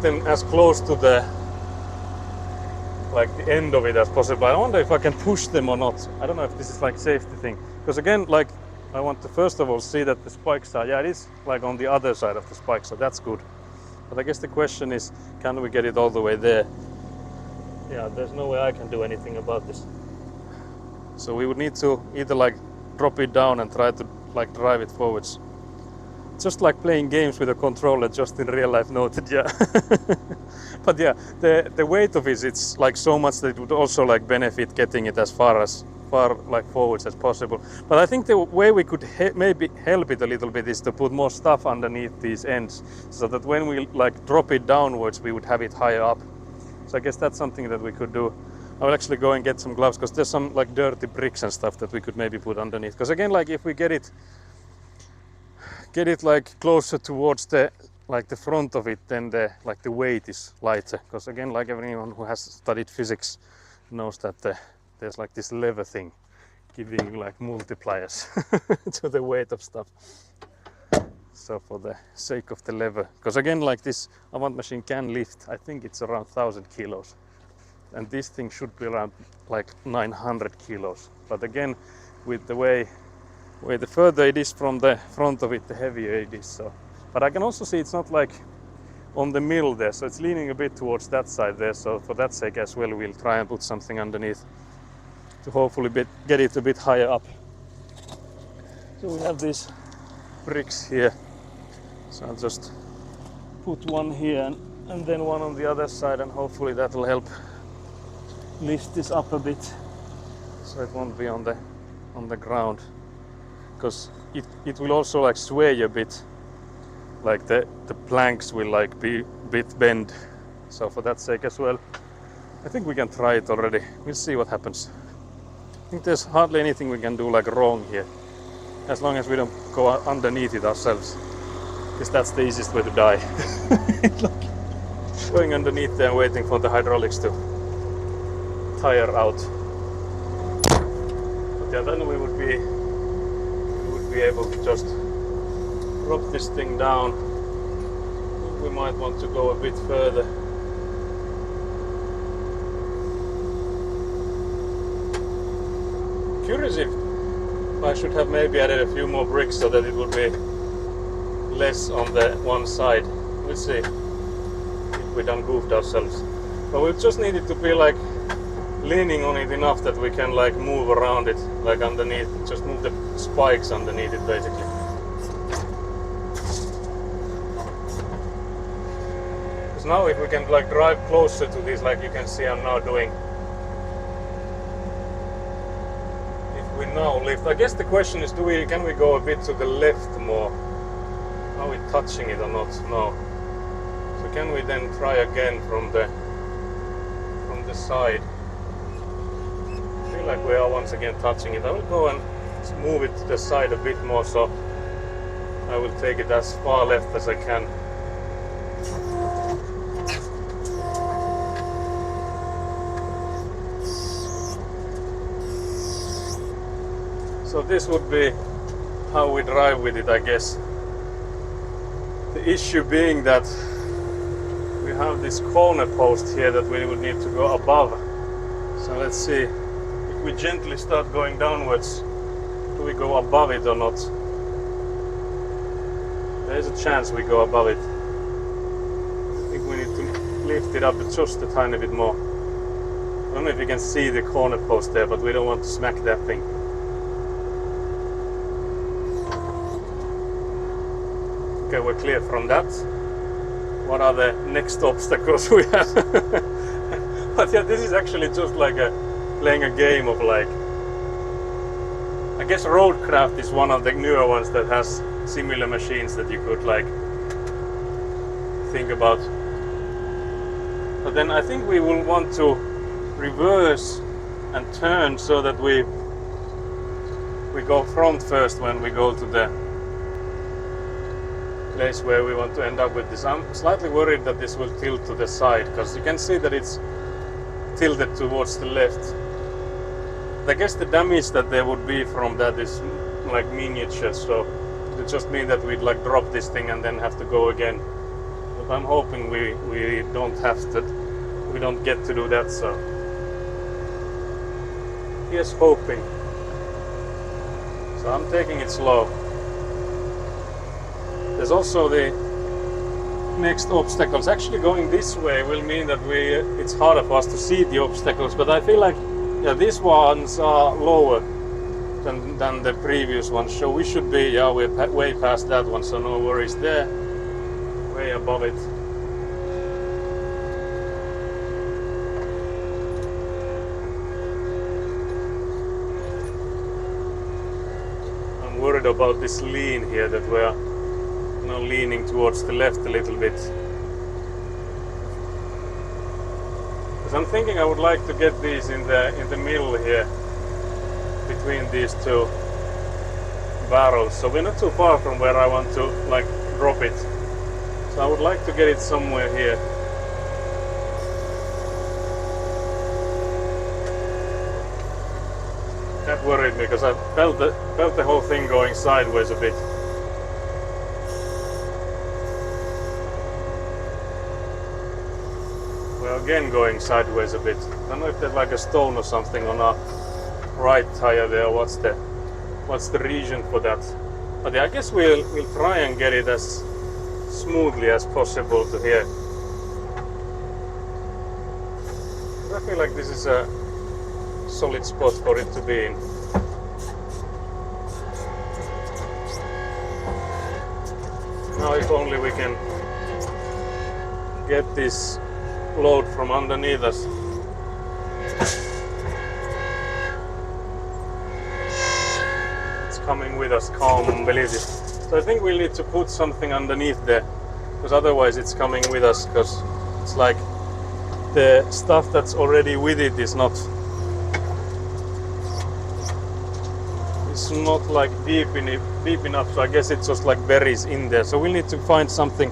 them as close to the end of it as possible. I wonder if I can push them or not. I don't know if this is like safety thing. Because again, like I want to first of all see that the spikes are, yeah, it is like on the other side of the spike, so that's good. But I guess the question is, can we get it all the way there? Yeah, there's no way I can do anything about this. So we would need to either like drop it down and try to like drive it forwards. Just like playing games with a controller, just in real life noted, yeah. But yeah, the weight of it, it's like so much that it would also like benefit getting it as far like forwards as possible. But I think the way we could maybe help it a little bit is to put more stuff underneath these ends, so that when we like drop it downwards, we would have it higher up. So I guess that's something that we could do. I will actually go and get some gloves, because there's some like dirty bricks and stuff that we could maybe put underneath. Because again, like if we get it like closer towards the front of it, then the weight is lighter. Because again, like everyone who has studied physics knows that there's like this lever thing giving like multipliers to the weight of stuff. So for the sake of the lever, because again, like this Avant machine can lift, I think it's around 1,000 kilos, and this thing should be around like 900 kilos. But again, with the way the further it is from the front of it, the heavier it is. So, but I can also see it's not like on the middle there, so it's leaning a bit towards that side there. So for that sake as well, we'll try and put something underneath to hopefully get it a bit higher up. So we have these bricks here. So I'll just put one here and then one on the other side, and hopefully that will help lift this up a bit, so it won't be on the ground. Because it will also like sway a bit, like the planks will like be a bit bent. So for that sake as well, I think we can try it already. We'll see what happens. I think there's hardly anything we can do like wrong here, as long as we don't go underneath it ourselves, because that's the easiest way to die. Like going underneath there and waiting for the hydraulics to tire out. But yeah, then we would be able to just drop this thing down. We might want to go a bit further. Curious if I should have maybe added a few more bricks so that it would be less on the one side. We'll see if we done goofed ourselves. But we just need it to be like leaning on it enough that we can like move around it, like underneath, just move the spikes underneath it basically. Because now if we can like drive closer to this, like you can see I'm now doing, if we now lift, I guess the question is, can we go a bit to the left more? Are we touching it or not? No. So can we then try again from the side? I feel like we are once again touching it. I will go and move it to the side a bit more, so I will take it as far left as I can. So this would be how we drive with it, I guess. The issue being that we have this corner post here that we would need to go above. So let's see, if we gently start going downwards, do we go above it or not? There is a chance we go above it. I think we need to lift it up just a tiny bit more. I don't know if you can see the corner post there, but we don't want to smack that thing. Okay, we're clear from that. What are the next obstacles we have? But yeah, this is actually just like playing a game of like, I guess Roadcraft is one of the newer ones that has similar machines that you could like think about. But then I think we will want to reverse and turn so that we go front first when we go to the place where we want to end up with this. I'm slightly worried that this will tilt to the side, because you can see that it's tilted towards the left. I guess the damage that there would be from that is like miniature, so it just means that we'd like drop this thing and then have to go again. But I'm hoping we don't have to, we don't get to do that, so here's hoping. So I'm taking it slow. There's also the next obstacles. Actually going this way will mean that it's harder for us to see the obstacles, but I feel like yeah, these ones are lower than the previous ones, so we should be, yeah, we're way past that one, so no worries there. Way above it. I'm worried about this lean here, that we're now leaning towards the left a little bit. Because I'm thinking I would like to get these in the middle here, between these two barrels. So we're not too far from where I want to like drop it. So I would like to get it somewhere here. That worried me because I felt the whole thing going sideways a bit. Again going sideways a bit. I don't know if there's like a stone or something on our right tire there. What's the reason for that? But yeah, I guess we'll try and get it as smoothly as possible to here. I feel like this is a solid spot for it to be in. Now if only we can get this load from underneath us. It's coming with us, calm and believe it. So I think we'll need to put something underneath there, because otherwise it's coming with us, because it's like the stuff that's already with it is not like deep enough, so I guess it's just like berries in there. So we'll need to find something,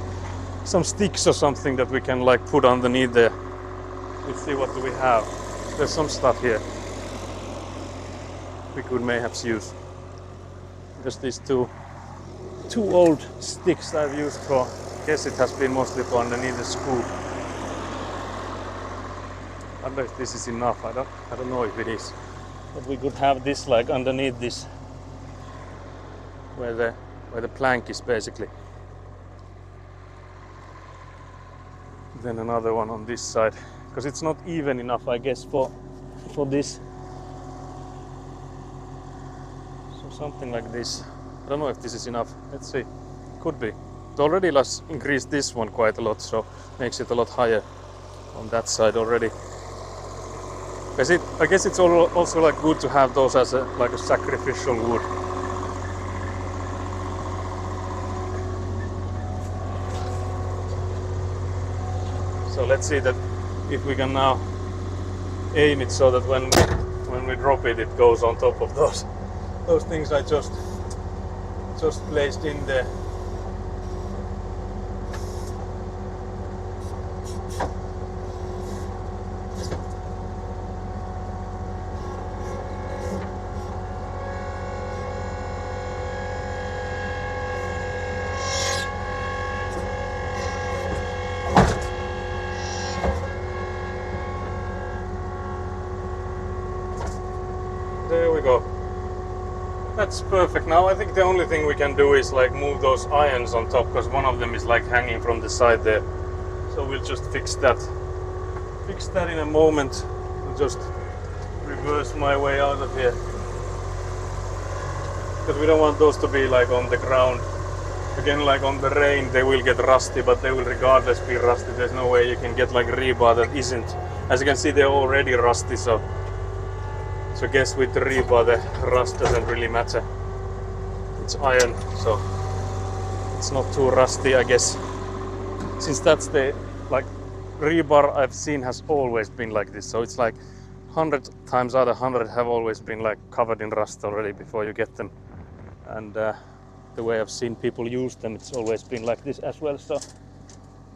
some sticks or something that we can like put underneath there. Let's see, what do we have. There's some stuff here we could mayhaps use. Just these two old sticks I've used for, I guess it has been mostly for underneath the scoop. I wonder if this is enough. I don't know if it is. But we could have this like underneath this, where the plank is basically. Then another one on this side, because it's not even enough, I guess, for this. So something like this. I don't know if this is enough. Let's see. Could be. It already has increased this one quite a lot, so makes it a lot higher on that side already. I guess it's also like good to have those as like a sacrificial wood. So let's see that if we can now aim it so that when we drop it, it goes on top of those things I just placed in there. There we go. That's perfect. Now I think the only thing we can do is like move those irons on top, because one of them is like hanging from the side there. So we'll just fix that in a moment. I'll just reverse my way out of here, because we don't want those to be like on the ground. Again, like on the rain, they will get rusty, but they will regardless be rusty. There's no way you can get like rebar that isn't. As you can see, they're already rusty, so I guess with the rebar the rust doesn't really matter. It's iron, so it's not too rusty, I guess. Since that's the like rebar I've seen has always been like this, so it's like 100 times out of 100 have always been like covered in rust already before you get them. And the way I've seen people use them, it's always been like this as well. So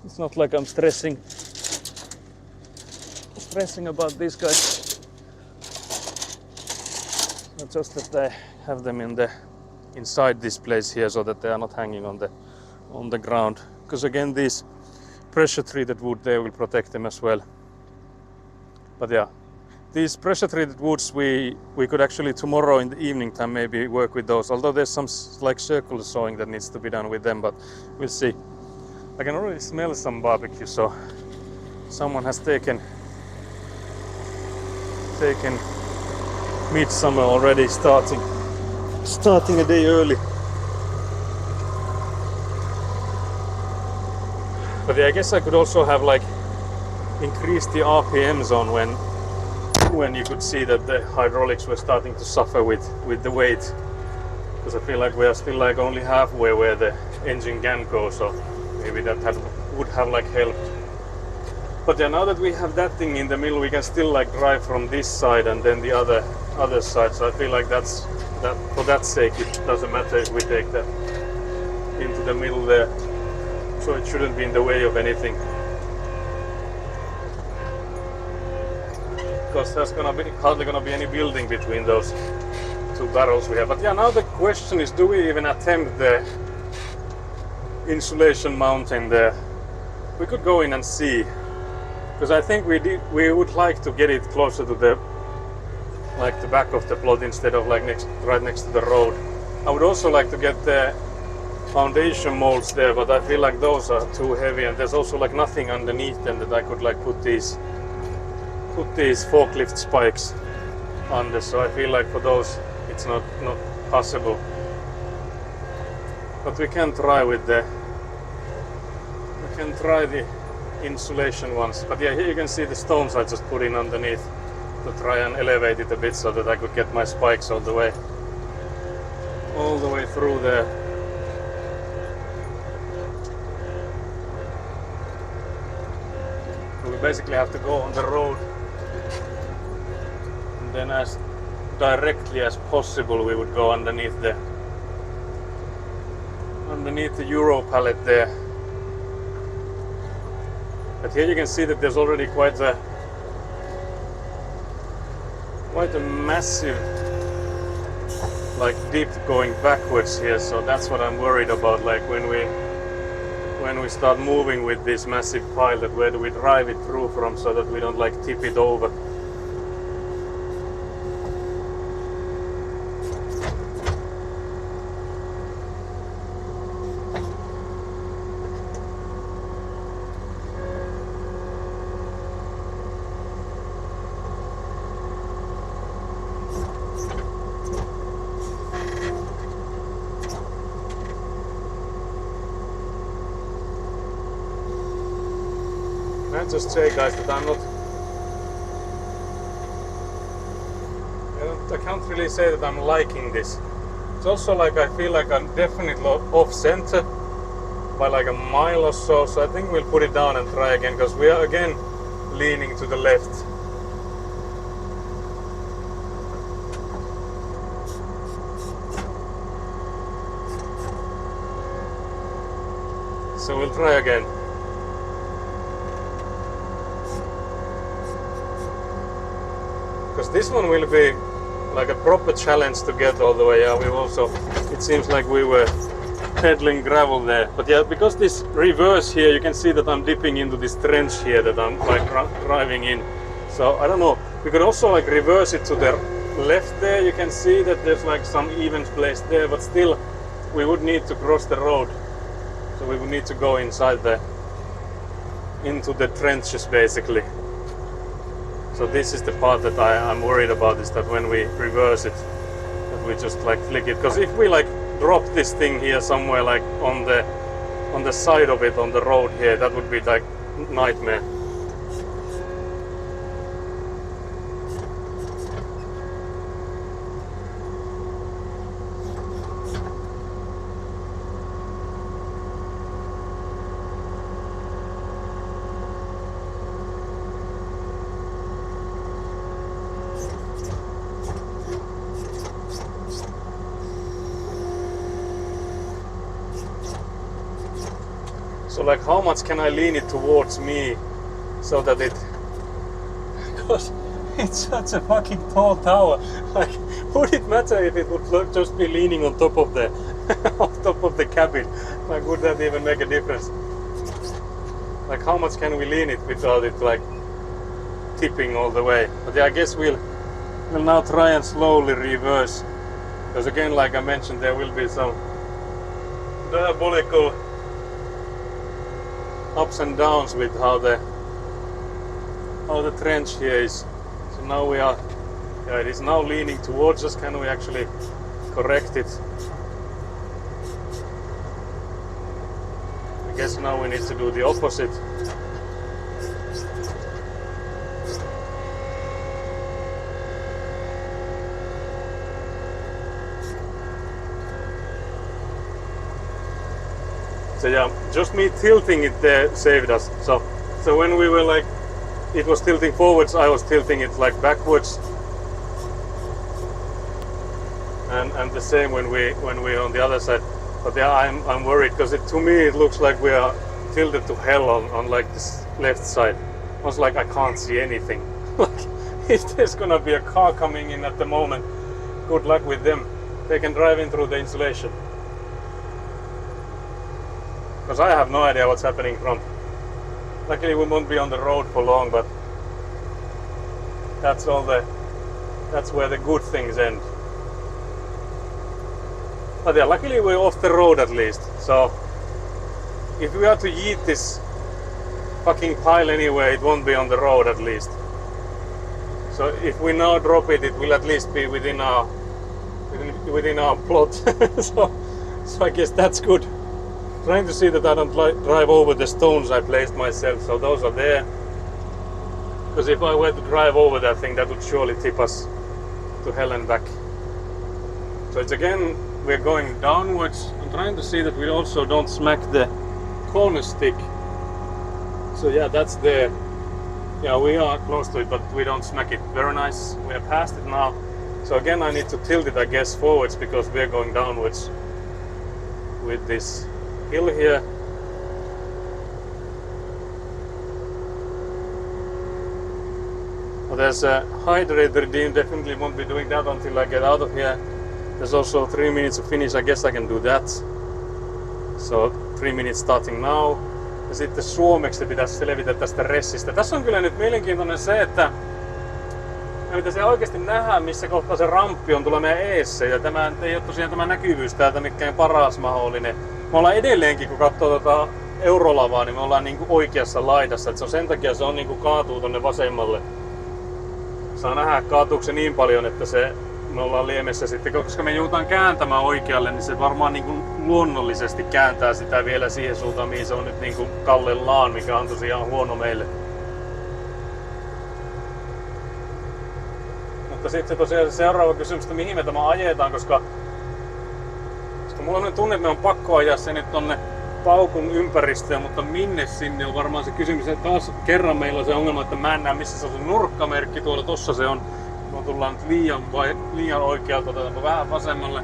it's not like I'm stressing about these guys. Just that they have them inside this place here, so that they are not hanging on the ground. Because again, these pressure treated wood, they will protect them as well. But yeah, these pressure treated woods, we could actually tomorrow in the evening time maybe work with those. Although there's some like circular sawing that needs to be done with them, but we'll see. I can already smell some barbecue, so someone has taken midsummer already, starting a day early. But yeah, I guess I could also have like increased the RPMs on when you could see that the hydraulics were starting to suffer with the weight, because I feel like we are still like only halfway where the engine can go, so maybe that would have like helped. But yeah, now that we have that thing in the middle, we can still like drive from this side and then the other side. So I feel like that for that sake it doesn't matter if we take that into the middle there. So it shouldn't be in the way of anything, because there's hardly gonna be any building between those two barrels we have. But yeah, now the question is, do we even attempt the insulation mounting there? We could go in and see, because I think we would like to get it closer to the back of the plot instead of like right next to the road. I would also like to get the foundation molds there, but I feel like those are too heavy, and there's also like nothing underneath them that I could like put these forklift spikes under. So I feel like for those it's not possible. But we can try the insulation ones. But yeah, here you can see the stones I just put in underneath to try and elevate it a bit so that I could get my spikes all the way through there. We'll basically have to go on the road, and then as directly as possible we would go underneath the Euro pallet there. But here you can see that there's already quite a massive like dip going backwards here, so that's what I'm worried about, like when we start moving with this massive pile, that where do we drive it through from so that we don't like tip it over. I just say, guys, that I can't really say that I'm liking this. It's also like I feel like I'm definitely off center by like a mile or so, so I think we'll put it down and try again, because we are again leaning to the left. So we'll try again. Because this one will be like a proper challenge to get all the way out. It seems like we were pedaling gravel there. But yeah, because this reverse here, you can see that I'm dipping into this trench here that I'm like driving in. So I don't know, we could also like reverse it to the left there. You can see that there's like some even place there, but still we would need to cross the road. So we would need to go into the trenches basically. So this is the part that I'm worried about, is that when we reverse it, that we just like flick it. Because if we like drop this thing here somewhere like on the side of it on the road here, that would be like nightmare. So like how much can I lean it towards me so that it, because it's such a fucking tall tower, like would it matter if it would just be leaning on top of the on top of the cabin? Like would that even make a difference? Like how much can we lean it without it like tipping all the way? But yeah, I guess we'll now try and slowly reverse, because again, like I mentioned, there will be some diabolical ups and downs with how the trench here is. So now we are, yeah, it is now leaning towards us. Can we actually correct it? I guess now we need to do the opposite. So yeah, just me tilting it there saved us. So when we were like, it was tilting forwards, I was tilting it like backwards, and the same when we're on the other side. But yeah, I'm worried, because to me it looks like we are tilted to hell on like this left side. Almost like I can't see anything. Like if there's gonna be a car coming in at the moment, good luck with them. They can drive in through the insulation. Because I have no idea what's happening front. Luckily we won't be on the road for long, but that's where the good things end. But yeah, luckily we're off the road at least. So if we are to yeet this fucking pile anyway, it won't be on the road at least. So if we now drop it, it will at least be within our plot. so I guess that's good. Trying to see that I don't drive over the stones I placed myself, so those are there. Because if I were to drive over that thing, that would surely tip us to hell and back. So it's again, we're going downwards. I'm trying to see that we also don't smack the corner stick. So yeah, that's there. Yeah, we are close to it, but we don't smack it. Very nice. We are past it now. So again, I need to tilt it, I guess, forwards because we are going downwards with this hill here. Well, there's a hydrate redeem. Definitely won't be doing that until I get out of here. There's also 3 minutes to finish. I guess I can do that. So 3 minutes starting now. Ja sitten suomeksi pitäisi selvitä tästä ressistä. Tässä on kyllä nyt mielenkiintoinen se, että me pitäisi oikeasti nähdä, missä kohtaa se ramppi on tuolla meidän eessä. Ja tämä ei ole tosiaan tämä näkyvyys täältä mikään paras mahdollinen. Me ollaan edelleenkin, kun katsoo tota eurolavaa, niin me ollaan niinku oikeassa laidassa. Et se on sen takia se on niinku kaatuu tonne vasemmalle. Saa nähdä, kaatuuko se niin paljon, että me ollaan liemessä sitten, koska me joudutaan kääntämään oikealle, niin se varmaan niin kuin luonnollisesti kääntää sitä vielä siihen suuntaan, mihin se on nyt niin kuin kallellaan, mikä on tosiaan huono meille. Mutta sitten se tosiaan se seuraava kysymys, että mihin me tämä ajetaan, koska mulla on tunne, että me on pakko ajaa se nyt tonne paukun ympäristöön, mutta minne sinne on varmaan se kysymys. Ja taas kerran meillä on se ongelma, että mä en näe missä se on se nurkkamerkki, tuolla tossa se on. Me tullaan nyt liian oikealta, otetaanpa vähän vasemmalle.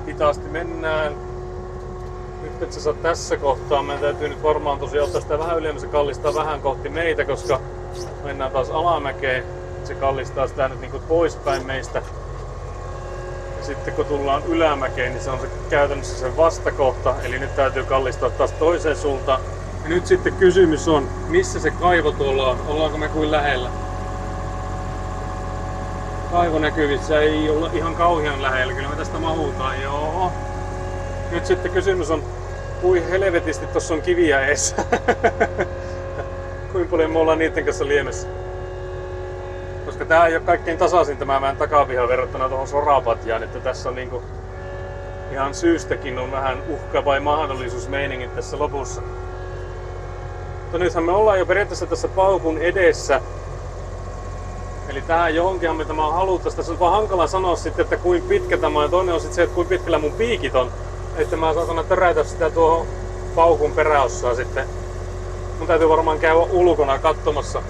Hitaasti mennään. Nyt et sä saa tässä kohtaa, meidän täytyy nyt varmaan tosiaan ottaa sitä vähän ylemmässä, kallistaa vähän kohti meitä, koska mennään taas alamäkeen. Se kallistaa sitä nyt niinku poispäin meistä. Ja sitten kun tullaan ylämäkeen, niin se on se käytännössä se vastakohta, eli nyt täytyy kallistaa taas toiseen suuntaan. Ja nyt sitten kysymys on, missä se kaivo tuolla on? Ollaanko me kuin lähellä? Kaivo näkyvissä ei olla ihan kauhean lähellä, kyllä me tästä mahutaan, joo. Nyt sitten kysymys on, kui helvetisti tossa on kiviä eessä. Kuinka paljon me ollaan niiden kanssa liemessä. Koska tää ei ole kaikkein tasaisin tämä meidän takapiha verrattuna tuohon Sorapatjaan, että tässä on niinku ihan syystäkin on vähän uhka vai mahdollisuus meiningit tässä lopussa. Mutta nythän me ollaan jo periaatteessa tässä paukun edessä. Eli tähän johonkinhan me tämä haluttaisiin. Tässä on vaan hankala sanoa sitten, että kuinka pitkä tämä on. Ja toinen on sitten se, että kuinka pitkällä mun piikit on. Että mä saatan törätä sitä tuohon paukun peräossaan sitten. Mun täytyy varmaan käydä ulkona katsomassa.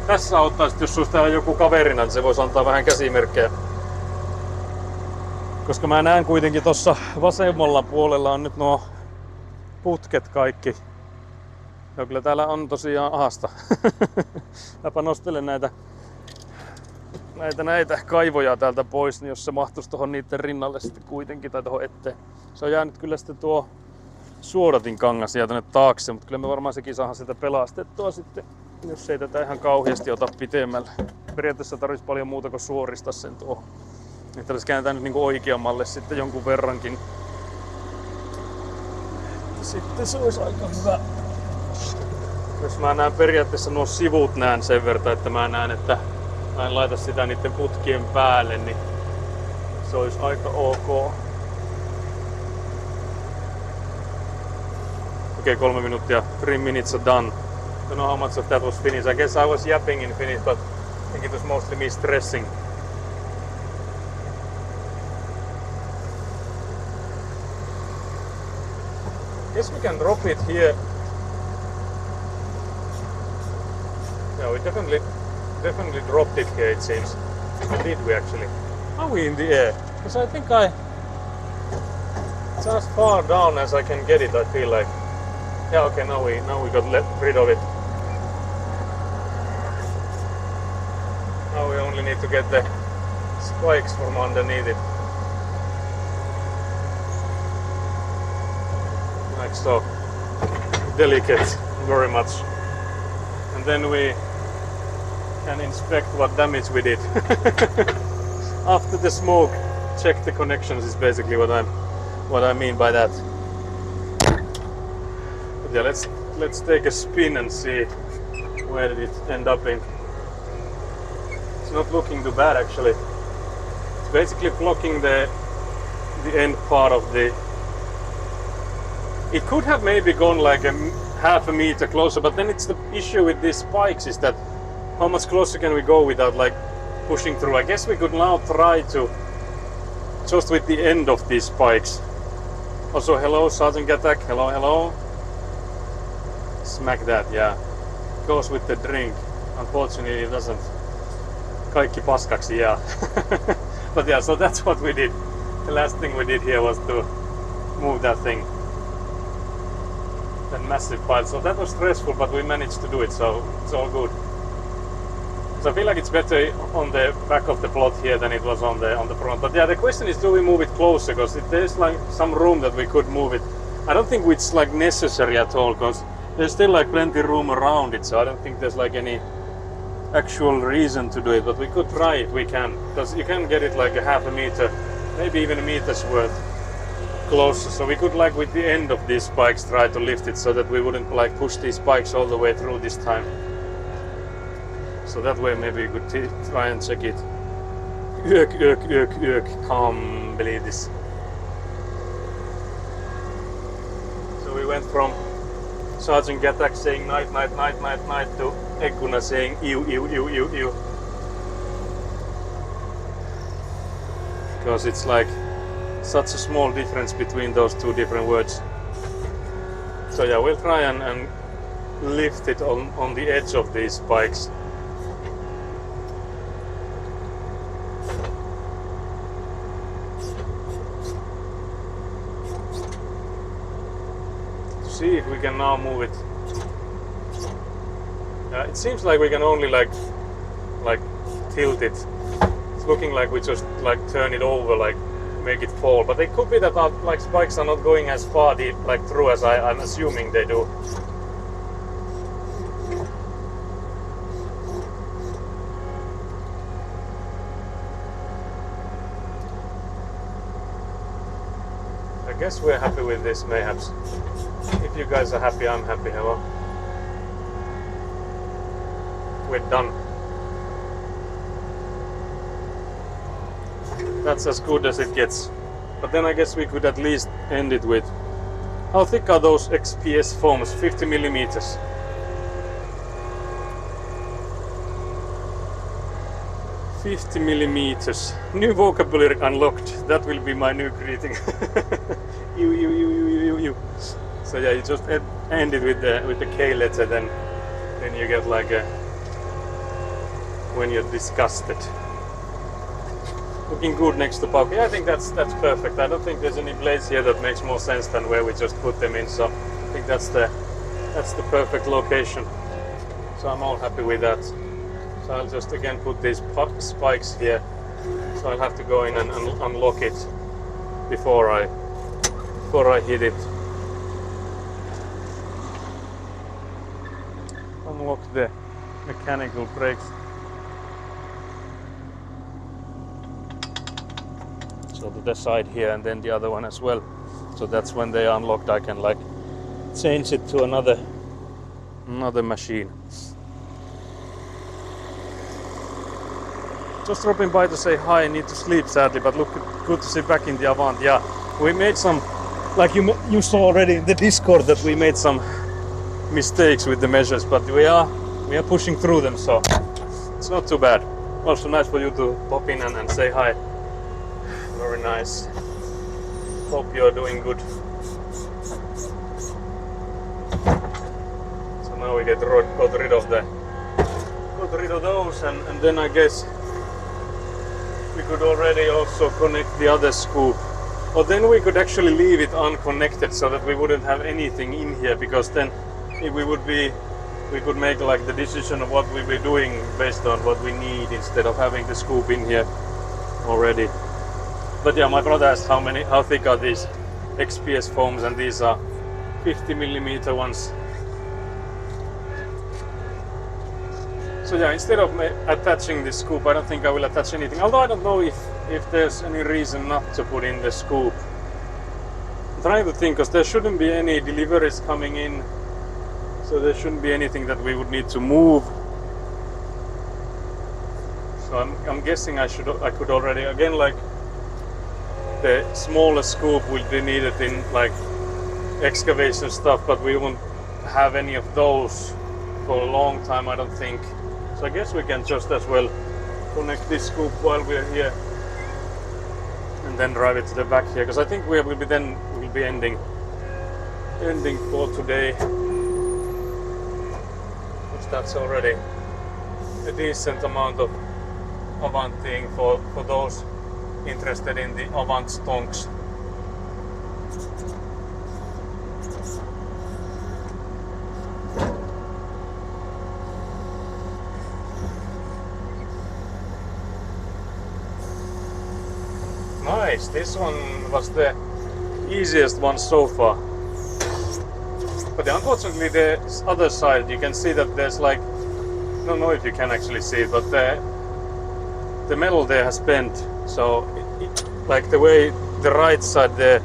Tässä auttaa sitten, jos susta täällä joku kaverina, niin se voisi antaa vähän käsimerkkejä. Koska mä näen kuitenkin tuossa vasemmalla puolella on nyt nuo putket kaikki. Ja kyllä täällä on tosiaan ahasta. Mäpä nostelen näitä kaivoja täältä pois, niin jos se mahtuisi tuohon niiden rinnalle sitten kuitenkin tai tuohon eteen. Se on jäänyt kyllä sitten tuo suodatin kangas jää tänne taakse, mutta kyllä me varmaan sekin saadaan sieltä pelastettua sitten, jos ei tätä ihan kauheasti ota pitemmälle. Periaatteessa tarvitsisi paljon muuta kuin suoristaa sen tuohon. Niin tarvitsisi kääntää nyt niinku oikeammalle sitten jonkun verrankin. Sitten se olisi aika hyvä. Jos mä näen periaatteessa nuo sivut näen sen verran, että mä näen, että mä en laita sitä niiden putkien päälle, niin se olisi aika ok. Okei, 3 minuuttia. 3 minutes are done. Don't know how much of that was Finnish. I guess I was yapping in Finnish, but I think it was mostly me stressing. Guess we can drop it here. Yeah, we definitely dropped it here, it seems. Did we actually? Are we in the air? Because I think it's as far down as I can get it, I feel like. Yeah, okay, now we got rid of it. Now we only need to get the spikes from underneath it. Like so. Delicate, very much. And then we can inspect what damage we did. After the smoke, check the connections is basically what I mean by that. But yeah, let's take a spin and see where did it end up in. It's not looking too bad actually. It's basically blocking the end part of the. It could have maybe gone like half a meter closer, but then it's the issue with these spikes is that how much closer can we go without like pushing through? I guess we could now try to just with the end of these spikes. Also, hello, Sergeant Gatak. Hello. Smack that, yeah. goes with the drink. Unfortunately it doesn't. Kaikki paskaksi, yeah. But yeah, so that's what we did. The last thing we did here was to move that thing. That massive pile. So that was stressful, but we managed to do it, so it's all good. So I feel like it's better on the back of the plot here than it was on the front. But yeah, the question is, do we move it closer? Because there's like some room that we could move it. I don't think it's like necessary at all, because there's still like plenty room around it. So I don't think there's like any actual reason to do it. But we could try if we can, because you can get it like a half a meter, maybe even a meter's worth closer. So we could like with the end of these spikes try to lift it so that we wouldn't like push these spikes all the way through this time. So that way maybe we could try and check it. Can't believe this. So we went from Sergeant Gatak saying night, night, night, night, night to Egguna saying ew, ew, ew, ew, ew. Because it's like such a small difference between those two different words. So yeah, we'll try and lift it on the edge of these spikes. See if we can now move it. It seems like we can only like tilt it. It's looking like we just like turn it over, like make it fall. But it could be that our like spikes are not going as far deep like through as I'm assuming they do. I guess we're happy with this, mayhaps. If you guys are happy, I'm happy. Hello. We're done. That's as good as it gets. But then I guess we could at least end it with... How thick are those XPS foams? 50 millimeters. 50 millimeters. New vocabulary unlocked. That will be my new greeting. You. So yeah, you just end it with the K letter, then you get like a when you're disgusted. Looking good next to Pauke. Yeah, I think that's perfect. I don't think there's any blades here that makes more sense than where we just put them in. So I think that's the perfect location. So I'm all happy with that. So I'll just again put these spikes here. So I'll have to go in and unlock it before I hit it. Unlock the mechanical brakes. So to the side here and then the other one as well. So that's when they are unlocked, I can like change it to another machine. Just dropping by to say hi. I need to sleep sadly, but look, good to see back in the Avant. Yeah, we made some, like you saw already in the Discord, that we made some mistakes with the measures, but we are pushing through them, so it's not too bad. Also nice for you to pop in and say hi. Very nice. Hope you're doing good. So now we got rid of those, and then I guess we could already also connect the other scoop. Or then we could actually leave it unconnected so that we wouldn't have anything in here, because then we could make like the decision of what we'll be doing based on what we need instead of having the scoop in here already. But yeah, my brother asked how thick are these XPS foams, and these are 50 millimeter ones. So yeah, instead of attaching the scoop, I don't think I will attach anything. Although I don't know if there's any reason not to put in the scoop. I'm trying to think, because there shouldn't be any deliveries coming in. So there shouldn't be anything that we would need to move. So I'm guessing I could already, again, like the smaller scoop will be needed in like excavation stuff, but we won't have any of those for a long time, I don't think. So I guess we can just as well connect this scoop while we're here and then drive it to the back here, because I think we'll be ending for today. Let's that's already a decent amount of Avanting for those interested in the Avant stonks. Nice, this one was the easiest one so far. But unfortunately the other side, you can see that there's like, I don't know if you can actually see it, but the metal there has bent. So like the way the right side there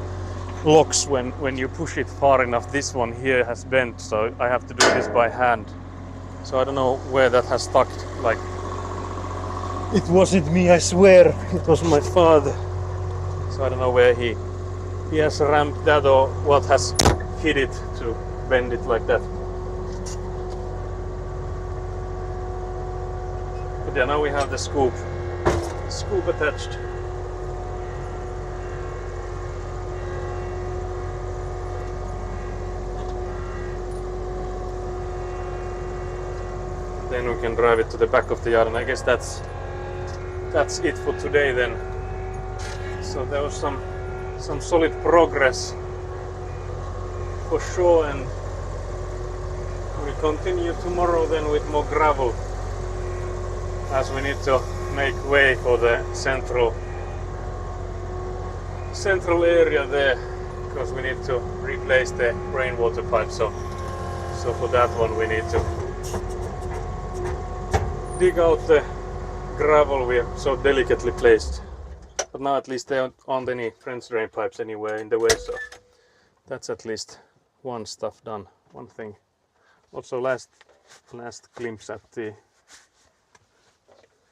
locks when you push it far enough, this one here has bent. So I have to do this by hand. So I don't know where that has stuck. Like, it wasn't me, I swear. It was my father. So I don't know where he has ramped that or what has hit it to bend it like that. But yeah, now we have the scoop attached. Then we can drive it to the back of the yard, and I guess that's it for today then. So there was some solid progress for sure, and we continue tomorrow then with more gravel, as we need to make way for the central area there, because we need to replace the rainwater pipe. So for that one we need to dig out the gravel we have so delicately placed. But now at least there aren't any French drain pipes anywhere in the way, so that's at least one stuff done, one thing. Also last glimpse at the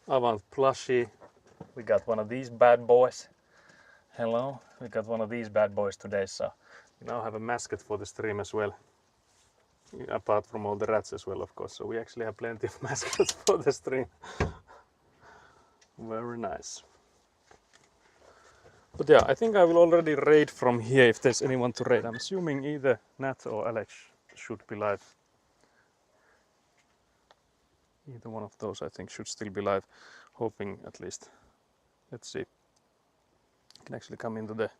Avant plushie. We got one of these bad boys. Hello, we got one of these bad boys today, so we now have a mascot for the stream as well. Apart from all the rats as well, of course, so we actually have plenty of mascots for the stream. Very nice. But yeah, I think I will already raid from here if there's anyone to raid. I'm assuming either Nat or Alex should be live. Either one of those I think should still be live. Hoping at least. Let's see. I can actually come into the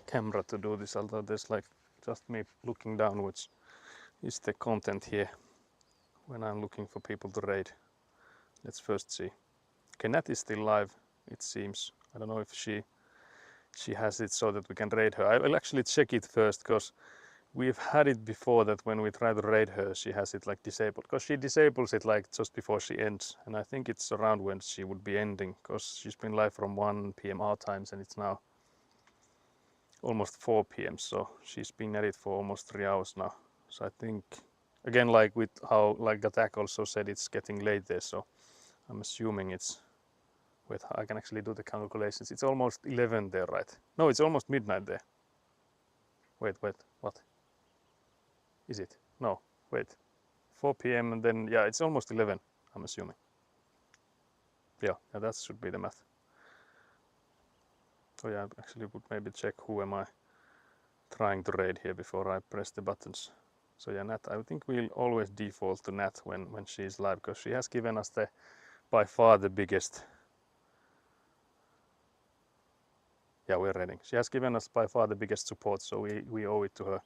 camera to do this, although there's like just me looking downwards is the content here when I'm looking for people to raid. Let's first see. Okay, Nat is still live, it seems. I don't know if she has it so that we can raid her. I will actually check it first, because we've had it before that when we try to raid her, she has it like disabled. Because she disables it like just before she ends. And I think it's around when she would be ending, because she's been live from 1 PM our times and it's now almost 4 PM. So she's been at it for almost 3 hours now. So I think, again, like with how like Gatak also said, it's getting late there. So I'm assuming it's, wait, I can actually do the calculations. It's almost 11 there, right? No, it's almost midnight there. Wait, what? Is it? No, wait. 4 PM and then, yeah, it's almost 11, I'm assuming. Yeah, that should be the math. Oh yeah, I actually would maybe check who am I trying to raid here before I press the buttons. So yeah, Nat, I think we'll always default to Nat when she's live, because she has given us the by far the biggest. Yeah, we're raiding. She has given us by far the biggest support, so we owe it to her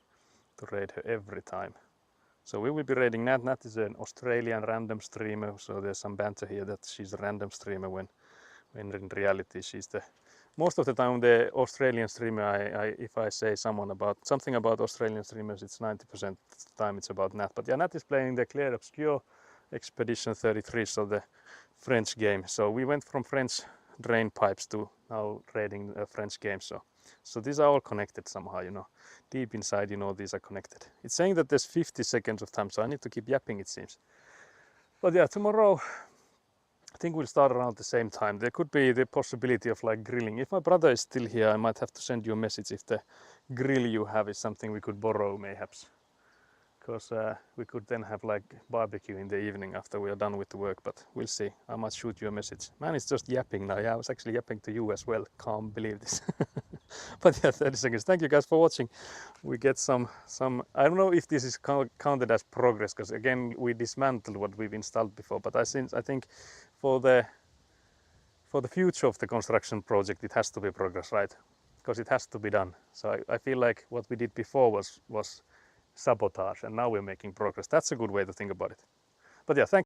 to raid her every time. So we will be raiding Nat. Nat is an Australian random streamer, so there's some banter here that she's a random streamer when in reality she's the most of the time the Australian streamer. If I say something about Australian streamers, it's 90% of the time it's about Nat. But yeah, Nat is playing the Clair Obscure Expedition 33, so the French game. So we went from French drain pipes to now raiding a French game. So these are all connected somehow, you know. Deep inside, you know, these are connected. It's saying that there's 50 seconds of time, so I need to keep yapping, it seems. But yeah, tomorrow I think we'll start around the same time. There could be the possibility of like grilling. If my brother is still here, I might have to send you a message if the grill you have is something we could borrow, mayhaps. because we could then have like barbecue in the evening after we are done with the work, but we'll see. I might shoot you a message. Man is just yapping now. Yeah, I was actually yapping to you as well. Can't believe this. But yeah, 30 seconds. Thank you guys for watching. We get some I don't know if this is counted as progress, because again we dismantled what we've installed before, but I think for the future of the construction project it has to be progress, right? Because it has to be done. So I feel like what we did before was sabotage, and now we're making progress. That's a good way to think about it. But yeah, thank